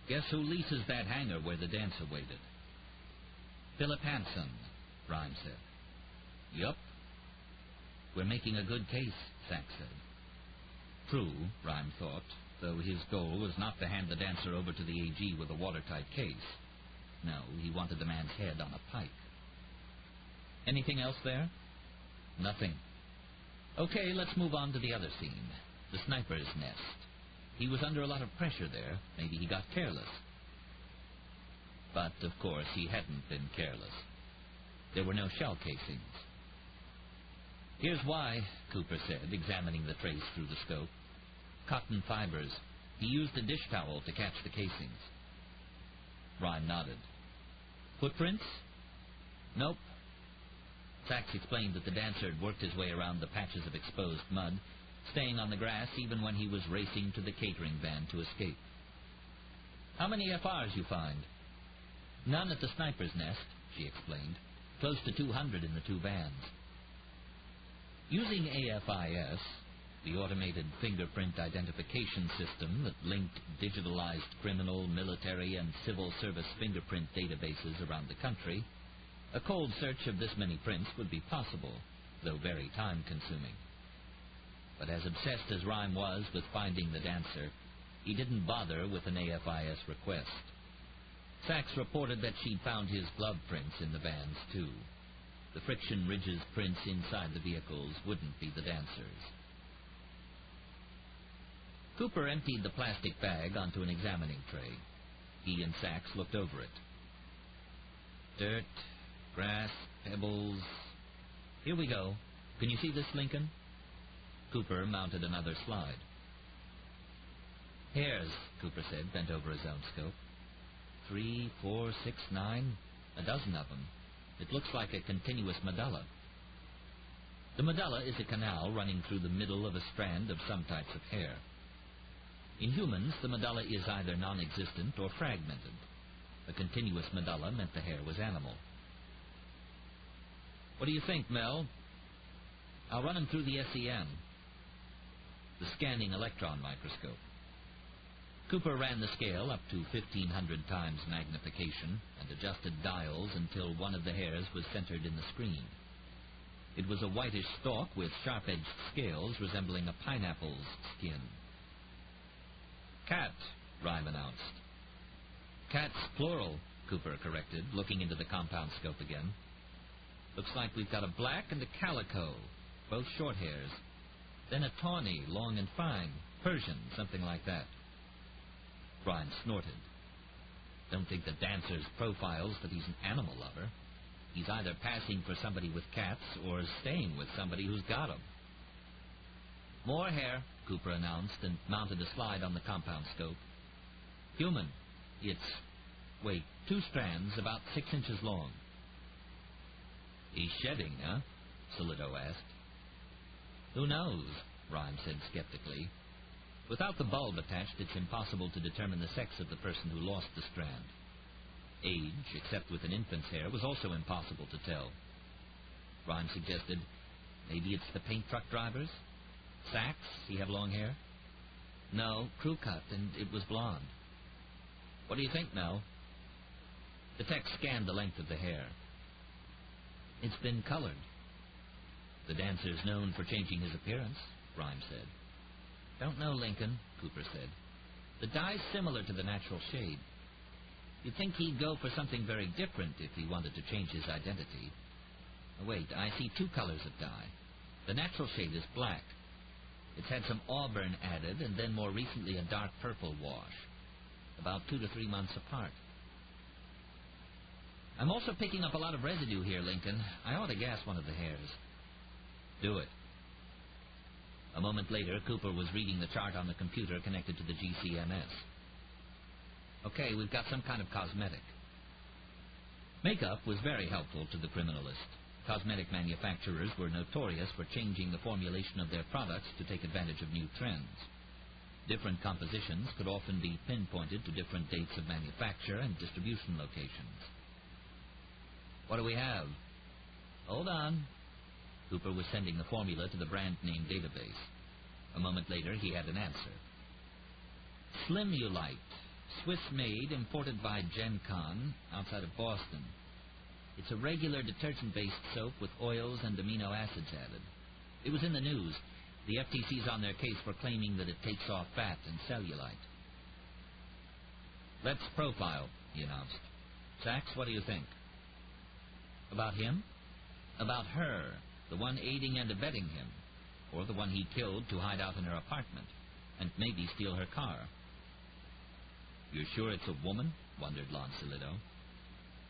[SPEAKER 2] Guess who leases that hangar where the dancer waited? Philip Hanson, Rhyme said. Yup. We're making a good case, Sachs said. True, Rhyme thought, though his goal was not to hand the dancer over to the AG with a watertight case. No, he wanted the man's head on a pike. Anything else there?
[SPEAKER 1] Nothing. Okay, let's move on to the other scene. The sniper's nest. He was under a lot of pressure there. Maybe he got careless. But, of course, he hadn't been careless. There were no shell casings. Here's why, Cooper said, examining the trace through the scope. Cotton fibers. He used a dish towel to catch the casings. Rhyme nodded. Footprints? Nope. Sachs explained that the dancer had worked his way around the patches of exposed mud, staying on the grass even when he was racing to the catering van to escape. How many FRs you find? None at the sniper's nest, she explained. Close to 200 in the two vans. Using AFIS, the automated fingerprint identification system that linked digitalized criminal, military, and civil service fingerprint databases around the country, a cold search of this many prints would be possible, though very time-consuming. But as obsessed as Rhyme was with finding the dancer, he didn't bother with an AFIS request. Sachs reported that she'd found his glove prints in the vans, too. The friction ridges prints inside the vehicles wouldn't be the dancer's. Cooper emptied the plastic bag onto an examining tray. He and Sachs looked over it. Dirt, grass, pebbles. Here we go. Can you see this, Lincoln? Cooper mounted another slide. Hairs, Cooper said, bent over his own scope. 3, 4, 6, 9. A dozen of them. It looks like a continuous medulla. The medulla is a canal running through the middle of a strand of some types of hair. In humans, the medulla is either non-existent or fragmented. A continuous medulla meant the hair was animal. What do you think, Mel? I'll run him through the SEM, the scanning electron microscope. Cooper ran the scale up to 1,500 times magnification and adjusted dials until one of the hairs was centered in the screen. It was a whitish stalk with sharp-edged scales resembling a pineapple's skin. Cat, Rhyme announced. Cats, plural, Cooper corrected, looking into the compound scope again. Looks like we've got a black and a calico, both short hairs. Then a tawny, long and fine, Persian, something like that. Rhyme snorted. Don't think the dancer's profiles that he's an animal lover. He's either passing for somebody with cats or staying with somebody who's got them. More hair, Cooper announced, and mounted a slide on the compound scope. Human. It's, 2 strands, about 6 inches long. He's shedding, huh? Solido asked. Who knows, Rhyme said skeptically. Without the bulb attached, it's impossible to determine the sex of the person who lost the strand. Age, except with an infant's hair, was also impossible to tell. Rhyme suggested, maybe it's the paint truck drivers? Sachs, he have long hair? No, crew cut, and it was blonde. What do you think, Mel? The tech scanned the length of the hair. It's been colored. The dancer's known for changing his appearance, Rhyme said. Don't know, Lincoln, Cooper said. The dye's similar to the natural shade. You'd think he'd go for something very different if he wanted to change his identity. Wait, I see 2 colors of dye. The natural shade is black. It's had some auburn added, and then more recently a dark purple wash. About 2 to 3 months apart. I'm also picking up a lot of residue here, Lincoln. I ought to gas one of the hairs. Do it. A moment later, Cooper was reading the chart on the computer connected to the GCMS. Okay, we've got some kind of cosmetic. Makeup was very helpful to the criminalist. Cosmetic manufacturers were notorious for changing the formulation of their products to take advantage of new trends. Different compositions could often be pinpointed to different dates of manufacture and distribution locations. What do we have? Hold on. Cooper was sending the formula to the brand name database. A moment later, he had an answer. Slimulite, Swiss-made, imported by GenCon, outside of Boston. It's a regular detergent-based soap with oils and amino acids added. It was in the news. The FTC's on their case for claiming that it takes off fat and cellulite. Let's profile, he announced. Sachs, what do you think? About him? About her, the one aiding and abetting him, or the one he killed to hide out in her apartment, and maybe steal her car. You're sure it's a woman? Wondered Lancelotto.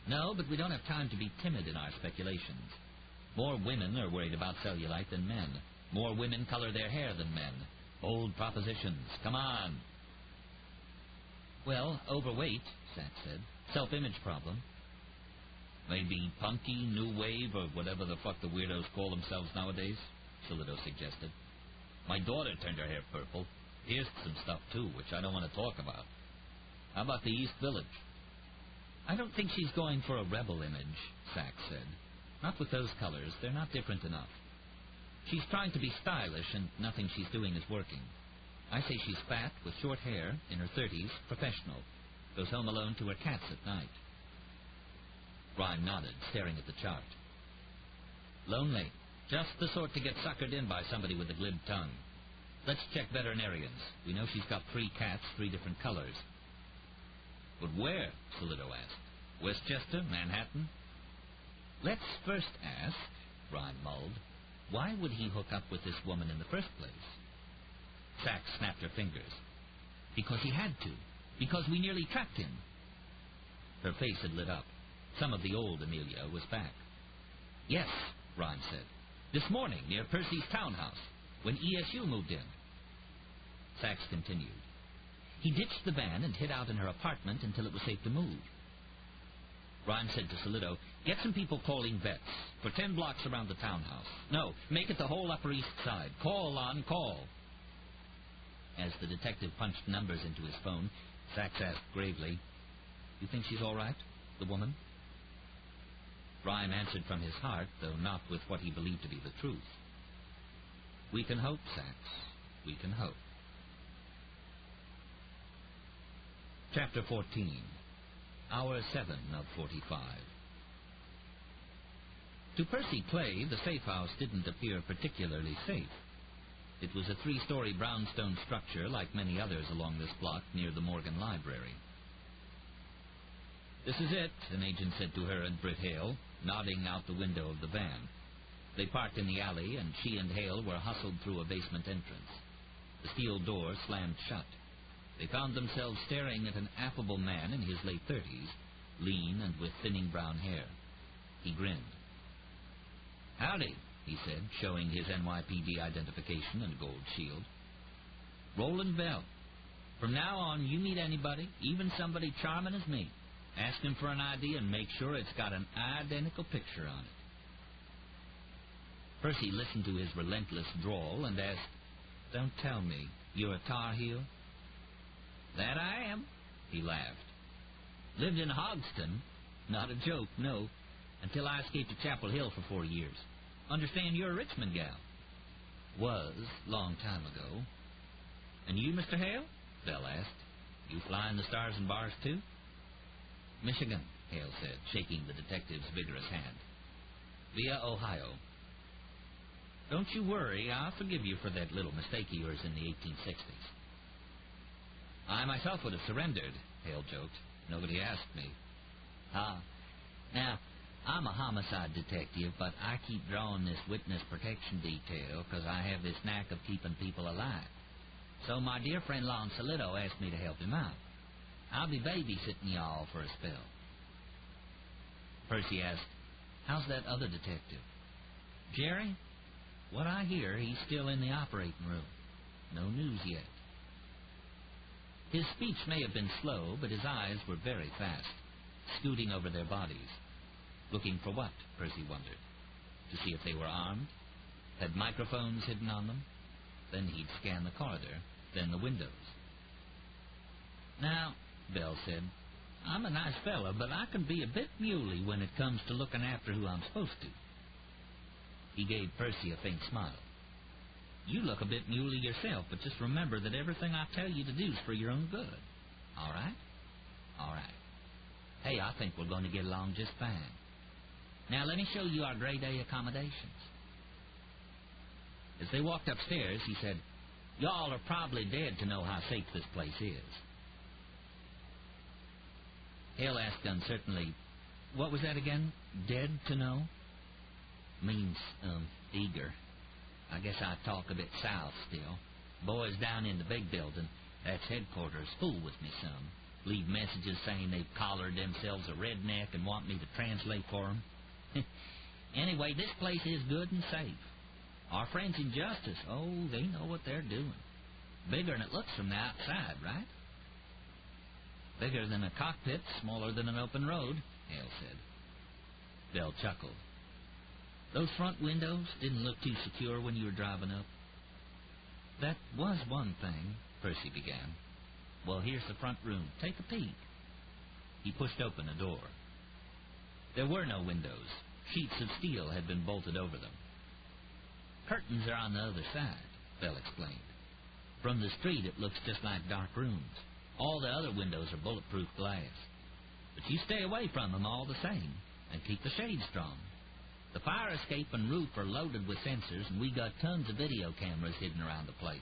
[SPEAKER 1] No, but we don't have time to be timid in our speculations. More women are worried about cellulite than men. More women color their hair than men. Bold propositions. Come on. Well, overweight, Sachs said. Self-image problem. Maybe punky, new wave, or whatever the fuck the weirdos call themselves nowadays, Solito suggested. My daughter turned her hair purple. Here's some stuff, too, which I don't want to talk about. How about the East Village? I don't think she's going for a rebel image, Sachs said. Not with those colors. They're not different enough. She's trying to be stylish, and nothing she's doing is working. I say she's fat, with short hair, in her 30s, professional. Goes home alone to her cats at night. Ryan nodded, staring at the chart. Lonely. Just the sort to get suckered in by somebody with a glib tongue. Let's check veterinarians. We know she's got 3 cats, 3 different colors. But where? Solito asked. Westchester? Manhattan? Let's first ask, Ryan mulled, why would he hook up with this woman in the first place? Sachs snapped her fingers. Because he had to. Because we nearly trapped him. Her face had lit up. Some of the old Amelia was back. Yes, Ryan said. This morning, near Percy's townhouse, when ESU moved in. Sachs continued. He ditched the van and hid out in her apartment until it was safe to move. Ryan said to Solito, get some people calling vets for 10 blocks around the townhouse. No, make it the whole Upper East Side. Call on call. As the detective punched numbers into his phone, Sachs asked gravely, you think she's all right, the woman? Ryan answered from his heart, though not with what he believed to be the truth. We can hope, Sachs. We can hope. Chapter 14. Hour 7 of 45. To Percy Clay, the safe house didn't appear particularly safe. It was a 3-story brownstone structure like many others along this block near the Morgan Library. This is it, an agent said to her and Britt Hale, nodding out the window of the van. They parked in the alley, and she and Hale were hustled through a basement entrance. The steel door slammed shut. They found themselves staring at an affable man in his late 30s, lean and with thinning brown hair. He grinned. Howdy, he said, showing his NYPD identification and gold shield. Roland Bell. From now on, you meet anybody, even somebody charming as me, ask him for an ID and make sure it's got an identical picture on it. Percy listened to his relentless drawl and asked, Don't tell me, you're a Tar Heel? That I am, he laughed. Lived in Hogston. Not a joke, no. Until I escaped to Chapel Hill for 4 years. Understand you're a Richmond gal. Was, long time ago. And you, Mr. Hale? Bell asked. You flying the stars and bars, too? Michigan, Hale said, shaking the detective's vigorous hand. Via Ohio. Don't you worry, I'll forgive you for that little mistake of yours in the 1860s. I myself would have surrendered, Hale joked. Nobody asked me. Now, I'm a homicide detective, but I keep drawing this witness protection detail because I have this knack of keeping people alive. So my dear friend Lancelotto asked me to help him out. I'll be babysitting y'all for a spell. Percy asked, How's that other detective? Jerry? What I hear, he's still in the operating room. No news yet. His speech may have been slow, but his eyes were very fast, scooting over their bodies. Looking for what, Percy wondered? To see if they were armed? Had microphones hidden on them? Then he'd scan the corridor, then the windows. Now, Bell said, I'm a nice fella, but I can be a bit muley when it comes to looking after who I'm supposed to. He gave Percy a faint smile. You look a bit muley yourself, but just remember that everything I tell you to do is for your own good. All right? All right. Hey, I think we're going to get along just fine. Now, let me show you our grade A accommodations. As they walked upstairs, he said, Y'all are probably dead to know how safe this place is. Hale asked uncertainly, What was that again? Dead to know? Means, eager. I guess I talk a bit south still. Boys down in the big building, that's headquarters, fool with me some. Leave messages saying they've collared themselves a redneck and want me to translate for them. Anyway, this place is good and safe. Our friends in Justice, oh, they know what they're doing. Bigger than it looks from the outside, right? Bigger than a cockpit, smaller than an open road, Hale said. Bell chuckled. Those front windows didn't look too secure when you were driving up. That was one thing, Percy began. Well, here's the front room. Take a peek. He pushed open a door. There were no windows. Sheets of steel had been bolted over them. Curtains are on the other side, Bell explained. From the street, it looks just like dark rooms. All the other windows are bulletproof glass. But you stay away from them all the same, and keep the shades drawn. The fire escape and roof are loaded with sensors, and we got tons of video cameras hidden around the place.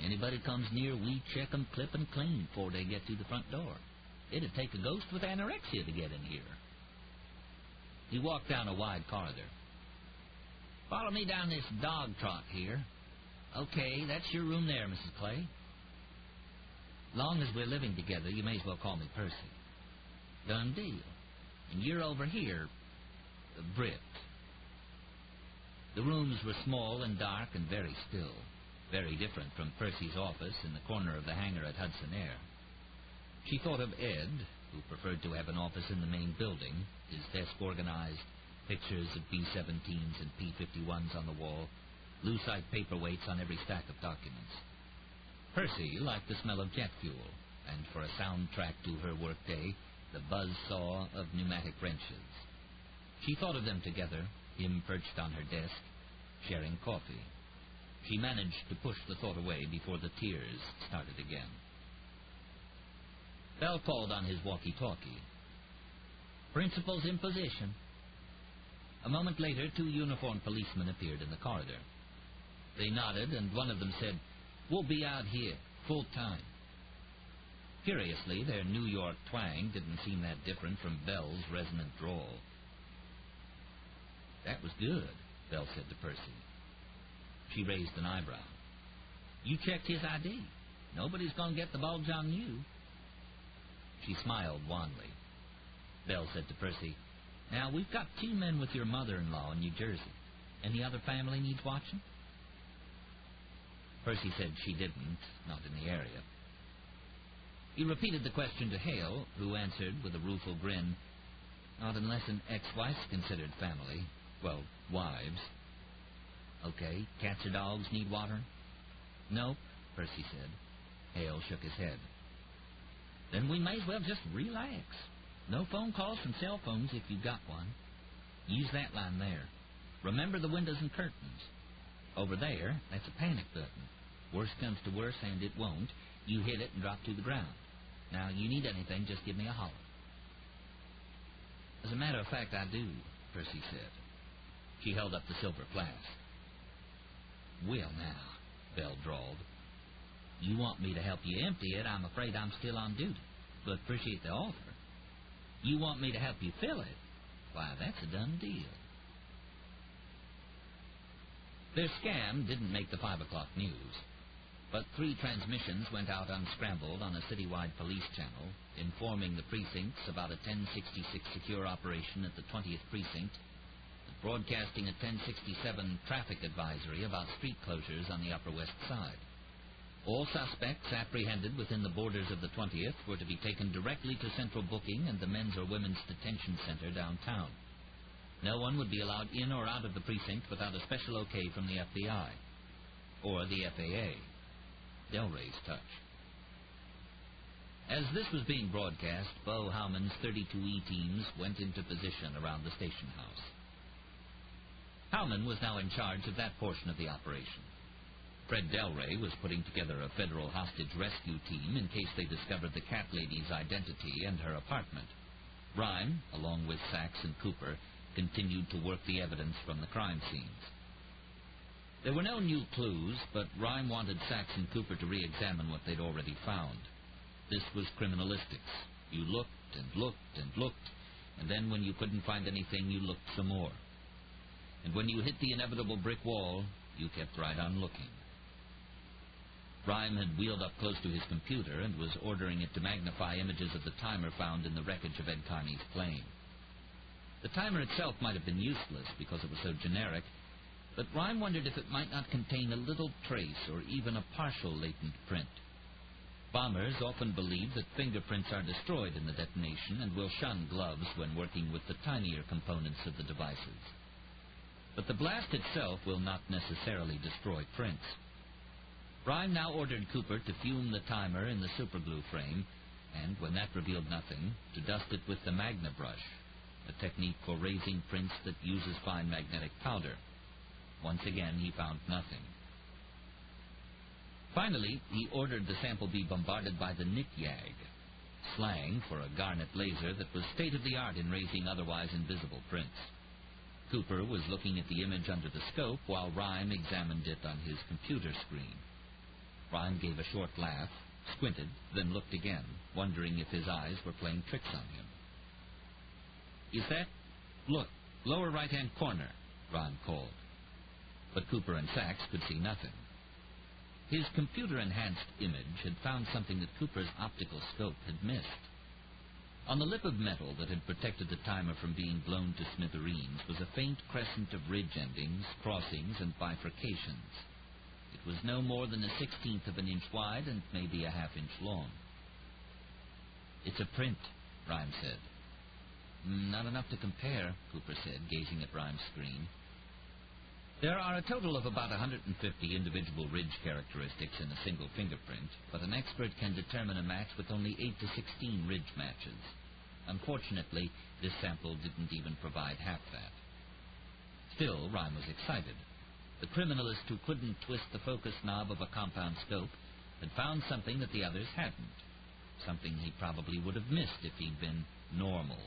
[SPEAKER 1] Anybody comes near, we check them clip and clean before they get to the front door. It'd take a ghost with anorexia to get in here. He walked down a wide corridor. Follow me down this dog trot here. Okay, that's your room there, Mrs. Clay. Long as we're living together, you may as well call me Percy. Done deal. And you're over here, Britt. The rooms were small and dark and very still, very different from Percy's office in the corner of the hangar at Hudson Air. She thought of Ed, who preferred to have an office in the main building, his desk organized, pictures of B-17s and P-51s on the wall, lucite paperweights on every stack of documents. Percy liked the smell of jet fuel, and for a soundtrack to her workday, the buzz-saw of pneumatic wrenches. She thought of them together, him perched on her desk, sharing coffee. She managed to push the thought away before the tears started again. Bell called on his walkie-talkie. Principal's in position. A moment later, 2 uniformed policemen appeared in the corridor. They nodded, and one of them said, "We'll be out here, full time." Curiously, their New York twang didn't seem that different from Bell's resonant drawl. That was good, Bell said to Percy. She raised an eyebrow. You checked his ID. Nobody's going to get the bulge on you. She smiled wanly. Bell said to Percy, Now, we've got 2 men with your mother-in-law in New Jersey. Any other family needs watching? Percy said she didn't, not in the area. He repeated the question to Hale, who answered with a rueful grin, Not unless an ex-wife's considered family. Well, wives. Okay, cats or dogs need watering? Nope, Percy said. Hale shook his head. Then we may as well just relax. No phone calls from cell phones if you've got one. Use that line there. Remember the windows and curtains. Over there, that's a panic button. Worst comes to worst, and it won't. You hit it and drop to the ground. Now, you need anything, just give me a holler. As a matter of fact, I do, Percy said. She held up the silver flask. Well, now, Bell drawled. You want me to help you empty it, I'm afraid I'm still on duty, but appreciate the offer. You want me to help you fill it? Why, that's a done deal. Their scam didn't make the 5 o'clock news, but 3 transmissions went out unscrambled on a citywide police channel, informing the precincts about a 1066 secure operation at the 20th precinct, and broadcasting a 1067 traffic advisory about street closures on the Upper West Side. All suspects apprehended within the borders of the 20th were to be taken directly to central booking and the men's or women's detention center downtown. No one would be allowed in or out of the precinct without a special okay from the FBI or the FAA. Delray's touch. As this was being broadcast, Bo Howman's 32E teams went into position around the station house. Howman was now in charge of that portion of the operation. Fred Delray was putting together a federal hostage rescue team in case they discovered the cat lady's identity and her apartment. Rhyme, along with Sachs and Cooper, continued to work the evidence from the crime scenes. There were no new clues, but Rhyme wanted Sachs and Cooper to re-examine what they'd already found. This was criminalistics. You looked and looked and looked, and then when you couldn't find anything, you looked some more. and when you hit the inevitable brick wall, you kept right on looking. Rhyme had wheeled up close to his computer and was ordering it to magnify images of the timer found in the wreckage of Ed Carney's plane. The timer itself might have been useless because it was so generic, but Rhyme wondered if it might not contain a little trace or even a partial latent print. Bombers often believe that fingerprints are destroyed in the detonation and will shun gloves when working with the tinier components of the devices. But the blast itself will not necessarily destroy prints. Rhyme now ordered Cooper to fume the timer in the superglue frame, and, when that revealed nothing, to dust it with the Magna brush, a technique for raising prints that uses fine magnetic powder. Once again, he found nothing. Finally, he ordered the sample be bombarded by the Nityag, slang for a garnet laser that was state-of-the-art in raising otherwise invisible prints. Cooper was looking at the image under the scope while Rhyme examined it on his computer screen. Rhyme gave a short laugh, squinted, then looked again, wondering if his eyes were playing tricks on him. "Is that? Look, lower right-hand corner," Rhyme called. But Cooper and Sachs could see nothing. His computer-enhanced image had found something that Cooper's optical scope had missed. On the lip of metal that had protected the timer from being blown to smithereens was a faint crescent of ridge endings, crossings, and bifurcations. It was no more than a 1/16 of an inch wide and maybe a half-inch long. "It's a print," Rhyme said. "Not enough to compare," Cooper said, gazing at Rhyme's screen. "There are a total of about 150 individual ridge characteristics in a single fingerprint, but an expert can determine a match with only 8 to 16 ridge matches. Unfortunately, this sample didn't even provide half that." Still, Rhyme was excited. The criminalist who couldn't twist the focus knob of a compound scope had found something that the others hadn't, something he probably would have missed if he'd been normal.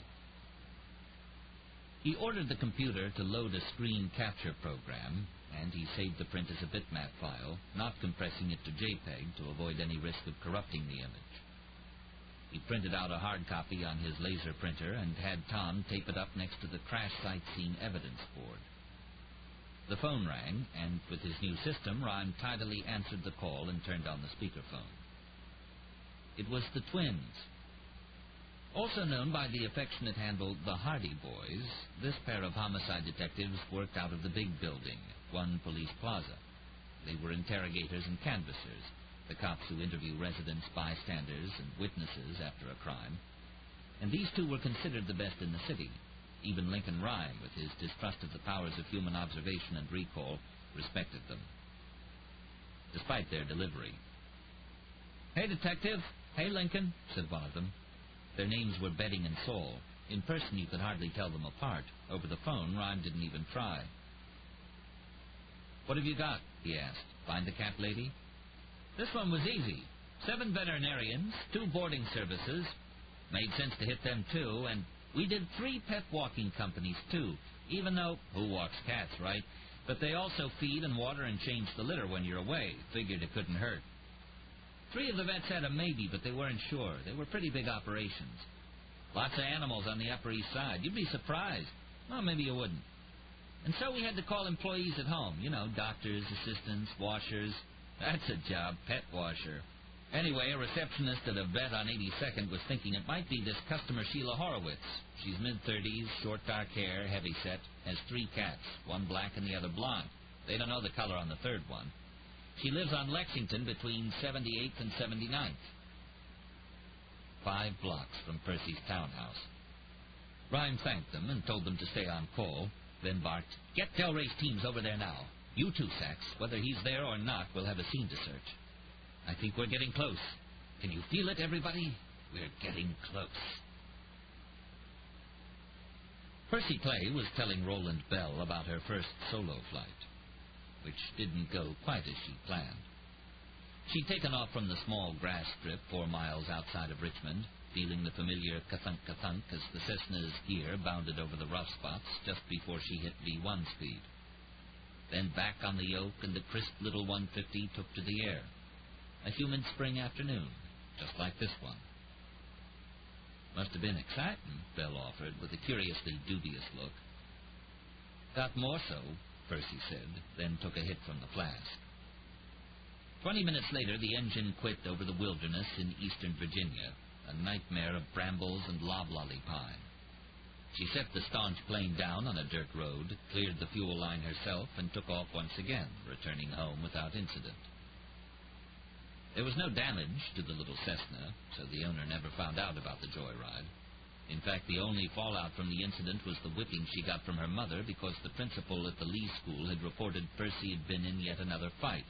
[SPEAKER 1] He ordered the computer to load a screen capture program, and he saved the print as a bitmap file, not compressing it to JPEG to avoid any risk of corrupting the image. He printed out a hard copy on his laser printer and had Tom tape it up next to the crash site scene evidence board. The phone rang, and with his new system, Rhyme tidily answered the call and turned on the speakerphone. It was the twins. Also known by the affectionate handle the Hardy Boys, this pair of homicide detectives worked out of the big building, One Police Plaza. They were interrogators and canvassers, the cops who interview residents, bystanders, and witnesses after a crime. And these two were considered the best in the city. Even Lincoln Rhyme, with his distrust of the powers of human observation and recall, respected them, despite their delivery. "Hey, Detective. Hey, Lincoln," said one of them. Their names were Betting and Saul. In person, you could hardly tell them apart. Over the phone, Rhyme didn't even try. "What have you got?" he asked. "Find the cat lady?" "This one was easy. 7 veterinarians, 2 boarding services. Made sense to hit them, too, and we did 3 pet walking companies, too, even though, who walks cats, right? But they also feed and water and change the litter when you're away. Figured it couldn't hurt. 3 of the vets had a maybe, but they weren't sure. They were pretty big operations. Lots of animals on the Upper East Side. You'd be surprised. Well, maybe you wouldn't. And so we had to call employees at home. You know, doctors, assistants, washers. That's a job, pet washer. Anyway, a receptionist at a vet on 82nd was thinking it might be this customer Sheila Horowitz. She's mid-30s, short dark hair, heavy set, has 3 cats, one black and the other blonde. They don't know the color on the third one. She lives on Lexington between 78th and 79th. 5 blocks from Percy's townhouse. Rhyme thanked them and told them to stay on call, then barked, "Get Del Rey's teams over there now. You too, Sachs. Whether he's there or not, we'll have a scene to search. I think we're getting close. Can you feel it, everybody? We're getting close." Percy Clay was telling Roland Bell about her first solo flight, which didn't go quite as she planned. She'd taken off from the small grass strip 4 miles outside of Richmond, feeling the familiar ka-thunk as the Cessna's gear bounded over the rough spots just before she hit V1 speed. Then back on the yoke, and the crisp little 150 took to the air. A humid spring afternoon, just like this one. "Must have been exciting," Bell offered, with a curiously dubious look. Got more so, Percy said, then took a hit from the flask. 20 minutes later, the engine quit over the wilderness in eastern Virginia, a nightmare of brambles and loblolly pine. She set the staunch plane down on a dirt road, cleared the fuel line herself, and took off once again, returning home without incident. There was no damage to the little Cessna, so the owner never found out about the joyride. In fact, the only fallout from the incident was the whipping she got from her mother because the principal at the Lee School had reported Percy had been in yet another fight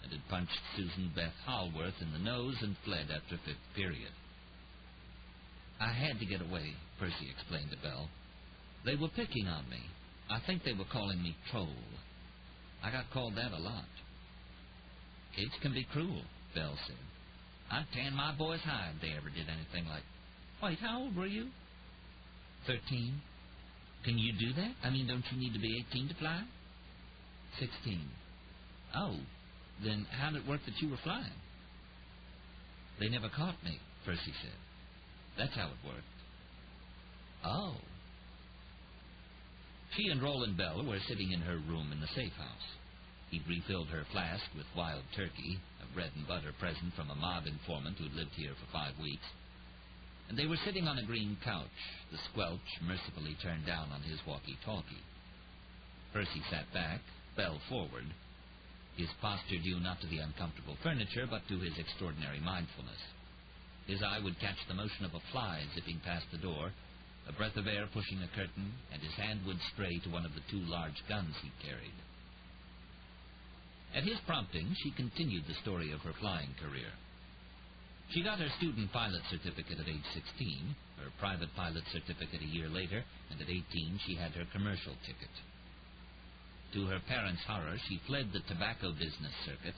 [SPEAKER 1] and had punched Susan Beth Hallworth in the nose and fled after fifth period. I had to get away, Percy explained to Belle. They were picking on me. I think they were calling me Troll. I got called that a lot. Kids can be cruel, Belle said. I'd tan my boys' hide if they ever did anything like... Wait, how old were you? 13. Can you do that? I mean, don't you need to be 18 to fly? 16. Oh, then how did it work that you were flying? They never caught me, Percy said. That's how it worked. Oh. She and Roland Bell were sitting in her room in the safe house. He'd refilled her flask with wild turkey, a bread and butter present from a mob informant who'd lived here for 5 weeks. And they were sitting on a green couch, the squelch mercifully turned down on his walkie-talkie. Percy sat back, Bell forward, his posture due not to the uncomfortable furniture, but to his extraordinary mindfulness. His eye would catch the motion of a fly zipping past the door, a breath of air pushing a curtain, and his hand would stray to one of the 2 large guns he carried. At his prompting, she continued the story of her flying career. She got her student pilot certificate at age 16, her private pilot certificate a year later, and at 18 she had her commercial ticket. To her parents' horror, she fled the tobacco business circuit.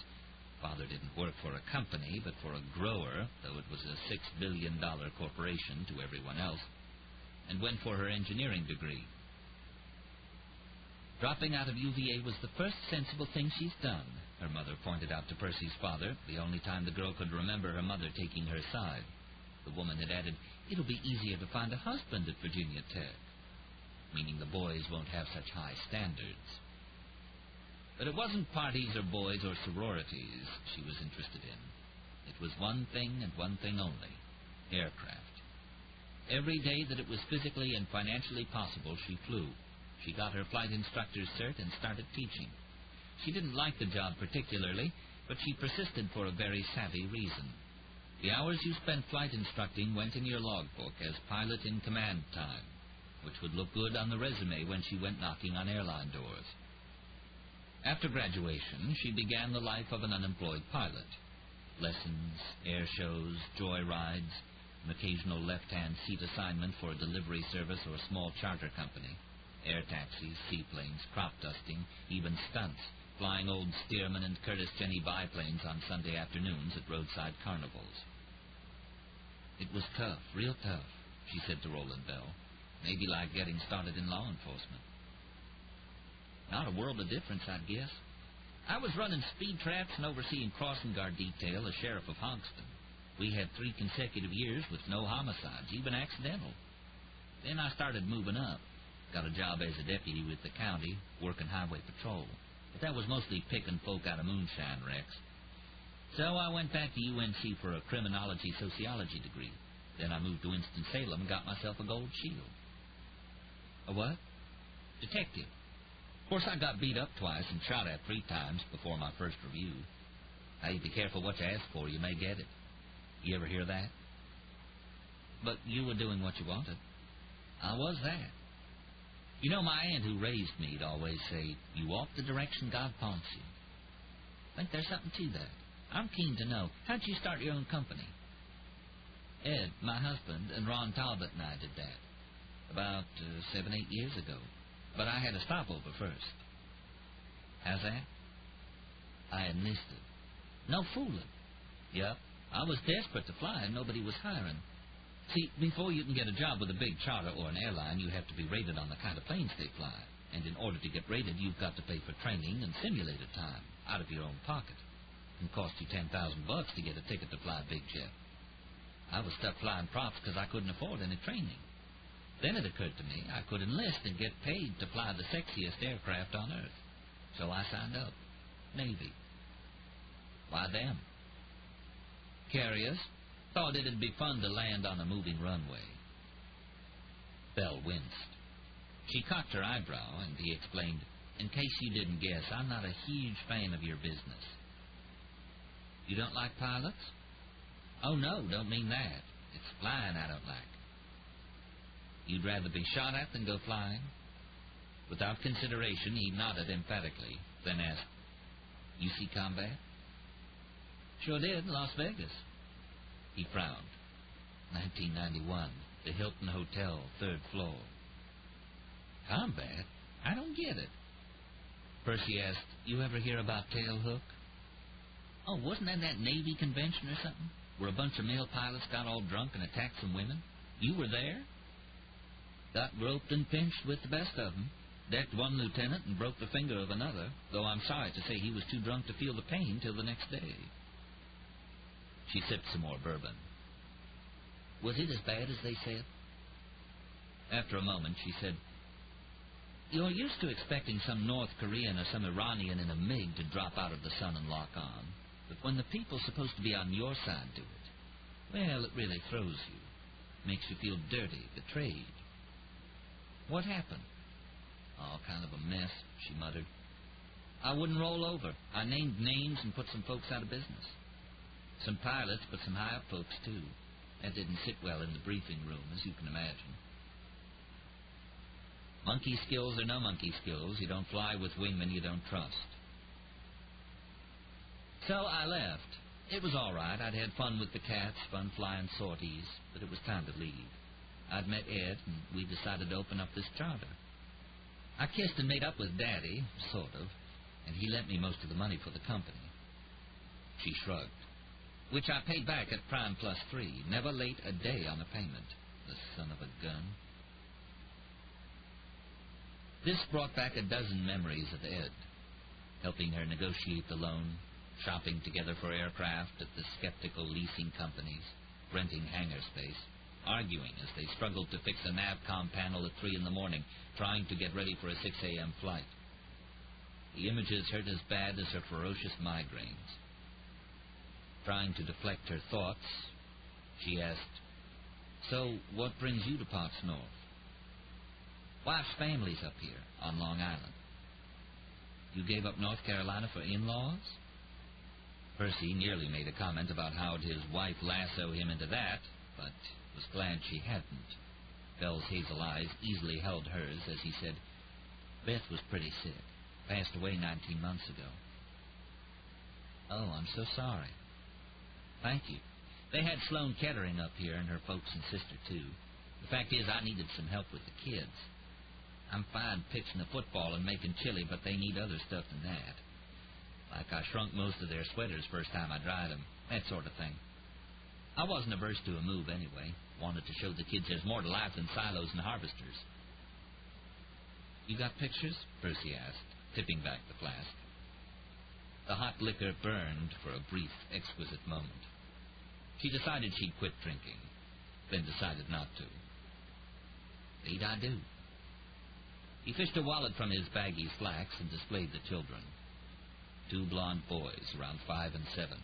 [SPEAKER 1] Father didn't work for a company, but for a grower, though it was a $6 billion corporation to everyone else, and went for her engineering degree. Dropping out of UVA was the first sensible thing she's done, her mother pointed out to Percy's father, the only time the girl could remember her mother taking her side. The woman had added, "It'll be easier to find a husband at Virginia Tech," meaning the boys won't have such high standards. But it wasn't parties or boys or sororities she was interested in. It was one thing and one thing only, aircraft. Every day that it was physically and financially possible, she flew. She got her flight instructor's cert and started teaching. She didn't like the job particularly, but she persisted for a very savvy reason. The hours you spent flight instructing went in your logbook as pilot in command time, which would look good on the resume when she went knocking on airline doors. After graduation, she began the life of an unemployed pilot. Lessons, air shows, joy rides, an occasional left-hand seat assignment for a delivery service or a small charter company, air taxis, seaplanes, crop dusting, even stunts, flying old Stearman and Curtis Jenny biplanes on Sunday afternoons at roadside carnivals. It was tough, real tough, she said to Roland Bell. Maybe like getting started in law enforcement. Not a world of difference, I'd guess. I was running speed traps and overseeing crossing guard detail as sheriff of Hoxton. We had 3 consecutive years with no homicides, even accidental. Then I started moving up. Got a job as a deputy with the county, working highway patrol. But that was mostly picking folk out of moonshine wrecks. So I went back to UNC for a criminology sociology degree. Then I moved to Winston-Salem and got myself a gold shield. A what? Detective. Of course, I got beat up twice and shot at 3 times before my first review. Hey, be careful what you ask for, you may get it. You ever hear that? But you were doing what you wanted. I was that. You know, my aunt who raised me'd always say, you walk the direction God points you. I think there's something to that. I'm keen to know, how'd you start your own company? Ed, my husband, and Ron Talbot and I did that. About 7, 8 years ago. But I had a stopover first. How's that? I enlisted. No fooling. Yep. I was desperate to fly and nobody was hiring. See, before you can get a job with a big charter or an airline, you have to be rated on the kind of planes they fly. And in order to get rated, you've got to pay for training and simulator time out of your own pocket. It can cost you $10,000 to get a ticket to fly a big jet. I was stuck flying props because I couldn't afford any training. Then it occurred to me I could enlist and get paid to fly the sexiest aircraft on Earth. So I signed up. Navy. Why them? Curious. Thought it'd be fun to land on a moving runway. Belle winced. She cocked her eyebrow, and he explained, in case you didn't guess, I'm not a huge fan of your business. You don't like pilots? Oh, no, don't mean that. It's flying I don't like. You'd rather be shot at than go flying? Without consideration, he nodded emphatically, then asked, you see combat? Sure did, Las Vegas. He frowned. 1991, the Hilton Hotel, 3rd floor. Combat? I don't get it. Percy asked, you ever hear about Tailhook? Oh, wasn't that Navy convention or something? Where a bunch of male pilots got all drunk and attacked some women? You were there? Got groped and pinched with the best of them. Decked one lieutenant and broke the finger of another, though I'm sorry to say he was too drunk to feel the pain till the next day. She sipped some more bourbon. Was it as bad as they said? After a moment, she said, you're used to expecting some North Korean or some Iranian in a MiG to drop out of the sun and lock on. But when the people supposed to be on your side do it, well, it really throws you. Makes you feel dirty, betrayed. What happened? Oh, kind of a mess, she muttered. I wouldn't roll over. I named names and put some folks out of business. Some pilots, but some high-up folks, too. That didn't sit well in the briefing room, as you can imagine. Monkey skills or no monkey skills, you don't fly with wingmen you don't trust. So I left. It was all right. I'd had fun with the cats, fun flying sorties, but it was time to leave. I'd met Ed, and we decided to open up this charter. I kissed and made up with Daddy, sort of, and he lent me most of the money for the company. She shrugged. Which I paid back at prime plus 3, never late a day on a payment. The son of a gun. This brought back a dozen memories of Ed, helping her negotiate the loan, shopping together for aircraft at the skeptical leasing companies, renting hangar space, arguing as they struggled to fix a NAVCOM panel at 3 in the morning, trying to get ready for a 6 a.m. flight. The images hurt as bad as her ferocious migraines. Trying to deflect her thoughts, she asked, so what brings you to Potts North? Wife's family's up here, on Long Island. You gave up North Carolina for in-laws? Percy nearly made a comment about how'd his wife lasso him into that, but was glad she hadn't. Belle's hazel eyes easily held hers as he said, Beth was pretty sick. Passed away 19 months ago. Oh, I'm so sorry. Thank you. They had Sloan Kettering up here and her folks and sister, too. The fact is, I needed some help with the kids. I'm fine pitching the football and making chili, but they need other stuff than that. Like I shrunk most of their sweaters first time I dried them, that sort of thing. I wasn't averse to a move anyway. Wanted to show the kids there's more to life than silos and harvesters. You got pictures? Percy asked, tipping back the flask. The hot liquor burned for a brief, exquisite moment. She decided she'd quit drinking, then decided not to. Indeed I do. He fished a wallet from his baggy slacks and displayed the children. 2 blonde boys, around 5 and 7.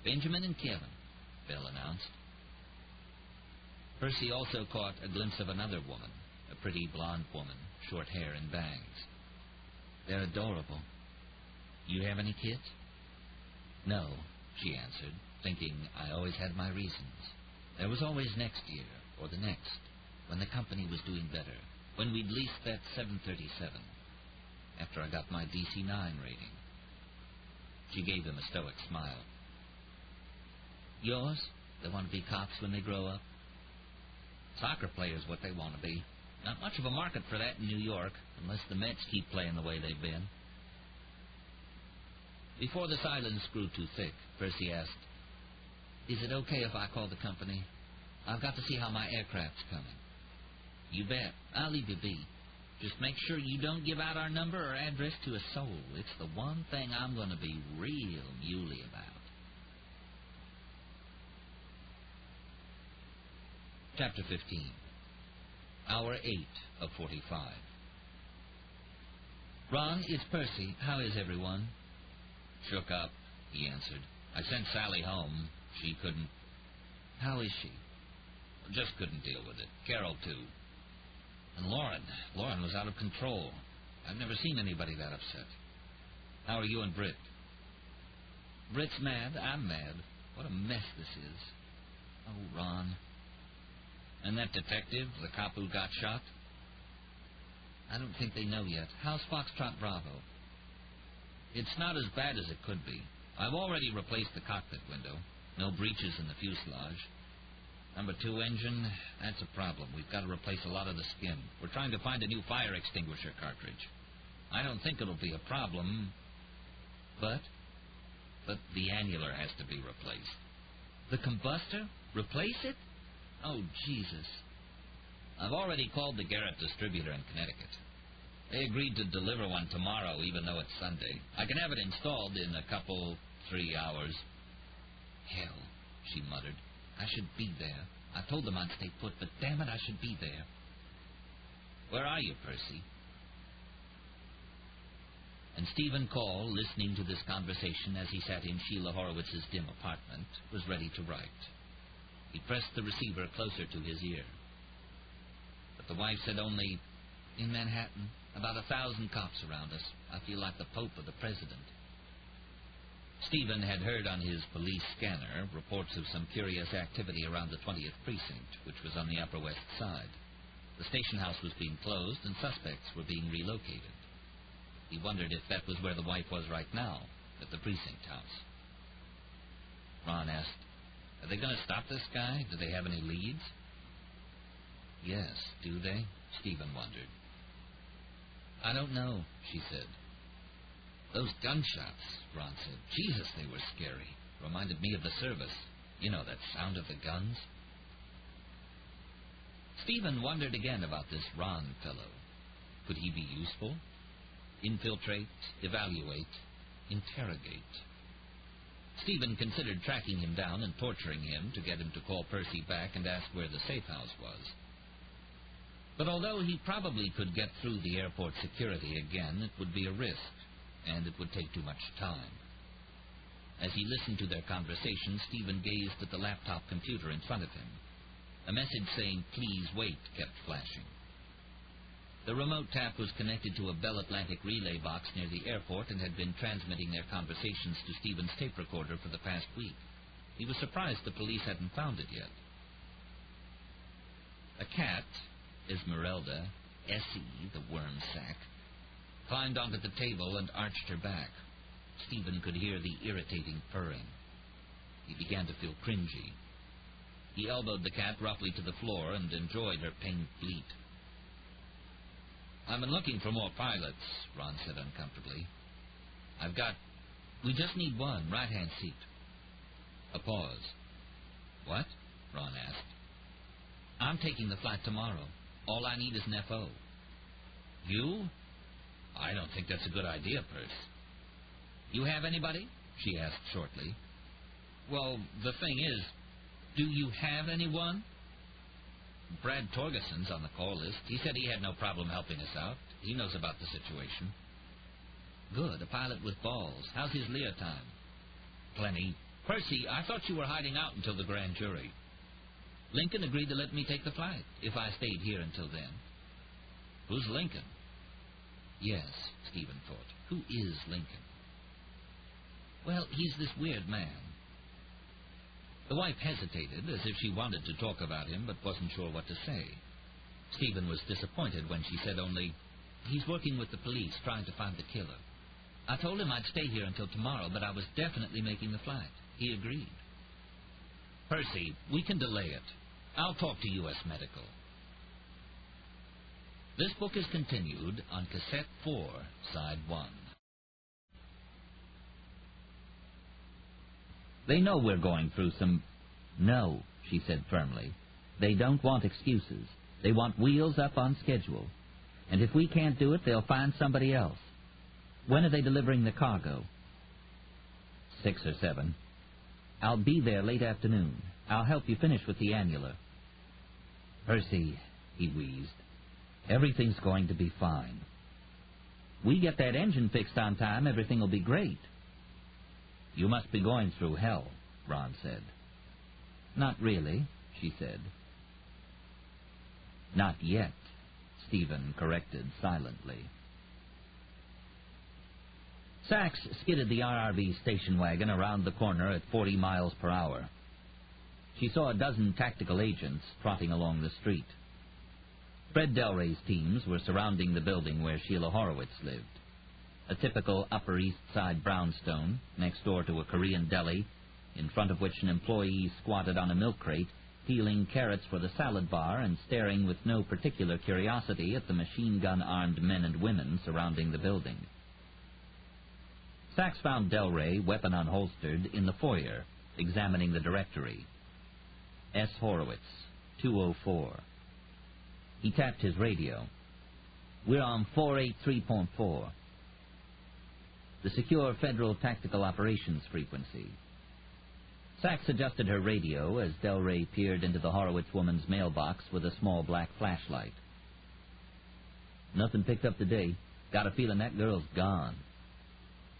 [SPEAKER 1] Benjamin and Kevin, Belle announced. Percy also caught a glimpse of another woman, a pretty blonde woman, short hair and bangs. They're adorable. You have any kids? No, she answered, thinking I always had my reasons. There was always next year, or the next, when the company was doing better, when we'd lease that 737, after I got my DC-9 rating. She gave him a stoic smile. Yours? They want to be cops when they grow up? Soccer players what they want to be. Not much of a market for that in New York, unless the Mets keep playing the way they've been. Before the silence grew too thick, Percy asked, Is it okay if I call the company? I've got to see how my aircraft's coming. You bet. I'll leave you be. Just make sure you don't give out our number or address to a soul. It's the one thing I'm going to be real muley about. Chapter 15. Hour 8 of 45. Ron, it's Percy. How is everyone? Shook up, he answered. I sent Sally home. She couldn't... How is she? Just couldn't deal with it. Carol, too. And Lauren. Lauren was out of control. I've never seen anybody that upset. How are you and Britt? Britt's mad. I'm mad. What a mess this is. Oh, Ron. And that detective, the cop who got shot? I don't think they know yet. How's Foxtrot Bravo? It's not as bad as it could be. I've already replaced the cockpit window. No breaches in the fuselage. Number 2 engine, that's a problem. We've got to replace a lot of the skin. We're trying to find a new fire extinguisher cartridge. I don't think it'll be a problem, but the annular has to be replaced. The combustor? Replace it? Oh, Jesus. I've already called the Garrett distributor in Connecticut. They agreed to deliver one tomorrow, even though it's Sunday. I can have it installed in a couple, 3 hours. Hell, she muttered. I should be there. I told them I'd stay put, but damn it, I should be there. Where are you, Percy? And Stephen Call, listening to this conversation as he sat in Sheila Horowitz's dim apartment, was ready to write. He pressed the receiver closer to his ear. But the wife said only, in Manhattan, about 1,000 cops around us. I feel like the Pope or the President. Stephen had heard on his police scanner reports of some curious activity around the 20th Precinct, which was on the Upper West Side. The station house was being closed and suspects were being relocated. He wondered if that was where the wife was right now, at the precinct house. Ron asked, are they going to stop this guy? Do they have any leads? Yes, do they? Stephen wondered. I don't know, she said. Those gunshots, Ron said. Jesus, they were scary. Reminded me of the service. You know, that sound of the guns. Stephen wondered again about this Ron fellow. Could he be useful? Infiltrate, evaluate, interrogate. Stephen considered tracking him down and torturing him to get him to call Percy back and ask where the safe house was. But although he probably could get through the airport security again, it would be a risk, and it would take too much time. As he listened to their conversation, Stephen gazed at the laptop computer in front of him. A message saying, "Please wait," kept flashing. The remote tap was connected to a Bell Atlantic relay box near the airport and had been transmitting their conversations to Stephen's tape recorder for the past week. He was surprised the police hadn't found it yet. A cat, Esmeralda, Essie, the worm sack, climbed onto the table and arched her back. Stephen could hear the irritating purring. He began to feel cringy. He elbowed the cat roughly to the floor and enjoyed her pained bleat. I've been looking for more pilots, Ron said uncomfortably. We just need one, right-hand seat. A pause. What? Ron asked. I'm taking the flight tomorrow. All I need is an FO. You? I don't think that's a good idea, Perce. You have anybody? She asked shortly. Well, the thing is, do you have anyone? Brad Torgeson's on the call list. He said he had no problem helping us out. He knows about the situation. Good, a pilot with balls. How's his Lear time? Plenty. Percy, I thought you were hiding out until the grand jury. Lincoln agreed to let me take the flight, if I stayed here until then. Who's Lincoln? Yes, Stephen thought. Who is Lincoln? Well, he's this weird man. The wife hesitated, as if she wanted to talk about him, but wasn't sure what to say. Stephen was disappointed when she said only, he's working with the police, trying to find the killer. I told him I'd stay here until tomorrow, but I was definitely making the flight. He agreed. Percy, we can delay it. I'll talk to U.S. Medical. This book is continued on Cassette 4, Side 1.
[SPEAKER 2] They know we're going through some... No, she said firmly. They don't want excuses. They want wheels up on schedule. And if we can't do it, they'll find somebody else. When are they delivering the cargo? 6 or 7. I'll be there late afternoon. I'll help you finish with the annular. Percy, he wheezed. "Everything's going to be fine. We get that engine fixed on time, everything will be great." "You must be going through hell," Ron said. "Not really," she said. "Not yet," Stephen corrected silently. Sachs skidded the RRV station wagon around the corner at 40 miles per hour. She saw a dozen tactical agents trotting along the street. Fred Delray's teams were surrounding the building where Sheila Horowitz lived, a typical Upper East Side brownstone next door to a Korean deli, in front of which an employee squatted on a milk crate, peeling carrots for the salad bar and staring with no particular curiosity at the machine-gun-armed men and women surrounding the building. Sachs found Delray, weapon unholstered, in the foyer, examining the directory. S. Horowitz, 204. He tapped his radio. "We're on 483.4. The secure Federal Tactical Operations frequency." Sachs adjusted her radio as Delray peered into the Horowitz woman's mailbox with a small black flashlight. "Nothing picked up today. Got a feeling that girl's gone."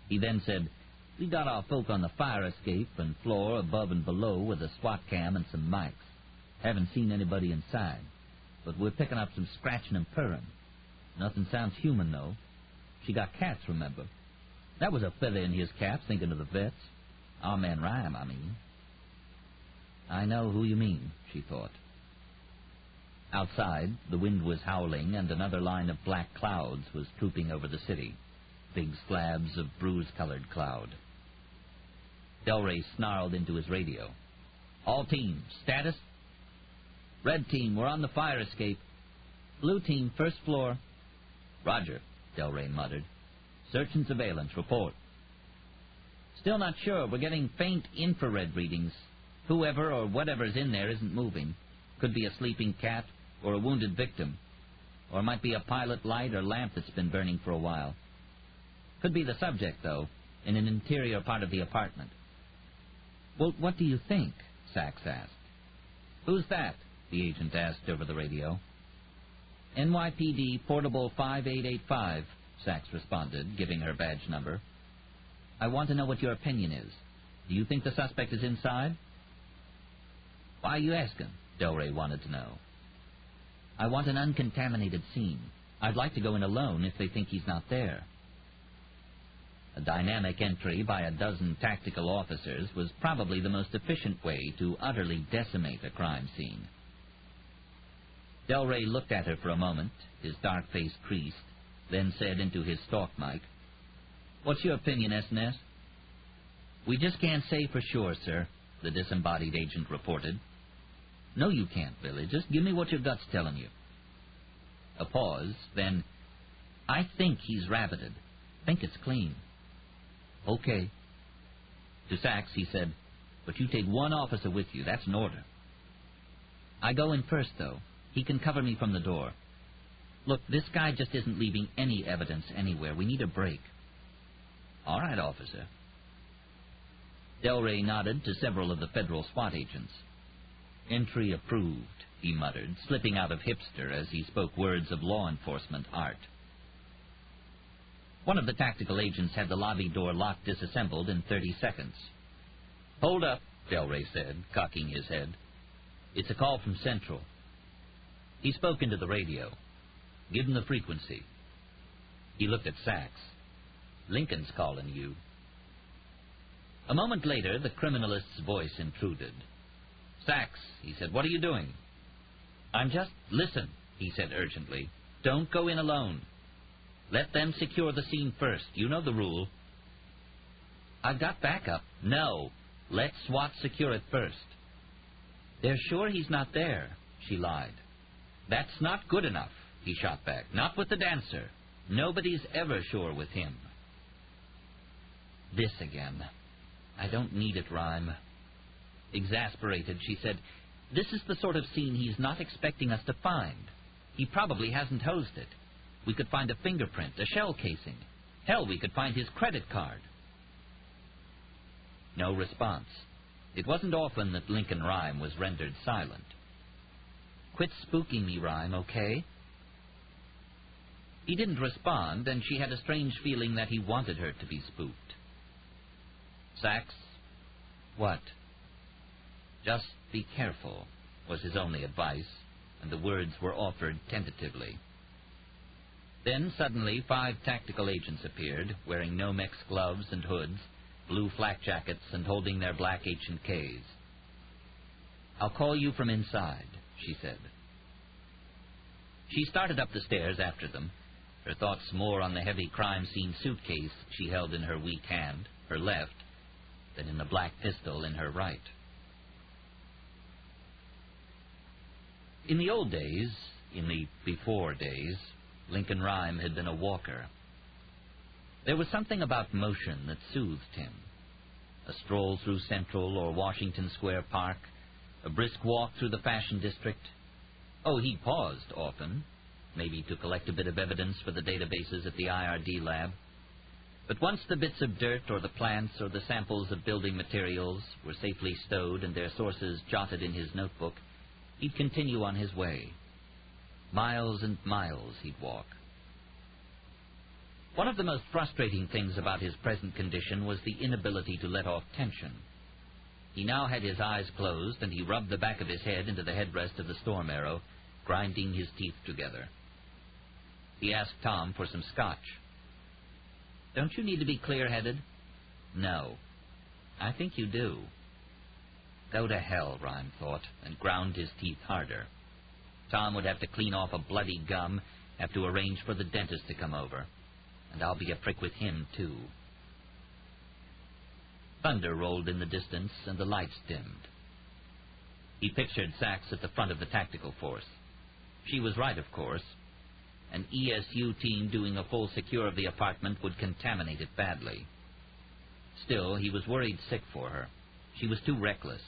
[SPEAKER 2] He then said, "We got our folk on the fire escape and floor above and below with a SWAT cam and some mics. Haven't seen anybody inside, but we're picking up some scratching and purring. Nothing sounds human, though. She got cats, remember? That was a feather in his cap, thinking of the vets. Our man Rhyme, I mean." "I know who you mean," she thought. Outside, the wind was howling and another line of black clouds was trooping over the city. Big slabs of bruise-colored cloud. Delray snarled into his radio. "All teams, status?" "Red team, we're on the fire escape." "Blue team, first floor." "Roger," Delray muttered. "Search and surveillance, report." "Still not sure. We're getting faint infrared readings. Whoever or whatever's in there isn't moving. Could be a sleeping cat or a wounded victim. Or it might be a pilot light or lamp that's been burning for a while. Could be the subject, though, in an interior part of the apartment." "Well, what do you think?" Sachs asked. "Who's that?" the agent asked over the radio. "NYPD Portable 5885, Sachs responded, giving her badge number. "I want to know what your opinion is. Do you think the suspect is inside?" "Why are you asking?" Delray wanted to know. "I want an uncontaminated scene. I'd like to go in alone if they think he's not there." A dynamic entry by a dozen tactical officers was probably the most efficient way to utterly decimate a crime scene. Delray looked at her for a moment, his dark face creased, then said into his stalk mic, "What's your opinion, S&S?" "We just can't say for sure, sir," the disembodied agent reported. "No, you can't, Billy. Just give me what your gut's telling you." A pause, then, "I think he's rabbited. Think it's clean." "Okay." To Sachs, he said, "But you take one officer with you. That's an order." "I go in first, though. He can cover me from the door. Look, this guy just isn't leaving any evidence anywhere. We need a break." "All right, officer." Delray nodded to several of the federal SWAT agents. "Entry approved," he muttered, slipping out of hipster as he spoke words of law enforcement art. One of the tactical agents had the lobby door lock disassembled in 30 seconds. "Hold up," Delray said, cocking his head. "It's a call from Central." He spoke into the radio. "Give him the frequency." He looked at Sachs. "Lincoln's calling you." A moment later, the criminalist's voice intruded. "Sachs," he said, "what are you doing?" "I'm just..." "Listen," he said urgently. "Don't go in alone. Let them secure the scene first. You know the rule." "I've got backup." "No. Let SWAT secure it first." "They're sure he's not there," she lied. "That's not good enough," he shot back. "Not with the dancer. Nobody's ever sure with him." This again. "I don't need it, Rhyme." Exasperated, she said, "This is the sort of scene he's not expecting us to find. He probably hasn't hosed it. We could find a fingerprint, a shell casing. Hell, we could find his credit card." No response. It wasn't often that Lincoln Rhyme was rendered silent. Quit spooking me, Rhyme, okay? He didn't respond, and she had a strange feeling that he wanted her to be spooked. Sachs? What? Just be careful, was his only advice, and the words were offered tentatively. Then, suddenly, 5 tactical agents appeared, wearing Nomex gloves and hoods, blue flak jackets, and holding their black H&Ks. "I'll call you from inside," she said. She started up the stairs after them, her thoughts more on the heavy crime scene suitcase she held in her weak hand, her left, than in the black pistol in her right. In the old days, in the before days, Lincoln Rhyme had been a walker. There was something about motion that soothed him. A stroll through Central or Washington Square Park, a brisk walk through the Fashion District. Oh, he paused often, maybe to collect a bit of evidence for the databases at the IRD lab. But once the bits of dirt or the plants or the samples of building materials were safely stowed and their sources jotted in his notebook, he'd continue on his way. Miles and miles he'd walk. One of the most frustrating things about his present condition was the inability to let off tension. He now had his eyes closed, and he rubbed the back of his head into the headrest of the storm arrow, grinding his teeth together. He asked Tom for some scotch. "Don't you need to be clear-headed?" "No." "I think you do." Go to hell, Rhyme thought, and ground his teeth harder. Tom would have to clean off a bloody gum, have to arrange for the dentist to come over. And I'll be a prick with him, too. Thunder rolled in the distance, and the lights dimmed. He pictured Sachs at the front of the tactical force. She was right, of course. An ESU team doing a full secure of the apartment would contaminate it badly. Still, he was worried sick for her. She was too reckless.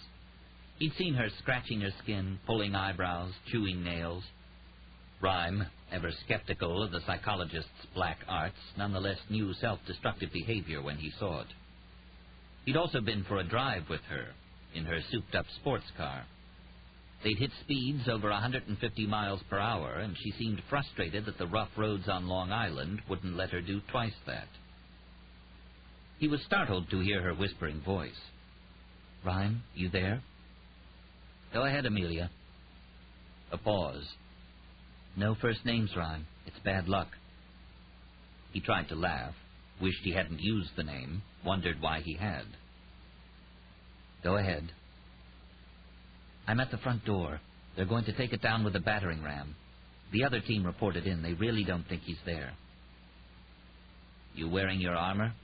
[SPEAKER 2] He'd seen her scratching her skin, pulling eyebrows, chewing nails. Rhyme, ever skeptical of the psychologist's black arts, nonetheless knew self-destructive behavior when he saw it. He'd also been for a drive with her, in her souped-up sports car. They'd hit speeds over 150 miles per hour, and she seemed frustrated that the rough roads on Long Island wouldn't let her do twice that. He was startled to hear her whispering voice. "Rhyme, you there?" "Go ahead, Amelia." A pause. "No first names, Rhyme. It's bad luck." He tried to laugh, wished he hadn't used the name, wondered why he had. "Go ahead." "I'm at the front door. They're going to take it down with a battering ram. The other team reported in. They really don't think he's there." "You wearing your armor?"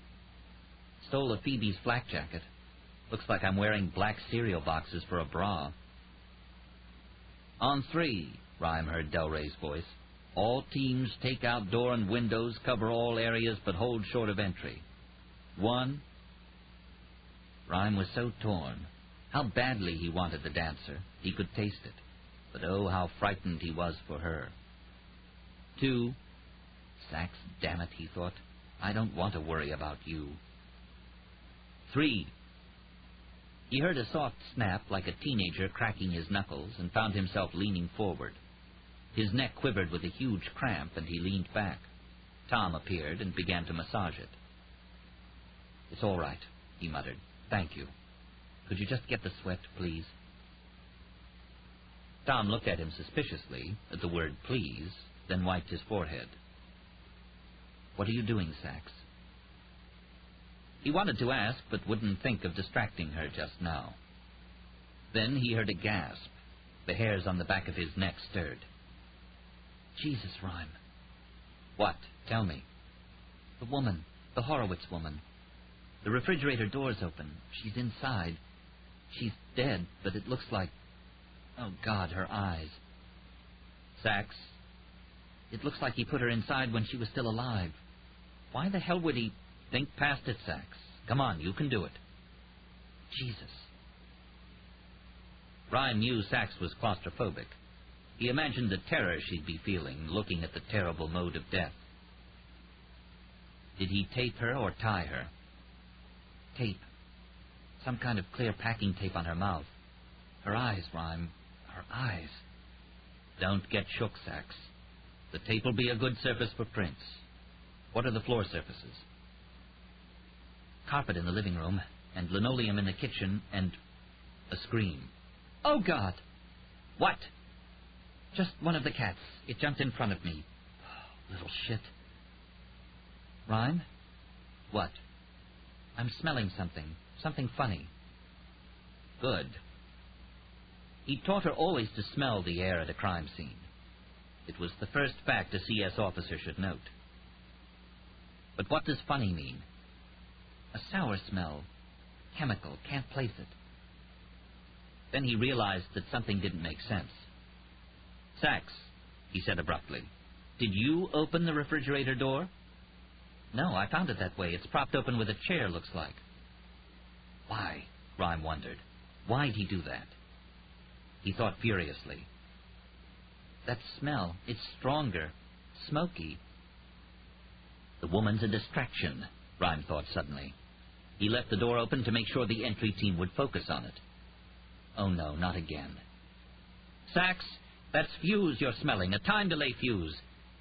[SPEAKER 2] "Stole a Phoebe's flak jacket. Looks like I'm wearing black cereal boxes for a bra." "On 3, Rhyme heard Delray's voice. "All teams take out door and windows, cover all areas, but hold short of entry. 1. Rhyme was so torn. How badly he wanted the dancer. He could taste it. But oh, how frightened he was for her. 2. Sachs, damn it, he thought. I don't want to worry about you. 3. He heard a soft snap like a teenager cracking his knuckles and found himself leaning forward. His neck quivered with a huge cramp, and he leaned back. Tom appeared and began to massage it. "It's all right," he muttered. "Thank you. Could you just get the sweat, please?" Tom looked at him suspiciously, at the word please, then wiped his forehead. "What are you doing, Sachs?" He wanted to ask, but wouldn't think of distracting her just now. Then he heard a gasp. The hairs on the back of his neck stirred. "Jesus, Rhyme." "What? Tell me." "The woman. The Horowitz woman. The refrigerator door's open. She's inside. She's dead, but it looks like... Oh, God, her eyes." "Sachs?" "It looks like he put her inside when she was still alive. Why the hell would he... Think past it, Sachs. Come on, you can do it." "Jesus." Rhyme knew Sachs was claustrophobic. He imagined the terror she'd be feeling, looking at the terrible mode of death. "Did he tape her or tie her?" "Tape. Some kind of clear packing tape on her mouth. Her eyes, Rhyme. Her eyes." Don't get shook, Sachs. The tape will be a good surface for prints. What are the floor surfaces? Carpet in the living room, and linoleum in the kitchen, and a scream. Oh, God! What? Just one of the cats. It jumped in front of me. Oh, little shit. Rhyme? What? I'm smelling something. Something funny. Good. He taught her always to smell the air at a crime scene. It was the first fact a CS officer should note. But what does funny mean? A sour smell. Chemical. Can't place it. Then he realized that something didn't make sense. Sachs, he said abruptly, did you open the refrigerator door? No, I found it that way. It's propped open with a chair, looks like. Why? Rhyme wondered. Why'd he do that? He thought furiously. That smell, it's stronger. Smoky. The woman's a distraction, Rhyme thought suddenly. He left the door open to make sure the entry team would focus on it. Oh no, not again. Sachs, that's fuse you're smelling, a time delay fuse.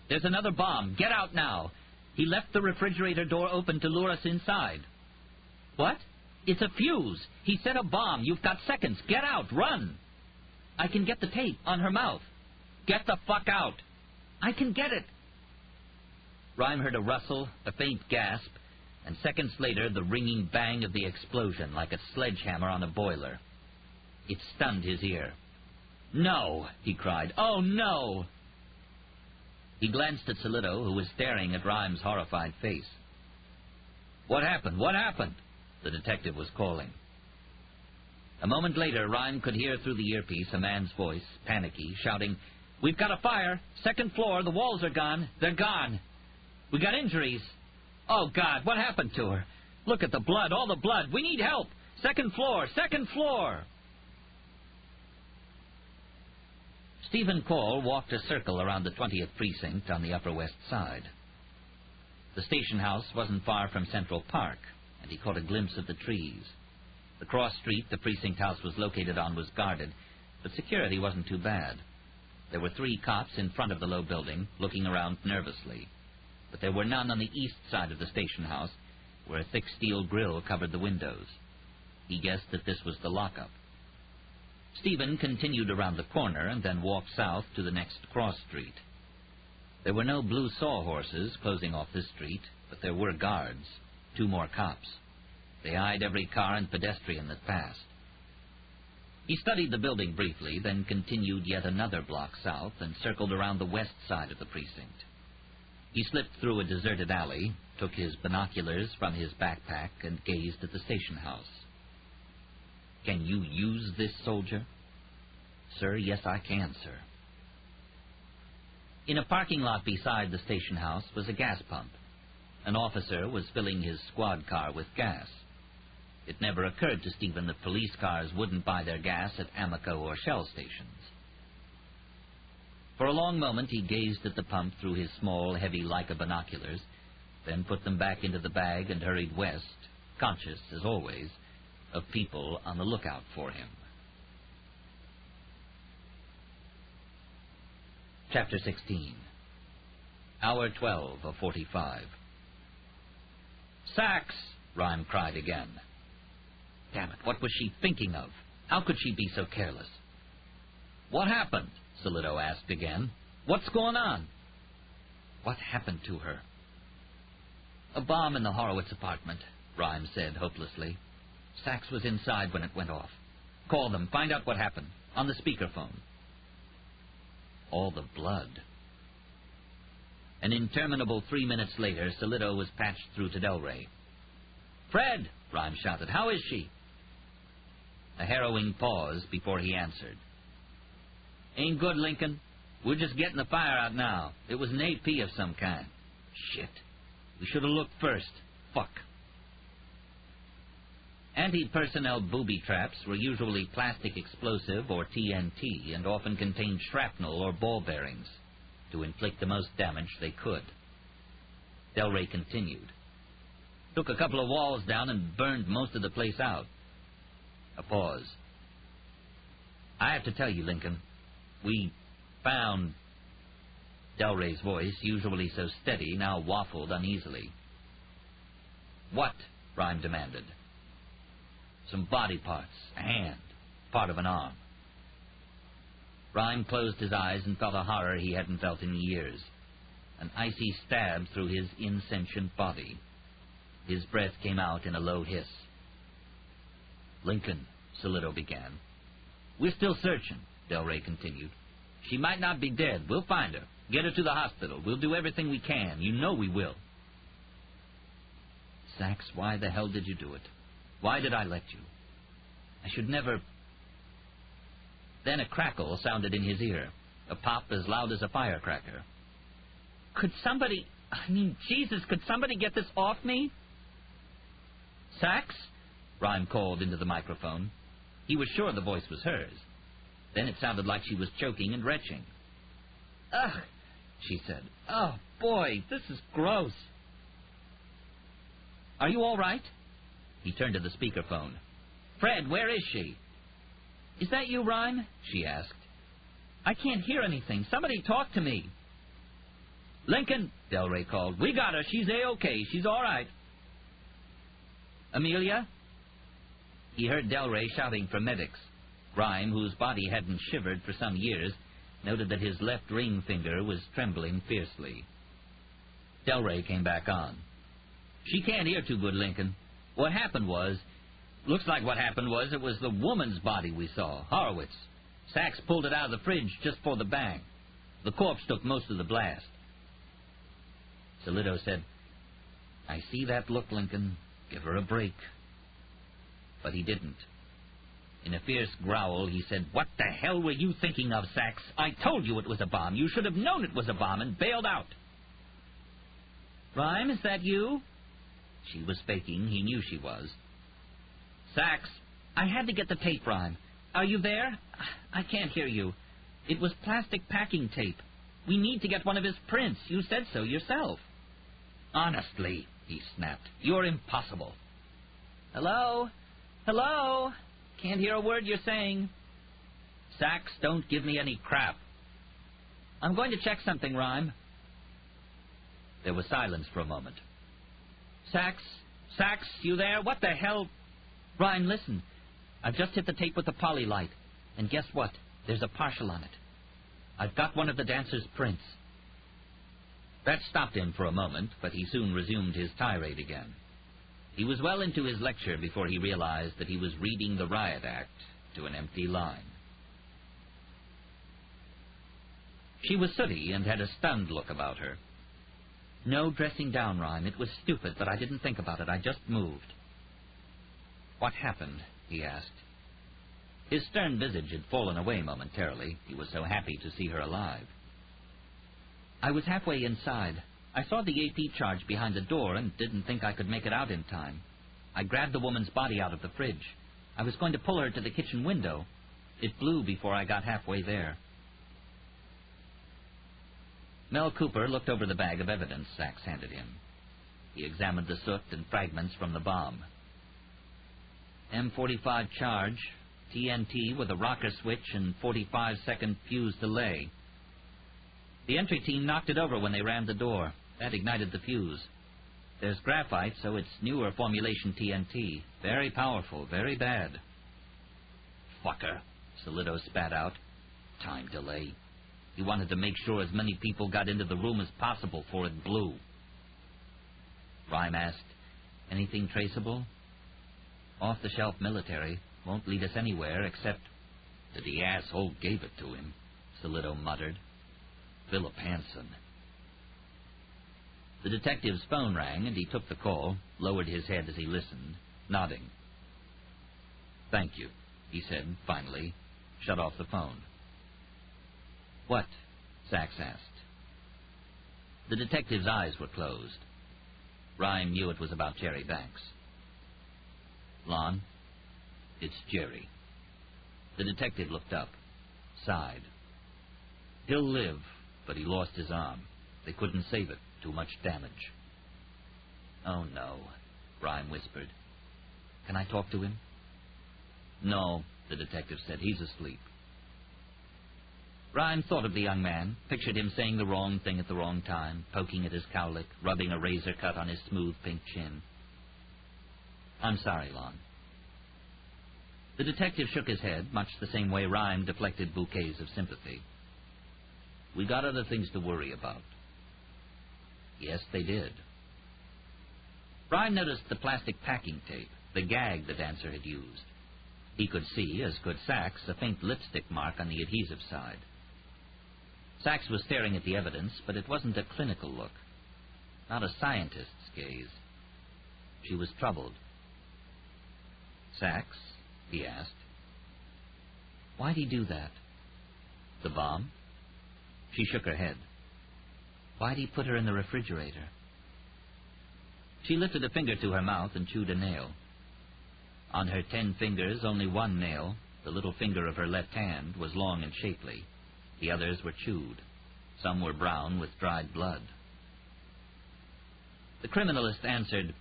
[SPEAKER 2] There's another bomb. Get out now. He left the refrigerator door open to lure us inside. What? It's a fuse. He set a bomb. You've got seconds. Get out. Run. I can get the tape on her mouth. Get the fuck out. I can get it. Rhyme heard a rustle, a faint gasp, and seconds later the ringing bang of the explosion like a sledgehammer on a boiler. It stunned his ear. No, he cried. Oh, no. He glanced at Solido, who was staring at Rhyme's horrified face. What happened? What happened? The detective was calling. A moment later, Rhyme could hear through the earpiece a man's voice, panicky, shouting, We've got a fire. Second floor. The walls are gone. They're gone. We got injuries. Oh, God, what happened to her? Look at the blood, all the blood. We need help. Second floor. Second floor. Stephen Call walked a circle around the 20th Precinct on the Upper West Side. The station house wasn't far from Central Park, and he caught a glimpse of the trees. The cross street the precinct house was located on was guarded, but security wasn't too bad. There were 3 cops in front of the low building, looking around nervously. But there were none on the east side of the station house, where a thick steel grill covered the windows. He guessed that this was the lockup. Stephen continued around the corner and then walked south to the next cross street. There were no blue sawhorses closing off this street, but there were guards, 2 more cops. They eyed every car and pedestrian that passed. He studied the building briefly, then continued yet another block south and circled around the west side of the precinct. He slipped through a deserted alley, took his binoculars from his backpack, and gazed at the station house. Can you use this, soldier? Sir, yes, I can, sir. In a parking lot beside the station house was a gas pump. An officer was filling his squad car with gas. It never occurred to Stephen that police cars wouldn't buy their gas at Amoco or Shell stations. For a long moment he gazed at the pump through his small, heavy Leica binoculars, then put them back into the bag and hurried west, conscious, as always, of people on the lookout for him. Chapter 16. Hour 12 of 45. Sachs! Rhyme cried again. Damn it, what was she thinking of? How could she be so careless? What happened? Solido asked again. What's going on? What happened to her? A bomb in the Horowitz apartment, Rhyme said hopelessly. Sachs was inside when it went off. Call them. Find out what happened. On the speakerphone. All the blood. An interminable 3 minutes later, Solido was patched through to Delray. Fred! Rhyme shouted. How is she? A harrowing pause before he answered. Ain't good, Lincoln. We're just getting the fire out now. It was an AP of some kind. Shit. We should have looked first. Fuck. Anti-personnel booby traps were usually plastic explosive or TNT and often contained shrapnel or ball bearings to inflict the most damage they could. Delray continued. Took a couple of walls down and burned most of the place out. A pause. I have to tell you, Lincoln, we Found. Delray's voice, usually so steady, now waffled uneasily. What? Rhyme demanded. Some body parts, a hand, part of an arm. Rhyme closed his eyes and felt a horror he hadn't felt in years. An icy stab through his insentient body. His breath came out in a low hiss. Lincoln, Solido began. We're still searching, Delray continued. She might not be dead. We'll find her. Get her to the hospital. We'll do everything we can. You know we will. Sachs, why the hell did you do it? Why did I let you? I should never... Then a crackle sounded in his ear, a pop as loud as a firecracker. Could somebody... Jesus, could somebody get this off me? Sachs? Rhyme called into the microphone. He was sure the voice was hers. Then it sounded like she was choking and retching. Ugh, she said. Oh, boy, this is gross. Are you all right? He turned to the speakerphone. Fred, where is she? Is that you, Rhyme? She asked. I can't hear anything. Somebody talk to me. Lincoln, Delray called. We got her. She's A-OK. She's all right. Amelia? He heard Delray shouting for medics. Rhyme, whose body hadn't shivered for some years, noted that his left ring finger was trembling fiercely. Delray came back on. She can't hear too good, Lincoln. What happened was... Looks like what happened was it was the woman's body we saw, Horowitz. Sachs pulled it out of the fridge just for the bang. The corpse took most of the blast. Solido said, I see that look, Lincoln. Give her a break. But he didn't. In a fierce growl, he said, What the hell were you thinking of, Sachs? I told you it was a bomb. You should have known it was a bomb and bailed out. Rhyme, is that you? She was faking. He knew she was. Sachs, I had to get the tape, Rhyme. Are you there? I can't hear you. It was plastic packing tape. We need to get one of his prints. You said so yourself. Honestly, he snapped, you're impossible. Hello? Hello? Can't hear a word you're saying. Sachs, don't give me any crap. I'm going to check something, Rhyme. There was silence for a moment. Sachs, you there? What the hell? Rhyme, listen. I've just hit the tape with the poly light. And guess what? There's a partial on it. I've got one of the dancer's prints. That stopped him for a moment, but he soon resumed his tirade again. He was well into his lecture before he realized that he was reading the riot act to an empty line. She was sooty and had a stunned look about her. No dressing down, Rhyme. It was stupid, but I didn't think about it. I just moved. What happened? He asked. His stern visage had fallen away momentarily. He was so happy to see her alive. I was halfway inside. I saw the AP charge behind the door and didn't think I could make it out in time. I grabbed the woman's body out of the fridge. I was going to pull her to the kitchen window. It blew before I got halfway there. Mel Cooper looked over the bag of evidence Sachs handed him. He examined the soot and fragments from the bomb. M45 charge, TNT with a rocker switch and 45-second fuse delay. The entry team knocked it over when they rammed the door. That ignited the fuse. There's graphite, so it's newer formulation TNT. Very powerful, very bad. Fucker, Solido spat out. Time delay. He wanted to make sure as many people got into the room as possible before it blew. Rhyme asked, anything traceable? Off-the-shelf military. Won't lead us anywhere except that the asshole gave it to him, Solido muttered. Philip Hansen. The detective's phone rang, and he took the call, lowered his head as he listened, nodding. Thank you, he said, finally, shut off the phone. What? Sachs asked. The detective's eyes were closed. Rhyme knew it was about Jerry Banks. Lon, it's Jerry. The detective looked up, sighed. He'll live, but he lost his arm. They couldn't save it. Too much damage. Oh, no, Rhyme whispered. Can I talk to him? No, the detective said. He's asleep. Rhyme thought of the young man, pictured him saying the wrong thing at the wrong time, poking at his cowlick, rubbing a razor cut on his smooth pink chin. "I'm sorry, Lon." The detective shook his head, much the same way Rhyme deflected bouquets of sympathy. "We got other things to worry about." Yes, they did. Rhyme noticed the plastic packing tape, the gag the dancer had used. He could see, as could Sachs, a faint lipstick mark on the adhesive side. Sachs was staring at the evidence, but it wasn't a clinical look, not a scientist's gaze. She was troubled. "Sachs?" he asked. "Why'd he do that?" "The bomb?" She shook her head. "Why'd he put her in the refrigerator?" She lifted a finger to her mouth and chewed a nail. On her 10 fingers, only one nail, the little finger of her left hand, was long and shapely. The others were chewed. Some were brown with dried blood. The criminalist answered,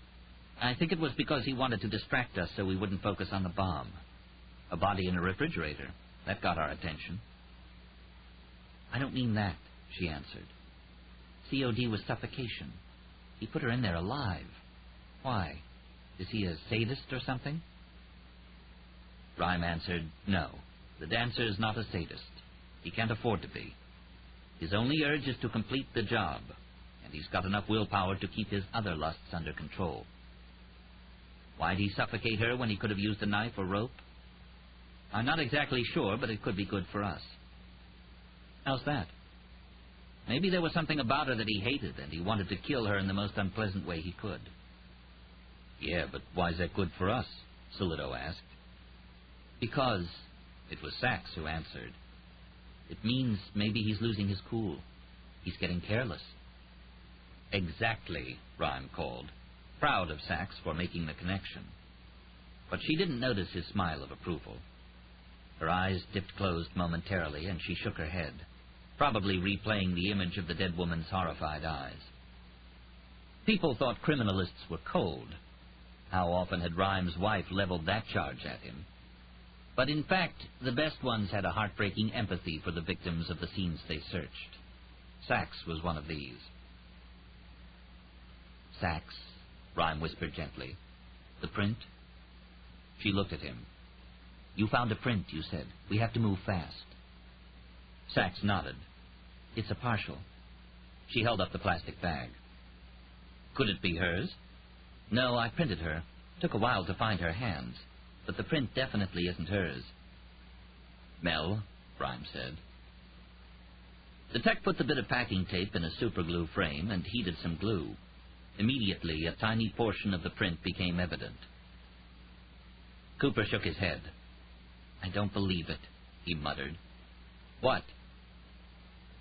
[SPEAKER 2] "I think it was because he wanted to distract us so we wouldn't focus on the bomb. A body in a refrigerator. That got our attention." "I don't mean that," she answered. "COD was suffocation. He put her in there alive. Why? Is he a sadist or something?" Rhyme answered, "No. The dancer is not a sadist. He can't afford to be. His only urge is to complete the job, and he's got enough willpower to keep his other lusts under control. Why'd he suffocate her when he could have used a knife or rope? I'm not exactly sure, but it could be good for us." "How's that?" "Maybe there was something about her that he hated, and he wanted to kill her in the most unpleasant way he could." "Yeah, but why's that good for us?" Solido asked. "Because," it was Sachs who answered, "it means maybe he's losing his cool. He's getting careless." "Exactly," Rhyme called, proud of Sachs for making the connection. But she didn't notice his smile of approval. Her eyes dipped closed momentarily, and she shook her head, probably replaying the image of the dead woman's horrified eyes. People thought criminalists were cold. How often had Rhyme's wife leveled that charge at him? But in fact, the best ones had a heartbreaking empathy for the victims of the scenes they searched. Sachs was one of these. "Sachs," Rhyme whispered gently, "the print?" She looked at him. "You found a print, you said. We have to move fast." Sachs nodded. "It's a partial." She held up the plastic bag. "Could it be hers?" "No, I printed her. Took a while to find her hands. But the print definitely isn't hers." "Mel," Rhyme said. The tech put the bit of packing tape in a superglue frame and heated some glue. Immediately, a tiny portion of the print became evident. Cooper shook his head. "I don't believe it," he muttered. "What?"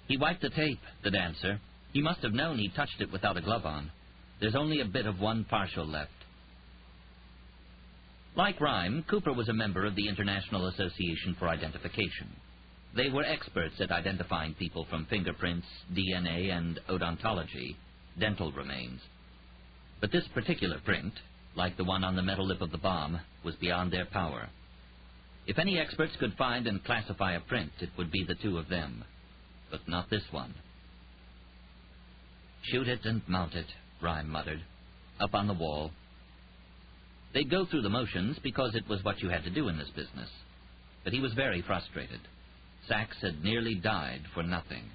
[SPEAKER 2] "He wiped the tape, the dancer. He must have known he touched it without a glove on. There's only a bit of one partial left." Like Rhyme, Cooper was a member of the International Association for Identification. They were experts at identifying people from fingerprints, DNA, and odontology, dental remains. But this particular print, like the one on the metal lip of the bomb, was beyond their power. If any experts could find and classify a print, it would be the two of them. But not this one. "Shoot it and mount it," Rhyme muttered, "up on the wall." They'd go through the motions because it was what you had to do in this business. But he was very frustrated. Sachs had nearly died for nothing.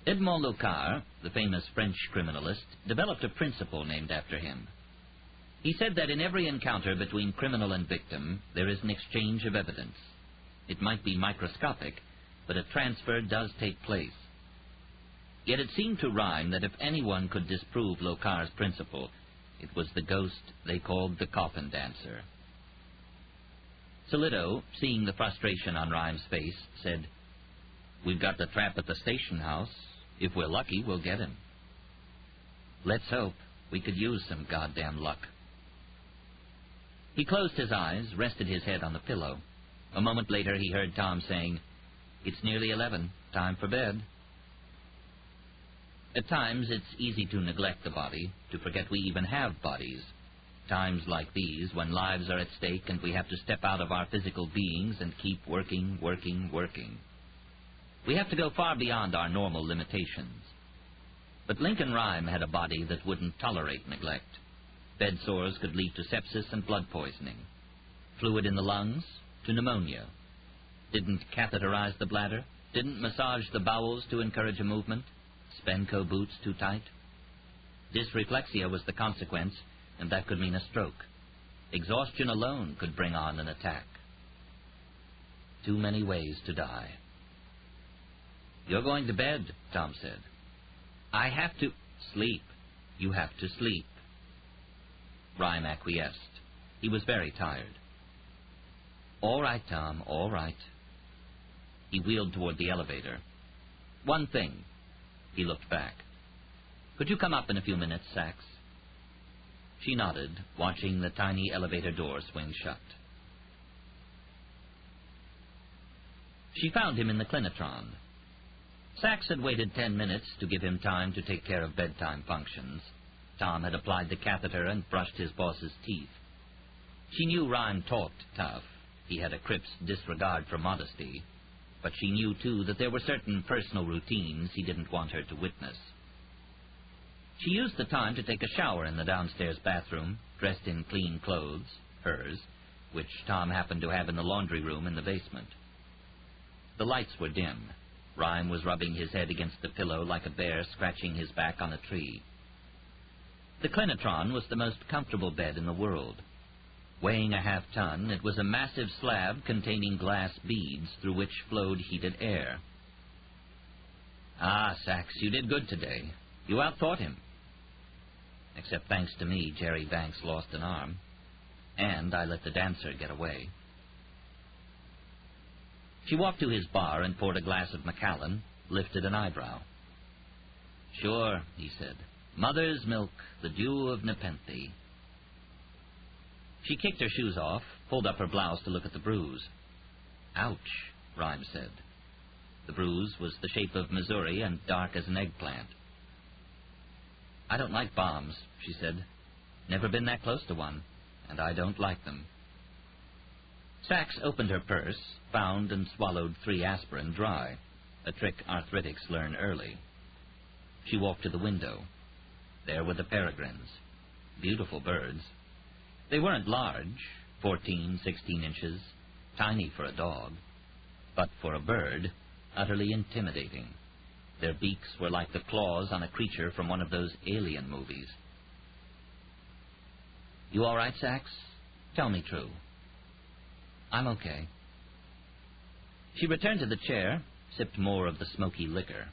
[SPEAKER 2] Edmond Locard, the famous French criminalist, developed a principle named after him. He said that in every encounter between criminal and victim, there is an exchange of evidence. It might be microscopic, but a transfer does take place. Yet it seemed to Rhyme that if anyone could disprove Locard's principle, it was the ghost they called the Coffin Dancer. Solido, seeing the frustration on Rhyme's face, said, "We've got the trap at the station house. If we're lucky, we'll get him." "Let's hope. We could use some goddamn luck." He closed his eyes, rested his head on the pillow. A moment later, he heard Tom saying, "It's nearly 11. Time for bed." At times, it's easy to neglect the body, to forget we even have bodies.
[SPEAKER 1] Times like these, when lives are at stake and we have to step out of our physical beings and keep working, working, working. We have to go far beyond our normal limitations. But Lincoln Rhyme had a body that wouldn't tolerate neglect. Bed sores could lead to sepsis and blood poisoning. Fluid in the lungs to pneumonia. Didn't catheterize the bladder. Didn't massage the bowels to encourage a movement. Spenco boots too tight. Dysreflexia was the consequence, and that could mean a stroke. Exhaustion alone could bring on an attack. Too many ways to die. "You're going to bed," Tom said. "I have to sleep. You have to sleep." Rhyme acquiesced. He was very tired. "All right, Tom, all right." He wheeled toward the elevator. "One thing." He looked back. "Could you come up in a few minutes, Sachs?" She nodded, watching the tiny elevator door swing shut. She found him in the clinitron. Sachs had waited 10 minutes to give him time to take care of bedtime functions. Tom had applied the catheter and brushed his boss's teeth. She knew Rhyme talked tough. He had a Crip's disregard for modesty. But she knew, too, that there were certain personal routines he didn't want her to witness. She used the time to take a shower in the downstairs bathroom, dressed in clean clothes, hers, which Tom happened to have in the laundry room in the basement. The lights were dim. Rhyme was rubbing his head against the pillow like a bear scratching his back on a tree. The clinitron was the most comfortable bed in the world. Weighing a half-ton, it was a massive slab containing glass beads through which flowed heated air. "Ah, Sachs, you did good today. You outthought him." "Except thanks to me, Jerry Banks lost an arm. And I let the dancer get away." She walked to his bar and poured a glass of Macallan, lifted an eyebrow. "Sure," he said. "Mother's milk, the dew of Nepenthe." She kicked her shoes off, pulled up her blouse to look at the bruise. "Ouch," Rhyme said. The bruise was the shape of Missouri and dark as an eggplant. "I don't like bombs," she said. "Never been that close to one, and I don't like them." Sachs opened her purse, found and swallowed 3 aspirin dry, a trick arthritics learn early. She walked to the window. There were the peregrines. Beautiful birds. They weren't large, 14, 16 inches, tiny for a dog, but for a bird, utterly intimidating. Their beaks were like the claws on a creature from one of those alien movies. "You all right, Sachs? Tell me true." "I'm okay." She returned to the chair, sipped more of the smoky liquor.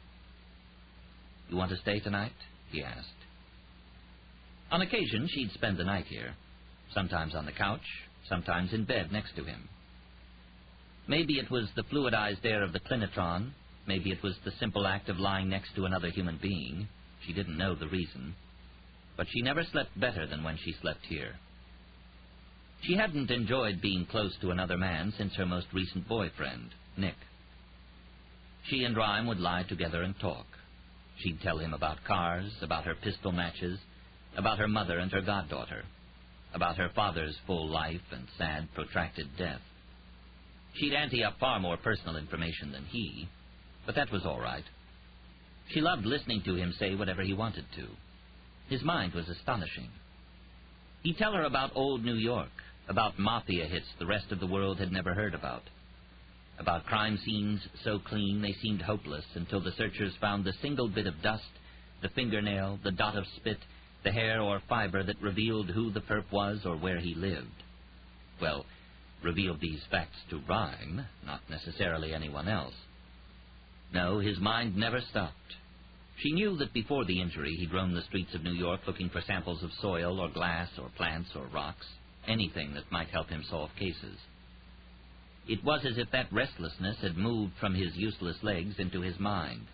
[SPEAKER 1] "You want to stay tonight?" he asked. On occasion, she'd spend the night here, sometimes on the couch, sometimes in bed next to him. Maybe it was the fluidized air of the clinitron, maybe it was the simple act of lying next to another human being. She didn't know the reason. But she never slept better than when she slept here. She hadn't enjoyed being close to another man since her most recent boyfriend, Nick. She and Rhyme would lie together and talk. She'd tell him about cars, about her pistol matches, about her mother and her goddaughter, about her father's full life and sad, protracted death. She'd ante up far more personal information than he, but that was all right. She loved listening to him say whatever he wanted to. His mind was astonishing. He'd tell her about old New York, about mafia hits the rest of the world had never heard about crime scenes so clean they seemed hopeless until the searchers found the single bit of dust, the fingernail, the dot of spit, the hair or fiber that revealed who the perp was or where he lived. Well, revealed these facts to Rhyme, not necessarily anyone else. No, his mind never stopped. She knew that before the injury he'd roamed the streets of New York looking for samples of soil or glass or plants or rocks, anything that might help him solve cases. It was as if that restlessness had moved from his useless legs into his mind,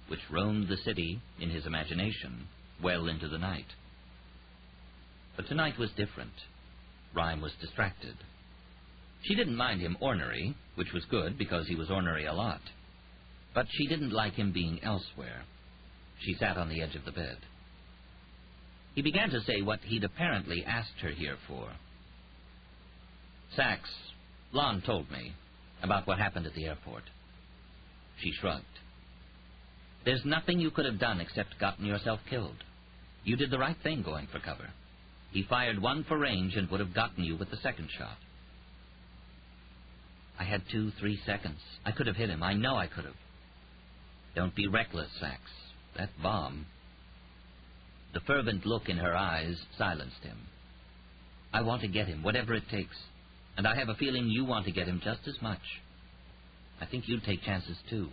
[SPEAKER 1] which roamed the city, in his imagination, well into the night. But tonight was different. Rhyme was distracted. She didn't mind him ornery, which was good because he was ornery a lot. But she didn't like him being elsewhere. She sat on the edge of the bed. He began to say what he'd apparently asked her here for. Sachs, Lon told me about what happened at the airport. She shrugged. There's nothing you could have done except gotten yourself killed. You did the right thing going for cover. He fired one for range and would have gotten you with the second shot. I had 2-3 seconds. I could have hit him. I know I could have. Don't be reckless, Sachs. That bomb... The fervent look in her eyes silenced him. I want to get him, whatever it takes. And I have a feeling you want to get him just as much. I think you'd take chances, too.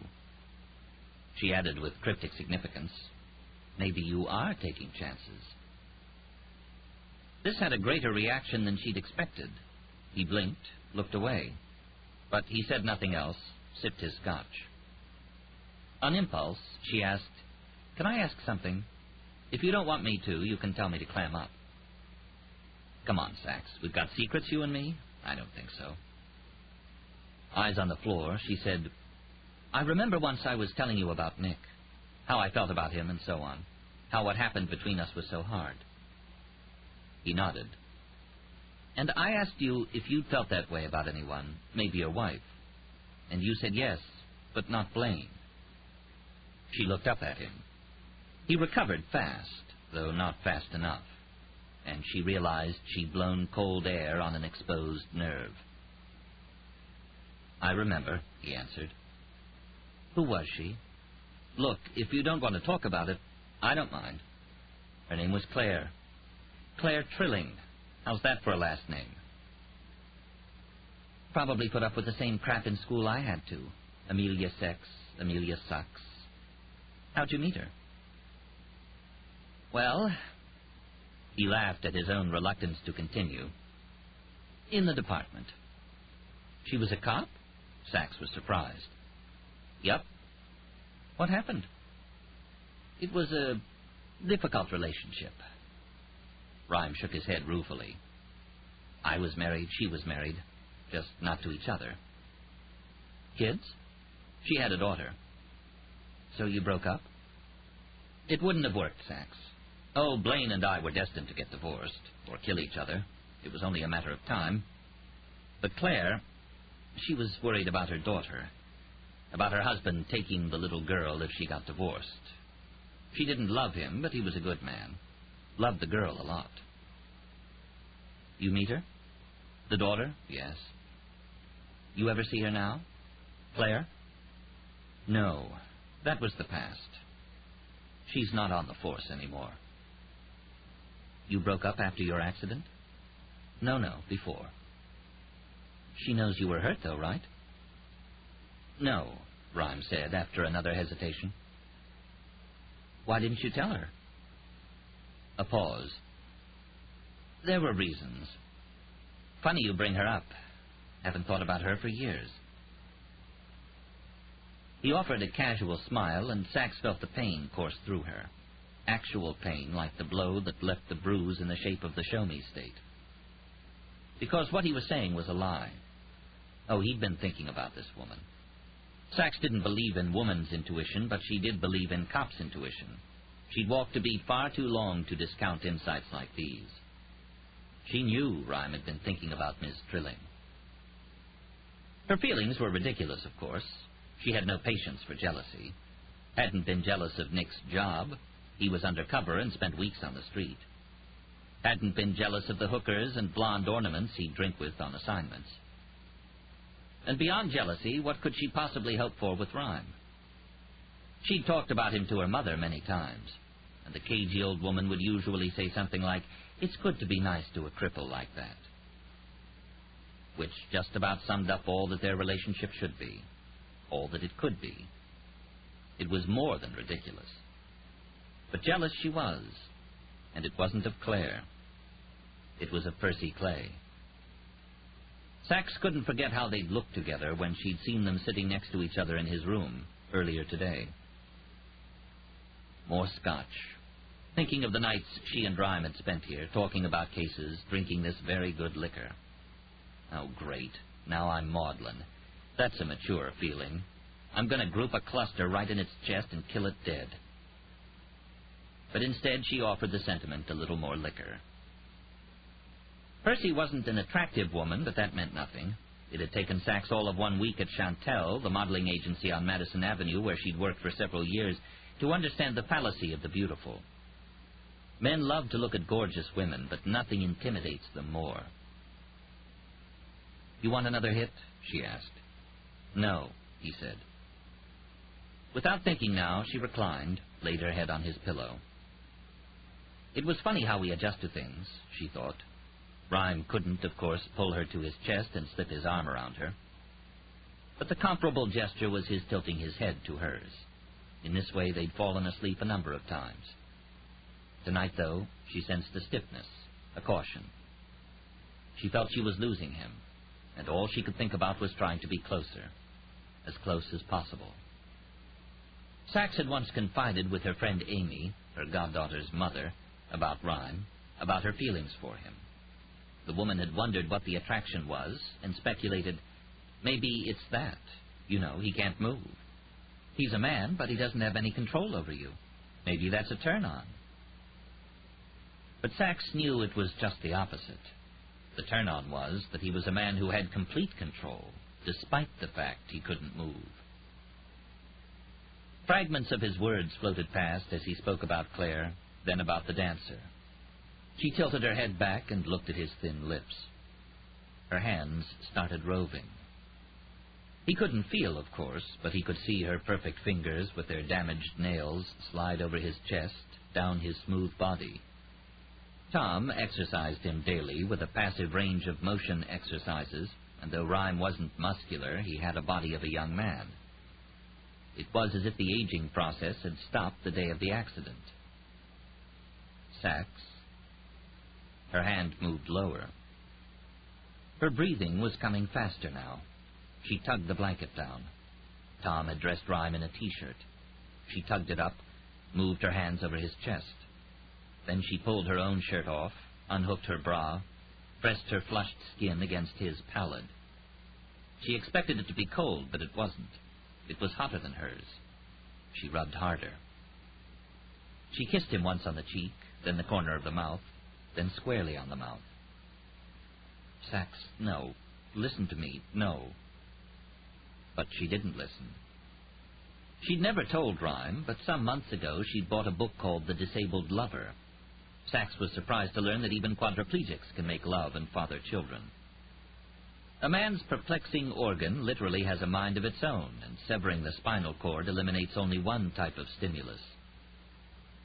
[SPEAKER 1] She added with cryptic significance, maybe you are taking chances. This had a greater reaction than she'd expected. He blinked, looked away. But he said nothing else, sipped his scotch. On impulse, she asked, Can I ask something? If you don't want me to, you can tell me to clam up. Come on, Sachs. We've got secrets, you and me? I don't think so. Eyes on the floor, she said, I remember once I was telling you about Nick, how I felt about him and so on, how what happened between us was so hard. He nodded. And I asked you if you'd felt that way about anyone, maybe your wife. And you said yes, but not Blaine. She looked up at him. He recovered fast, though not fast enough, and she realized she'd blown cold air on an exposed nerve. I remember, he answered. Who was she? Look, if you don't want to talk about it, I don't mind. Her name was Claire. Claire Trilling. How's that for a last name? Probably put up with the same crap in school I had to. Amelia Sachs, Amelia Sachs. How'd you meet her? Well, he laughed at his own reluctance to continue. In the department. She was a cop? Sachs was surprised. Yup. What happened? It was a difficult relationship. Rhyme shook his head ruefully. I was married, she was married, just not to each other. Kids? She had a daughter. So you broke up? It wouldn't have worked, Sachs. Oh, Blaine and I were destined to get divorced, or kill each other. It was only a matter of time. But Claire, she was worried about her daughter, about her husband taking the little girl if she got divorced. She didn't love him, but he was a good man. Loved the girl a lot. You meet her? The daughter? Yes. You ever see her now? Claire? No. That was the past. She's not on the force anymore. You broke up after your accident? No, before. She knows you were hurt, though, right? No, Rhyme said after another hesitation. Why didn't you tell her? A pause. There were reasons. Funny you bring her up. Haven't thought about her for years. He offered a casual smile, and Sachs felt the pain course through her. Actual pain, like the blow that left the bruise in the shape of the show-me state. Because what he was saying was a lie. Oh, he'd been thinking about this woman. Sachs didn't believe in woman's intuition, but she did believe in cop's intuition. She'd walked a beat far too long to discount insights like these. She knew Rhyme had been thinking about Miss Trilling. Her feelings were ridiculous, of course. She had no patience for jealousy. Hadn't been jealous of Nick's job. He was undercover and spent weeks on the street. Hadn't been jealous of the hookers and blonde ornaments he'd drink with on assignments. And beyond jealousy, what could she possibly hope for with Rhyme? She'd talked about him to her mother many times, and the cagey old woman would usually say something like, "It's good to be nice to a cripple like that." Which just about summed up all that their relationship should be, all that it could be. It was more than ridiculous. But jealous she was, and it wasn't of Claire. It was of Percy Clay. Sachs couldn't forget how they'd looked together when she'd seen them sitting next to each other in his room earlier today. More scotch. Thinking of the nights she and Rhyme had spent here, talking about cases, drinking this very good liquor. Oh, great. Now I'm maudlin. That's a mature feeling. I'm going to group a cluster right in its chest and kill it dead. but instead she offered the sentiment a little more liquor. Percy wasn't an attractive woman, but that meant nothing. It had taken Sachs all of 1 week at Chantel, the modeling agency on Madison Avenue, where she'd worked for several years, to understand the fallacy of the beautiful. Men love to look at gorgeous women, but nothing intimidates them more. "You want another hit?" she asked. "No," he said. Without thinking now, she reclined, laid her head on his pillow. It was funny how he adjusted things, she thought. Rhyme couldn't, of course, pull her to his chest and slip his arm around her. But the comparable gesture was his tilting his head to hers. In this way, they'd fallen asleep a number of times. Tonight, though, she sensed a stiffness, a caution. She felt she was losing him, and all she could think about was trying to be closer, as close as possible. Sachs had once confided with her friend Amy, her goddaughter's mother, about Rhyme, about her feelings for him. The woman had wondered what the attraction was, and speculated, maybe it's that. You know, he can't move. He's a man, but he doesn't have any control over you. Maybe that's a turn-on. But Sachs knew it was just the opposite. The turn-on was that he was a man who had complete control, despite the fact he couldn't move. Fragments of his words floated past as he spoke about Claire, then about the dancer. She tilted her head back and looked at his thin lips. Her hands started roving. He couldn't feel, of course, but he could see her perfect fingers with their damaged nails slide over his chest, down his smooth body. Tom exercised him daily with a passive range of motion exercises, and though Rhyme wasn't muscular, he had a body of a young man. It was as if the aging process had stopped the day of the accident. Sachs. Her hand moved lower. Her breathing was coming faster now. She tugged the blanket down. Tom had dressed Rhyme in a T-shirt. She tugged it up, moved her hands over his chest. Then she pulled her own shirt off, unhooked her bra, pressed her flushed skin against his pallid. She expected it to be cold, but it wasn't. It was hotter than hers. She rubbed harder. She kissed him once on the cheek, then the corner of the mouth, then squarely on the mouth. Sachs, no. Listen to me, no. But she didn't listen. She'd never told Rhyme, but some months ago she'd bought a book called The Disabled Lover. Sachs was surprised to learn that even quadriplegics can make love and father children. A man's perplexing organ literally has a mind of its own, and severing the spinal cord eliminates only one type of stimulus.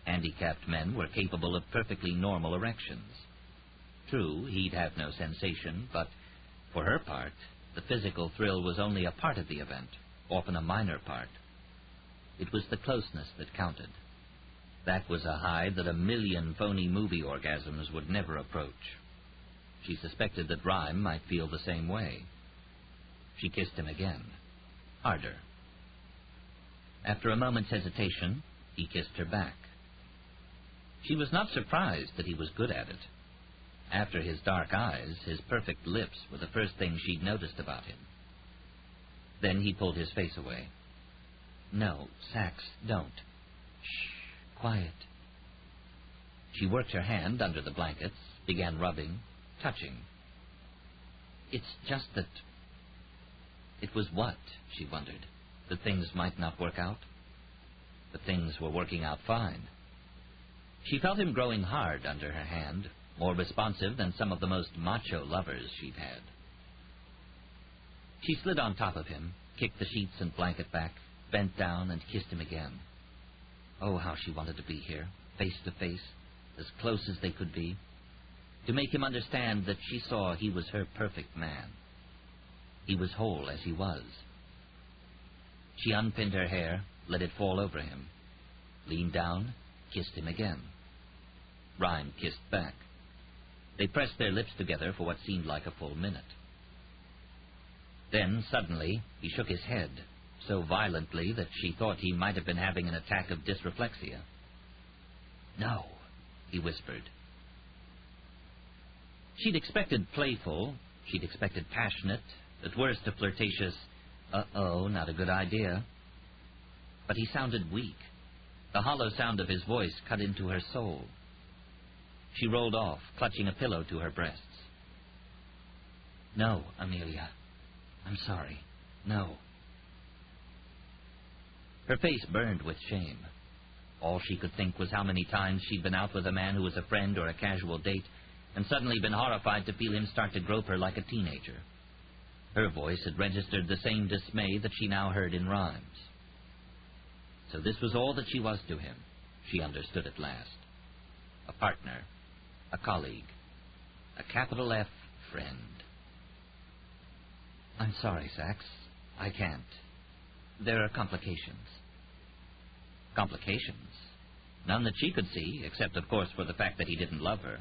[SPEAKER 1] Handicapped men were capable of perfectly normal erections. True, he'd have no sensation, but for her part, the physical thrill was only a part of the event, often a minor part. It was the closeness that counted. That was a high that 1,000,000 phony movie orgasms would never approach. She suspected that Rhyme might feel the same way. She kissed him again, harder. After a moment's hesitation, he kissed her back. She was not surprised that he was good at it. After his dark eyes, his perfect lips were the first thing she'd noticed about him. Then he pulled his face away. No, Sachs, don't. Shh, quiet. She worked her hand under the blankets, began rubbing, touching. It's just that... It was what, she wondered, that things might not work out? But things were working out fine. She felt him growing hard under her hand, more responsive than some of the most macho lovers she'd had. She slid on top of him, kicked the sheets and blanket back, bent down and kissed him again. Oh, how she wanted to be here, face to face, as close as they could be, to make him understand that she saw he was her perfect man. He was whole as he was. She unpinned her hair, let it fall over him, leaned down, kissed him again. Rhyme kissed back. They pressed their lips together for what seemed like a full minute. Then, suddenly, he shook his head, so violently that she thought he might have been having an attack of dysreflexia. No, he whispered. She'd expected playful, she'd expected passionate, at worst a flirtatious, uh-oh, not a good idea. But he sounded weak,
[SPEAKER 2] The hollow sound of his voice cut into her soul. She rolled off, clutching a pillow to her breasts. "No, Amelia. I'm sorry. No." Her face burned with shame. All she could think was how many times she'd been out with a man who was a friend or a casual date, and suddenly been horrified to feel him start to grope her like a teenager. Her voice had registered the same dismay that she now heard in Rhymes. So this was all that she was to him, she understood at last. A partner, a colleague, a capital F friend. "I'm sorry, Sachs. I can't. There are complications." Complications? None that she could see, except, of course, for the fact that he didn't love her.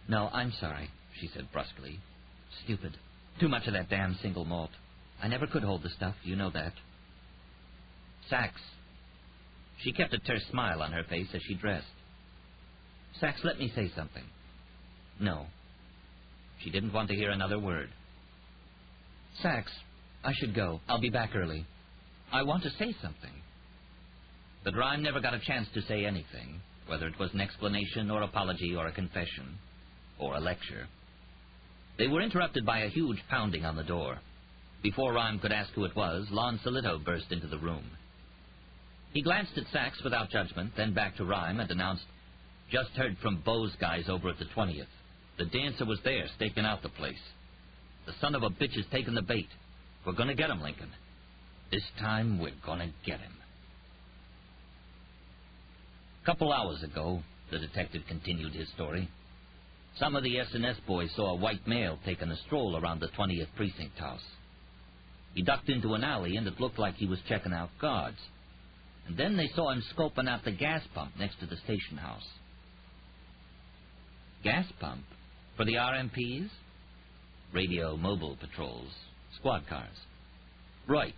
[SPEAKER 2] "No, I'm sorry," she said brusquely. "Stupid. Too much of that damn single malt. I never could hold the stuff, you know that." "Sachs." She kept a terse smile on her face as she dressed. "Sachs, let me say something." No. She didn't want to hear another word. "Sachs, I should go. I'll be back early. I want to say something." But Rhyme never got a chance to say anything, whether it was an explanation or apology or a confession or a lecture. They were interrupted by a huge pounding on the door. Before Rhyme could ask who it was, Lon Solito burst into the room. He glanced at Sachs without judgment, then back to Rhyme and announced, "Just heard from Bo's guys over at the 20th. The dancer was there, staking out the place. The son of a bitch has taken the bait. We're going to get him, Lincoln. This time we're going to get him." "A couple hours ago," the detective continued his story, "some of the S&S boys saw a white male taking a stroll around the 20th Precinct house. He ducked into an alley, and it looked like he was checking out guards. And then they saw him scoping out the gas pump next to the station house." Gas pump? For the RMPs? Radio mobile patrols. Squad cars. Right.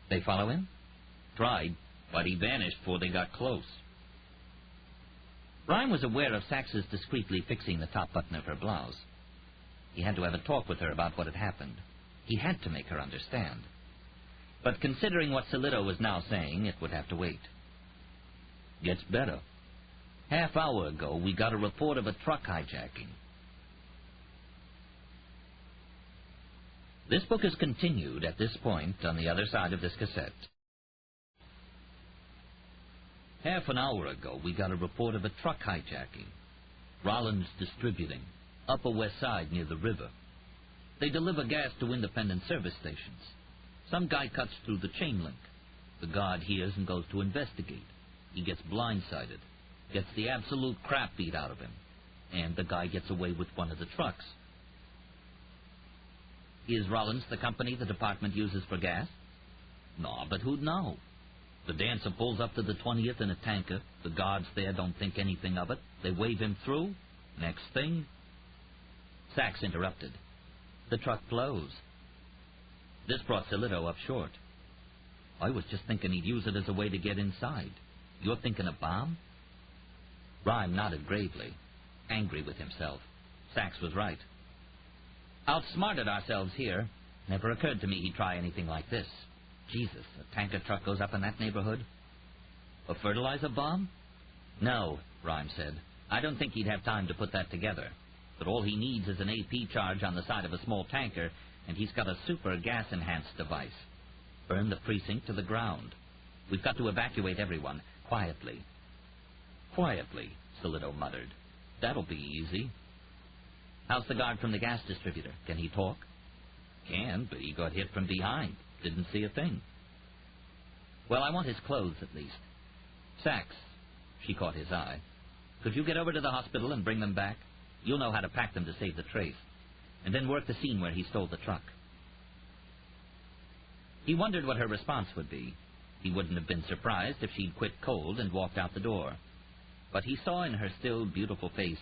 [SPEAKER 2] They follow him? Tried, but he vanished before they got close. Rhyme was aware of Sax's discreetly fixing the top button of her blouse. He had to have a talk with her about what had happened. He had to make her understand. But considering what Solito was now saying, it would have to wait. "Gets better. Half-hour ago, we got a report of a truck hijacking." This book is continued at this point on the other side of this cassette. "Half an hour ago, we got a report of a truck hijacking. Rollins Distributing, Upper West Side near the river. They deliver gas to independent service stations. Some guy cuts through the chain link. The guard hears and goes to investigate. He gets blindsided, gets the absolute crap beat out of him, and the guy gets away with one of the trucks." "Is Rollins the company the department uses for gas?" "No, but who'd know? The dancer pulls up to the 20th in a tanker. The guards there don't think anything of it. They wave him through. Next thing..." Sachs interrupted. "The truck blows." This brought Solito up short. "I was just thinking he'd use it as a way to get inside. You're thinking a bomb?" Rhyme nodded gravely, angry with himself. Sachs was right. "Outsmarted ourselves here. Never occurred to me he'd try anything like this. Jesus, a tanker truck goes up in that neighborhood? A fertilizer bomb?" "No," Rhyme said. "I don't think he'd have time to put that together. But all he needs is an AP charge on the side of a small tanker, and he's got a super gas-enhanced device. Burn the precinct to the ground. We've got to evacuate everyone, quietly." "Quietly," Solito muttered. "That'll be easy." "How's the guard from the gas distributor? Can he talk?" "Can, but he got hit from behind. Didn't see a thing." "Well, I want his clothes, at least." "Sachs," she caught his eye, "could you get over to the hospital and bring them back? You'll know how to pack them to save the trace. And then work the scene where he stole the truck." He wondered what her response would be. He wouldn't have been surprised if she'd quit cold and walked out the door. But he saw in her still beautiful face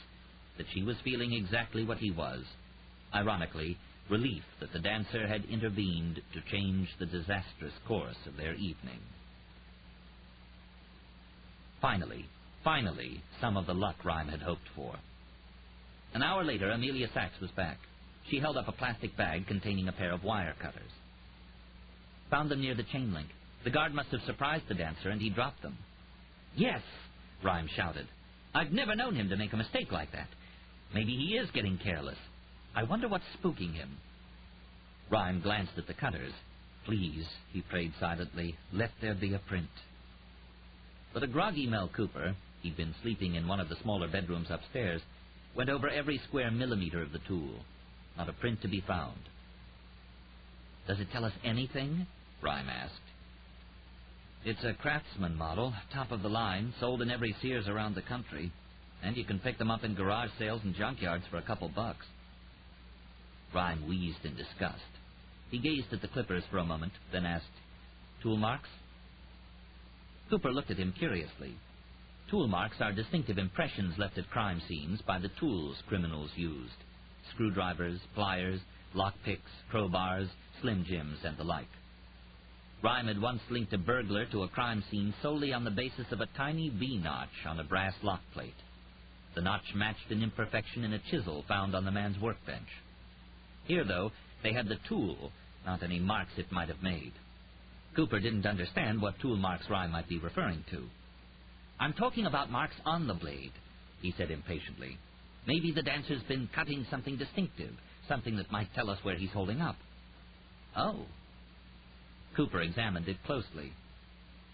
[SPEAKER 2] that she was feeling exactly what he was. Ironically, relief that the dancer had intervened to change the disastrous course of their evening. Finally, some of the luck Rhyme had hoped for. An hour later, Amelia Sachs was back. She held up a plastic bag containing a pair of wire cutters. "Found them near the chain link. The guard must have surprised the dancer, and he dropped them. "Yes!" Rhyme shouted. "I've never known him to make a mistake like that. Maybe he is getting careless. I wonder what's spooking him." Rhyme glanced at the cutters. "Please," he prayed silently, "let there be a print." But a groggy Mel Cooper, he'd been sleeping in one of the smaller bedrooms upstairs, went over every square millimeter of the tool. Not a print to be found. "Does it tell us anything?" Rhyme asked. "It's a Craftsman model, top of the line, sold in every Sears around the country, and you can pick them up in garage sales and junkyards for a couple bucks." Rhyme wheezed in disgust. He gazed at the clippers for a moment, then asked, "Tool marks?" Cooper looked at him curiously. Tool marks are distinctive impressions left at crime scenes by the tools criminals used. Screwdrivers, pliers, lockpicks, crowbars, Slim Jims, and the like. Rhyme had once linked a burglar to a crime scene solely on the basis of a tiny V-notch on a brass lock plate. The notch matched an imperfection in a chisel found on the man's workbench. Here, though, they had the tool, not any marks it might have made. Cooper didn't understand what tool marks Rhyme might be referring to. "I'm talking about marks on the blade," he said impatiently. "Maybe the dancer's been cutting something distinctive, something that might tell us where he's holding up." "Oh." Cooper examined it closely.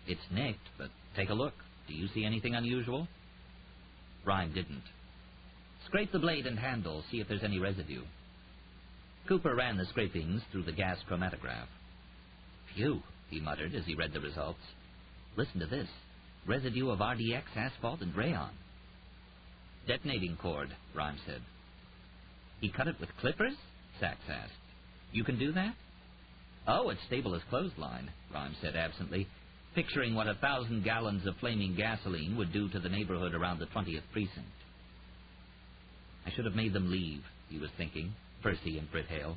[SPEAKER 2] "It's nicked, but take a look. Do you see anything unusual?" Rhyme didn't. "Scrape the blade and handle, see if there's any residue." Cooper ran the scrapings through the gas chromatograph. "Phew," he muttered as he read the results. "Listen to this. Residue of RDX, asphalt, and rayon." "Detonating cord," Rhyme said. "He cut it with clippers?" Sachs asked. "You can do that?" "Oh, it's stable as clothesline," Rhyme said absently, picturing what 1,000 gallons of flaming gasoline would do to the neighborhood around the 20th precinct. "I should have made them leave," he was thinking, Percy and Britt Hale.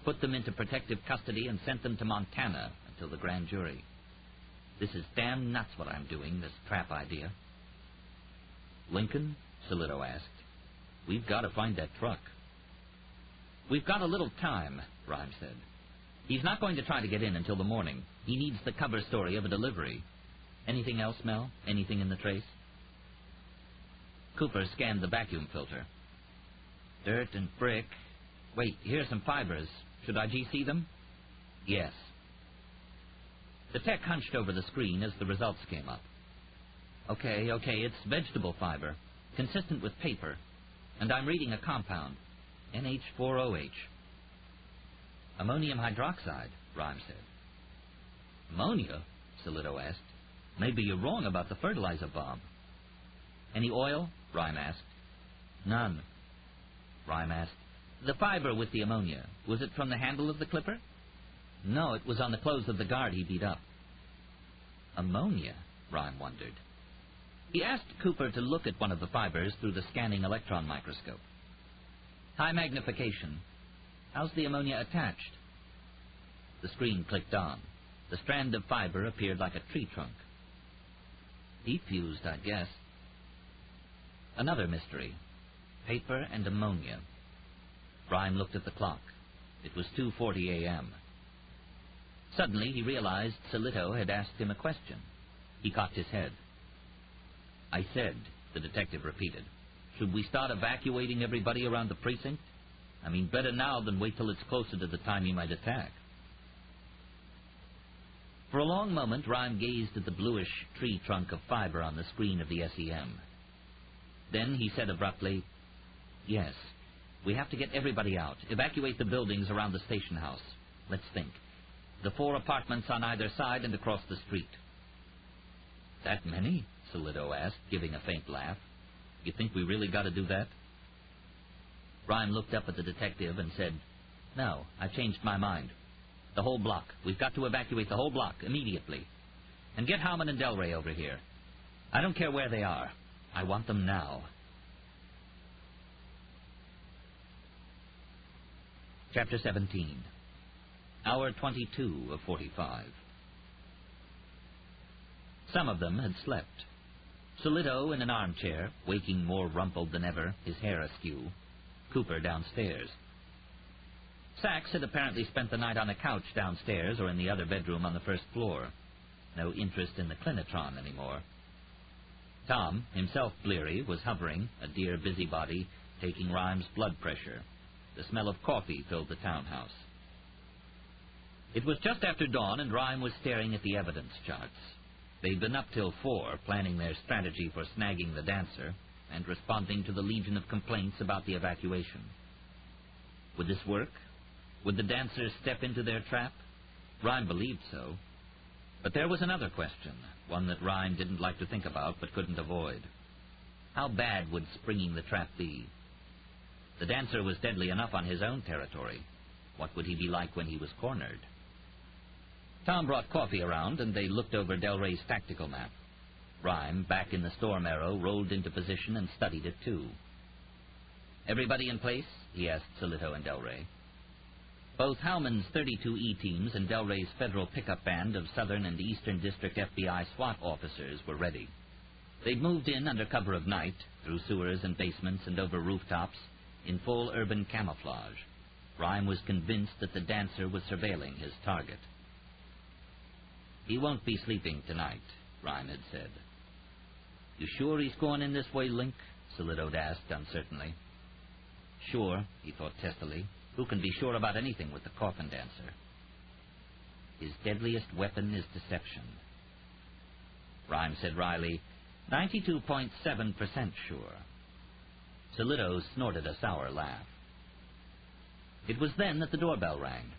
[SPEAKER 2] "Put them into protective custody and sent them to Montana until the grand jury. This is damn nuts what I'm doing, this trap idea." "Lincoln?" Solito asked. "We've got to find that truck." "We've got a little time," Rhyme said. "He's not going to try to get in until the morning. He needs the cover story of a delivery. Anything else, Mel? Anything in the trace?" Cooper scanned the vacuum filter. "Dirt and brick. Wait, here's some fibers. Should I GC them?" "Yes." The tech hunched over the screen as the results came up. Okay, it's vegetable fiber, consistent with paper, and I'm reading a compound, NH4OH. "Ammonium hydroxide," Rhyme said. "Ammonia?" Solito asked. "Maybe you're wrong about the fertilizer bomb." "Any oil?" Rhyme asked. "None." Rhyme asked, "The fiber with the ammonia, was it from the handle of the clipper?" "No, it was on the clothes of the guard he beat up." Ammonia? Rhyme wondered. He asked Cooper to look at one of the fibers through the scanning electron microscope. "High magnification. How's the ammonia attached?" The screen clicked on. The strand of fiber appeared like a tree trunk. "Defused, I guess." Another mystery. Paper and ammonia. Rhyme looked at the clock. It was 2:40 a.m. Suddenly he realized Solito had asked him a question. He cocked his head. "I said," the detective repeated, "should we start evacuating everybody around the precinct? I mean, better now than wait till it's closer to the time he might attack." For a long moment, Rhyme gazed at the bluish tree trunk of fiber on the screen of the SEM. Then he said abruptly, "Yes, we have to get everybody out. Evacuate the buildings around the station house. Let's think. The 4 apartments on either side and across the street." "That many?" Solito asked, giving a faint laugh. "You think we really got to do that?" Rhyme looked up at the detective and said, "No, I've changed my mind. The whole block. We've got to evacuate the whole block immediately. And get Howman and Delray over here. I don't care where they are. I want them now." Chapter 17. Hour 22 of 45. Some of them had slept. Solito in an armchair, waking more rumpled than ever, his hair askew. Cooper downstairs. Sachs had apparently spent the night on a couch downstairs or in the other bedroom on the first floor. no interest in the clinitron anymore. Tom, himself bleary, was hovering, a dear busybody, taking Rhyme's blood pressure. The smell of coffee filled the townhouse. It was just after dawn, and Rhyme was staring at the evidence charts. They'd been up till 4, planning their strategy for snagging the dancer and responding to the legion of complaints about the evacuation. Would this work? Would the dancer step into their trap? Rhyme believed so. But there was another question, one that Rhyme didn't like to think about but couldn't avoid. How bad would springing the trap be? The dancer was deadly enough on his own territory. What would he be like when he was cornered? Tom brought coffee around, and they looked over Delray's tactical map. Rhyme, back in the storm arrow, rolled into position and studied it too. "Everybody in place?" he asked Solito and Delray. Both Howman's 32 E-teams and Delray's federal pickup band of Southern and Eastern District FBI SWAT officers were ready. They'd moved in under cover of night, through sewers and basements and over rooftops, in full urban camouflage. Rhyme was convinced that the dancer was surveilling his target. "He won't be sleeping tonight," Rhyme had said. "You sure he's going in this way, Link?" Solito asked uncertainly. Sure, he thought testily. Who can be sure about anything with the Coffin Dancer? His deadliest weapon is deception. Rhyme said wryly, 92.7% sure. Solito snorted a sour laugh. It was then that the doorbell rang.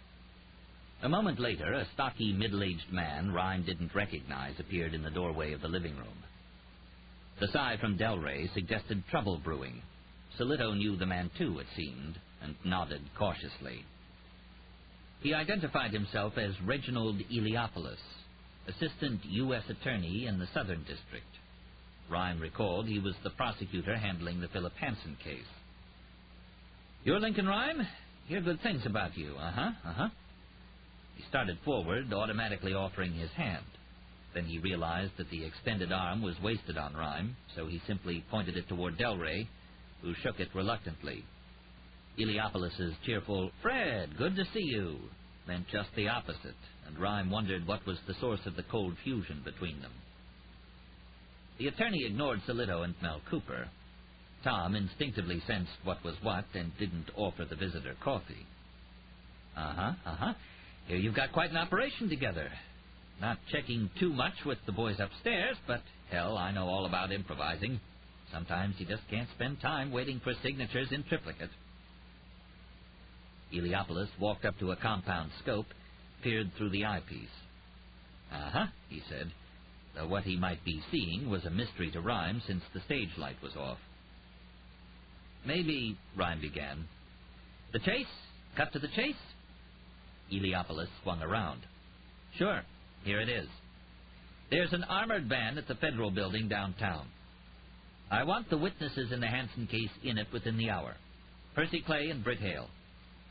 [SPEAKER 2] A moment later, a stocky, middle-aged man Rhyme didn't recognize appeared in the doorway of the living room. The sigh from Delray suggested trouble brewing. Solito knew the man, too, it seemed, and nodded cautiously. He identified himself as Reginald Eliopoulos, Assistant U.S. Attorney in the Southern District. Rhyme recalled he was the prosecutor handling the Philip Hansen case. "You're Lincoln Rhyme? Hear good things about you. He started forward, automatically offering his hand. Then he realized that the extended arm was wasted on Rhyme, so he simply pointed it toward Delray, who shook it reluctantly. Eliopoulos' cheerful, "Fred, good to see you," meant just the opposite, and Rhyme wondered what was the source of the cold fusion between them. The attorney ignored Solito and Mel Cooper. Tom instinctively sensed what was what and didn't offer the visitor coffee. Here you've got quite an operation together. Not checking too much with the boys upstairs, but, hell, I know all about improvising. Sometimes you just can't spend time waiting for signatures in triplicate." Eliopoulos walked up to a compound scope, peered through the eyepiece. He said, though what he might be seeing was a mystery to Rhyme since the stage light was off. "Maybe," Rhyme began. "The chase? Cut to the chase?" Eliopoulos swung around. "Sure, here it is. There's an armored van at the Federal Building downtown. I want the witnesses in the Hansen case in it within the hour. Percy Clay and Britt Hale.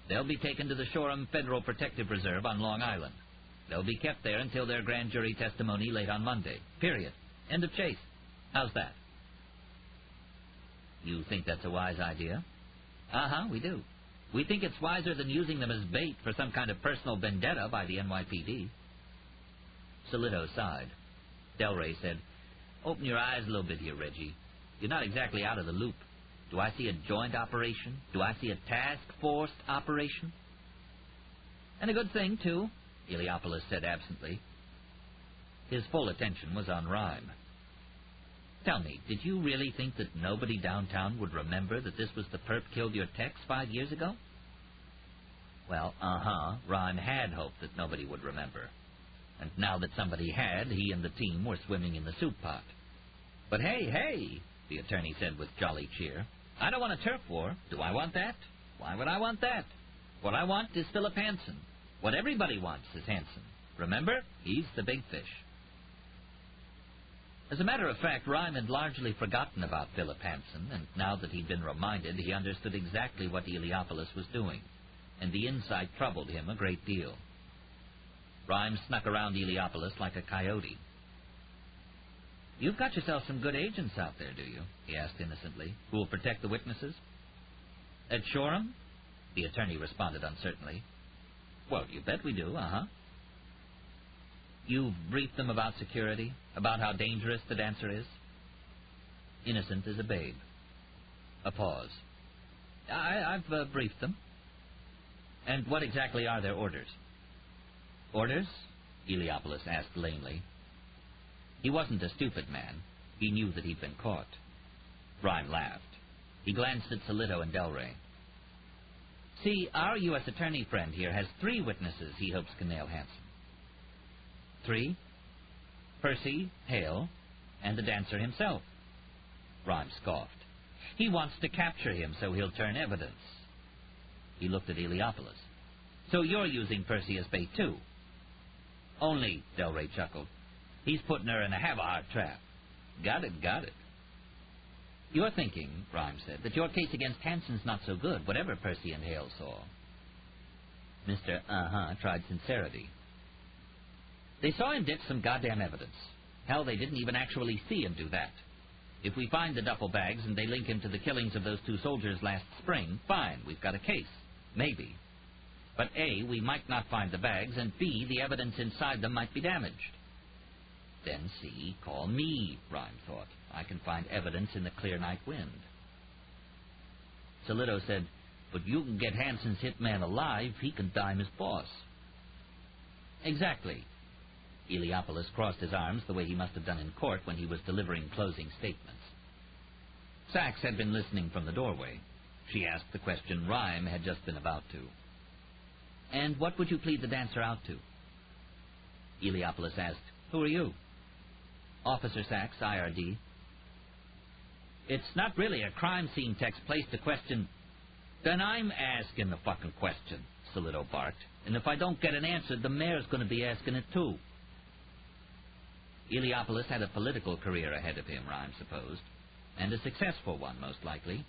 [SPEAKER 2] They'll be taken to the Shoreham Federal Protective Reserve on Long Island. They'll be kept there until their grand jury testimony late on Monday. Period. End of chase. How's that?" "You think that's a wise idea?" We do. We think it's wiser than using them as bait for some kind of personal vendetta by the NYPD. Solito sighed. Delray said, "Open your eyes a little bit here, Reggie. You're not exactly out of the loop. Do I see a joint operation? Do I see a task force operation?" "And a good thing, too," Eliopoulos said absently. His full attention was on Rhyme. "Tell me, did you really think that nobody downtown would remember that this was the perp killed your Tex 5 years ago?" Well, Rhyme had hoped that nobody would remember. And now that somebody had, he and the team were swimming in the soup pot. "But hey, the attorney said with jolly cheer. "I don't want a turf war. Do I want that? Why would I want that? What I want is Philip Hansen. What everybody wants is Hansen. Remember, he's the big fish." As a matter of fact, Rhyme had largely forgotten about Philip Hansen, and now that he'd been reminded, he understood exactly what Eliopoulos was doing, and the insight troubled him a great deal. Rhyme snuck around Eliopoulos like a coyote. "You've got yourself some good agents out there, do you?" he asked innocently. "Who will protect the witnesses?" "At Shoreham?" the attorney responded uncertainly. "Well, you bet we do, You've briefed them about security, about how dangerous the dancer is? Innocent as a babe. A pause. I've briefed them. And what exactly are their orders? Orders? Eliopoulos asked lamely. He wasn't a stupid man. He knew that he'd been caught. Rhyme laughed. He glanced at Solito and Delray. See, our U.S. attorney friend here has 3 witnesses he hopes can nail Hansen. 3? Percy, Hale, and the dancer himself. Rhyme scoffed. He wants to capture him so he'll turn evidence. He looked at Eliopoulos. So you're using Percy as bait, too? Only, Delray chuckled. He's putting her in a have-a-heart trap. Got it. You're thinking, Rhyme said, that your case against Hansen's not so good, whatever Percy and Hale saw. Mr. tried sincerity. They saw him ditch some goddamn evidence. Hell, they didn't even actually see him do that. If we find the duffel bags and they link him to the killings of those 2 soldiers last spring, fine, we've got a case. Maybe. But A, we might not find the bags, and B, the evidence inside them might be damaged. Then C, call me, Rhyme thought. I can find evidence in the clear night wind. Solito said, but you can get Hansen's hitman alive, he can dime his boss. Exactly. Eliopoulos crossed his arms the way he must have done in court when he was delivering closing statements. Sachs had been listening from the doorway. She asked the question Rhyme had just been about to. And what would you plead the dancer out to? Eliopoulos asked, who are you? Officer Sachs, IRD. It's not really a crime scene text place to question. Then I'm asking the fucking question, Solito barked. And if I don't get an answer, the mayor's going to be asking it too. Eliopoulos had a political career ahead of him, Rhyme supposed, and a successful one, most likely.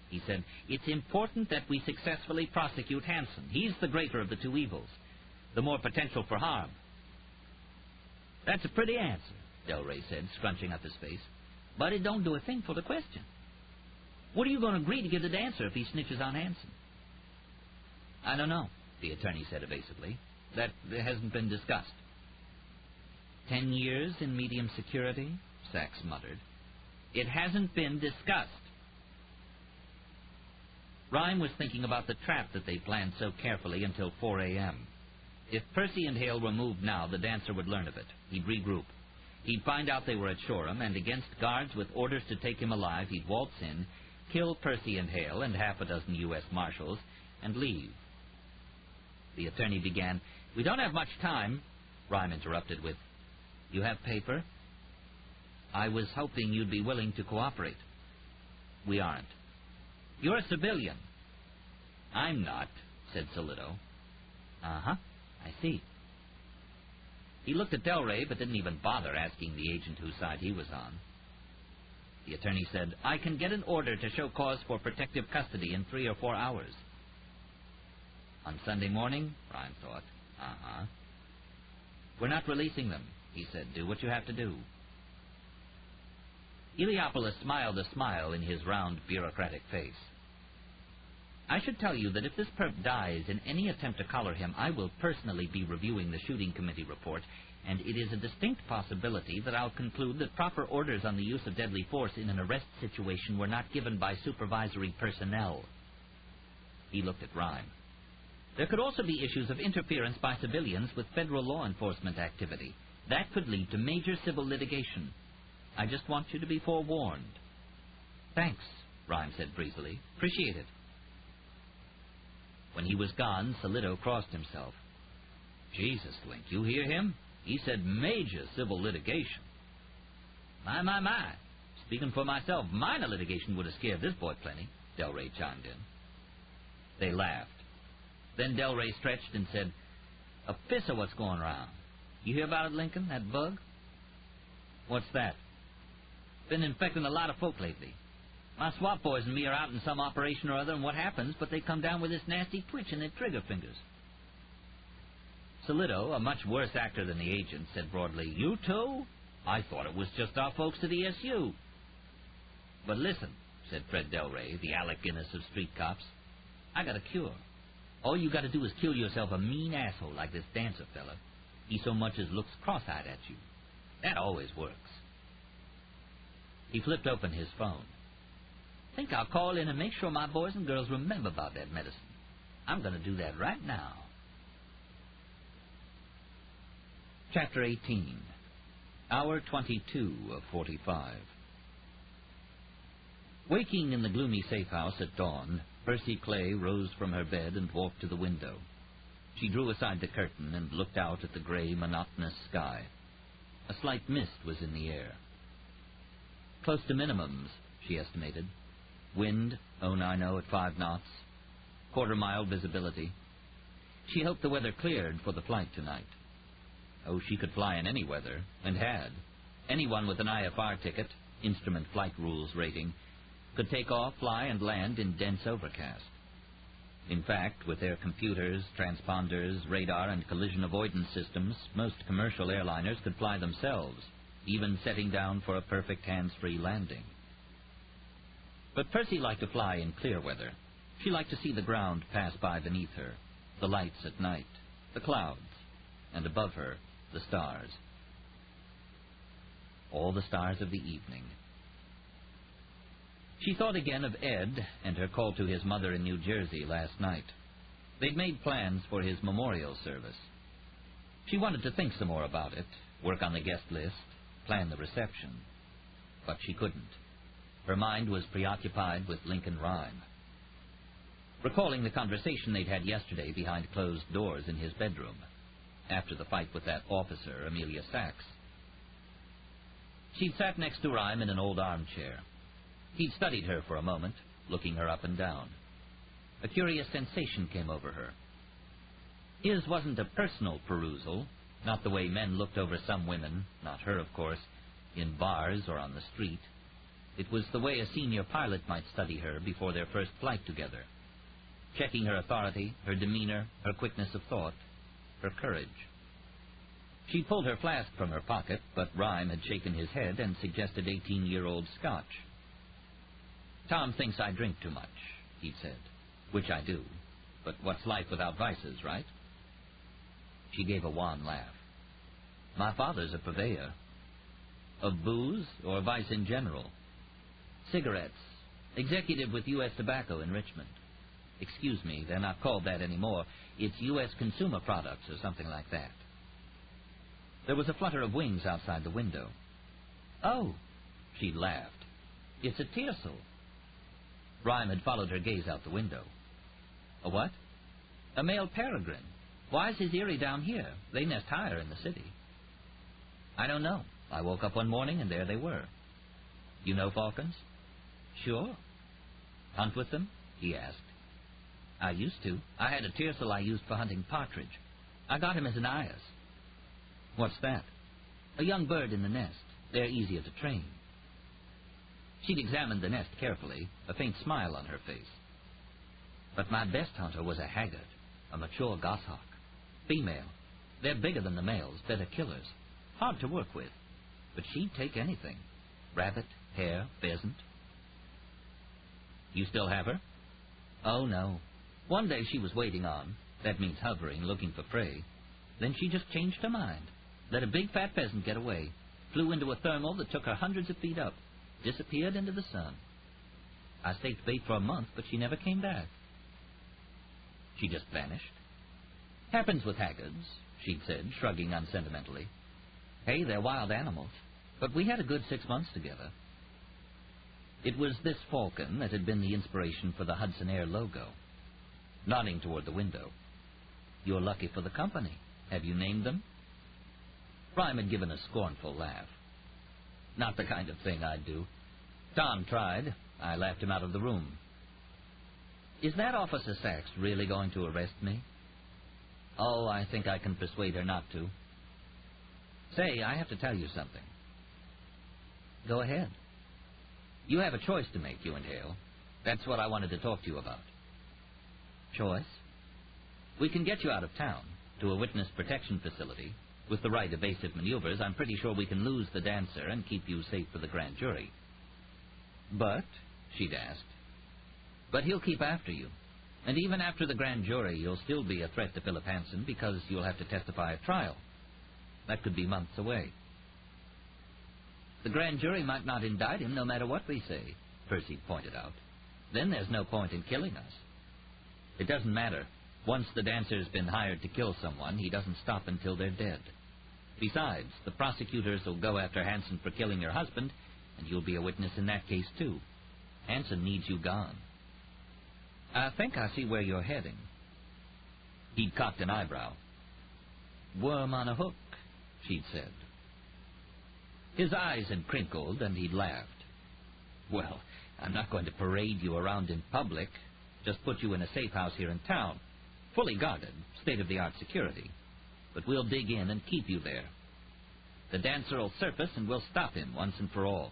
[SPEAKER 2] He said, it's important that we successfully prosecute Hansen. He's the greater of the 2 evils, the more potential for harm. That's a pretty answer, Delray said, scrunching up his face. But it don't do a thing for the question. What are you going to agree to give the dancer if he snitches on Hansen? I don't know, the attorney said evasively. That hasn't been discussed. 10 years in medium security, Sachs muttered. It hasn't been discussed. Rhyme was thinking about the trap that they planned so carefully until 4 a.m. If Percy and Hale were moved now, the dancer would learn of it. He'd regroup. He'd find out they were at Shoreham, and against guards with orders to take him alive, he'd waltz in, kill Percy and Hale and half a dozen U.S. Marshals, and leave. The attorney began. We don't have much time, Rhyme interrupted with, you have paper? I was hoping you'd be willing to cooperate. We aren't. You're a civilian. I'm not, said Solito. I see. He looked at Delray, but didn't even bother asking the agent whose side he was on. The attorney said, I can get an order to show cause for protective custody in 3 or 4 hours. On Sunday morning? Rhyme thought. We're not releasing them, he said. Do what you have to do. Eliopoulos smiled a smile in his round, bureaucratic face. I should tell you that if this perp dies in any attempt to collar him, I will personally be reviewing the shooting committee report, and it is a distinct possibility that I'll conclude that proper orders on the use of deadly force in an arrest situation were not given by supervisory personnel. He looked at Rhyme. There could also be issues of interference by civilians with federal law enforcement activity. That could lead to major civil litigation. I just want you to be forewarned. Thanks, Rhyme said breezily. Appreciate it. When he was gone, Solito crossed himself. Jesus, Link, you hear him? He said major civil litigation. My. Speaking for myself, minor litigation would have scared this boy plenty, Delray chimed in. They laughed. Then Delray stretched and said, a piss of what's going around. You hear about it, Lincoln, that bug? What's that? Been infecting a lot of folk lately. My SWAT boys and me are out in some operation or other, and what happens but they come down with this nasty twitch in their trigger fingers. Solito, a much worse actor than the agent, said broadly, You too? I thought it was just our folks to the SU. But listen, said Fred Delray, the Alec Guinness of street cops. I got a cure. All you got to do is kill yourself a mean asshole like this dancer fella. he so much as looks cross-eyed at you. That always works. He flipped open his phone. Think I'll call in and make sure my boys and girls remember about that medicine. I'm going to do that right now. Chapter 18. Hour 22 of 45. Waking in the gloomy safe house at dawn, Percy Clay rose from her bed and walked to the window. She drew aside the curtain and looked out at the gray, monotonous sky. A slight mist was in the air. Close to minimums, she estimated. Wind, 090 at 5 knots. Quarter-mile visibility. She hoped the weather cleared for the flight tonight. Oh, she could fly in any weather, and had. Anyone with an IFR ticket, Instrument Flight Rules rating, could take off, fly, and land in dense overcast. In fact, with their computers, transponders, radar, and collision avoidance systems, most commercial airliners could fly themselves, even setting down for a perfect hands-free landing. But Percy liked to fly in clear weather. She liked to see the ground pass by beneath her, the lights at night, the clouds, and above her, the stars. All the stars of the evening. She thought again of Ed and her call to his mother in New Jersey last night. They'd made plans for his memorial service. She wanted to think some more about it, work on the guest list, plan the reception. But she couldn't. Her mind was preoccupied with Lincoln Rhyme. Recalling the conversation they'd had yesterday behind closed doors in his bedroom, after the fight with that officer, Amelia Sachs. She'd sat next to Rhyme in an old armchair. He'd studied her for a moment, looking her up and down. A curious sensation came over her. His wasn't a personal perusal, not the way men looked over some women, not her, of course, in bars or on the street. It was the way a senior pilot might study her before their first flight together, checking her authority, her demeanor, her quickness of thought, her courage. She pulled her flask from her pocket, but Rhyme had shaken his head and suggested 18-year-old scotch. Tom thinks I drink too much, he'd said, which I do. But what's life without vices, right? She gave a wan laugh. My father's a purveyor. Of booze or vice in general? Cigarettes. Executive with U.S. Tobacco in Richmond. Excuse me, they're not called that anymore. It's U.S. Consumer Products or something like that. There was a flutter of wings outside the window. Oh, she laughed. It's a tiercel. Rhyme had followed her gaze out the window. A what? A male peregrine. Why is his eyrie down here? They nest higher in the city. I don't know. I woke up one morning and there they were. You know falcons? Sure. Hunt with them? He asked. I used to. I had a tiercel I used for hunting partridge. I got him as an eyas. What's that? A young bird in the nest. They're easier to train. She'd examined the nest carefully, a faint smile on her face. But my best hunter was a haggard, a mature goshawk. Female. They're bigger than the males, better killers. Hard to work with. But she'd take anything. Rabbit, hare, pheasant. You still have her? Oh, no. One day she was waiting on, that means hovering, looking for prey. Then she just changed her mind. Let a big fat pheasant get away. Flew into a thermal that took her hundreds of feet up. Disappeared into the sun. I staked bait for a month, but she never came back. She just vanished. Happens with haggards, she'd said, shrugging unsentimentally. Hey, they're wild animals. But we had a good 6 months together. It was this falcon that had been the inspiration for the Hudson Air logo. Nodding toward the window. You're lucky for the company. Have you named them? Rhyme had given a scornful laugh. Not the kind of thing I'd do. Tom tried. I laughed him out of the room. Is that Officer Sachs really going to arrest me? Oh, I think I can persuade her not to. Say, I have to tell you something. Go ahead. You have a choice to make, you and Hale. That's what I wanted to talk to you about. Choice? We can get you out of town, to a witness protection facility. With the right evasive maneuvers, I'm pretty sure we can lose the dancer and keep you safe for the grand jury. But, she'd asked, but he'll keep after you. And even after the grand jury, you'll still be a threat to Philip Hansen because you'll have to testify at trial. That could be months away. The grand jury might not indict him no matter what we say, Percy pointed out. Then there's no point in killing us. It doesn't matter. Once the dancer's been hired to kill someone, he doesn't stop until they're dead. Besides, the prosecutors will go after Hanson for killing your husband, and you'll be a witness in that case, too. Hanson needs you gone. I think I see where you're heading. He'd cocked an eyebrow. Worm on a hook, she'd said. His eyes had crinkled, and he'd laughed. Well, I'm not going to parade you around in public. Just put you in a safe house here in town. Fully guarded, state-of-the-art security. But we'll dig in and keep you there. The dancer will surface, and we'll stop him once and for all.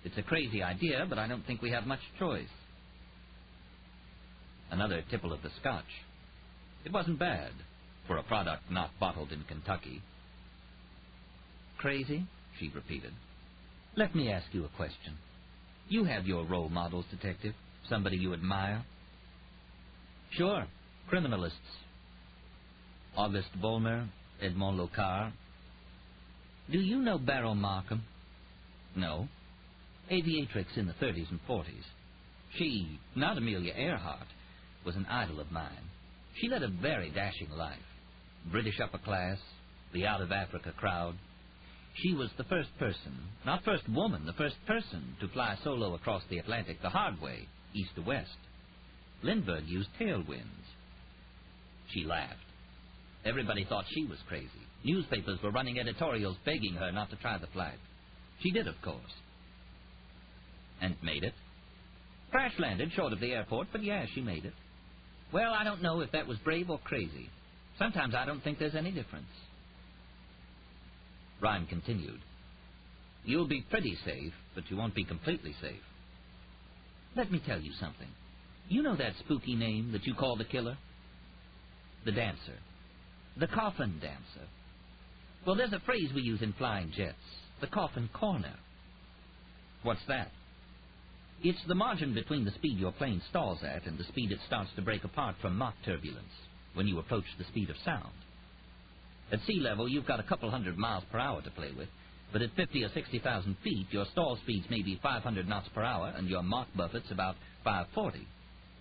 [SPEAKER 2] It's a crazy idea, but I don't think we have much choice. Another tipple of the scotch. It wasn't bad for a product not bottled in Kentucky. Crazy? She repeated. Let me ask you a question. You have your role models, Detective. Somebody you admire? Sure. Criminalists. August Vollmer, Edmond Locard. Do you know Beryl Markham? No. Aviatrix in the 30s and 40s. She, not Amelia Earhart, was an idol of mine. She led a very dashing life. British upper class, the out-of-Africa crowd. She was the first person, not first woman, the first person to fly solo across the Atlantic the hard way, east to west. Lindbergh used tailwinds. She laughed. Everybody thought she was crazy. Newspapers were running editorials begging her not to try the flight. She did, of course. And made it. Crash-landed short of the airport, but yeah, she made it. Well, I don't know if that was brave or crazy. Sometimes I don't think there's any difference. Rhyme continued. You'll be pretty safe, but you won't be completely safe. Let me tell you something. You know that spooky name that you call the killer? The dancer. The Coffin Dancer. Well, there's a phrase we use in flying jets. The coffin corner. What's that? It's the margin between the speed your plane stalls at and the speed it starts to break apart from Mach turbulence, when you approach the speed of sound. At sea level, you've got a couple hundred miles per hour to play with, but at 50 or 60,000 feet, your stall speeds may be 500 knots per hour, and your Mach buffet's about 540.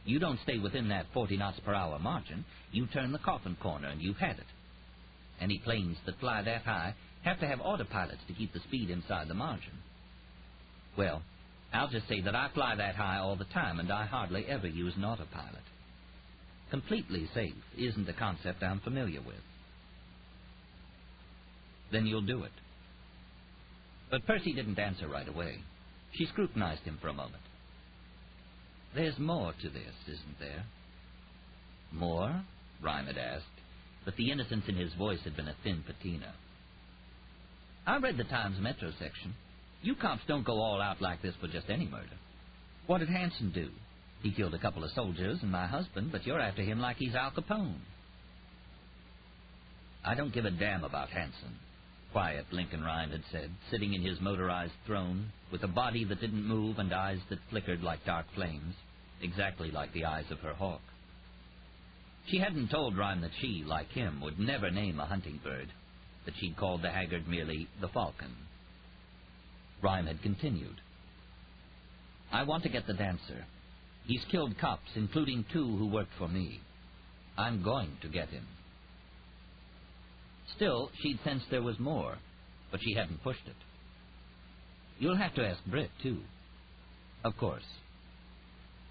[SPEAKER 2] You don't stay within that 40 knots per hour margin. You turn the coffin corner, and you've had it. Any planes that fly that high have to have autopilots to keep the speed inside the margin. Well, I'll just say that I fly that high all the time, and I hardly ever use an autopilot. Completely safe isn't a concept I'm familiar with. Then you'll do it. But Percy didn't answer right away. She scrutinized him for a moment. There's more to this, isn't there? More? Rhyme had asked, but the innocence in his voice had been a thin patina. I read the Times Metro section. You cops don't go all out like this for just any murder. What did Hanson do? He killed a couple of soldiers and my husband, but you're after him like he's Al Capone. I don't give a damn about Hanson, quiet Lincoln Rhyme had said, sitting in his motorized throne, with a body that didn't move and eyes that flickered like dark flames, exactly like the eyes of her hawk. She hadn't told Rhyme that she, like him, would never name a hunting bird, that she'd called the haggard merely the falcon. Rhyme had continued. I want to get the dancer. He's killed cops, including 2 who worked for me. I'm going to get him. Still, she'd sensed there was more, but she hadn't pushed it. You'll have to ask Britt, too. Of course.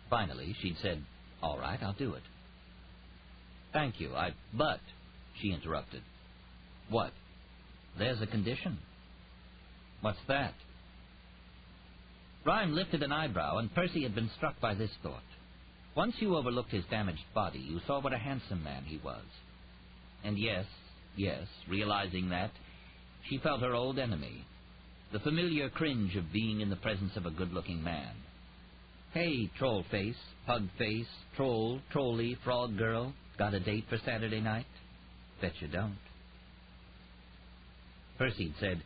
[SPEAKER 2] Finally, she'd said, all right, I'll do it. Thank you, but, she interrupted. What? There's a condition. What's that? Rhyme lifted an eyebrow, and Percy had been struck by this thought. Once you overlooked his damaged body, you saw what a handsome man he was. And yes, realizing that, she felt her old enemy, the familiar cringe of being in the presence of a good-looking man. Hey, troll face, pug face, troll, trolley, frog girl, got a date for Saturday night? Bet you don't. Percy'd said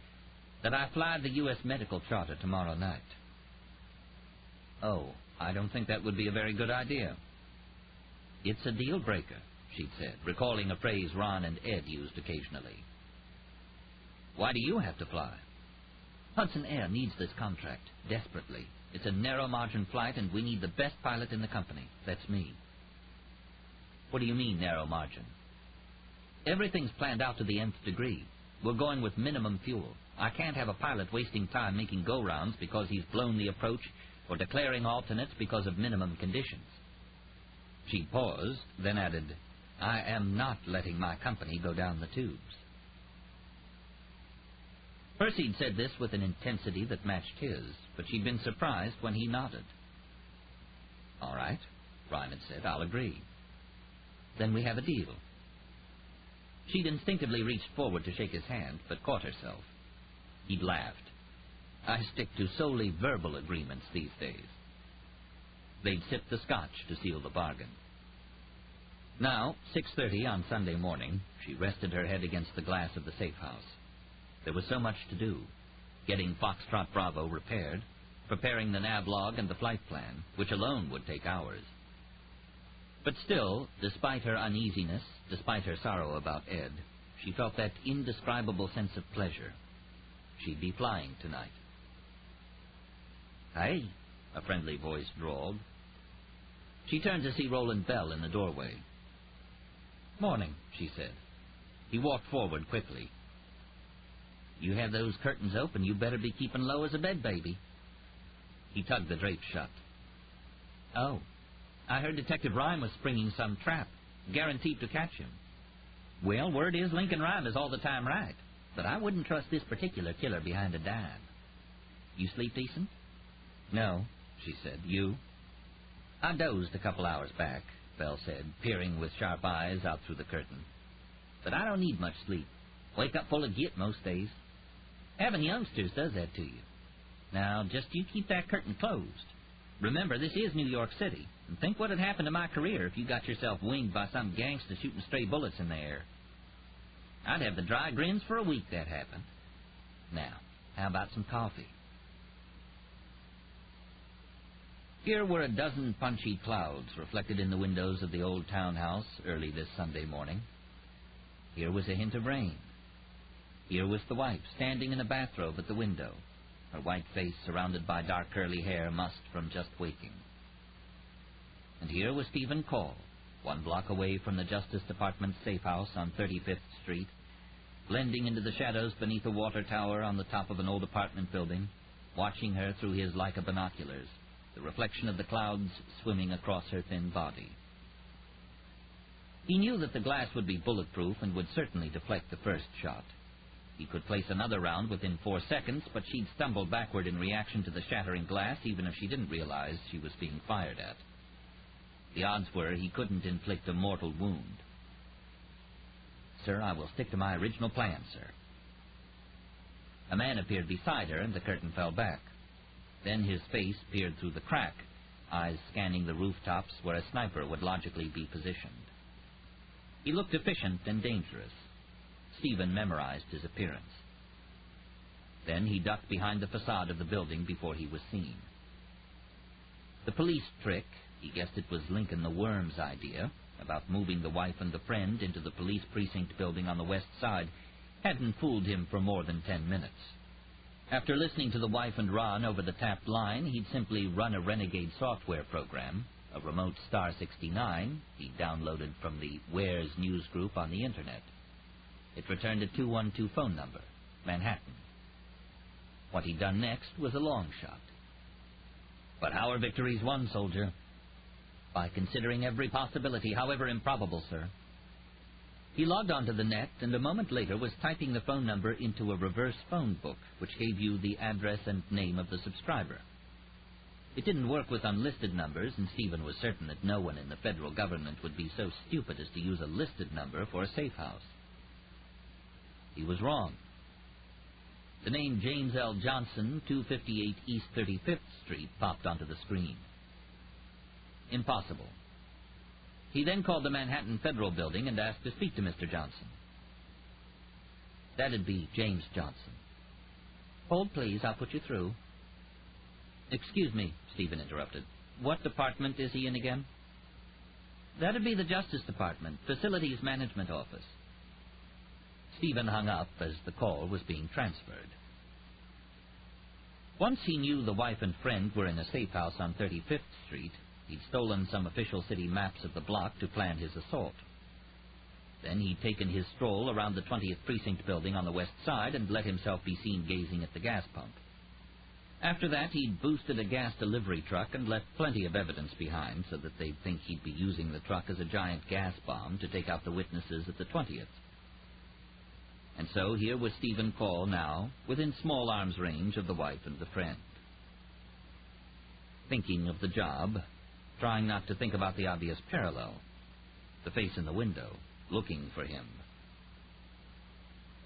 [SPEAKER 2] that I fly the U.S. medical charter tomorrow night. Oh, I don't think that would be a very good idea. It's a deal-breaker, she'd said, recalling a phrase Ron and Ed used occasionally. Why do you have to fly? Hudson Air needs this contract, desperately. It's a narrow-margin flight, and we need the best pilot in the company. That's me. What do you mean, narrow margin? Everything's planned out to the nth degree. We're going with minimum fuel. I can't have a pilot wasting time making go-rounds because he's blown the approach or declaring alternates because of minimum conditions. She paused, then added, I am not letting my company go down the tubes. Percy'd said this with an intensity that matched his, but she'd been surprised when he nodded. All right, Ryan had said, I'll agree. Then we have a deal. She'd instinctively reached forward to shake his hand, but caught herself. He'd laughed. I stick to solely verbal agreements these days. They'd sipped the scotch to seal the bargain. Now, 6:30 on Sunday morning, she rested her head against the glass of the safe house. There was so much to do. Getting Foxtrot Bravo repaired, preparing the nav log and the flight plan, which alone would take hours. But still, despite her uneasiness, despite her sorrow about Ed, she felt that indescribable sense of pleasure. She'd be flying tonight. Hey, a friendly voice drawled. She turned to see Roland Bell in the doorway. Morning, she said. He walked forward quickly. You have those curtains open, you better be keeping low as a bed baby. He tugged the drapes shut. Oh, I heard Detective Rhyme was springing some trap, guaranteed to catch him. Well, word is Lincoln Rhyme is all the time right, but I wouldn't trust this particular killer behind a dime. You sleep decent? No, she said. You? I dozed a couple hours back, Bell said, peering with sharp eyes out through the curtain. But I don't need much sleep. Wake up full of git most days. Having youngsters does that to you. Now, just you keep that curtain closed. Remember, this is New York City, and think what had happened to my career if you got yourself winged by some gangster shooting stray bullets in the air. I'd have the dry grins for a week that happened. Now, how about some coffee? Here were a dozen punchy clouds reflected in the windows of the old townhouse early this Sunday morning. Here was a hint of rain. Here was the wife standing in a bathrobe at the window, her white face surrounded by dark curly hair mussed from just waking. And here was Stephen Call, 1 block away from the Justice Department's safe house on 35th Street, blending into the shadows beneath a water tower on the top of an old apartment building, watching her through his Leica binoculars, the reflection of the clouds swimming across her thin body. He knew that the glass would be bulletproof and would certainly deflect the first shot. He could place another round within 4 seconds, but she'd stumble backward in reaction to the shattering glass, even if she didn't realize she was being fired at. The odds were he couldn't inflict a mortal wound. Sir, I will stick to my original plan, sir. A man appeared beside her, and the curtain fell back. Then his face peered through the crack, eyes scanning the rooftops where a sniper would logically be positioned. He looked efficient and dangerous. Stephen memorized his appearance. Then he ducked behind the facade of the building before he was seen. The police trick, he guessed it was Lincoln the Worm's idea, about moving the wife and the friend into the police precinct building on the west side, hadn't fooled him for more than 10 minutes. After listening to the wife and Ron over the tapped line, he'd simply run a renegade software program, a remote Star 69 he'd downloaded from the Wares news group on the Internet. It returned a 212 phone number, Manhattan. What he'd done next was a long shot. But how are victories won, soldier? By considering every possibility, however improbable, sir. He logged onto the net, and a moment later was typing the phone number into a reverse phone book, which gave you the address and name of the subscriber. It didn't work with unlisted numbers, and Stephen was certain that no one in the federal government would be so stupid as to use a listed number for a safe house. He was wrong. The name James L. Johnson, 258 East 35th Street, popped onto the screen. Impossible. He then called the Manhattan Federal Building and asked to speak to Mr. Johnson. That'd be James Johnson. Hold, please. I'll put you through. Excuse me, Stephen interrupted. What department is he in again? That'd be the Justice Department, Facilities Management Office. Stephen hung up as the call was being transferred. Once he knew the wife and friend were in a safe house on 35th Street, he'd stolen some official city maps of the block to plan his assault. Then he'd taken his stroll around the 20th Precinct building on the west side and let himself be seen gazing at the gas pump. After that, he'd boosted a gas delivery truck and left plenty of evidence behind so that they'd think he'd be using the truck as a giant gas bomb to take out the witnesses at the 20th. And so here was Stephen Call now, within small arm's range of the wife and the friend. Thinking of the job, trying not to think about the obvious parallel. The face in the window, looking for him.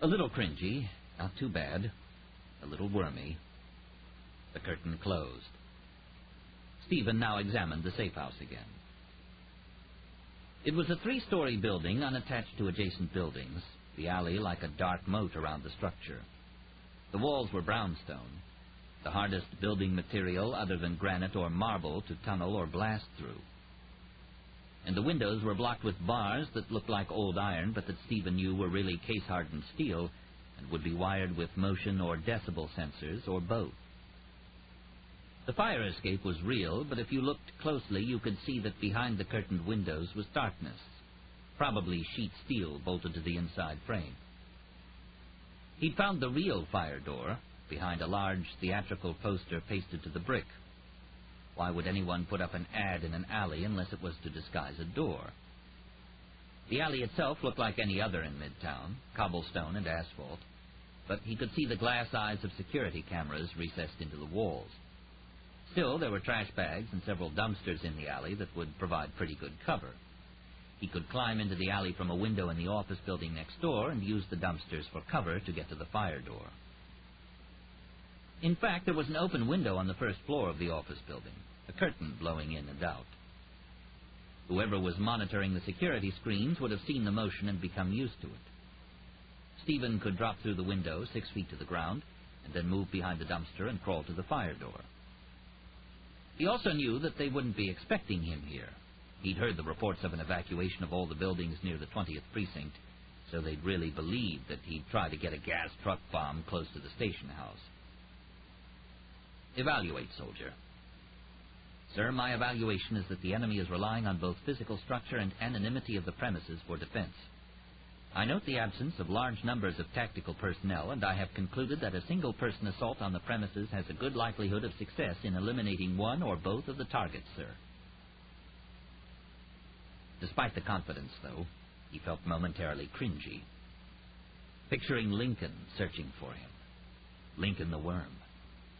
[SPEAKER 2] A little cringy, not too bad. A little wormy. The curtain closed. Stephen now examined the safe house again. It was a 3-story building unattached to adjacent buildings, the alley like a dark moat around the structure. The walls were brownstone, the hardest building material other than granite or marble to tunnel or blast through. And the windows were blocked with bars that looked like old iron, but that Stephen knew were really case-hardened steel and would be wired with motion or decibel sensors, or both. The fire escape was real, but if you looked closely, you could see that behind the curtained windows was darkness, probably sheet steel bolted to the inside frame. He'd found the real fire door behind a large theatrical poster pasted to the brick. Why would anyone put up an ad in an alley unless it was to disguise a door? The alley itself looked like any other in Midtown, cobblestone and asphalt, but he could see the glass eyes of security cameras recessed into the walls. Still, there were trash bags and several dumpsters in the alley that would provide pretty good cover. He could climb into the alley from a window in the office building next door and use the dumpsters for cover to get to the fire door. In fact, there was an open window on the first floor of the office building, a curtain blowing in and out. Whoever was monitoring the security screens would have seen the motion and become used to it. Stephen could drop through the window 6 feet to the ground and then move behind the dumpster and crawl to the fire door. He also knew that they wouldn't be expecting him here. He'd heard the reports of an evacuation of all the buildings near the 20th Precinct, so they'd really believed that he'd try to get a gas truck bomb close to the station house. Evaluate, soldier. Sir, my evaluation is that the enemy is relying on both physical structure and anonymity of the premises for defense. I note the absence of large numbers of tactical personnel, and I have concluded that a single-person assault on the premises has a good likelihood of success in eliminating one or both of the targets, sir. Despite the confidence, though, he felt momentarily cringy. Picturing Lincoln searching for him. Lincoln the worm.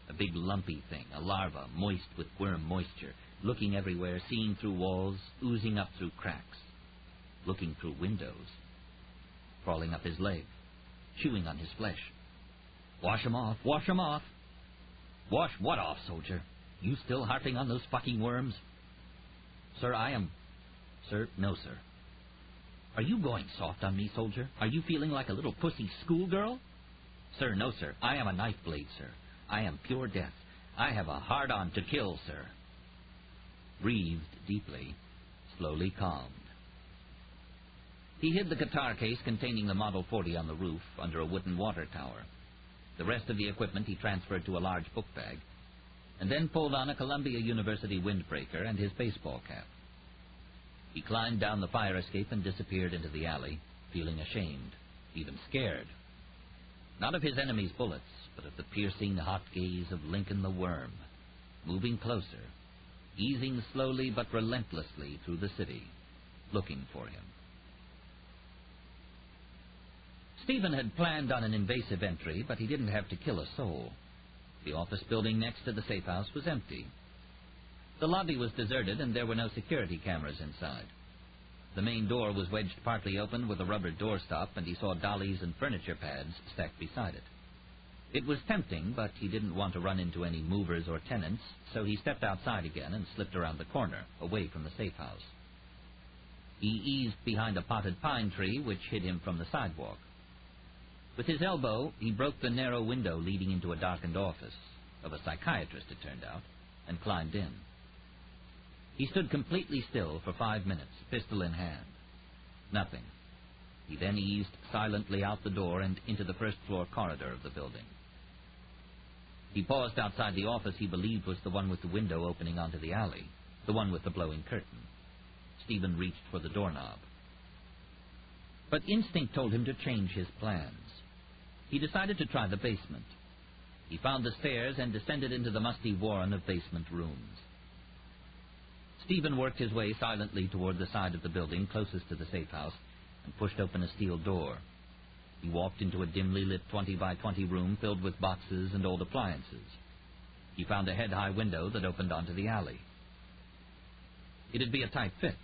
[SPEAKER 2] A big lumpy thing, a larva moist with worm moisture, looking everywhere, seeing through walls, oozing up through cracks, looking through windows, crawling up his leg, chewing on his flesh. Wash him off, wash him off. Wash what off, soldier? You still harping on those fucking worms? Sir, Sir, no, sir. Are you going soft on me, soldier? Are you feeling like a little pussy schoolgirl? Sir, no, sir. I am a knife blade, sir. I am pure death. I have a hard-on to kill, sir. Breathed deeply, slowly calmed. He hid the guitar case containing the Model 40 on the roof under a wooden water tower. The rest of the equipment he transferred to a large book bag, and then pulled on a Columbia University windbreaker and his baseball cap. He climbed down the fire escape and disappeared into the alley, feeling ashamed, even scared. Not of his enemy's bullets, but of the piercing, hot gaze of Lincoln the Worm, moving closer, easing slowly but relentlessly through the city, looking for him. Stephen had planned on an invasive entry, but he didn't have to kill a soul. The office building next to the safe house was empty. The lobby was deserted, and there were no security cameras inside. The main door was wedged partly open with a rubber doorstop, and he saw dollies and furniture pads stacked beside it. It was tempting, but he didn't want to run into any movers or tenants, so he stepped outside again and slipped around the corner, away from the safe house. He eased behind a potted pine tree, which hid him from the sidewalk. With his elbow, he broke the narrow window leading into a darkened office, of a psychiatrist, it turned out, and climbed in. He stood completely still for 5 minutes, pistol in hand. Nothing. He then eased silently out the door and into the first-floor corridor of the building. He paused outside the office he believed was the one with the window opening onto the alley, the one with the blowing curtain. Stephen reached for the doorknob. But instinct told him to change his plans. He decided to try the basement. He found the stairs and descended into the musty warren of basement rooms. Stephen worked his way silently toward the side of the building closest to the safe house and pushed open a steel door. He walked into a dimly lit 20-by-20 room filled with boxes and old appliances. He found a head-high window that opened onto the alley. It'd be a tight fit.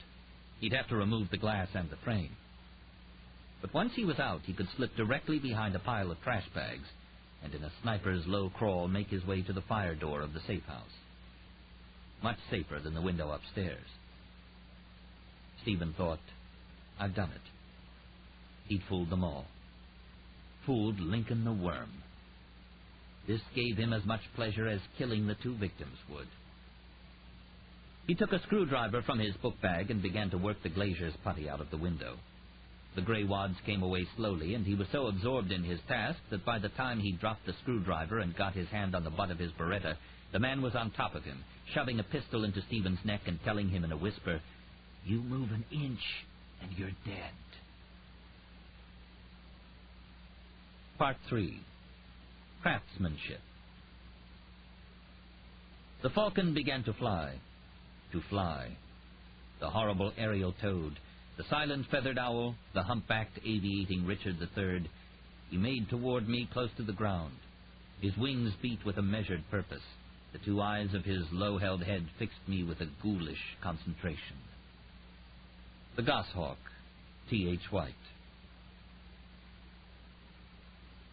[SPEAKER 2] He'd have to remove the glass and the frame. But once he was out, he could slip directly behind a pile of trash bags and in a sniper's low crawl make his way to the fire door of the safe house. Much safer than the window upstairs. Stephen thought, I've done it. He'd fooled them all. Fooled Lincoln the Worm. This gave him as much pleasure as killing the two victims would. He took a screwdriver from his book bag and began to work the glazier's putty out of the window. The gray wads came away slowly, and he was so absorbed in his task that by the time he dropped the screwdriver and got his hand on the butt of his Beretta, the man was on top of him, shoving a pistol into Stephen's neck and telling him in a whisper, "You move an inch, and you're dead." Part 3. Craftsmanship. The falcon began to fly. To fly. The horrible aerial toad, the silent feathered owl, the humpbacked aviating Richard III, he made toward me close to the ground. His wings beat with a measured purpose. The two eyes of his low-held head fixed me with a ghoulish concentration. The Goshawk, T.H. White.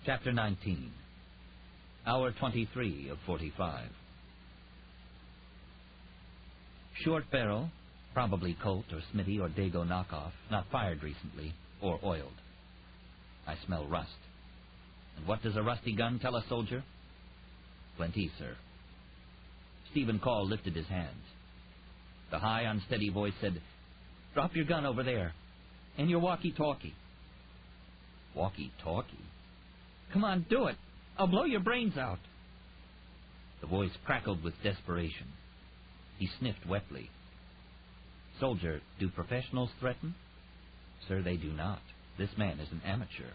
[SPEAKER 2] Chapter 19. Hour 23 of 45. Short barrel, probably Colt or Smitty or Dago knockoff, not fired recently, or oiled. I smell rust. And what does a rusty gun tell a soldier? Plenty, sir. Stephen Call lifted his hands. The high, unsteady voice said, "Drop your gun over there, and your walkie-talkie." Walkie-talkie? "Come on, do it. I'll blow your brains out." The voice crackled with desperation. He sniffed wetly. "Soldier, do professionals threaten?" "Sir, they do not. This man is an amateur."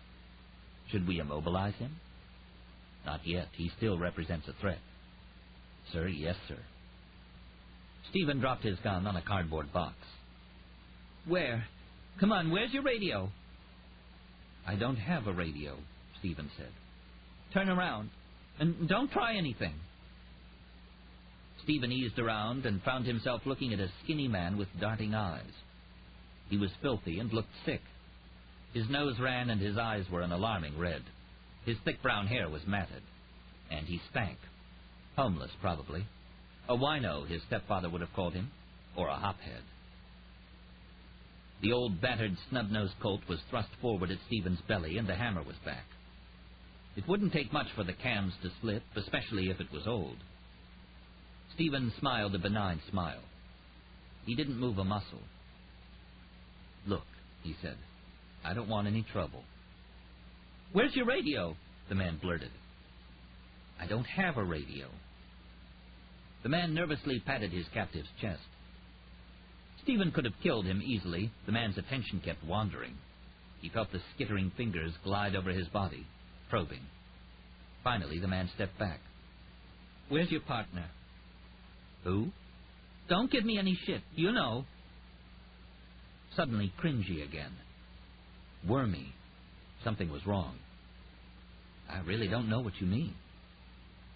[SPEAKER 2] "Should we immobilize him?" "Not yet. He still represents a threat." "Sir, yes, sir." Stephen dropped his gun on a cardboard box. "Where? Come on, where's your radio?" "I don't have a radio," Stephen said. "Turn around, and don't try anything." Stephen eased around and found himself looking at a skinny man with darting eyes. He was filthy and looked sick. His nose ran and his eyes were an alarming red. His thick brown hair was matted. And he stank. Homeless, probably. A wino, his stepfather would have called him, or a hophead. The old battered snub-nosed Colt was thrust forward at Stephen's belly, and the hammer was back. It wouldn't take much for the cams to slip, especially if it was old. Stephen smiled a benign smile. He didn't move a muscle. "Look," he said, "I don't want any trouble." "Where's your radio?" the man blurted. "I don't have a radio." The man nervously patted his captive's chest. Stephen could have killed him easily. The man's attention kept wandering. He felt the skittering fingers glide over his body, probing. Finally, the man stepped back. "Where's your partner?" "Who?" "Don't give me any shit. You know." Suddenly cringy again. Wormy. Something was wrong. "I really don't know what you mean."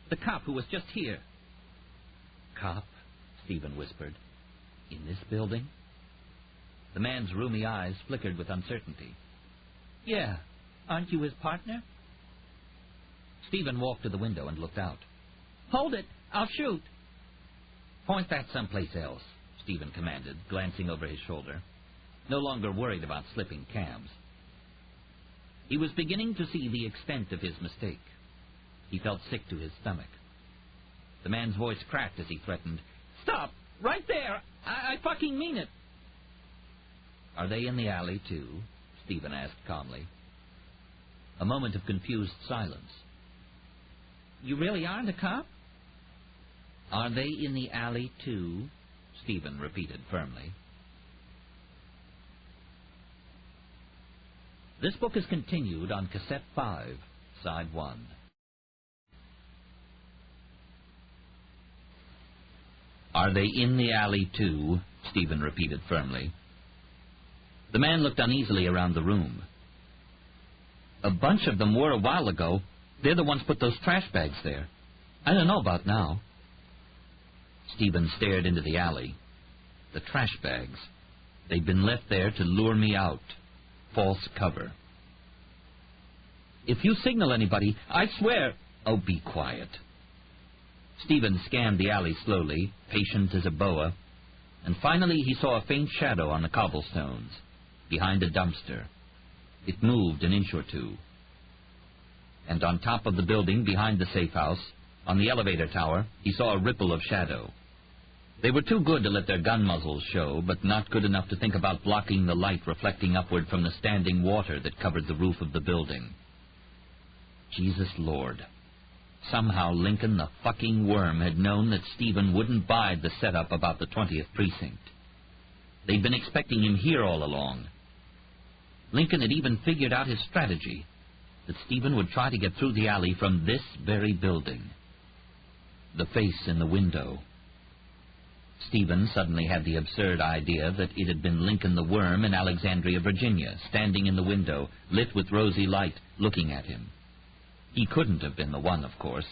[SPEAKER 2] "The cop who was just here." "Cop?" Stephen whispered. "In this building?" The man's roomy eyes flickered with uncertainty. "Yeah. Aren't you his partner?" Stephen walked to the window and looked out. "Hold it! I'll shoot!" "Point that someplace else," Stephen commanded, glancing over his shoulder, no longer worried about slipping cams. He was beginning to see the extent of his mistake. He felt sick to his stomach. The man's voice cracked as he threatened, "Stop! Right there! I fucking mean it!" "Are they in the alley, too?" Stephen asked calmly. A moment of confused silence. You really aren't a cop? Are they in the alley, too? Stephen repeated firmly. This book is continued on Cassette 5, Side 1. Are they in the alley, too? Stephen repeated firmly. The man looked uneasily around the room. A bunch of them were a while ago. They're the ones put those trash bags there. I don't know about now. Stephen stared into the alley. The trash bags. They'd been left there to lure me out. False cover. If you signal anybody, I swear... Oh, be quiet. Stephen scanned the alley slowly, patient as a boa, and finally he saw a faint shadow on the cobblestones, behind a dumpster. It moved an inch or two. And on top of the building, behind the safe house, on the elevator tower, he saw a ripple of shadow. They were too good to let their gun muzzles show, but not good enough to think about blocking the light reflecting upward from the standing water that covered the roof of the building. Jesus Lord. Somehow Lincoln the fucking worm had known that Stephen wouldn't bide the setup about the 20th precinct. They'd been expecting him here all along. Lincoln had even figured out his strategy, that Stephen would try to get through the alley from this very building. The face in the window. Stephen suddenly had the absurd idea that it had been Lincoln the worm in Alexandria, Virginia, standing in the window, lit with rosy light, looking at him. He couldn't have been the one, of course.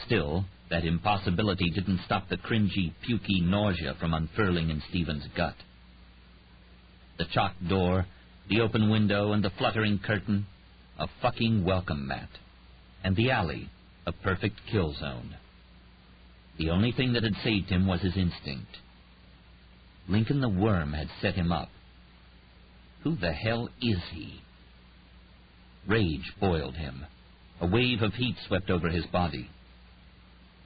[SPEAKER 2] Still, that impossibility didn't stop the cringy, pukey nausea from unfurling in Stephen's gut. The chalked door, the open window, and the fluttering curtain, a fucking welcome mat. And the alley, a perfect kill zone. The only thing that had saved him was his instinct. Lincoln the worm had set him up. Who the hell is he? Rage boiled him. A wave of heat swept over his body.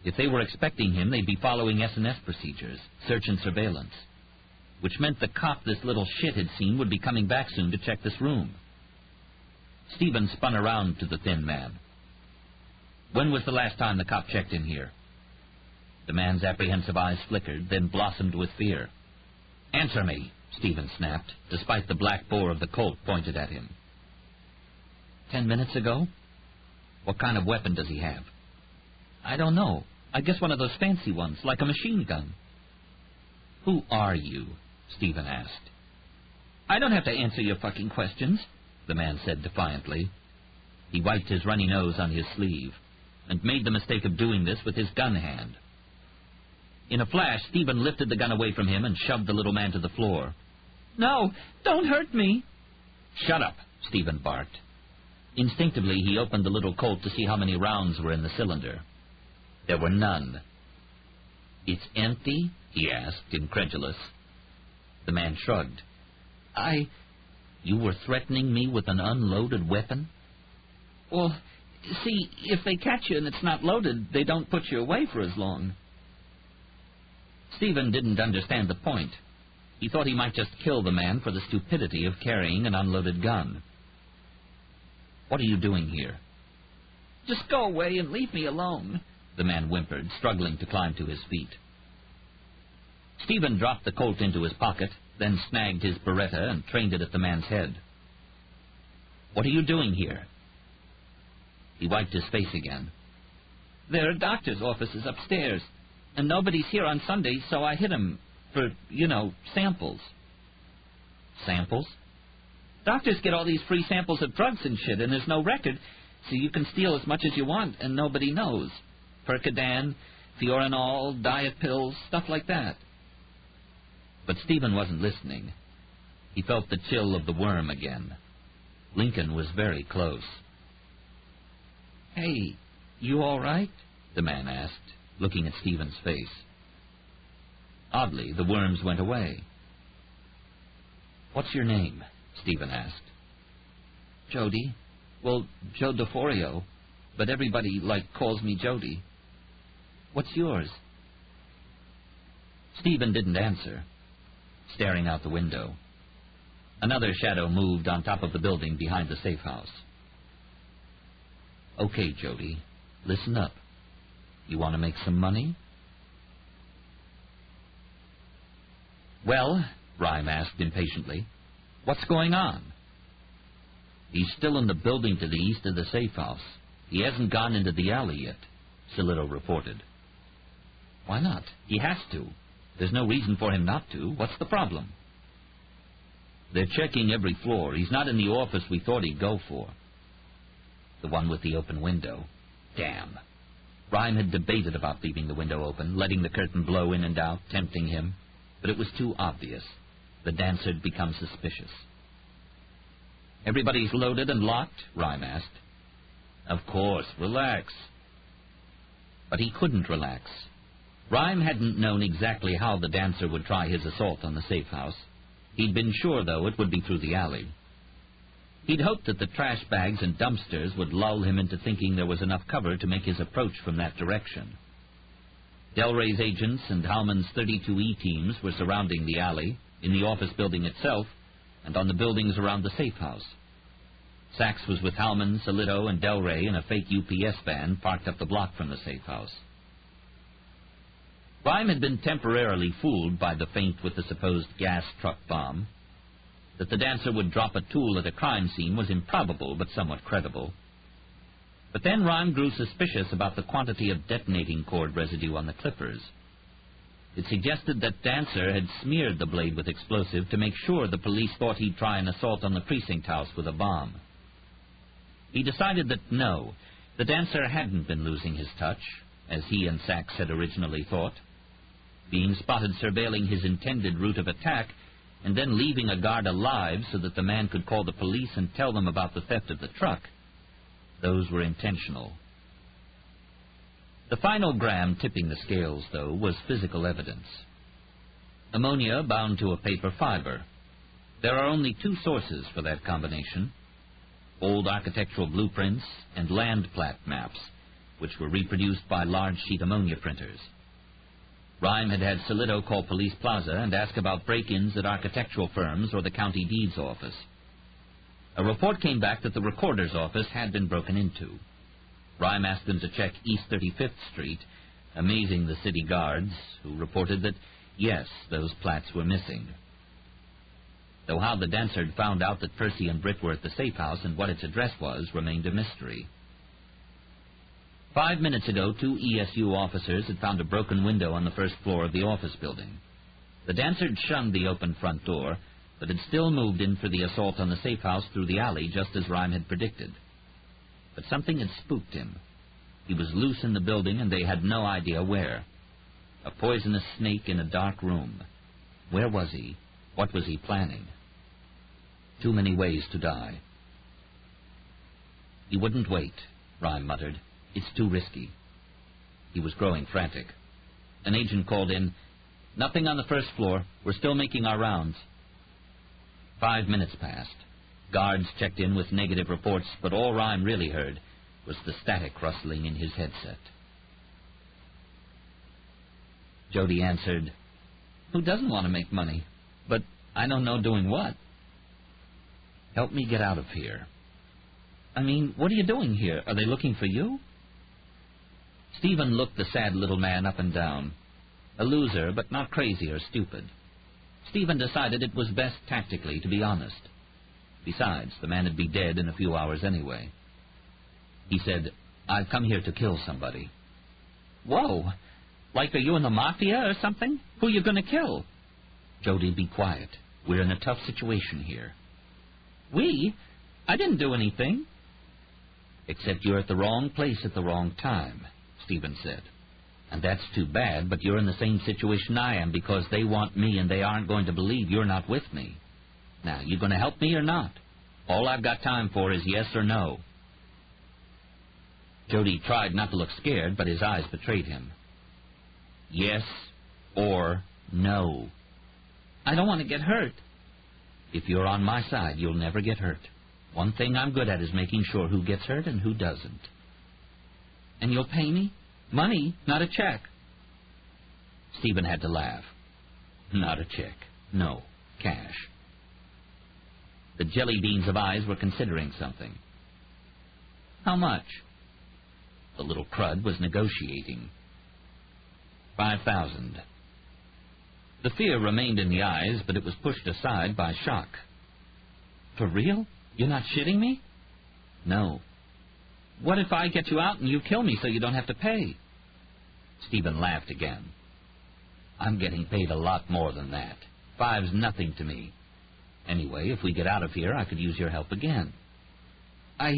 [SPEAKER 2] If they were expecting him, they'd be following S&S procedures, search and surveillance, which meant the cop this little shit had seen would be coming back soon to check this room. Stephen spun around to the thin man. When was the last time the cop checked in here? The man's apprehensive eyes flickered, then blossomed with fear. Answer me, Stephen snapped, despite the black bore of the Colt pointed at him. 10 minutes ago? What kind of weapon does he have? I don't know. I guess one of those fancy ones, like a machine gun. Who are you? Stephen asked. I don't have to answer your fucking questions, the man said defiantly. He wiped his runny nose on his sleeve, and made the mistake of doing this with his gun hand. In a flash, Stephen lifted the gun away from him and shoved the little man to the floor. No, don't hurt me. Shut up, Stephen barked. Instinctively, he opened the little Colt to see how many rounds were in the cylinder. There were none. It's empty? He asked, incredulous. The man shrugged. You were threatening me with an unloaded weapon? Well, see, if they catch you and it's not loaded, they don't put you away for as long. Stephen didn't understand the point. He thought he might just kill the man for the stupidity of carrying an unloaded gun. What are you doing here? Just go away and leave me alone, the man whimpered, struggling to climb to his feet. Stephen dropped the Colt into his pocket, then snagged his Beretta and trained it at the man's head. What are you doing here? He wiped his face again. There are doctor's offices upstairs, and nobody's here on Sundays, so I hit 'em for, samples. Samples? Doctors get all these free samples of drugs and shit, and there's no record, so you can steal as much as you want, and nobody knows. Percodan, Fiorinol, diet pills, stuff like that. But Stephen wasn't listening. He felt the chill of the worm again. Lincoln was very close. Hey, you all right? The man asked, looking at Stephen's face. Oddly, the worms went away. What's your name? Stephen asked. Jody. Well, Joe DeForio, but everybody, calls me Jody. What's yours? Stephen didn't answer, staring out the window. Another shadow moved on top of the building behind the safe house. "Okay, Jody, listen up. You want to make some money?" "Well," Rhyme asked impatiently, "what's going on?" "He's still in the building to the east of the safe house. He hasn't gone into the alley yet," Solito reported. "Why not? He has to. There's no reason for him not to. What's the problem?" "They're checking every floor. He's not in the office we thought he'd go for." "The one with the open window? Damn." Rhyme had debated about leaving the window open, letting the curtain blow in and out, tempting him, but it was too obvious. The dancer had become suspicious. "Everybody's loaded and locked?" Rhyme asked. "Of course. Relax." But he couldn't relax. Rhyme hadn't known exactly how the dancer would try his assault on the safe house. He'd been sure, though, it would be through the alley. He'd hoped that the trash bags and dumpsters would lull him into thinking there was enough cover to make his approach from that direction. Delray's agents and Hallman's 32E teams were surrounding the alley, in the office building itself, and on the buildings around the safe house. Sachs was with Hallman, Solito, and Delray in a fake UPS van parked up the block from the safe house. Rhyme had been temporarily fooled by the feint with the supposed gas truck bomb. That the dancer would drop a tool at a crime scene was improbable, but somewhat credible. But then Rhyme grew suspicious about the quantity of detonating cord residue on the clippers. It suggested that Dancer had smeared the blade with explosive to make sure the police thought he'd try an assault on the precinct house with a bomb. He decided that no, the dancer hadn't been losing his touch, as he and Sachs had originally thought. Being spotted surveilling his intended route of attack, and then leaving a guard alive so that the man could call the police and tell them about the theft of the truck, those were intentional. The final gram tipping the scales, though, was physical evidence. Ammonia bound to a paper fiber. There are only two sources for that combination: old architectural blueprints and land plat maps, which were reproduced by large-sheet ammonia printers. Rhyme had had Solito call Police Plaza and ask about break-ins at architectural firms or the county deeds office. A report came back that the recorder's office had been broken into. Rhyme asked them to check East 35th Street, amazing the city guards, who reported that, yes, those plats were missing. Though how the dancer had found out that Percy and Britt were at the safe house and what its address was remained a mystery. 5 minutes ago, 2 ESU officers had found a broken window on the first floor of the office building. The dancer had shunned the open front door, but had still moved in for the assault on the safe house through the alley, just as Rhyme had predicted. But something had spooked him. He was loose in the building, and they had no idea where. A poisonous snake in a dark room. Where was he? What was he planning? Too many ways to die. "He wouldn't wait," Rhyme muttered. "It's too risky." He was growing frantic. An agent called in. "Nothing on the first floor. We're still making our rounds." 5 minutes passed. Guards checked in with negative reports, but all Rhyme really heard was the static rustling in his headset. Jody answered, "Who doesn't want to make money? But I don't know doing what." "Help me get out of here." "I mean, what are you doing here? Are they looking for you?" Stephen looked the sad little man up and down. A loser, but not crazy or stupid. Stephen decided it was best tactically to be honest. Besides, the man would be dead in a few hours anyway. He said, "I've come here to kill somebody." "Whoa! Like, are you in the mafia or something? Who are you going to kill?" "Jody, be quiet. We're in a tough situation here." "We? I didn't do anything." "Except you're at the wrong place at the wrong time," Stephen said. "And that's too bad, but you're in the same situation I am, because they want me and they aren't going to believe you're not with me. Now, you going to help me or not? All I've got time for is yes or no." Jody tried not to look scared, but his eyes betrayed him. "Yes or no." "I don't want to get hurt." "If you're on my side, you'll never get hurt. One thing I'm good at is making sure who gets hurt and who doesn't." "And you'll pay me? Money, not a check." Stephen had to laugh. "Not a check. No, cash." The jelly beans of eyes were considering something. How much? The little crud was negotiating. 5,000. The fear remained in the eyes, but it was pushed aside by shock. For real? You're not shitting me? No. What if I get you out and you kill me so you don't have to pay? Stephen laughed again. I'm getting paid a lot more than that. 5's nothing to me. Anyway, if we get out of here, I could use your help again. A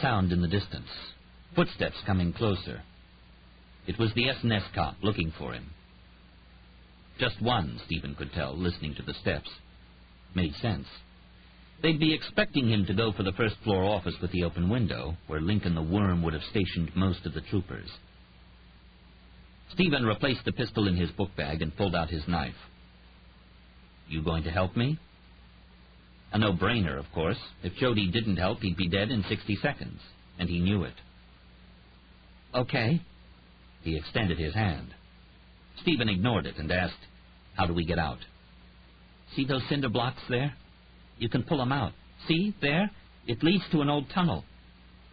[SPEAKER 2] sound in the distance. Footsteps coming closer. It was the S&S cop looking for him. Just one, Stephen could tell, listening to the steps. Made sense. They'd be expecting him to go for the first-floor office with the open window, where Lincoln the Worm would have stationed most of the troopers. Stephen replaced the pistol in his book bag and pulled out his knife. You going to help me? A no-brainer, of course. If Jody didn't help, he'd be dead in 60 seconds, and he knew it. Okay. He extended his hand. Stephen ignored it and asked, how do we get out? See those cinder blocks there? You can pull them out. See, there? It leads to an old tunnel.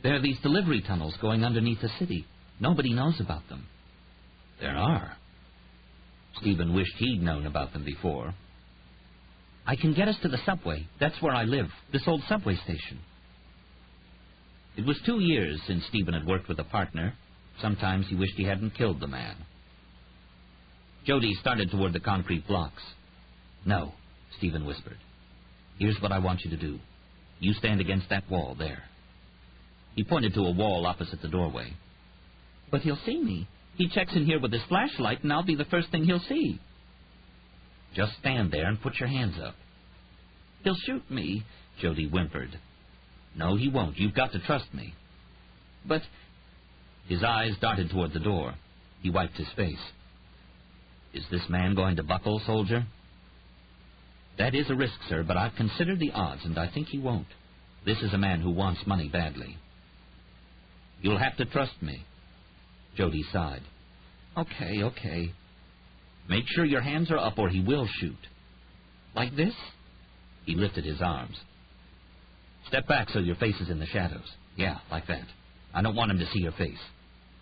[SPEAKER 2] There are these delivery tunnels going underneath the city. Nobody knows about them. There are. Stephen wished he'd known about them before. I can get us to the subway. That's where I live, this old subway station. It was 2 years since Stephen had worked with a partner. Sometimes he wished he hadn't killed the man. Jody started toward the concrete blocks. No, Stephen whispered. Here's what I want you to do. You stand against that wall there. He pointed to a wall opposite the doorway. But he'll see me. He checks in here with his flashlight, and I'll be the first thing he'll see. Just stand there and put your hands up. He'll shoot me, Jody whimpered. No, he won't. You've got to trust me. But... His eyes darted toward the door. He wiped his face. Is this man going to buckle, soldier? That is a risk, sir, but I've considered the odds, and I think he won't. This is a man who wants money badly. You'll have to trust me. Jody sighed. Okay. Make sure your hands are up or he will shoot. Like this? He lifted his arms. Step back so your face is in the shadows. Yeah, like that. I don't want him to see your face.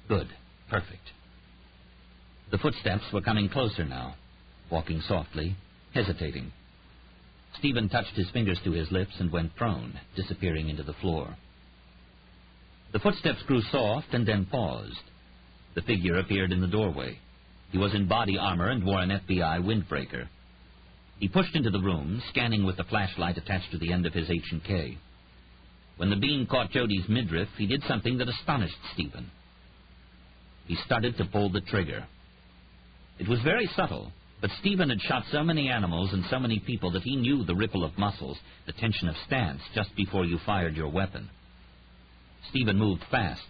[SPEAKER 2] Good. Perfect. The footsteps were coming closer now, walking softly, hesitating. Stephen touched his fingers to his lips and went prone, disappearing into the floor. The footsteps grew soft and then paused. The figure appeared in the doorway. He was in body armor and wore an FBI windbreaker. He pushed into the room, scanning with the flashlight attached to the end of his H&K. When the beam caught Jody's midriff, he did something that astonished Stephen. He started to pull the trigger. It was very subtle, but Stephen had shot so many animals and so many people that he knew the ripple of muscles, the tension of stance, just before you fired your weapon. Stephen moved fast.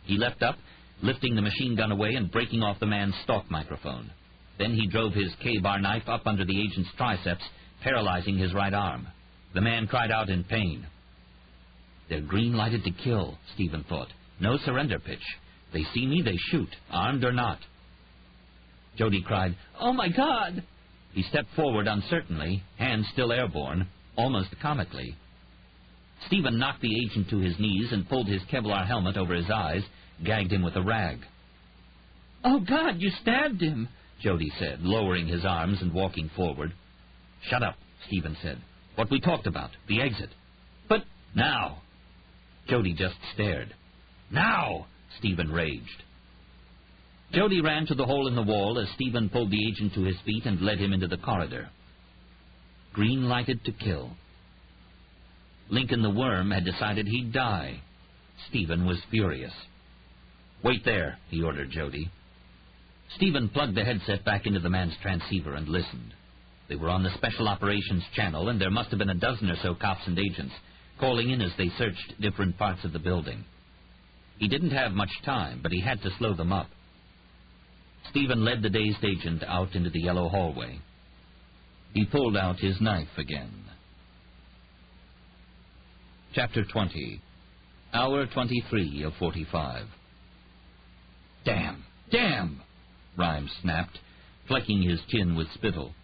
[SPEAKER 2] He leapt up, lifting the machine gun away and breaking off the man's stock microphone. Then he drove his K-bar knife up under the agent's triceps, paralyzing his right arm. The man cried out in pain. They're green-lighted to kill, Stephen thought. No surrender pitch. They see me, they shoot, armed or not. Jody cried, "Oh, my God!" He stepped forward uncertainly, hands still airborne, almost comically. Stephen knocked the agent to his knees and pulled his Kevlar helmet over his eyes, gagged him with a rag. "Oh, God, you stabbed him," Jody said, lowering his arms and walking forward. "Shut up," Stephen said. "What we talked about, the exit." "But now." Jody just stared. "Now!" Stephen raged. Jody ran to the hole in the wall as Stephen pulled the agent to his feet and led him into the corridor. Green-lighted to kill. Lincoln the Worm had decided he'd die. Stephen was furious. "Wait there," he ordered Jody. Stephen plugged the headset back into the man's transceiver and listened. They were on the Special Operations Channel, and there must have been a dozen or so cops and agents, calling in as they searched different parts of the building. He didn't have much time, but he had to slow them up. Stephen led the dazed agent out into the yellow hallway. He pulled out his knife again. Chapter 20. Hour 23 of 45. Damn! Rhymes snapped, flecking his chin with spittle.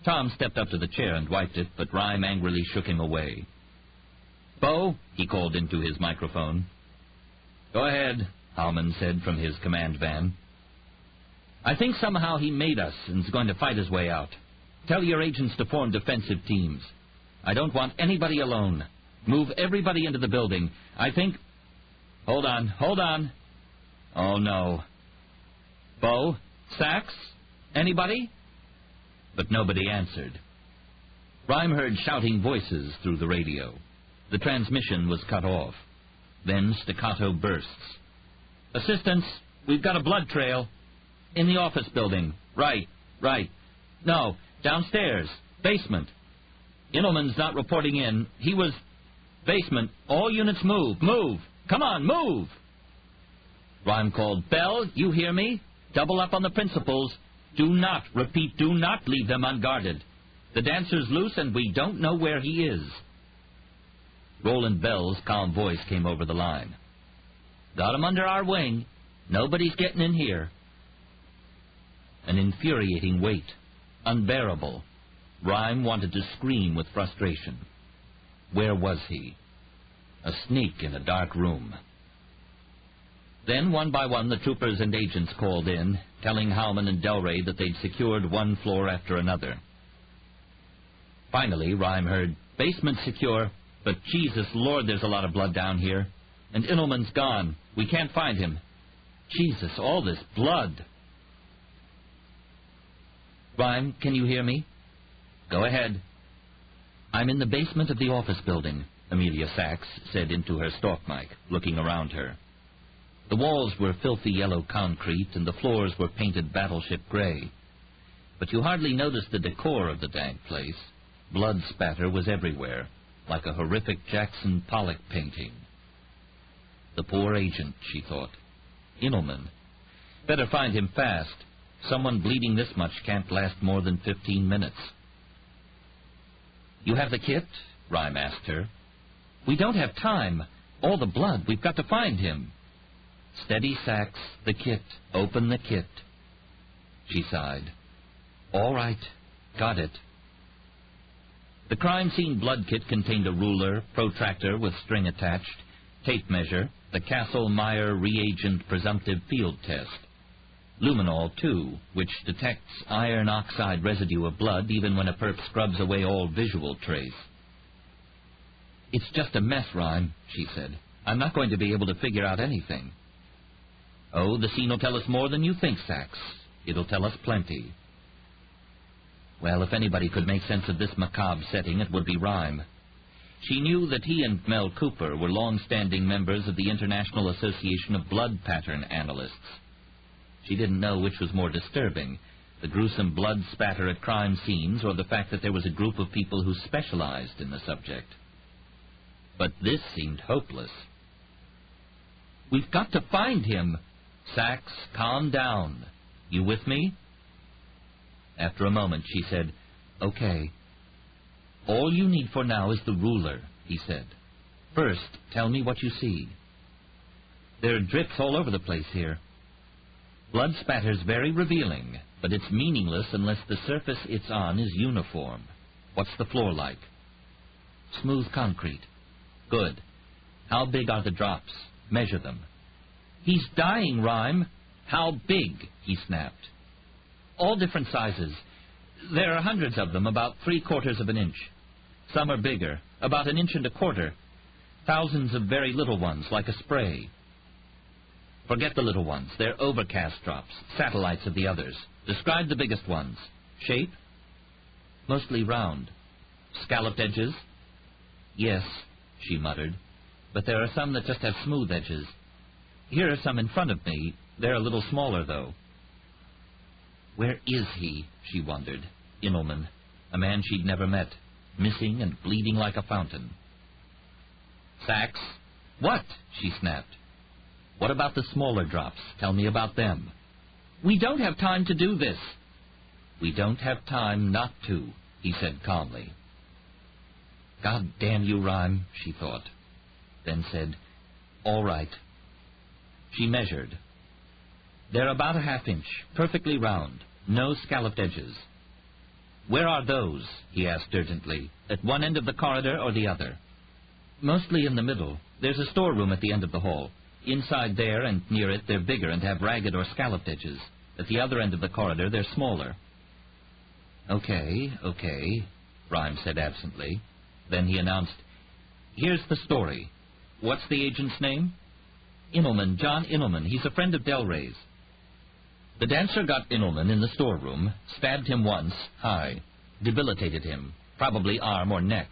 [SPEAKER 2] Tom stepped up to the chair and wiped it, but Rhyme angrily shook him away. "Bo," he called into his microphone. "Go ahead," Howman said from his command van. "I think somehow he made us and is going to fight his way out. Tell your agents to form defensive teams. I don't want anybody alone. Move everybody into the building. I think... Hold on. Oh, no. Bo? Sachs? Anybody?" But nobody answered. Rhyme heard shouting voices through the radio. The transmission was cut off. Then staccato bursts. "Assistance! We've got a blood trail. In the office building. Right. No, downstairs. Basement. Inelman's not reporting in. He was... Basement. All units move. Come on, move!" Rhyme called, "Bell, you hear me? Double up on the principals. Do not, repeat, do not leave them unguarded. The dancer's loose and we don't know where he is." Roland Bell's calm voice came over the line. "Got him under our wing. Nobody's getting in here." An infuriating weight. Unbearable. Rhyme wanted to scream with frustration. Where was he? A sneak in a dark room. Then, one by one, the troopers and agents called in, telling Howman and Delray that they'd secured one floor after another. Finally, Rhyme heard, "Basement secure, but Jesus Lord, there's a lot of blood down here. And Inelman's gone. We can't find him. Jesus, all this blood." "Rhyme, can you hear me?" "Go ahead." "I'm in the basement of the office building," Amelia Sachs said into her stalk mic, looking around her. The walls were filthy yellow concrete, and the floors were painted battleship gray. But you hardly noticed the decor of the dank place. Blood spatter was everywhere, like a horrific Jackson Pollock painting. The poor agent, she thought. Inelman. Better find him fast. Someone bleeding this much can't last more than 15 minutes. "You have the kit?" Rhyme asked her. "We don't have time. All the blood. We've got to find him." "Steady, Sachs. The kit. Open the kit." She sighed. "All right. Got it." The crime scene blood kit contained a ruler, protractor with string attached, tape measure, the Castle-Meyer reagent presumptive field test. Luminol, too, which detects iron oxide residue of blood even when a perp scrubs away all visual trace. "It's just a mess, Rhyme," she said. "I'm not going to be able to figure out anything." "Oh, the scene will tell us more than you think, Sachs. It'll tell us plenty." Well, if anybody could make sense of this macabre setting, it would be Rhyme. She knew that he and Mel Cooper were long-standing members of the International Association of Blood Pattern Analysts. She didn't know which was more disturbing, the gruesome blood spatter at crime scenes or the fact that there was a group of people who specialized in the subject. But this seemed hopeless. "We've got to find him." "Sachs, calm down. You with me?" After a moment, she said, "Okay." "All you need for now is the ruler," he said. "First, tell me what you see." "There are drips all over the place here." "Blood spatter's very revealing, but it's meaningless unless the surface it's on is uniform. What's the floor like?" "Smooth concrete." "Good. How big are the drops? Measure them." "He's dying, Rhyme." "How big?" he snapped. "All different sizes. There are hundreds of them, about 3/4 of an inch. Some are bigger, about 1 1/4 inches. Thousands of very little ones, like a spray." "Forget the little ones. They're overcast drops, satellites of the others. Describe the biggest ones. Shape?" "Mostly round." "Scalloped edges?" "Yes," she muttered, "but there are some that just have smooth edges. Here are some in front of me. They're a little smaller, though." Where is he, she wondered? Inelman, a man she'd never met, missing and bleeding like a fountain. "Sachs." "What?" she snapped. "What about the smaller drops? Tell me about them." "We don't have time to do this." "We don't have time not to," he said calmly. "God damn you, Rhyme," she thought, then said, "All right." She measured. "They're about 1/2 inch, perfectly round, no scalloped edges." Where are those? He asked urgently. At one end of the corridor or the other?
[SPEAKER 1] Mostly in the middle. There's a storeroom at the end of the hall. Inside there and near it, they're bigger and have ragged or scalloped edges. At the other end of the corridor, they're smaller.
[SPEAKER 2] Okay, Rhyme said absently. Then he announced, "Here's the story. What's the agent's name?"
[SPEAKER 1] Inelman, John Inelman. He's a friend of Delray's.
[SPEAKER 2] The dancer got Inelman in the storeroom, stabbed him once, high, debilitated him, probably arm or neck.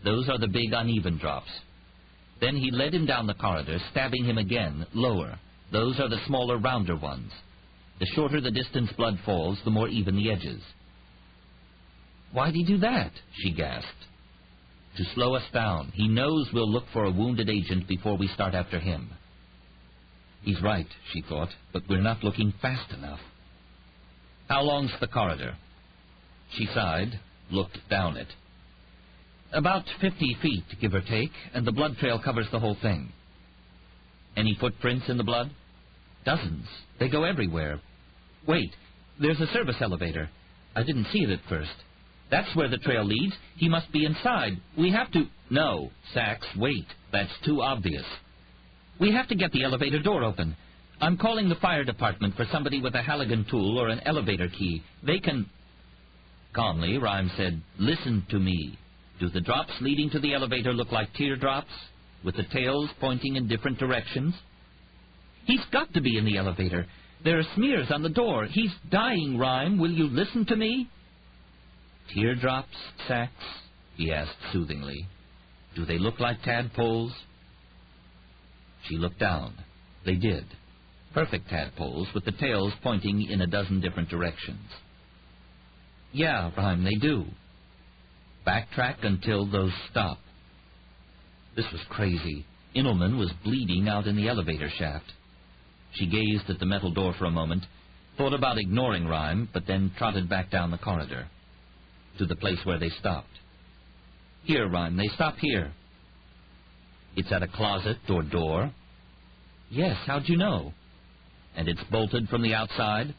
[SPEAKER 2] Those are the big uneven drops. Then he led him down the corridor, stabbing him again, lower. Those are the smaller, rounder ones. The shorter the distance blood falls, the more even the edges.
[SPEAKER 1] Why'd he do that?
[SPEAKER 2] She gasped. To slow us down. He knows we'll look for a wounded agent before we start after him.
[SPEAKER 1] He's right, she thought, but we're not looking fast enough.
[SPEAKER 2] How long's the corridor? She sighed, looked down it.
[SPEAKER 1] About 50 feet, give or take, and the blood trail covers the whole thing.
[SPEAKER 2] Any footprints in the blood?
[SPEAKER 1] Dozens. They go everywhere. Wait, there's a service elevator. I didn't see it at first. That's where the trail leads. He must be inside. We have to...
[SPEAKER 2] No, Sachs, wait. That's too obvious.
[SPEAKER 1] We have to get the elevator door open. I'm calling the fire department for somebody with a Halligan tool or an elevator key. They can...
[SPEAKER 2] Calmly, Rhyme said, "Listen to me. Do the drops leading to the elevator look like teardrops, with the tails pointing in different directions?"
[SPEAKER 1] He's got to be in the elevator. There are smears on the door. He's dying, Rhyme. Will you listen to me?
[SPEAKER 2] Teardrops, Sachs? He asked soothingly. Do they look like tadpoles? She looked down. They did. Perfect tadpoles, with the tails pointing in a dozen different directions.
[SPEAKER 1] Yeah, Rhyme, they do.
[SPEAKER 2] Backtrack until those stop. This was crazy. Inelman was bleeding out in the elevator shaft. She gazed at the metal door for a moment, thought about ignoring Rhyme, but then trotted back down the corridor to the place where they stopped.
[SPEAKER 1] Here, Rhyme, they stop here.
[SPEAKER 2] It's at a closet or door?
[SPEAKER 1] Yes, how'd you know?
[SPEAKER 2] And it's bolted from the outside?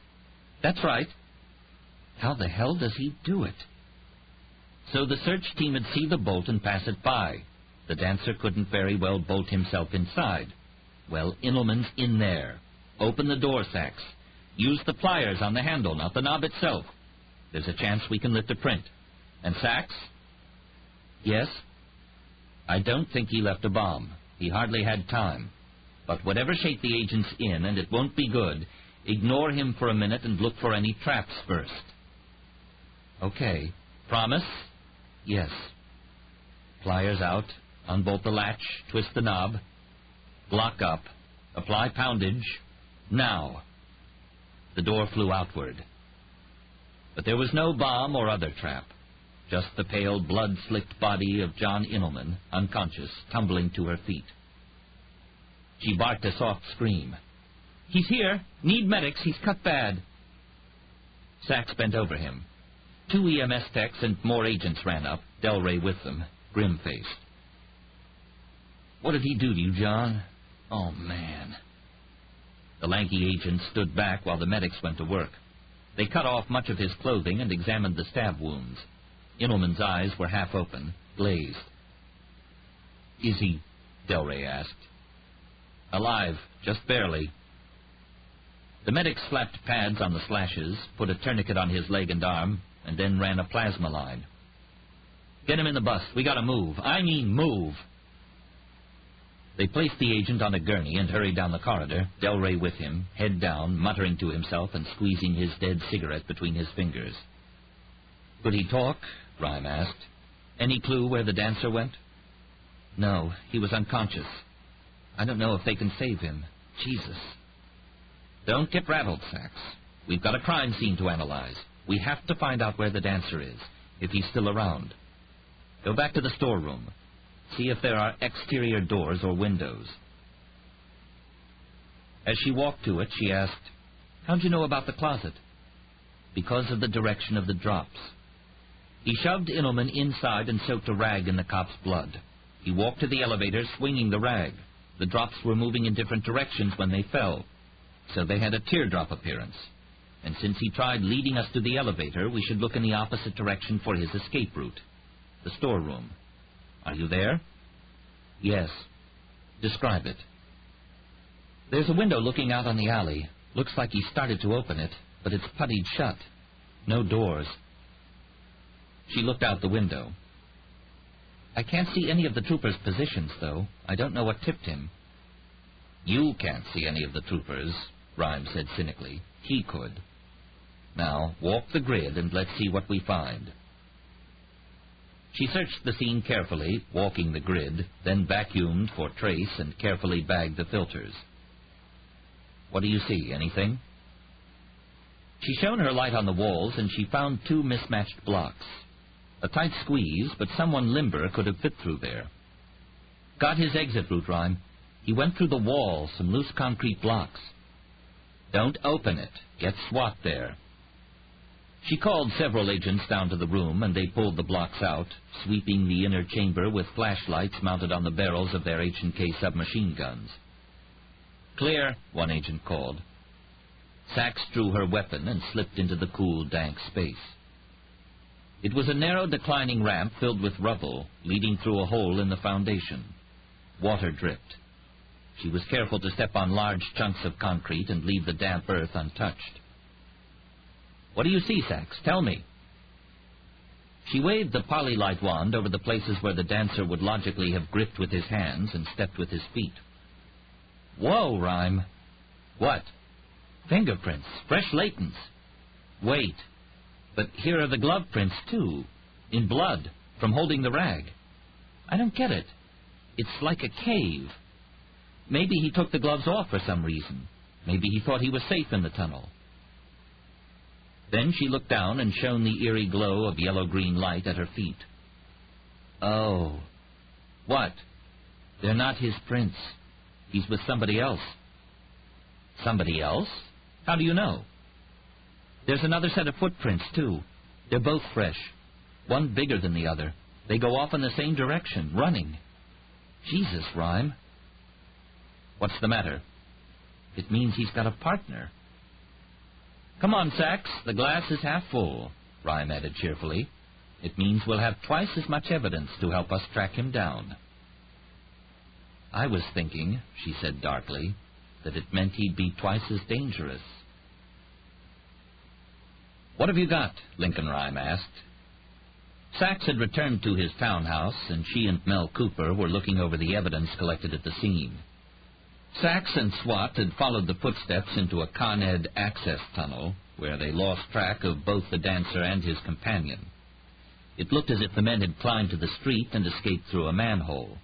[SPEAKER 1] That's right.
[SPEAKER 2] How the hell does he do it? So the search team would see the bolt and pass it by. The dancer couldn't very well bolt himself inside. Well, Inelman's in there. Open the door, Sachs. Use the pliers on the handle, not the knob itself. There's a chance we can lift a print. And Sachs?
[SPEAKER 1] Yes?
[SPEAKER 2] I don't think he left a bomb. He hardly had time. But whatever shape the agent's in, and it won't be good, ignore him for a minute and look for any traps first.
[SPEAKER 1] Okay.
[SPEAKER 2] Promise?
[SPEAKER 1] Yes.
[SPEAKER 2] Pliers out. Unbolt the latch. Twist the knob. Lock up. Apply poundage. Now. The door flew outward. But there was no bomb or other trap. Just the pale, blood-slicked body of John Inelman, unconscious, tumbling to her feet. She barked a soft scream.
[SPEAKER 1] He's here. Need medics. He's cut bad.
[SPEAKER 2] Sachs bent over him. 2 EMS techs and more agents ran up, Delray with them, grim-faced.
[SPEAKER 1] What did he do to you, John? Oh, man.
[SPEAKER 2] The lanky agent stood back while the medics went to work. They cut off much of his clothing and examined the stab wounds. Inelman's eyes were half open, glazed.
[SPEAKER 1] Is he?
[SPEAKER 2] Delray asked. Alive, just barely. The medics slapped pads on the slashes, put a tourniquet on his leg and arm, and then ran a plasma line. Get him in the bus. We gotta move. I mean move. They placed the agent on a gurney and hurried down the corridor, Delray with him, head down, muttering to himself and squeezing his dead cigarette between his fingers.
[SPEAKER 1] Could he talk?
[SPEAKER 2] Rhyme asked. Any clue where the dancer went?
[SPEAKER 1] No, he was unconscious. I don't know if they can save him. Jesus.
[SPEAKER 2] Don't get rattled, Sachs. We've got a crime scene to analyze. We have to find out where the dancer is, if he's still around. Go back to the storeroom. See if there are exterior doors or windows. As she walked to it, she asked,
[SPEAKER 1] How'd you know about the closet?
[SPEAKER 2] Because of the direction of the drops. He shoved Inelman inside and soaked a rag in the cop's blood. He walked to the elevator, swinging the rag. The drops were moving in different directions when they fell, so they had a teardrop appearance. And since he tried leading us to the elevator, we should look in the opposite direction for his escape route. The storeroom. Are you there? Yes. Describe it. There's a window looking out on the alley. Looks like he started to open it, but it's puttied shut. No doors. She looked out the window. I can't see any of the troopers' positions, though. I don't know what tipped him. You can't see any of the troopers, Rhymes said cynically. He could. Now, walk the grid and let's see what we find. She searched the scene carefully, walking the grid, then vacuumed for trace and carefully bagged the filters. What do you see? Anything? She shone her light on the walls, and she found 2 mismatched blocks. A tight squeeze, but someone limber could have fit through there. Got his exit route, Rhyme. He went through the wall, some loose concrete blocks. Don't open it. Get SWAT there. She called several agents down to the room, and they pulled the blocks out, sweeping the inner chamber with flashlights mounted on the barrels of their H&K submachine guns. Clear, one agent called. Sachs drew her weapon and slipped into the cool, dank space. It was a narrow, declining ramp filled with rubble, leading through a hole in the foundation. Water dripped. She was careful to step on large chunks of concrete and leave the damp earth untouched. What do you see, Sachs? Tell me. She waved the polylight wand over the places where the dancer would logically have gripped with his hands and stepped with his feet. Whoa, Rhyme. What? Fingerprints. Fresh latents. Wait. But here are the glove prints, too. In blood. From holding the rag. I don't get it. It's like a cave. Maybe he took the gloves off for some reason. Maybe he thought he was safe in the tunnel. Then she looked down and shone the eerie glow of yellow-green light at her feet. Oh. What? They're not his prints. He's with somebody else. Somebody else? How do you know? There's another set of footprints, too. They're both fresh. One bigger than the other. They go off in the same direction, running. Jesus, Rhyme. What's the matter? It means he's got a partner. Come on, Sachs. The glass is half full, Rhyme added cheerfully. It means we'll have twice as much evidence to help us track him down. I was thinking, she said darkly, that it meant he'd be twice as dangerous. What have you got? Lincoln Rhyme asked. Sachs had returned to his townhouse, and she and Mel Cooper were looking over the evidence collected at the scene. Sachs and SWAT had followed the footsteps into a Con Ed access tunnel, where they lost track of both the dancer and his companion. It looked as if the men had climbed to the street and escaped through a manhole.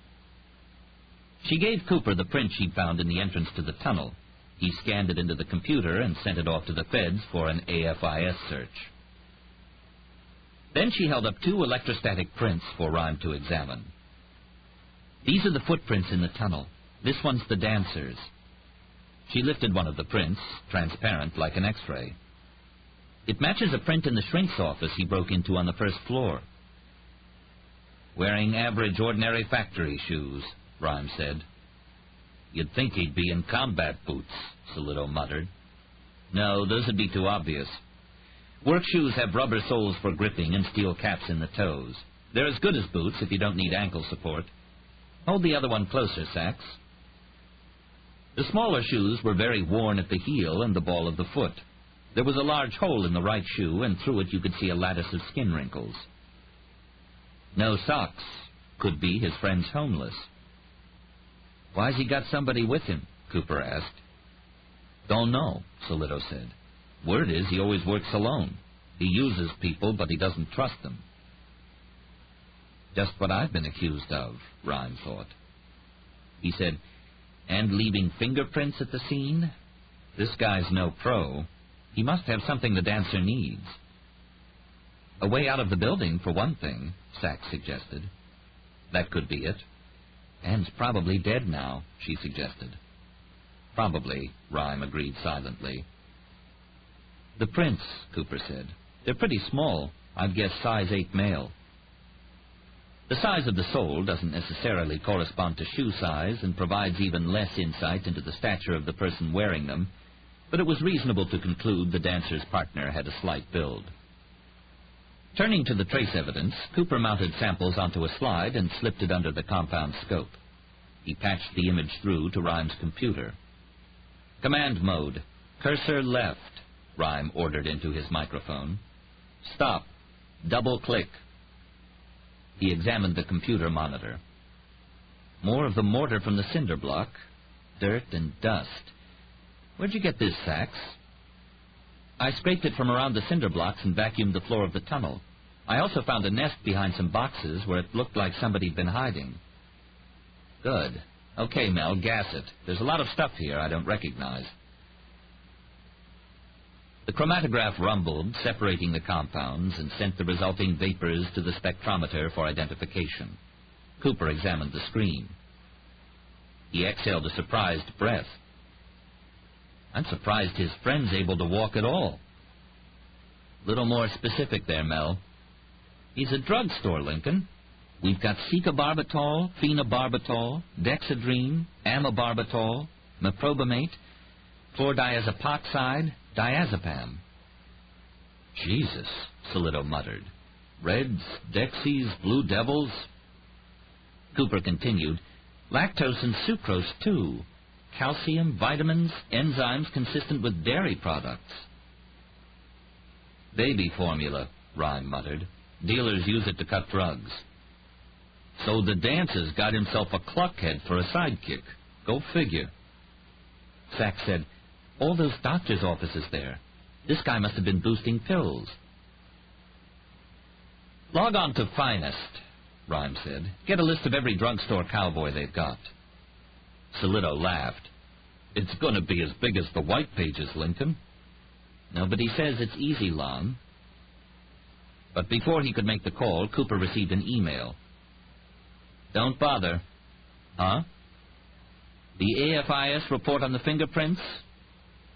[SPEAKER 2] She gave Cooper the print she'd found in the entrance to the tunnel. He scanned it into the computer and sent it off to the feds for an AFIS search. Then she held up 2 electrostatic prints for Rhyme to examine. These are the footprints in the tunnel. This one's the dancer's. She lifted one of the prints, transparent like an X-ray. It matches a print in the shrink's office he broke into on the first floor. Wearing average, ordinary factory shoes, Rhyme said. You'd think he'd be in combat boots, Solito muttered. No, those would be too obvious. Work shoes have rubber soles for gripping and steel caps in the toes. They're as good as boots if you don't need ankle support. Hold the other one closer, Sachs. The smaller shoes were very worn at the heel and the ball of the foot. There was a large hole in the right shoe, and through it you could see a lattice of skin wrinkles. No socks. Could be his friend's homeless. Why's he got somebody with him? Cooper asked. Don't know, Solito said. Word is he always works alone. He uses people, but he doesn't trust them. Just what I've been accused of, Rhyme thought. He said, and leaving fingerprints at the scene? This guy's no pro. He must have something the dancer needs. A way out of the building, for one thing, Sachs suggested. That could be it. Ann's probably dead now, she suggested. Probably, Rhyme agreed silently. The prints, Cooper said. They're pretty small. I'd guess size 8 male. The size of the sole doesn't necessarily correspond to shoe size and provides even less insight into the stature of the person wearing them. but it was reasonable to conclude the dancer's partner had a slight build. Turning to the trace evidence, Cooper mounted samples onto a slide and slipped it under the compound scope. He patched the image through to Rhyme's computer. "Command mode. Cursor left," Rhyme ordered into his microphone. "Stop. Double-click." He examined the computer monitor. More of the mortar from the cinder block. Dirt and dust. "Where'd you get this, Sachs?" "I scraped it from around the cinder blocks and vacuumed the floor of the tunnel. I also found a nest behind some boxes where it looked like somebody'd been hiding." "Good. Okay, Mel, gas it. There's a lot of stuff here I don't recognize." The chromatograph rumbled, separating the compounds, and sent the resulting vapors to the spectrometer for identification. Cooper examined the screen. He exhaled a surprised breath. "I'm surprised his friend's able to walk at all." "Little more specific there, Mel." "He's a drugstore, Lincoln. We've got secobarbital, phenobarbital, dexedrine, amibarbital, meprobamate, chlordiazepoxide, diazepam." "Jesus," Solito muttered. "Reds, Dexies, Blue Devils." Cooper continued, "Lactose and sucrose, too. Calcium, vitamins, enzymes consistent with dairy products." "Baby formula," Rhyme muttered. "Dealers use it to cut drugs." "So the dancer's got himself a cluckhead for a sidekick. Go figure." Sachs said, "All those doctor's offices there. This guy must have been boosting pills." "Log on to Finest," Rhyme said. "Get a list of every drugstore cowboy they've got." Solito laughed. "It's going to be as big as the white pages, Lincoln." "Nobody says it's easy, Lon." But before he could make the call, Cooper received an email. "Don't bother." "Huh?" "The AFIS report on the fingerprints?"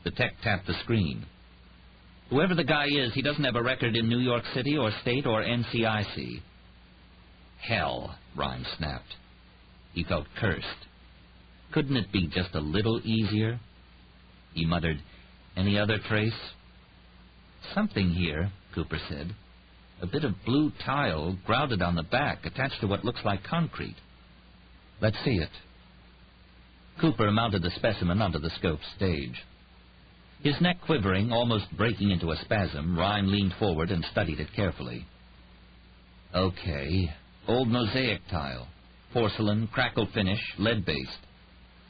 [SPEAKER 2] The tech tapped the screen. "Whoever the guy is, he doesn't have a record in New York City or State or NCIC." "Hell," Rhyme snapped. He felt cursed. Couldn't it be just a little easier? He muttered, "Any other trace?" "Something here," Cooper said. "A bit of blue tile grouted on the back, attached to what looks like concrete." "Let's see it." Cooper mounted the specimen onto the scope stage. His neck quivering, almost breaking into a spasm, Rhyme leaned forward and studied it carefully. "Okay, old mosaic tile. Porcelain, crackle finish, lead-based.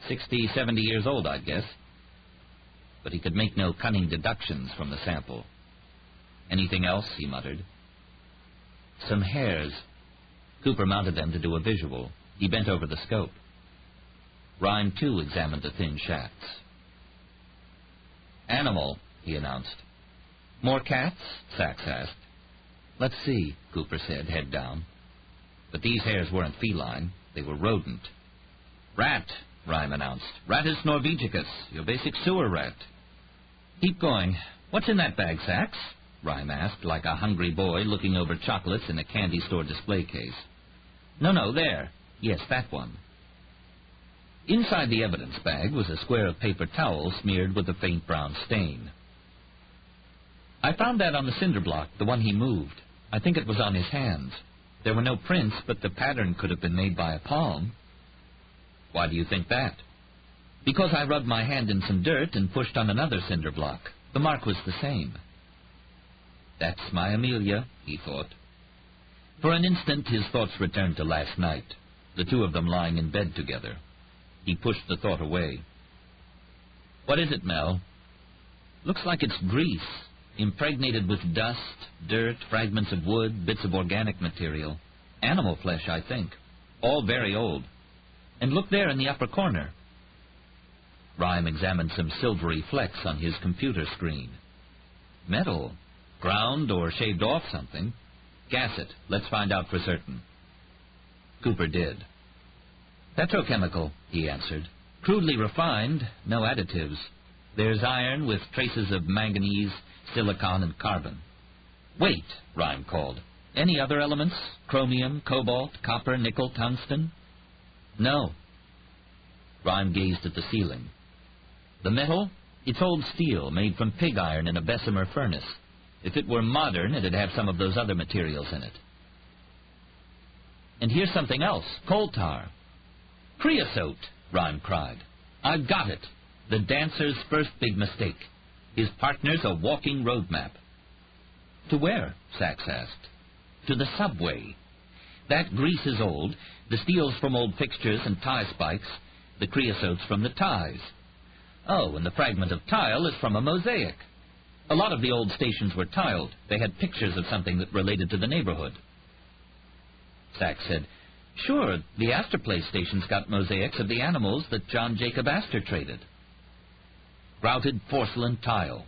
[SPEAKER 2] 60, 70 years old, I'd guess." But he could make no cunning deductions from the sample. "Anything else?" he muttered. "Some hairs." Cooper mounted them to do a visual. He bent over the scope. Rhyme, too, examined the thin shafts. "Animal," he announced. "More cats?" Sachs asked. "Let's see," Cooper said, head down. But these hairs weren't feline. They were rodent. "Rat," Rhyme announced. "Rattus norvegicus, your basic sewer rat." "Keep going. What's in that bag, Sachs?" Rhyme asked, like a hungry boy looking over chocolates in a candy store display case. No, there. Yes, that one." Inside the evidence bag was a square of paper towel smeared with a faint brown stain. "I found that on the cinder block, the one he moved. I think it was on his hands. There were no prints, but the pattern could have been made by a palm." "Why do you think that?" "Because I rubbed my hand in some dirt and pushed on another cinder block. The mark was the same." "That's my Amelia," he thought. For an instant his thoughts returned to last night, the two of them lying in bed together. He pushed the thought away. "What is it, Mel?" "Looks like it's grease, impregnated with dust, dirt, fragments of wood, bits of organic material. Animal flesh, I think. All very old. And look there in the upper corner." Rhyme examined some silvery flecks on his computer screen. "Metal. Ground or shaved off something. Gas it. Let's find out for certain." Cooper did. "Petrochemical," he answered. "Crudely refined, no additives. There's iron with traces of manganese, silicon, and carbon." "Wait," Rhyme called. "Any other elements? Chromium, cobalt, copper, nickel, tungsten?" "No." Rhyme gazed at the ceiling. "The metal? It's old steel, made from pig iron in a Bessemer furnace. If it were modern, it'd have some of those other materials in it. And here's something else, coal tar. Creosote, Rhyme cried. I've got it. The dancer's first big mistake. His partner's a walking road map. To where? Sachs asked. To the subway. That grease is old, the steel's from old fixtures and tie spikes, the creosote's from the ties. Oh, and the fragment of tile is from a mosaic. A lot of the old stations were tiled. They had pictures of something that related to the neighborhood. Sachs said, Sure, the Astor Place station's got mosaics of the animals that John Jacob Astor traded. Grouted porcelain tile.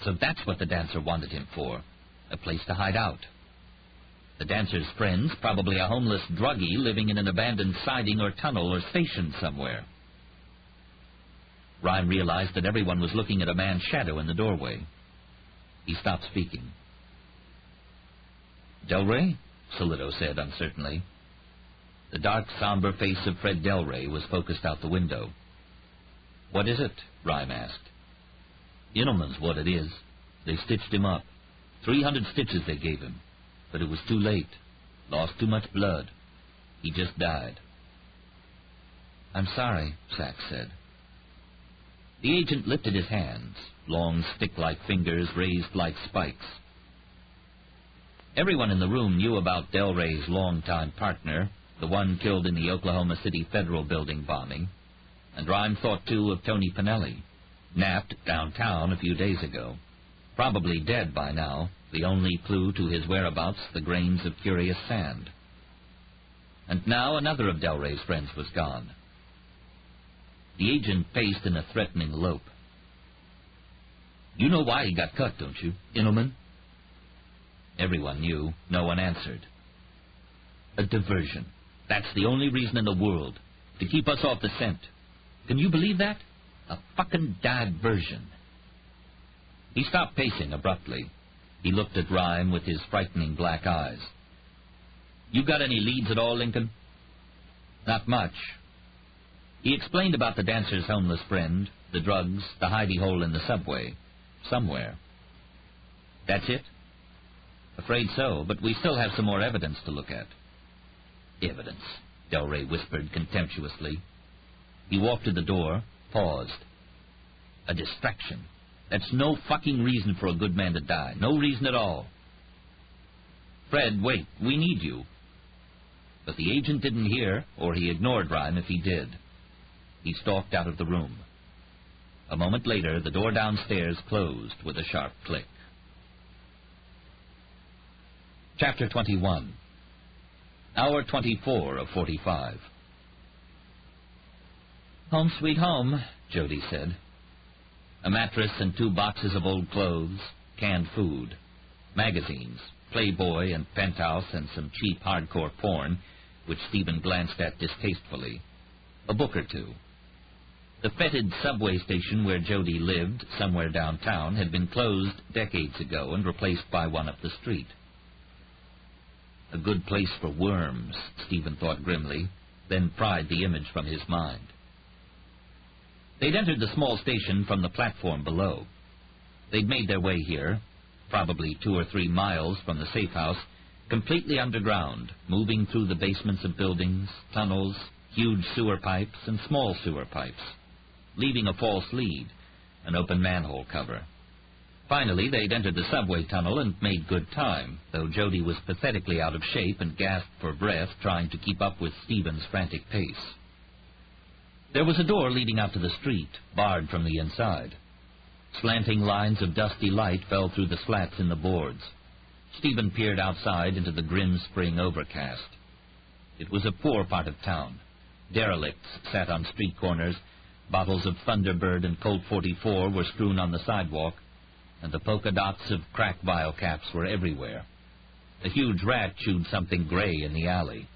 [SPEAKER 2] So that's what the dancer wanted him for, a place to hide out. The dancer's friends, probably a homeless druggie living in an abandoned siding or tunnel or station somewhere. Rhyme realized that everyone was looking at a man's shadow in the doorway. He stopped speaking. Delray? Solido said uncertainly. The dark, somber face of Fred Delray was focused out the window. What is it? Rhyme asked. Inelman's what it is. They stitched him up. 300 stitches they gave him. But it was too late. Lost too much blood. He just died. I'm sorry, Sachs said. The agent lifted his hands, long stick-like fingers raised like spikes. Everyone in the room knew about Delray's longtime partner, the one killed in the Oklahoma City Federal Building bombing, and Rhyme thought, too, of Tony Pinelli, napped downtown a few days ago. Probably dead by now, the only clue to his whereabouts the grains of curious sand. And now another of Delray's friends was gone. The agent paced in a threatening lope. You know why he got cut, don't you, Inelman? Everyone knew. No one answered. A diversion. That's the only reason in the world. To keep us off the scent. Can you believe that? A fucking diversion. He stopped pacing abruptly. He looked at Rhyme with his frightening black eyes. You got any leads at all, Lincoln? Not much. He explained about the dancer's homeless friend, the drugs, the hidey hole in the subway. Somewhere. That's it? Afraid so, but we still have some more evidence to look at. Evidence, Delray whispered contemptuously. He walked to the door, paused. A distraction. That's no fucking reason for a good man to die. No reason at all. Fred, wait, we need you. But the agent didn't hear, or he ignored Rhyme if he did. He stalked out of the room. A moment later, the door downstairs closed with a sharp click. Chapter 21. Hour 24 of 45. Home sweet home, Jody said. A mattress and 2 boxes of old clothes, canned food, magazines, Playboy and Penthouse and some cheap hardcore porn, which Stephen glanced at distastefully, a book or 2. The fetid subway station where Jody lived, somewhere downtown, had been closed decades ago and replaced by one up the street. A good place for worms, Stephen thought grimly, then pried the image from his mind. They'd entered the small station from the platform below. They'd made their way here, probably 2 or 3 miles from the safe house, completely underground, moving through the basements of buildings, tunnels, huge sewer pipes, and small sewer pipes, leaving a false lead, an open manhole cover. Finally, they'd entered the subway tunnel and made good time, though Jody was pathetically out of shape and gasped for breath trying to keep up with Stephen's frantic pace. There was a door leading out to the street, barred from the inside. Slanting lines of dusty light fell through the slats in the boards. Stephen peered outside into the grim spring overcast. It was a poor part of town. Derelicts sat on street corners, bottles of Thunderbird and Colt 44 were strewn on the sidewalk, and the polka dots of crack vial caps were everywhere. A huge rat chewed something gray in the alley.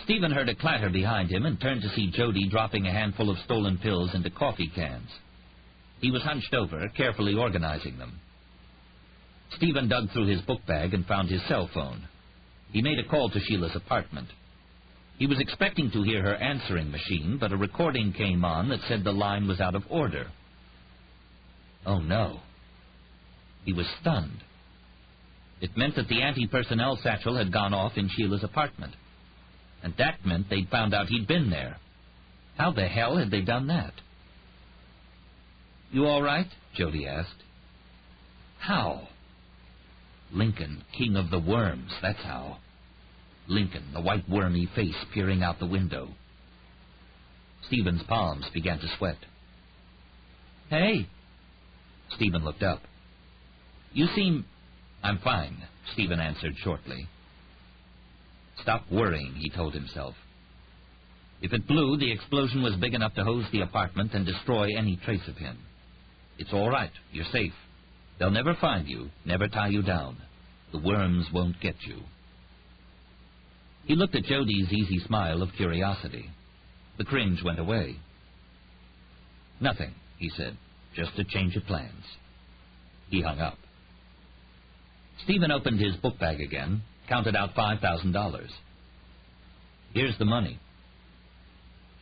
[SPEAKER 2] Stephen heard a clatter behind him and turned to see Jody dropping a handful of stolen pills into coffee cans. He was hunched over, carefully organizing them. Stephen dug through his book bag and found his cell phone. He made a call to Sheila's apartment. He was expecting to hear her answering machine, but a recording came on that said the line was out of order. Oh, no. He was stunned. It meant that the anti-personnel satchel had gone off in Sheila's apartment. And that meant they'd found out he'd been there. How the hell had they done that? "You all right?" Jody asked. "How?" Lincoln, king of the worms, that's how. Lincoln, the white wormy face peering out the window. Stephen's palms began to sweat. "Hey!" Stephen looked up. "You seem—" "I'm fine," Stephen answered shortly. Stop worrying, he told himself. If it blew, the explosion was big enough to hose the apartment and destroy any trace of him. It's all right. You're safe. They'll never find you, never tie you down. The worms won't get you. He looked at Jody's easy smile of curiosity. The cringe went away. "Nothing," he said. "Just a change of plans." He hung up. Stephen opened his book bag again, counted out $5,000. "Here's the money."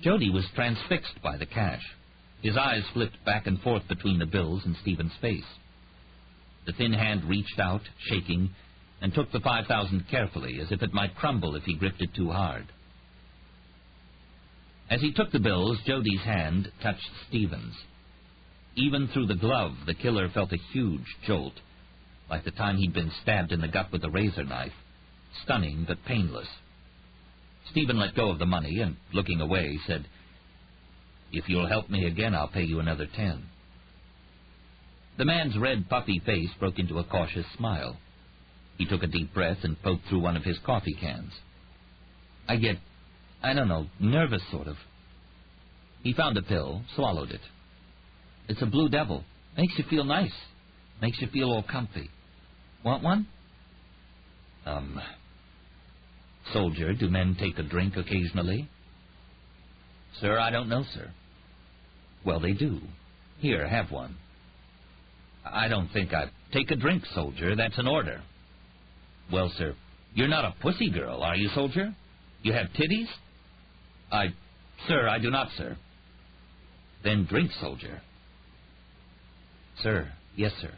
[SPEAKER 2] Jody was transfixed by the cash. His eyes flipped back and forth between the bills and Stephen's face. The thin hand reached out, shaking, and took the $5,000 carefully, as if it might crumble if he gripped it too hard. As he took the bills, Jody's hand touched Stephen's. Even through the glove, the killer felt a huge jolt, like the time he'd been stabbed in the gut with a razor knife, stunning but painless. Stephen let go of the money and, looking away, said, "If you'll help me again, I'll pay you another 10. The man's red, puffy face broke into a cautious smile. He took a deep breath and poked through one of his coffee cans. "I get, nervous, sort of." He found a pill, swallowed it. "It's a Blue Devil. Makes you feel nice. Makes you feel all comfy. Want one?" Soldier, do men take a drink occasionally?" "Sir, I don't know, sir." "Well, they do. Here, have one." "I don't think I—" "Take a drink, soldier. That's an order." "Well, sir, you're not a pussy girl, are you, soldier? You have titties?" Sir, I do not, sir." "Then drink, soldier." "Sir, yes, sir."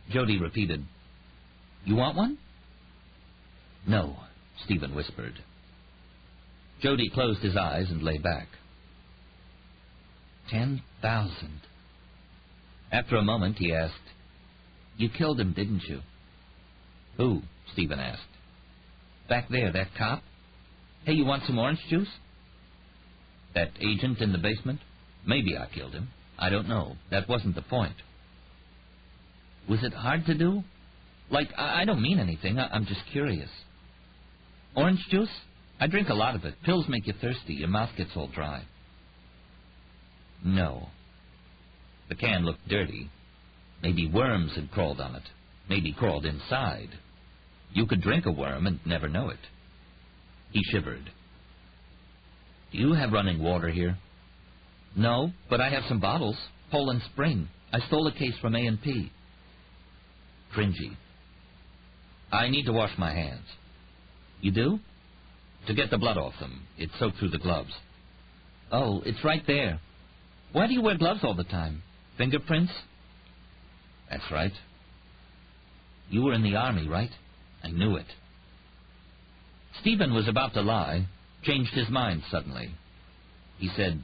[SPEAKER 2] Jody repeated, "You want one?" "No," Stephen whispered. Jody closed his eyes and lay back. 10,000. After a moment, he asked, "You killed him, didn't you?" "Who?" Stephen asked. "Back there, that cop. Hey, you want some orange juice?" "That agent in the basement? Maybe I killed him. I don't know. That wasn't the point." "Was it hard to do? I don't mean anything. I'm just curious." "Orange juice? I drink a lot of it. Pills make you thirsty. Your mouth gets all dry." "No." The can looked dirty. Maybe worms had crawled on it. Maybe crawled inside. You could drink a worm and never know it. He shivered. "Do you have running water here?" "No, but I have some bottles. Poland Spring. I stole a case from A&P. Cringy. "I need to wash my hands." "You do?" "To get the blood off them. It soaked through the gloves." "Oh, it's right there. Why do you wear gloves all the time? Fingerprints?" "That's right." "You were in the Army, right?" "I knew it." Stephen was about to lie, changed his mind suddenly. He said,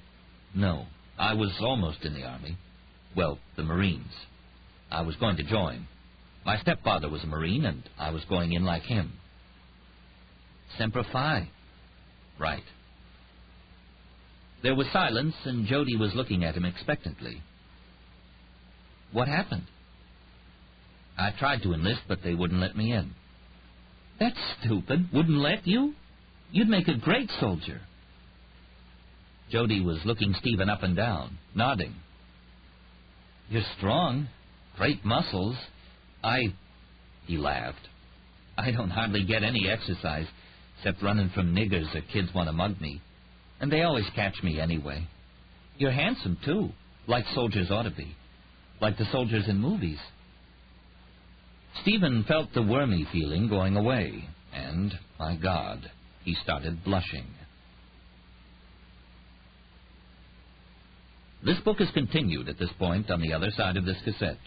[SPEAKER 2] "No, I was almost in the Army. Well, the Marines. I was going to join. My stepfather was a Marine, and I was going in like him." "Semper Fi." "Right." There was silence, and Jody was looking at him expectantly. "What happened?" "I tried to enlist, but they wouldn't let me in." "That's stupid. Wouldn't let you? You'd make a great soldier." Jody was looking Stephen up and down, nodding. "You're strong. Great muscles. He laughed. "I don't hardly get any exercise, except running from niggers or kids want to mug me. And they always catch me anyway. You're handsome, too, like soldiers ought to be, like the soldiers in movies." Stephen felt the wormy feeling going away, and, my God,
[SPEAKER 1] He started blushing. This book is continued at this point on the other side of this cassette.